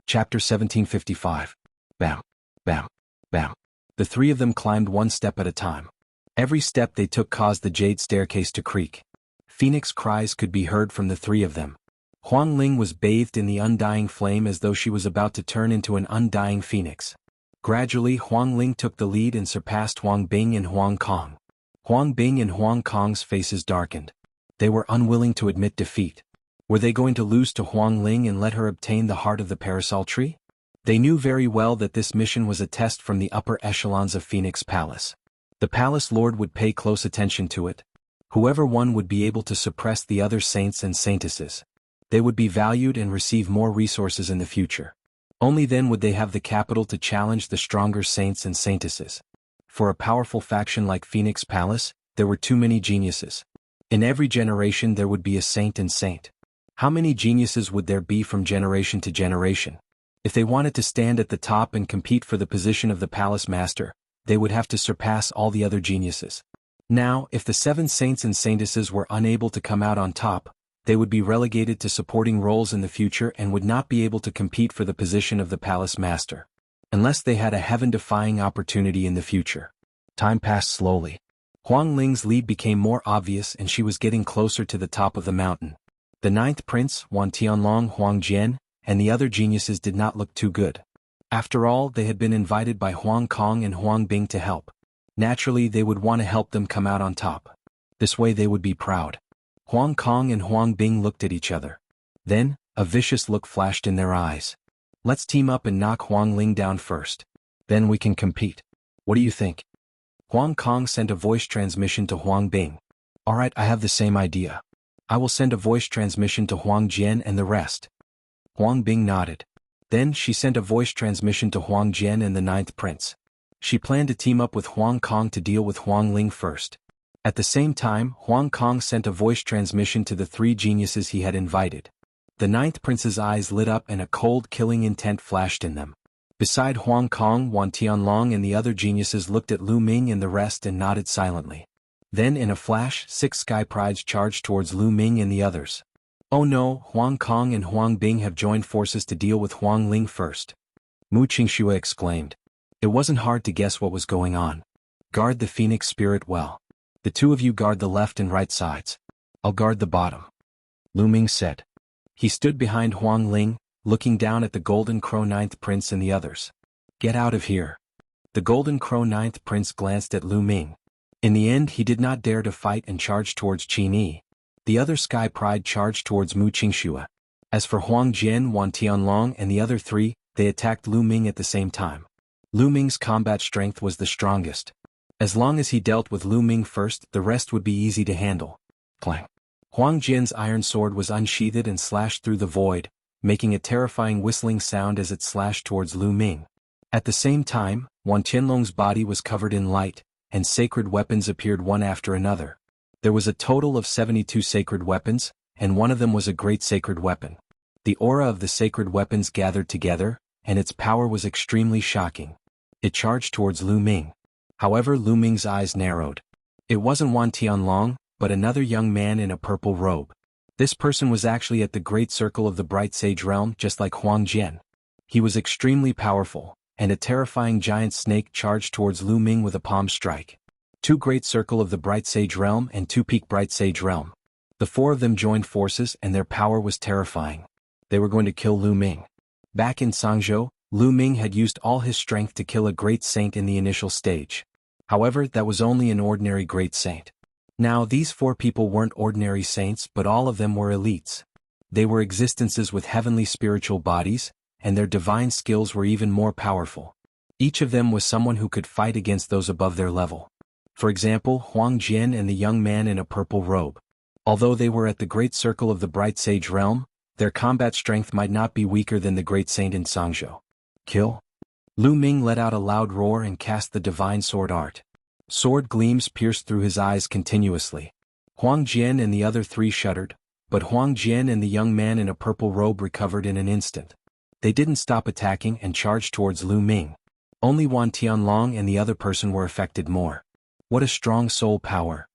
Chapter 1755. Bam, bam, bam. The three of them climbed one step at a time. Every step they took caused the jade staircase to creak. Phoenix cries could be heard from the three of them. Huang Ling was bathed in the undying flame as though she was about to turn into an undying phoenix. Gradually, Huang Ling took the lead and surpassed Huang Bing and Huang Kong. Huang Bing and Huang Kong's faces darkened. They were unwilling to admit defeat. Were they going to lose to Huang Ling and let her obtain the heart of the parasol tree? They knew very well that this mission was a test from the upper echelons of Phoenix Palace. The Palace Lord would pay close attention to it. Whoever won would be able to suppress the other saints and saintesses. They would be valued and receive more resources in the future. Only then would they have the capital to challenge the stronger saints and saintesses. For a powerful faction like Phoenix Palace, there were too many geniuses. In every generation there would be a saint and saint. How many geniuses would there be from generation to generation? If they wanted to stand at the top and compete for the position of the palace master, they would have to surpass all the other geniuses. Now, if the 7 saints and saintesses were unable to come out on top, they would be relegated to supporting roles in the future and would not be able to compete for the position of the palace master. Unless they had a heaven-defying opportunity in the future. Time passed slowly. Huang Ling's lead became more obvious and she was getting closer to the top of the mountain. The Ninth Prince, Wan Tianlong, Huang Jian, and the other geniuses did not look too good. After all, they had been invited by Huang Kong and Huang Bing to help. Naturally, they would want to help them come out on top. This way they would be proud. Huang Kong and Huang Bing looked at each other. Then, a vicious look flashed in their eyes. Let's team up and knock Huang Ling down first. Then we can compete. What do you think? Huang Kong sent a voice transmission to Huang Bing. Alright, I have the same idea. I will send a voice transmission to Huang Jian and the rest. Huang Bing nodded. Then she sent a voice transmission to Huang Jian and the Ninth Prince. She planned to team up with Huang Kong to deal with Huang Ling first. At the same time, Huang Kong sent a voice transmission to the 3 geniuses he had invited. The Ninth Prince's eyes lit up and a cold, killing intent flashed in them. Beside Huang Kong, Wan Tianlong and the other geniuses looked at Lu Ming and the rest and nodded silently. Then in a flash, 6 sky prides charged towards Lu Ming and the others. Oh no, Huang Kong and Huang Bing have joined forces to deal with Huang Ling first. Mu Qingxue exclaimed. It wasn't hard to guess what was going on. Guard the Phoenix Spirit well. The 2 of you guard the left and right sides. I'll guard the bottom. Lu Ming said. He stood behind Huang Ling, looking down at the Golden Crow Ninth Prince and the others. Get out of here. The Golden Crow Ninth Prince glanced at Lu Ming. In the end he did not dare to fight and charged towards Qin Yi. The other Sky Pride charged towards Mu Qingxue. As for Huang Jian, Wan Tianlong and the other 3, they attacked Lu Ming at the same time. Lu Ming's combat strength was the strongest. As long as he dealt with Lu Ming first, the rest would be easy to handle. Clang. Huang Jian's iron sword was unsheathed and slashed through the void, making a terrifying whistling sound as it slashed towards Lu Ming. At the same time, Wan Tianlong's body was covered in light, and sacred weapons appeared one after another. There was a total of 72 sacred weapons, and one of them was a great sacred weapon. The aura of the sacred weapons gathered together, and its power was extremely shocking. It charged towards Lu Ming. However, Lu Ming's eyes narrowed. It wasn't Wan Tianlong, but another young man in a purple robe. This person was actually at the great circle of the bright sage realm just like Huang Jian. He was extremely powerful, and a terrifying giant snake charged towards Lu Ming with a palm strike. 2 great circle of the bright sage realm and 2 peak bright sage realm. The 4 of them joined forces and their power was terrifying. They were going to kill Lu Ming. Back in Sangzhou, Lu Ming had used all his strength to kill a great saint in the initial stage. However, that was only an ordinary great saint. Now these 4 people weren't ordinary saints, but all of them were elites. They were existences with heavenly spiritual bodies, and their divine skills were even more powerful. Each of them was someone who could fight against those above their level. For example, Huang Jian and the young man in a purple robe. Although they were at the great circle of the bright sage realm, their combat strength might not be weaker than the great saint in Sangzhou. Kill? Lu Ming let out a loud roar and cast the divine sword art. Sword gleams pierced through his eyes continuously. Huang Jian and the other 3 shuddered, but Huang Jian and the young man in a purple robe recovered in an instant. They didn't stop attacking and charged towards Lu Ming. Only Wan Tianlong and the other person were affected more. What a strong soul power.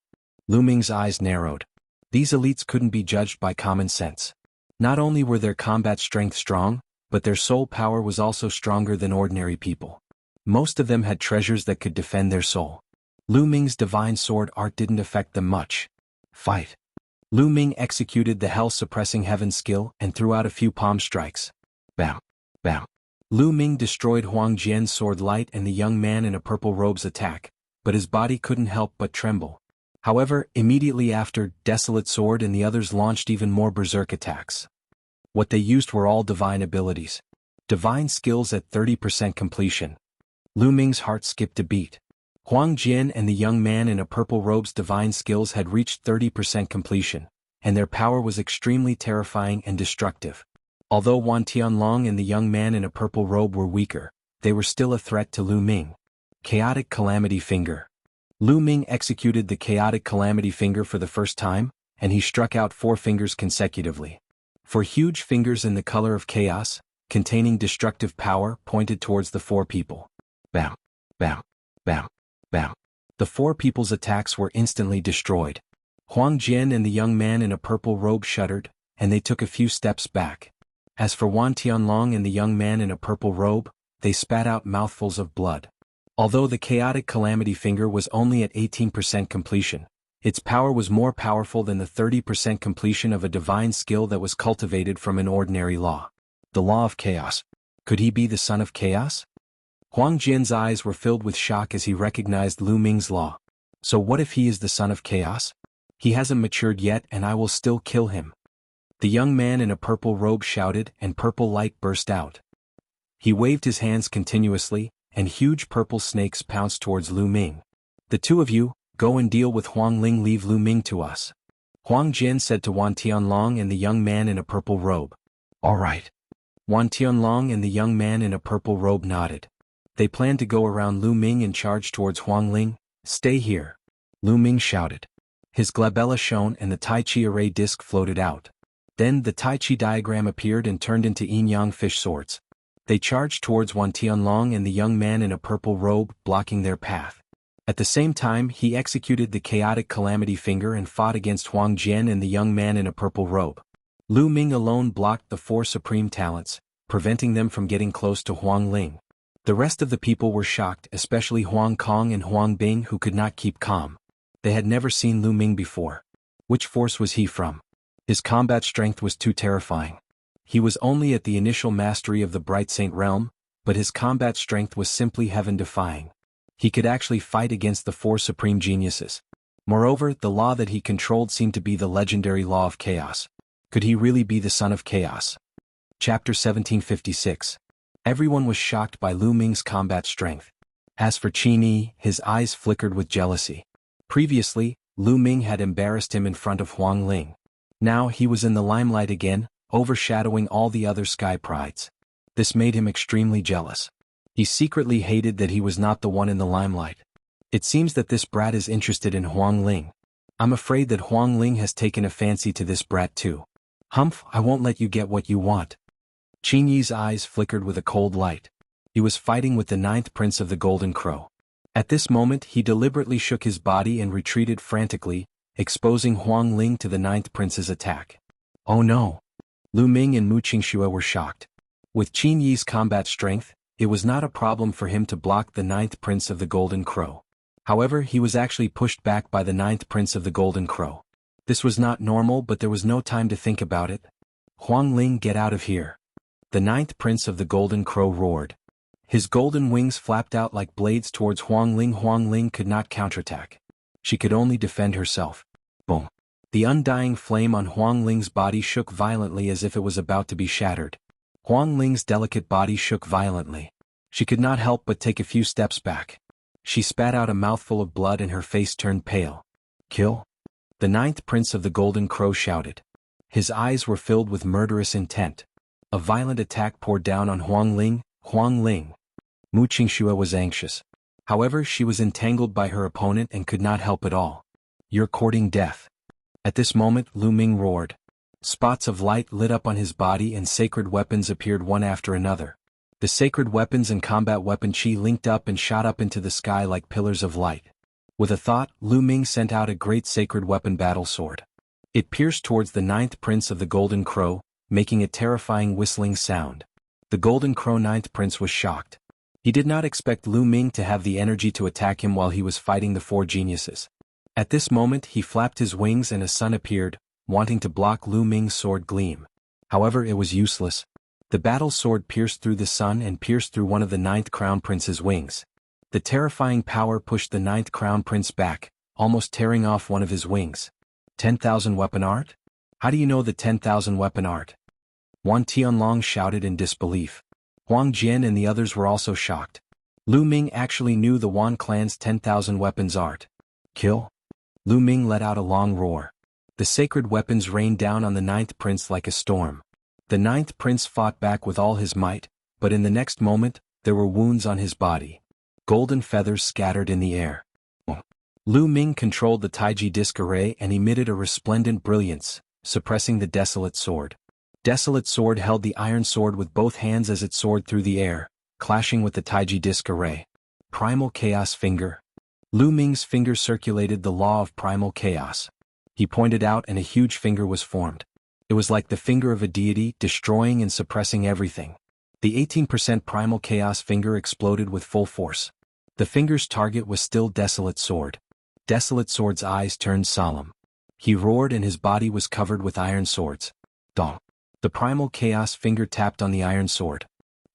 Lu Ming's eyes narrowed. These elites couldn't be judged by common sense. Not only were their combat strength strong, but their soul power was also stronger than ordinary people. Most of them had treasures that could defend their soul. Lu Ming's divine sword art didn't affect them much. Fight. Lu Ming executed the hell-suppressing heaven skill and threw out a few palm strikes. Bam. Bam. Lu Ming destroyed Huang Jian's sword light and the young man in a purple robe's attack, but his body couldn't help but tremble. However, immediately after, Desolate Sword and the others launched even more berserk attacks. What they used were all divine abilities. Divine skills at 30% completion. Lu Ming's heart skipped a beat. Huang Jian and the young man in a purple robe's divine skills had reached 30% completion, and their power was extremely terrifying and destructive. Although Wan Tianlong and the young man in a purple robe were weaker, they were still a threat to Lu Ming. Chaotic Calamity Finger. Lu Ming executed the Chaotic Calamity Finger for the first time, and he struck out 4 fingers consecutively. 4 huge fingers in the color of chaos, containing destructive power, pointed towards the 4 people. Bam. Bam. Bam. Bam. The 4 people's attacks were instantly destroyed. Huang Jian and the young man in a purple robe shuddered, and they took a few steps back. As for Wan Tianlong and the young man in a purple robe, they spat out mouthfuls of blood. Although the Chaotic Calamity Finger was only at 18% completion, its power was more powerful than the 30% completion of a divine skill that was cultivated from an ordinary law. The law of chaos. Could he be the son of chaos? Huang Jian's eyes were filled with shock as he recognized Lu Ming's law. So what if he is the son of chaos? He hasn't matured yet and I will still kill him. The young man in a purple robe shouted and purple light burst out. He waved his hands continuously, and huge purple snakes pounced towards Lu Ming. The 2 of you, go and deal with Huang Ling, leave Lu Ming to us. Huang Jian said to Wan Tianlong and the young man in a purple robe. All right. Wan Tianlong and the young man in a purple robe nodded. They planned to go around Lu Ming and charge towards Huang Ling. Stay here. Lu Ming shouted. His glabella shone and the Tai Chi array disc floated out. Then the Tai Chi diagram appeared and turned into yin-yang fish swords. They charged towards Wan Tianlong and the young man in a purple robe, blocking their path. At the same time, he executed the Chaotic Calamity Finger and fought against Huang Jian and the young man in a purple robe. Lu Ming alone blocked the 4 supreme talents, preventing them from getting close to Huang Ling. The rest of the people were shocked, especially Huang Kong and Huang Bing, who could not keep calm. They had never seen Lu Ming before. Which force was he from? His combat strength was too terrifying. He was only at the initial mastery of the Bright Saint realm, but his combat strength was simply heaven-defying. He could actually fight against the 4 supreme geniuses. Moreover, the law that he controlled seemed to be the legendary law of chaos. Could he really be the son of chaos? Chapter 1756. Everyone was shocked by Lu Ming's combat strength. As for Qin Yi, his eyes flickered with jealousy. Previously, Lu Ming had embarrassed him in front of Huang Ling. Now he was in the limelight again, overshadowing all the other sky prides. This made him extremely jealous. He secretly hated that he was not the one in the limelight. It seems that this brat is interested in Huang Ling. I'm afraid that Huang Ling has taken a fancy to this brat too. Humph, I won't let you get what you want. Qin Yi's eyes flickered with a cold light. He was fighting with the 9th Prince of the Golden Crow. At this moment he deliberately shook his body and retreated frantically, exposing Huang Ling to the 9th Prince's attack. Oh no! Lu Ming and Mu Qingxue were shocked. With Qin Yi's combat strength, it was not a problem for him to block the 9th Prince of the Golden Crow. However, he was actually pushed back by the 9th Prince of the Golden Crow. This was not normal, but there was no time to think about it. Huang Ling, get out of here! The 9th Prince of the Golden Crow roared. His golden wings flapped out like blades towards Huang Ling. Huang Ling could not counterattack. She could only defend herself. Boom! The undying flame on Huang Ling's body shook violently as if it was about to be shattered. Huang Ling's delicate body shook violently. She could not help but take a few steps back. She spat out a mouthful of blood and her face turned pale. Kill? The 9th Prince of the Golden Crow shouted. His eyes were filled with murderous intent. A violent attack poured down on Huang Ling. Huang Ling. Mu Qingxue was anxious. However, she was entangled by her opponent and could not help at all. You're courting death. At this moment, Lu Ming roared. Spots of light lit up on his body and sacred weapons appeared one after another. The sacred weapons and combat weapon chi linked up and shot up into the sky like pillars of light. With a thought, Lu Ming sent out a great sacred weapon battle sword. It pierced towards the 9th Prince of the Golden Crow, making a terrifying whistling sound. The Golden Crow 9th Prince was shocked. He did not expect Lu Ming to have the energy to attack him while he was fighting the 4 geniuses. At this moment he flapped his wings and a sun appeared, wanting to block Lu Ming's sword gleam. However, it was useless. The battle sword pierced through the sun and pierced through one of the 9th Crown Prince's wings. The terrifying power pushed the 9th Crown Prince back, almost tearing off one of his wings. 10,000 weapon art? How do you know the 10,000 weapon art? Wan Tianlong shouted in disbelief. Huang Jian and the others were also shocked. Lu Ming actually knew the Wan clan's 10,000 weapons art. Kill? Lu Ming let out a long roar. The sacred weapons rained down on the 9th Prince like a storm. The 9th Prince fought back with all his might, but in the next moment, there were wounds on his body. Golden feathers scattered in the air. Lu Ming controlled the Taiji disc array and emitted a resplendent brilliance, suppressing the desolate sword. Desolate sword held the iron sword with both hands as it soared through the air, clashing with the Taiji disc array. Primal Chaos Finger. Lu Ming's finger circulated the law of primal chaos. He pointed out and a huge finger was formed. It was like the finger of a deity, destroying and suppressing everything. The 18% primal chaos finger exploded with full force. The finger's target was still Desolate Sword. Desolate Sword's eyes turned solemn. He roared and his body was covered with iron swords. Dong. The primal chaos finger tapped on the iron sword.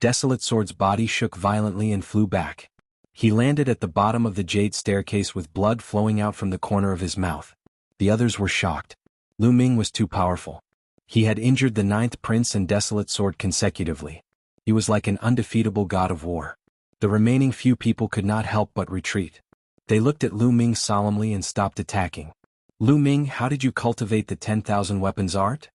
Desolate Sword's body shook violently and flew back. He landed at the bottom of the jade staircase with blood flowing out from the corner of his mouth. The others were shocked. Lu Ming was too powerful. He had injured the 9th Prince and Desolate Sword consecutively. He was like an undefeatable god of war. The remaining few people could not help but retreat. They looked at Lu Ming solemnly and stopped attacking. Lu Ming, how did you cultivate the 10,000 weapons art?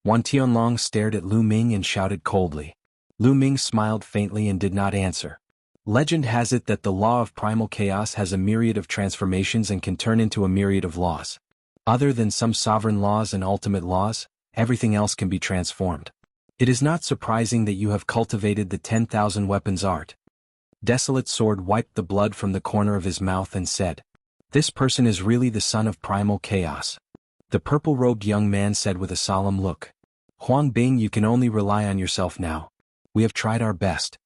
Wan Tianlong stared at Lu Ming and shouted coldly. Lu Ming smiled faintly and did not answer. Legend has it that the law of primal chaos has a myriad of transformations and can turn into a myriad of laws. Other than some sovereign laws and ultimate laws, everything else can be transformed. It is not surprising that you have cultivated the 10,000 weapons art. Desolate Sword wiped the blood from the corner of his mouth and said, "This person is really the son of primal chaos." The purple-robed young man said with a solemn look. Huang Bing, you can only rely on yourself now. We have tried our best.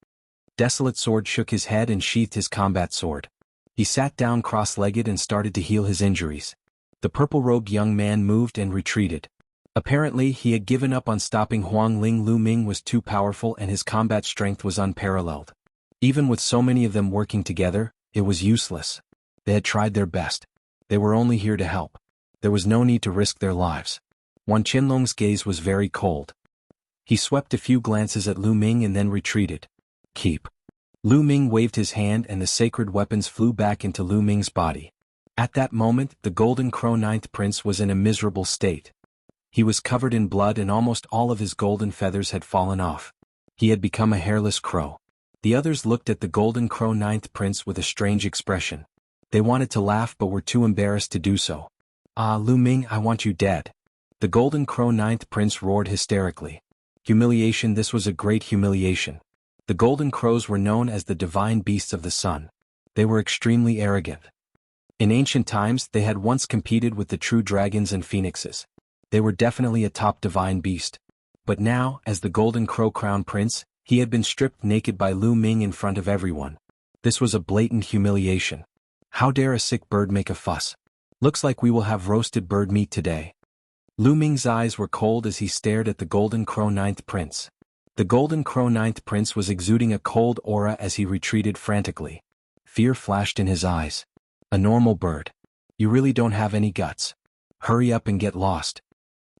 Desolate Sword shook his head and sheathed his combat sword. He sat down cross-legged and started to heal his injuries. The purple-robed young man moved and retreated. Apparently, he had given up on stopping Huang Ling. Lu Ming was too powerful and his combat strength was unparalleled. Even with so many of them working together, it was useless. They had tried their best. They were only here to help. There was no need to risk their lives. Wan Qianlong's gaze was very cold. He swept a few glances at Lu Ming and then retreated. Keep. Lu Ming waved his hand and the sacred weapons flew back into Lu Ming's body. At that moment, the Golden Crow 9th Prince was in a miserable state. He was covered in blood and almost all of his golden feathers had fallen off. He had become a hairless crow. The others looked at the Golden Crow 9th Prince with a strange expression. They wanted to laugh but were too embarrassed to do so. Ah, Lu Ming, I want you dead. The Golden Crow ninth prince roared hysterically. Humiliation, this was a great humiliation. The Golden Crows were known as the divine beasts of the sun. They were extremely arrogant. In ancient times they had once competed with the true dragons and phoenixes. They were definitely a top divine beast. But now, as the Golden Crow crown prince, he had been stripped naked by Lu Ming in front of everyone. This was a blatant humiliation. How dare a sick bird make a fuss? Looks like we will have roasted bird meat today. Lu Ming's eyes were cold as he stared at the Golden Crow ninth prince. The Golden Crow ninth prince was exuding a cold aura as he retreated frantically. Fear flashed in his eyes. A normal bird. You really don't have any guts. Hurry up and get lost.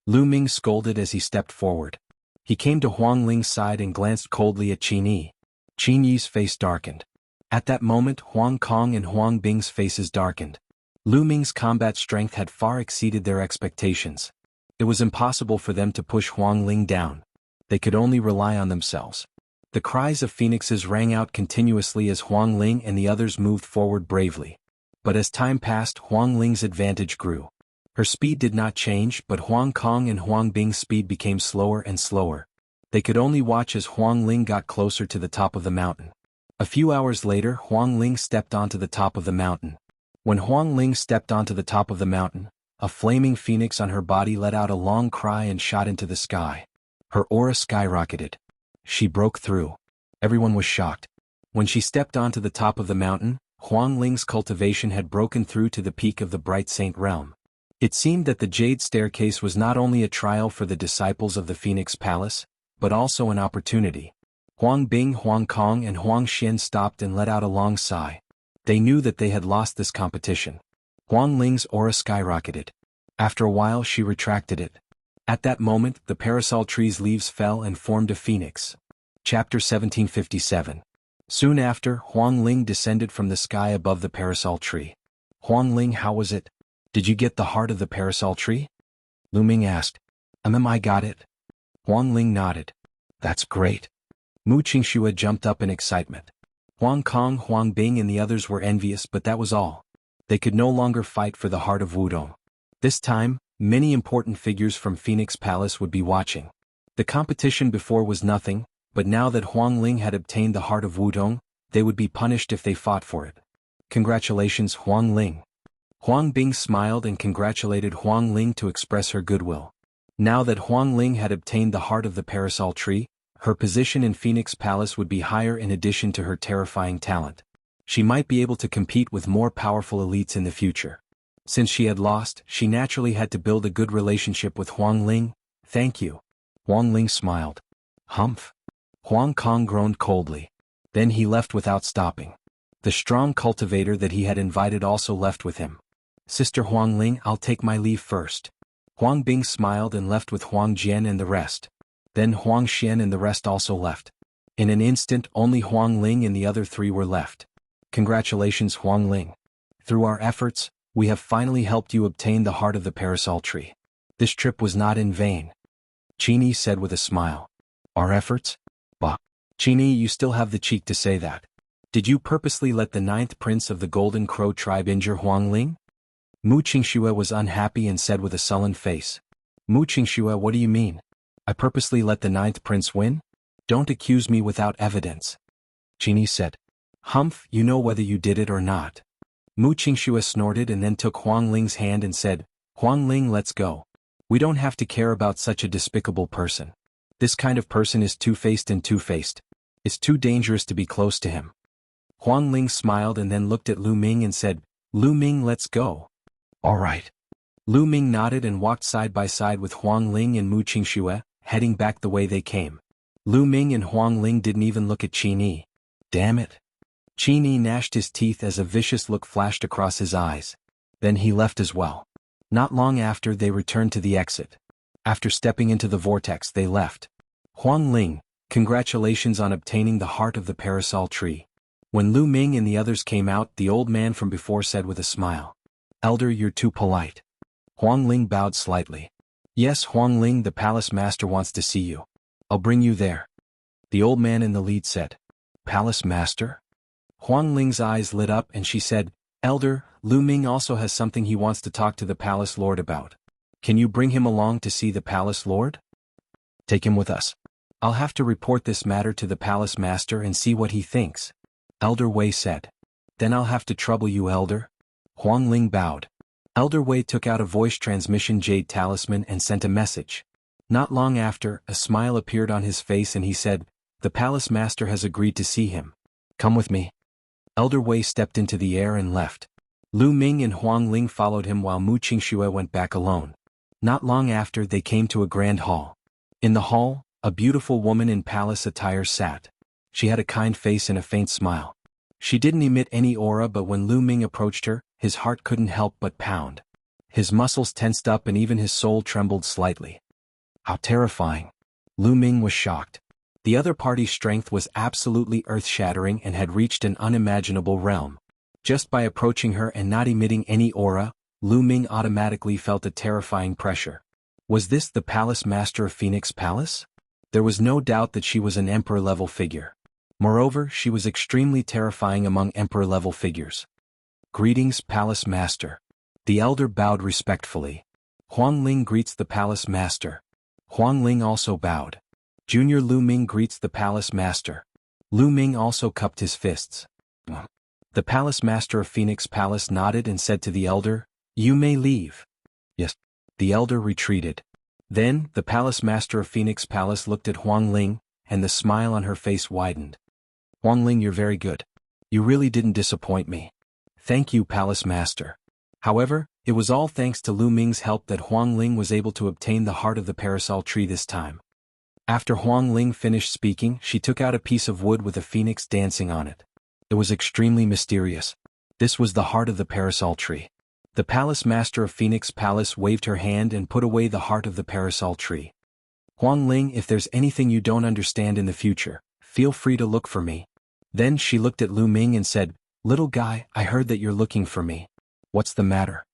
Lu Ming scolded as he stepped forward. He came to Huang Ling's side and glanced coldly at Qin Yi. Qin Yi's face darkened. At that moment Huang Kong and Huang Bing's faces darkened. Lu Ming's combat strength had far exceeded their expectations. It was impossible for them to push Huang Ling down. They could only rely on themselves. The cries of phoenixes rang out continuously as Huang Ling and the others moved forward bravely. But as time passed, Huang Ling's advantage grew. Her speed did not change, but Huang Kong and Huang Bing's speed became slower and slower. They could only watch as Huang Ling got closer to the top of the mountain. A few hours later, Huang Ling stepped onto the top of the mountain. When Huang Ling stepped onto the top of the mountain, a flaming phoenix on her body let out a long cry and shot into the sky. Her aura skyrocketed. She broke through. Everyone was shocked. When she stepped onto the top of the mountain, Huang Ling's cultivation had broken through to the peak of the Bright Saint realm. It seemed that the Jade Staircase was not only a trial for the disciples of the Phoenix Palace, but also an opportunity. Huang Bing, Huang Kong and Huang Xian stopped and let out a long sigh. They knew that they had lost this competition. Huang Ling's aura skyrocketed. After a while she retracted it. At that moment, the parasol tree's leaves fell and formed a phoenix. Chapter 1757. Soon after, Huang Ling descended from the sky above the parasol tree. Huang Ling, how was it? Did you get the heart of the parasol tree? Lu Ming asked. I got it. Huang Ling nodded. That's great. Mu Qingxue jumped up in excitement. Huang Kong, Huang Bing and the others were envious, but that was all. They could no longer fight for the heart of Wudong. This time, many important figures from Phoenix Palace would be watching. The competition before was nothing, but now that Huang Ling had obtained the heart of Wudong, they would be punished if they fought for it. Congratulations, Huang Ling. Huang Bing smiled and congratulated Huang Ling to express her goodwill. Now that Huang Ling had obtained the heart of the parasol tree, her position in Phoenix Palace would be higher in addition to her terrifying talent. She might be able to compete with more powerful elites in the future. Since she had lost, she naturally had to build a good relationship with Huang Ling. Thank you. Huang Ling smiled. Humph. Huang Kong groaned coldly. Then he left without stopping. The strong cultivator that he had invited also left with him. Sister Huang Ling, I'll take my leave first. Huang Bing smiled and left with Huang Jian and the rest. Then Huang Xian and the rest also left. In an instant, only Huang Ling and the other three were left. Congratulations, Huang Ling. Through our efforts, we have finally helped you obtain the heart of the parasol tree. This trip was not in vain. Qin Yi said with a smile. Our efforts? Bah. Qin Yi, you still have the cheek to say that. Did you purposely let the ninth prince of the Golden Crow tribe injure Huang Ling? Mu Qingxue was unhappy and said with a sullen face. Mu Qingxue, what do you mean? I purposely let the ninth prince win? Don't accuse me without evidence. Qin Yi said. Humph, you know whether you did it or not. Mu Qingxue snorted and then took Huang Ling's hand and said, Huang Ling, let's go. We don't have to care about such a despicable person. This kind of person is two-faced and two-faced. It's too dangerous to be close to him. Huang Ling smiled and then looked at Lu Ming and said, Lu Ming, let's go. All right. Lu Ming nodded and walked side by side with Huang Ling and Mu Qingxue, heading back the way they came. Lu Ming and Huang Ling didn't even look at Qin Yi. Damn it. Qin Yi gnashed his teeth as a vicious look flashed across his eyes. Then he left as well. Not long after, they returned to the exit. After stepping into the vortex, they left. Huang Ling, congratulations on obtaining the heart of the parasol tree. When Lu Ming and the others came out, the old man from before said with a smile. Elder, you're too polite. Huang Ling bowed slightly. Yes, Huang Ling, the palace master wants to see you. I'll bring you there. The old man in the lead said. Palace master? Huang Ling's eyes lit up and she said, Elder, Lu Ming also has something he wants to talk to the palace lord about. Can you bring him along to see the palace lord? Take him with us. I'll have to report this matter to the palace master and see what he thinks, Elder Wei said. Then I'll have to trouble you, Elder. Huang Ling bowed. Elder Wei took out a voice transmission jade talisman and sent a message. Not long after, a smile appeared on his face and he said, "The palace master has agreed to see him. Come with me." Elder Wei stepped into the air and left. Lu Ming and Huang Ling followed him while Mu Qingxue went back alone. Not long after, they came to a grand hall. In the hall, a beautiful woman in palace attire sat. She had a kind face and a faint smile. She didn't emit any aura, but when Lu Ming approached her, his heart couldn't help but pound. His muscles tensed up and even his soul trembled slightly. How terrifying. Lu Ming was shocked. The other party's strength was absolutely earth-shattering and had reached an unimaginable realm. Just by approaching her and not emitting any aura, Lu Ming automatically felt a terrifying pressure. Was this the palace master of Phoenix Palace? There was no doubt that she was an emperor-level figure. Moreover, she was extremely terrifying among emperor-level figures. Greetings, palace master. The elder bowed respectfully. Huang Ling greets the palace master. Huang Ling also bowed. Junior Lu Ming greets the palace master. Lu Ming also cupped his fists. The palace master of Phoenix Palace nodded and said to the elder, "You may leave." Yes. The elder retreated. Then, the palace master of Phoenix Palace looked at Huang Ling, and the smile on her face widened. "Huang Ling, you're very good. You really didn't disappoint me. Thank you, palace master." However, it was all thanks to Lu Ming's help that Huang Ling was able to obtain the heart of the parasol tree this time. After Huang Ling finished speaking, she took out a piece of wood with a phoenix dancing on it. It was extremely mysterious. This was the heart of the parasol tree. The palace master of Phoenix Palace waved her hand and put away the heart of the parasol tree. "Huang Ling, if there's anything you don't understand in the future, feel free to look for me." Then she looked at Lu Ming and said, "Little guy, I heard that you're looking for me. What's the matter?"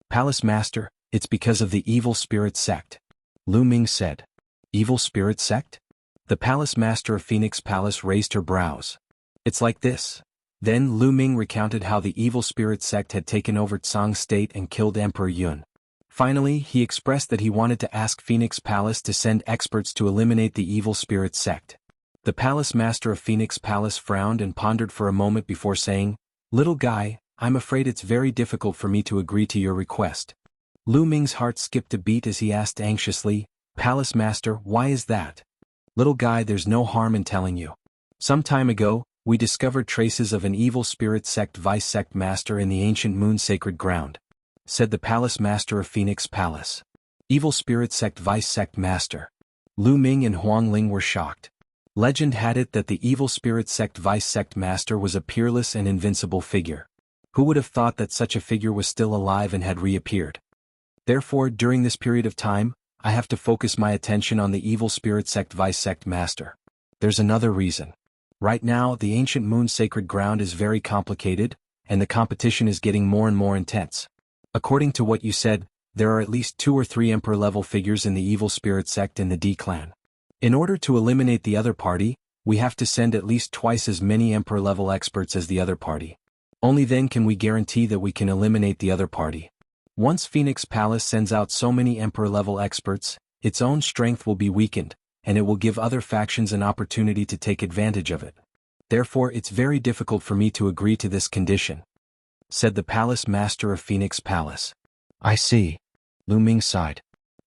"Palace master, it's because of the evil spirit sect," Lu Ming said. "Evil spirit sect?" The palace master of Phoenix Palace raised her brows. "It's like this." Then Lu Ming recounted how the evil spirit sect had taken over Tsang State and killed Emperor Yun. Finally, he expressed that he wanted to ask Phoenix Palace to send experts to eliminate the evil spirit sect. The palace master of Phoenix Palace frowned and pondered for a moment before saying, "Little guy, I'm afraid it's very difficult for me to agree to your request." Lu Ming's heart skipped a beat as he asked anxiously, "Palace master, why is that?" "Little guy, there's no harm in telling you. Some time ago, we discovered traces of an evil spirit sect vice sect master in the ancient moon sacred ground," said the palace master of Phoenix Palace. Evil spirit sect vice sect master. Lu Ming and Huang Ling were shocked. Legend had it that the evil spirit sect vice sect master was a peerless and invincible figure. Who would have thought that such a figure was still alive and had reappeared? Therefore, during this period of time, I have to focus my attention on the evil spirit sect vice sect master. There's another reason. Right now, the ancient moon sacred ground is very complicated, and the competition is getting more and more intense. According to what you said, there are at least 2 or 3 emperor-level figures in the evil spirit sect in the D clan. In order to eliminate the other party, we have to send at least twice as many emperor-level experts as the other party. Only then can we guarantee that we can eliminate the other party. Once Phoenix Palace sends out so many emperor-level experts, its own strength will be weakened, and it will give other factions an opportunity to take advantage of it. Therefore, it's very difficult for me to agree to this condition," said the palace master of Phoenix Palace. "I see." Lu Ming sighed.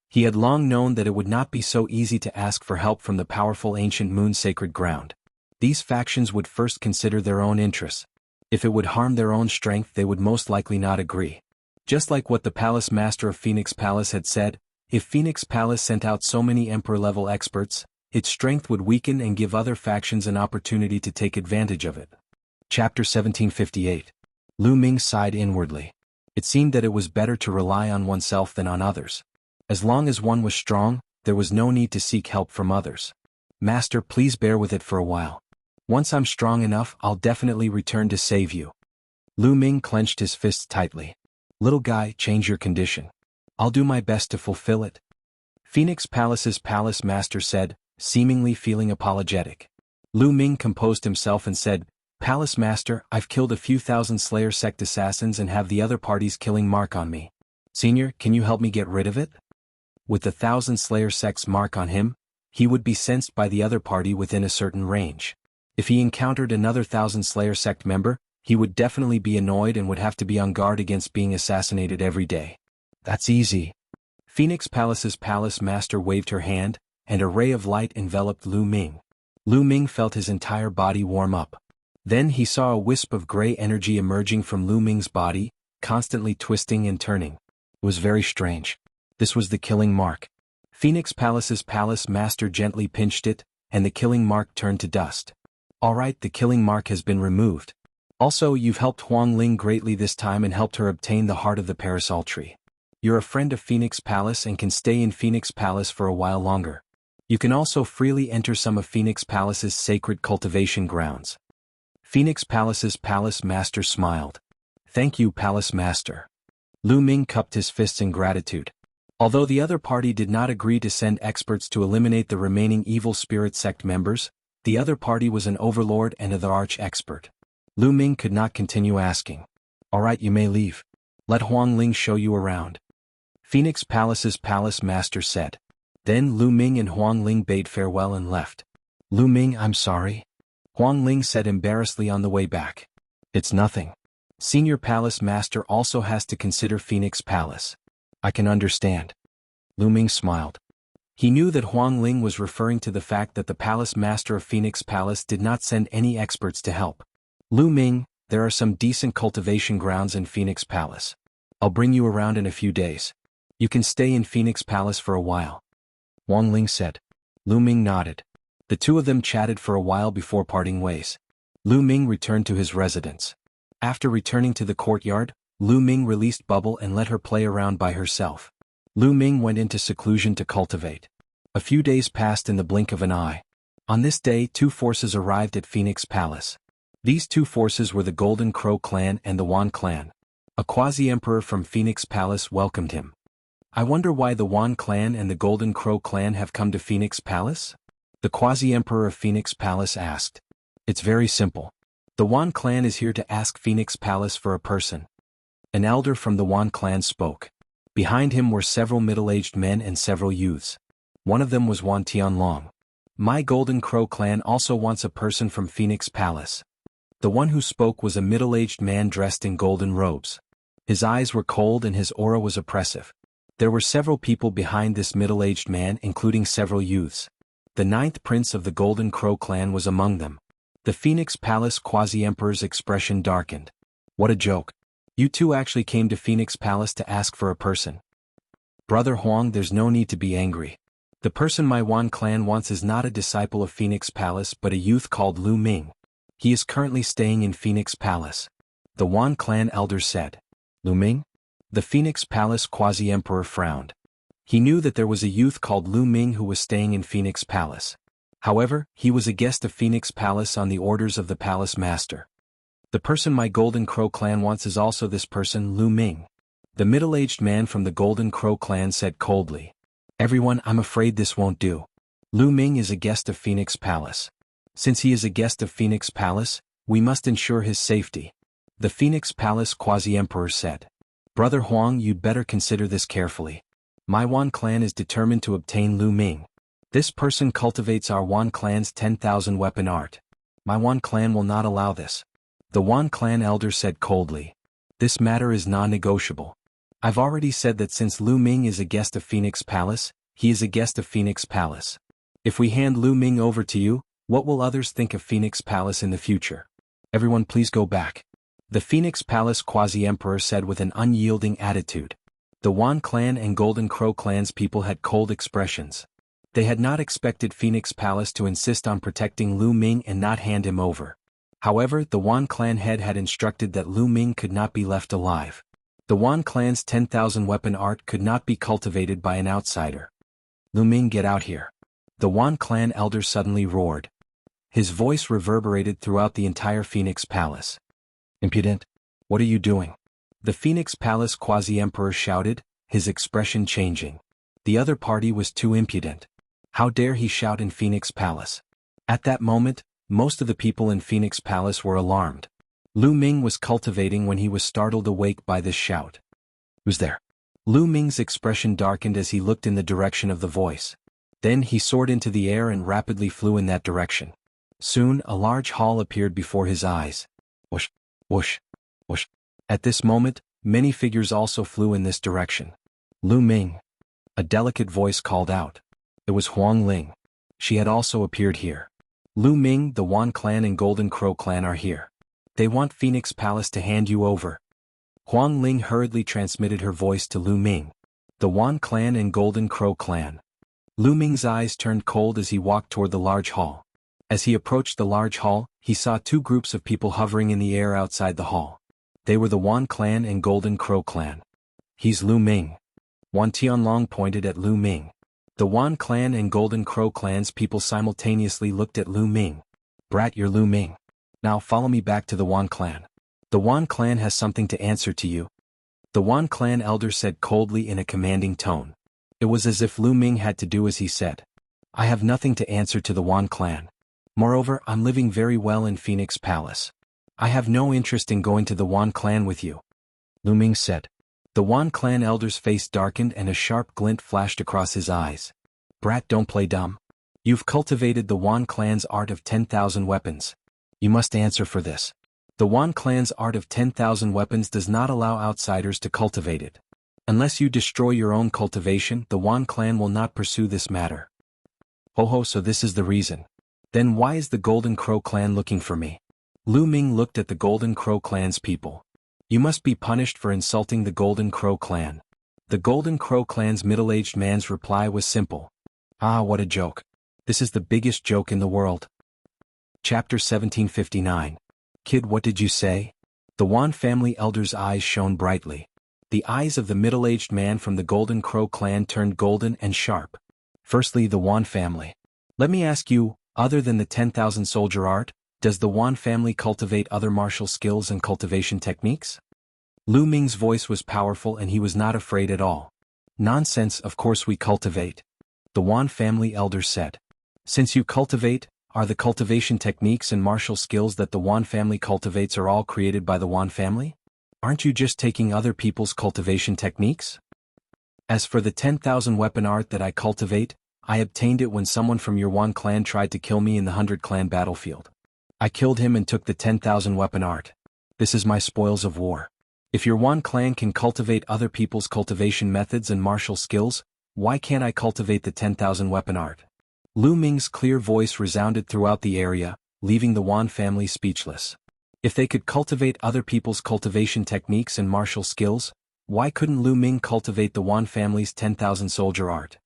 He had long known that it would not be so easy to ask for help from the powerful ancient moon sacred ground. These factions would first consider their own interests. If it would harm their own strength, they would most likely not agree. Just like what the palace master of Phoenix Palace had said, if Phoenix Palace sent out so many emperor-level experts, its strength would weaken and give other factions an opportunity to take advantage of it. Chapter 1758. Lu Ming sighed inwardly. It seemed that it was better to rely on oneself than on others. As long as one was strong, there was no need to seek help from others. "Master, please bear with it for a while. Once I'm strong enough, I'll definitely return to save you." Lu Ming clenched his fists tightly. "Little guy, change your condition. I'll do my best to fulfill it," Phoenix Palace's palace master said, seemingly feeling apologetic. Lu Ming composed himself and said, "Palace master, I've killed a few thousand Slayer sect assassins and have the other parties killing mark on me. Senior, can you help me get rid of it? With the Thousand Slayer sect's mark on him, he would be sensed by the other party within a certain range. If he encountered another Thousand Slayer sect member, he would definitely be annoyed and would have to be on guard against being assassinated every day. That's easy. Phoenix Palace's palace master waved her hand, and a ray of light enveloped Lu Ming. Lu Ming felt his entire body warm up. Then he saw a wisp of gray energy emerging from Lu Ming's body, constantly twisting and turning. It was very strange. This was the killing mark. Phoenix Palace's palace master gently pinched it, and the killing mark turned to dust. Alright, the killing mark has been removed. Also, you've helped Huang Ling greatly this time and helped her obtain the heart of the parasol tree. You're a friend of Phoenix Palace and can stay in Phoenix Palace for a while longer. You can also freely enter some of Phoenix Palace's sacred cultivation grounds. Phoenix Palace's palace master smiled. Thank you, Palace Master. Lu Ming cupped his fists in gratitude. Although the other party did not agree to send experts to eliminate the remaining evil spirit sect members, the other party was an overlord and the arch-expert. Lu Ming could not continue asking. Alright, you may leave. Let Huang Ling show you around. Phoenix Palace's palace master said. Then Lu Ming and Huang Ling bade farewell and left. Lu Ming, I'm sorry. Huang Ling said embarrassedly on the way back. It's nothing. Senior Palace Master also has to consider Phoenix Palace. I can understand. Lu Ming smiled. He knew that Huang Ling was referring to the fact that the Palace Master of Phoenix Palace did not send any experts to help. Lu Ming, there are some decent cultivation grounds in Phoenix Palace. I'll bring you around in a few days. You can stay in Phoenix Palace for a while. Huang Ling said. Lu Ming nodded. The two of them chatted for a while before parting ways. Lu Ming returned to his residence. After returning to the courtyard, Lu Ming released Bubble and let her play around by herself. Lu Ming went into seclusion to cultivate. A few days passed in the blink of an eye. On this day, two forces arrived at Phoenix Palace. These two forces were the Golden Crow clan and the Wan clan. A quasi-emperor from Phoenix Palace welcomed him. I wonder why the Wan clan and the Golden Crow clan have come to Phoenix Palace? The quasi-emperor of Phoenix Palace asked. It's very simple. The Wan clan is here to ask Phoenix Palace for a person. An elder from the Wan clan spoke. Behind him were several middle-aged men and several youths. One of them was Wan Tianlong. My Golden Crow clan also wants a person from Phoenix Palace. The one who spoke was a middle-aged man dressed in golden robes. His eyes were cold and his aura was oppressive. There were several people behind this middle-aged man, including several youths. The ninth prince of the Golden Crow clan was among them. The Phoenix Palace quasi-emperor's expression darkened. What a joke. You two actually came to Phoenix Palace to ask for a person. Brother Huang, there's no need to be angry. The person my Wan clan wants is not a disciple of Phoenix Palace but a youth called Lu Ming. He is currently staying in Phoenix Palace. The Wan clan elder said. Lu Ming? The Phoenix Palace quasi-emperor frowned. He knew that there was a youth called Lu Ming who was staying in Phoenix Palace. However, he was a guest of Phoenix Palace on the orders of the Palace Master. The person my Golden Crow clan wants is also this person, Lu Ming. The middle-aged man from the Golden Crow clan said coldly. Everyone, I'm afraid this won't do. Lu Ming is a guest of Phoenix Palace. Since he is a guest of Phoenix Palace, we must ensure his safety. The Phoenix Palace quasi-emperor said. Brother Huang, you'd better consider this carefully. My Wan clan is determined to obtain Lu Ming. This person cultivates our Wan clan's 10,000 weapon art. My Wan clan will not allow this. The Wan clan elder said coldly. This matter is non-negotiable. I've already said that since Lu Ming is a guest of Phoenix Palace, he is a guest of Phoenix Palace. If we hand Lu Ming over to you, what will others think of Phoenix Palace in the future? Everyone please go back. The Phoenix Palace quasi-emperor said with an unyielding attitude. The Wan clan and Golden Crow clan's people had cold expressions. They had not expected Phoenix Palace to insist on protecting Lu Ming and not hand him over. However, the Wan clan head had instructed that Lu Ming could not be left alive. The Wan clan's 10,000 weapon art could not be cultivated by an outsider. Lu Ming, get out here. The Wan clan elder suddenly roared. His voice reverberated throughout the entire Phoenix Palace. Impudent! What are you doing? The Phoenix Palace quasi-emperor shouted, his expression changing. The other party was too impudent. How dare he shout in Phoenix Palace? At that moment, most of the people in Phoenix Palace were alarmed. Lu Ming was cultivating when he was startled awake by this shout. Who's there? Lu Ming's expression darkened as he looked in the direction of the voice. Then he soared into the air and rapidly flew in that direction. Soon, a large hall appeared before his eyes. Whoosh, whoosh, whoosh. At this moment, many figures also flew in this direction. Lu Ming. A delicate voice called out. It was Huang Ling. She had also appeared here. Lu Ming, the Wan clan and Golden Crow clan are here. They want Phoenix Palace to hand you over. Huang Ling hurriedly transmitted her voice to Lu Ming. The Wan clan and Golden Crow clan. Lu Ming's eyes turned cold as he walked toward the large hall. As he approached the large hall, he saw two groups of people hovering in the air outside the hall. They were the Wan clan and Golden Crow clan. He's Lu Ming. Wan Tianlong pointed at Lu Ming. The Wan clan and Golden Crow clan's people simultaneously looked at Lu Ming. Brat, you're Lu Ming. Now follow me back to the Wan clan. The Wan clan has something to answer to you. The Wan clan elder said coldly in a commanding tone. It was as if Lu Ming had to do as he said. I have nothing to answer to the Wan clan. Moreover, I'm living very well in Phoenix Palace. I have no interest in going to the Wan clan with you. Lu Ming said. The Wan clan elder's face darkened and a sharp glint flashed across his eyes. Brat, don't play dumb. You've cultivated the Wan clan's art of 10,000 weapons. You must answer for this. The Wan clan's art of 10,000 weapons does not allow outsiders to cultivate it. Unless you destroy your own cultivation, the Wan clan will not pursue this matter. Ho, so this is the reason. Then why is the Golden Crow clan looking for me? Lu Ming looked at the Golden Crow clan's people. You must be punished for insulting the Golden Crow clan. The Golden Crow clan's middle-aged man's reply was simple. Ah, what a joke. This is the biggest joke in the world. Chapter 1759. Kid, what did you say? The Wan family elder's eyes shone brightly. The eyes of the middle-aged man from the Golden Crow clan turned golden and sharp. Firstly, the Wan family. Let me ask you, other than the 10,000 soldier art, does the Wan family cultivate other martial skills and cultivation techniques? Lu Ming's voice was powerful and he was not afraid at all. Nonsense, of course we cultivate. The Wan family elder said. Since you cultivate, are the cultivation techniques and martial skills that the Wan family cultivates are all created by the Wan family? Aren't you just taking other people's cultivation techniques? As for the 10,000 weapon art that I cultivate, I obtained it when someone from your Wan clan tried to kill me in the 100 clan battlefield. I killed him and took the 10,000 weapon art. This is my spoils of war. If your Wan clan can cultivate other people's cultivation methods and martial skills, why can't I cultivate the 10,000 weapon art? Lu Ming's clear voice resounded throughout the area, leaving the Wan family speechless. If they could cultivate other people's cultivation techniques and martial skills, why couldn't Lu Ming cultivate the Wan family's 10,000 soldier art?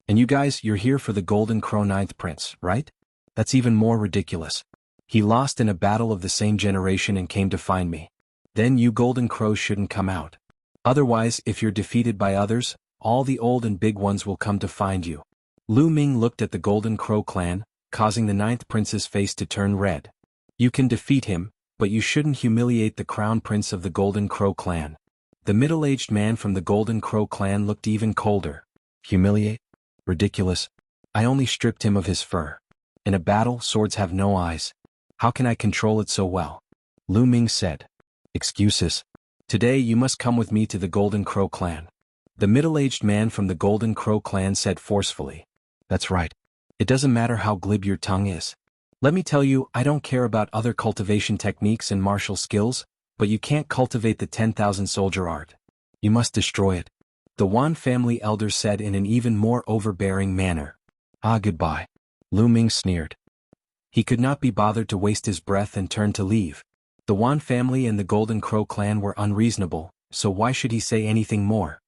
And you guys, you're here for the Golden Crow 9th Prince, right? That's even more ridiculous. He lost in a battle of the same generation and came to find me. Then you Golden Crows shouldn't come out. Otherwise, if you're defeated by others, all the old and big ones will come to find you. Lu Ming looked at the Golden Crow clan, causing the 9th Prince's face to turn red. You can defeat him, but you shouldn't humiliate the Crown Prince of the Golden Crow clan. The middle-aged man from the Golden Crow clan looked even colder. Humiliate? Ridiculous. I only stripped him of his fur. In a battle, swords have no eyes. How can I control it so well? Lu Ming said. Excuses. Today you must come with me to the Golden Crow clan. The middle-aged man from the Golden Crow clan said forcefully. That's right. It doesn't matter how glib your tongue is. Let me tell you, I don't care about other cultivation techniques and martial skills, but you can't cultivate the 10,000 soldier art. You must destroy it. The Wan family elder said in an even more overbearing manner. Ah, goodbye. Lu Ming sneered. He could not be bothered to waste his breath and turned to leave. The Wan family and the Golden Crow clan were unreasonable, so why should he say anything more?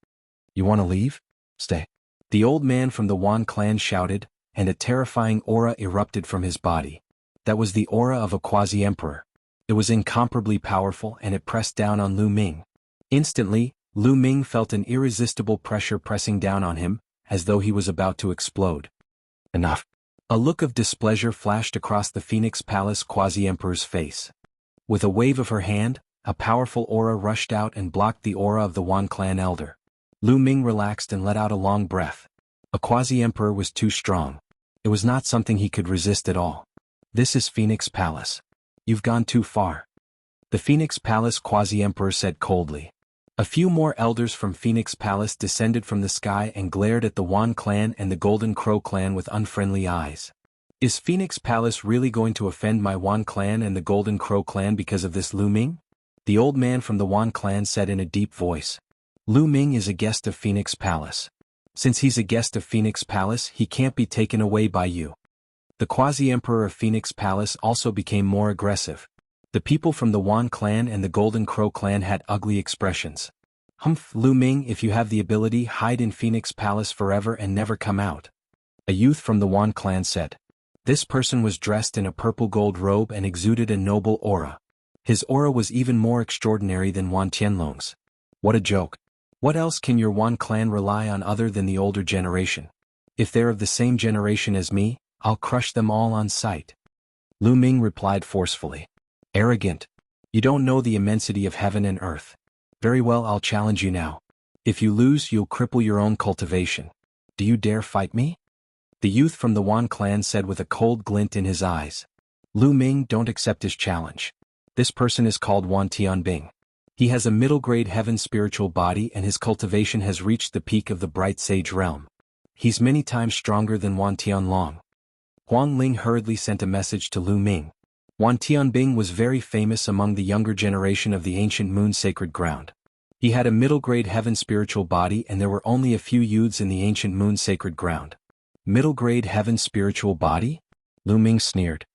You want to leave? Stay. The old man from the Wan clan shouted, and a terrifying aura erupted from his body. That was the aura of a quasi-emperor. It was incomparably powerful and it pressed down on Lu Ming. Instantly, Lu Ming felt an irresistible pressure pressing down on him, as though he was about to explode. Enough. A look of displeasure flashed across the Phoenix Palace quasi-emperor's face. With a wave of her hand, a powerful aura rushed out and blocked the aura of the Wan clan elder. Lu Ming relaxed and let out a long breath. A quasi-emperor was too strong. It was not something he could resist at all. This is Phoenix Palace. You've gone too far. The Phoenix Palace quasi-emperor said coldly. A few more elders from Phoenix Palace descended from the sky and glared at the Wan clan and the Golden Crow clan with unfriendly eyes. Is Phoenix Palace really going to offend my Wan clan and the Golden Crow clan because of this Lu Ming? The old man from the Wan clan said in a deep voice. Lu Ming is a guest of Phoenix Palace. Since he's a guest of Phoenix Palace, he can't be taken away by you. The quasi-emperor of Phoenix Palace also became more aggressive. The people from the Wan clan and the Golden Crow clan had ugly expressions. Humph, Lu Ming, if you have the ability, hide in Phoenix Palace forever and never come out. A youth from the Wan clan said. This person was dressed in a purple gold robe and exuded a noble aura. His aura was even more extraordinary than Wan Tianlong's. What a joke. What else can your Wan clan rely on other than the older generation? If they're of the same generation as me, I'll crush them all on sight. Lu Ming replied forcefully. Arrogant. You don't know the immensity of heaven and earth. Very well, I'll challenge you now. If you lose, you'll cripple your own cultivation. Do you dare fight me? The youth from the Wan clan said with a cold glint in his eyes. Lu Ming, don't accept his challenge. This person is called Wan Tianbing. He has a middle-grade heaven spiritual body and his cultivation has reached the peak of the bright sage realm. He's many times stronger than Wan Tianlong. Huang Ling hurriedly sent a message to Lu Ming. Wan Tianbing was very famous among the younger generation of the ancient moon sacred ground. He had a middle-grade heaven spiritual body and there were only a few youths in the ancient moon sacred ground. Middle-grade heaven spiritual body? Lu Ming sneered.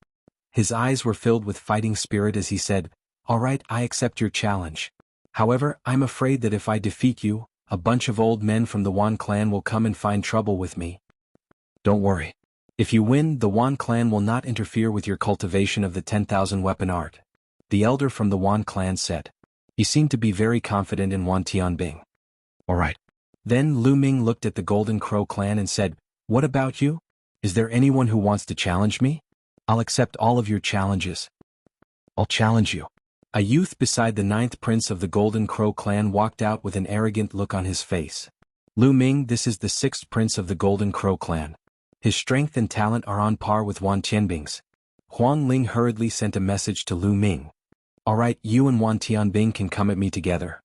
His eyes were filled with fighting spirit as he said, all right, I accept your challenge. However, I'm afraid that if I defeat you, a bunch of old men from the Wan clan will come and find trouble with me. Don't worry. If you win, the Wan clan will not interfere with your cultivation of the 10,000 weapon art. The elder from the Wan clan said. He seemed to be very confident in Wan Tianbing. All right. Then Lu Ming looked at the Golden Crow clan and said, what about you? Is there anyone who wants to challenge me? I'll accept all of your challenges. I'll challenge you. A youth beside the 9th prince of the Golden Crow clan walked out with an arrogant look on his face. Lu Ming, this is the 6th prince of the Golden Crow clan. His strength and talent are on par with Wan Tianbing's. Huang Ling hurriedly sent a message to Lu Ming. All right, you and Wan Tianbing can come at me together.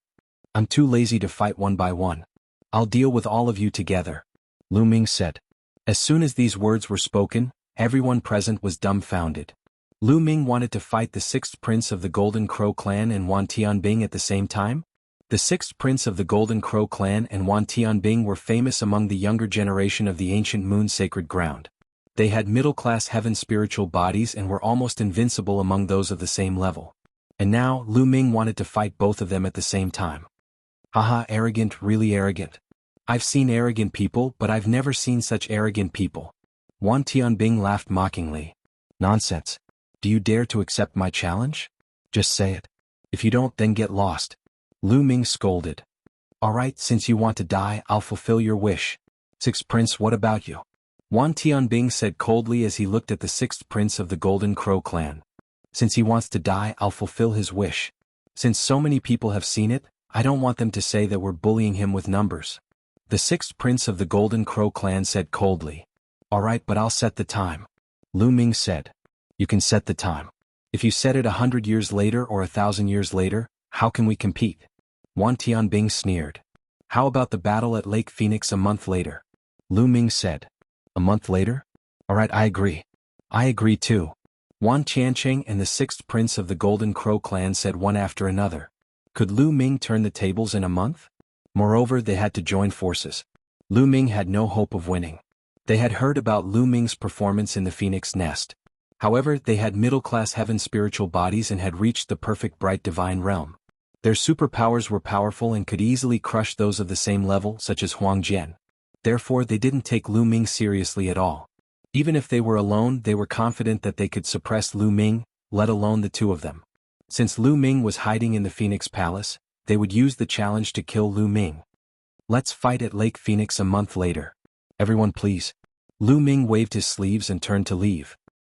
I'm too lazy to fight one by one. I'll deal with all of you together. Lu Ming said. As soon as these words were spoken, everyone present was dumbfounded. Lu Ming wanted to fight the 6th prince of the Golden Crow clan and Wan Tianbing at the same time? The 6th prince of the Golden Crow clan and Wan Tianbing were famous among the younger generation of the ancient moon sacred ground. They had middle-class heaven spiritual bodies and were almost invincible among those of the same level. And now, Lu Ming wanted to fight both of them at the same time. Haha, arrogant, really arrogant. I've seen arrogant people, but I've never seen such arrogant people. Wan Tianbing laughed mockingly. Nonsense. Do you dare to accept my challenge? Just say it. If you don't, then get lost. Lu Ming scolded. All right, since you want to die, I'll fulfill your wish. 6th prince, what about you? Wan Tianbing said coldly as he looked at the 6th prince of the Golden Crow clan. Since he wants to die, I'll fulfill his wish. Since so many people have seen it, I don't want them to say that we're bullying him with numbers. The 6th prince of the Golden Crow clan said coldly. All right, but I'll set the time. Lu Ming said. You can set the time. If you set it 100 years later or 1,000 years later, how can we compete? Wan Tianbing sneered. How about the battle at Lake Phoenix a month later? Lu Ming said. A month later? All right, I agree. I agree too. Wan Tiancheng and the 6th prince of the Golden Crow clan said one after another. Could Lu Ming turn the tables in a month? Moreover, they had to join forces. Lu Ming had no hope of winning. They had heard about Lu Ming's performance in the Phoenix Nest. However, they had middle-class heaven spiritual bodies and had reached the perfect bright divine realm. Their superpowers were powerful and could easily crush those of the same level, such as Huang Jian. Therefore, they didn't take Lu Ming seriously at all. Even if they were alone, they were confident that they could suppress Lu Ming, let alone the two of them. Since Lu Ming was hiding in the Phoenix Palace, they would use the challenge to kill Lu Ming. Let's fight at Lake Phoenix a month later. Everyone please. Lu Ming waved his sleeves and turned to leave.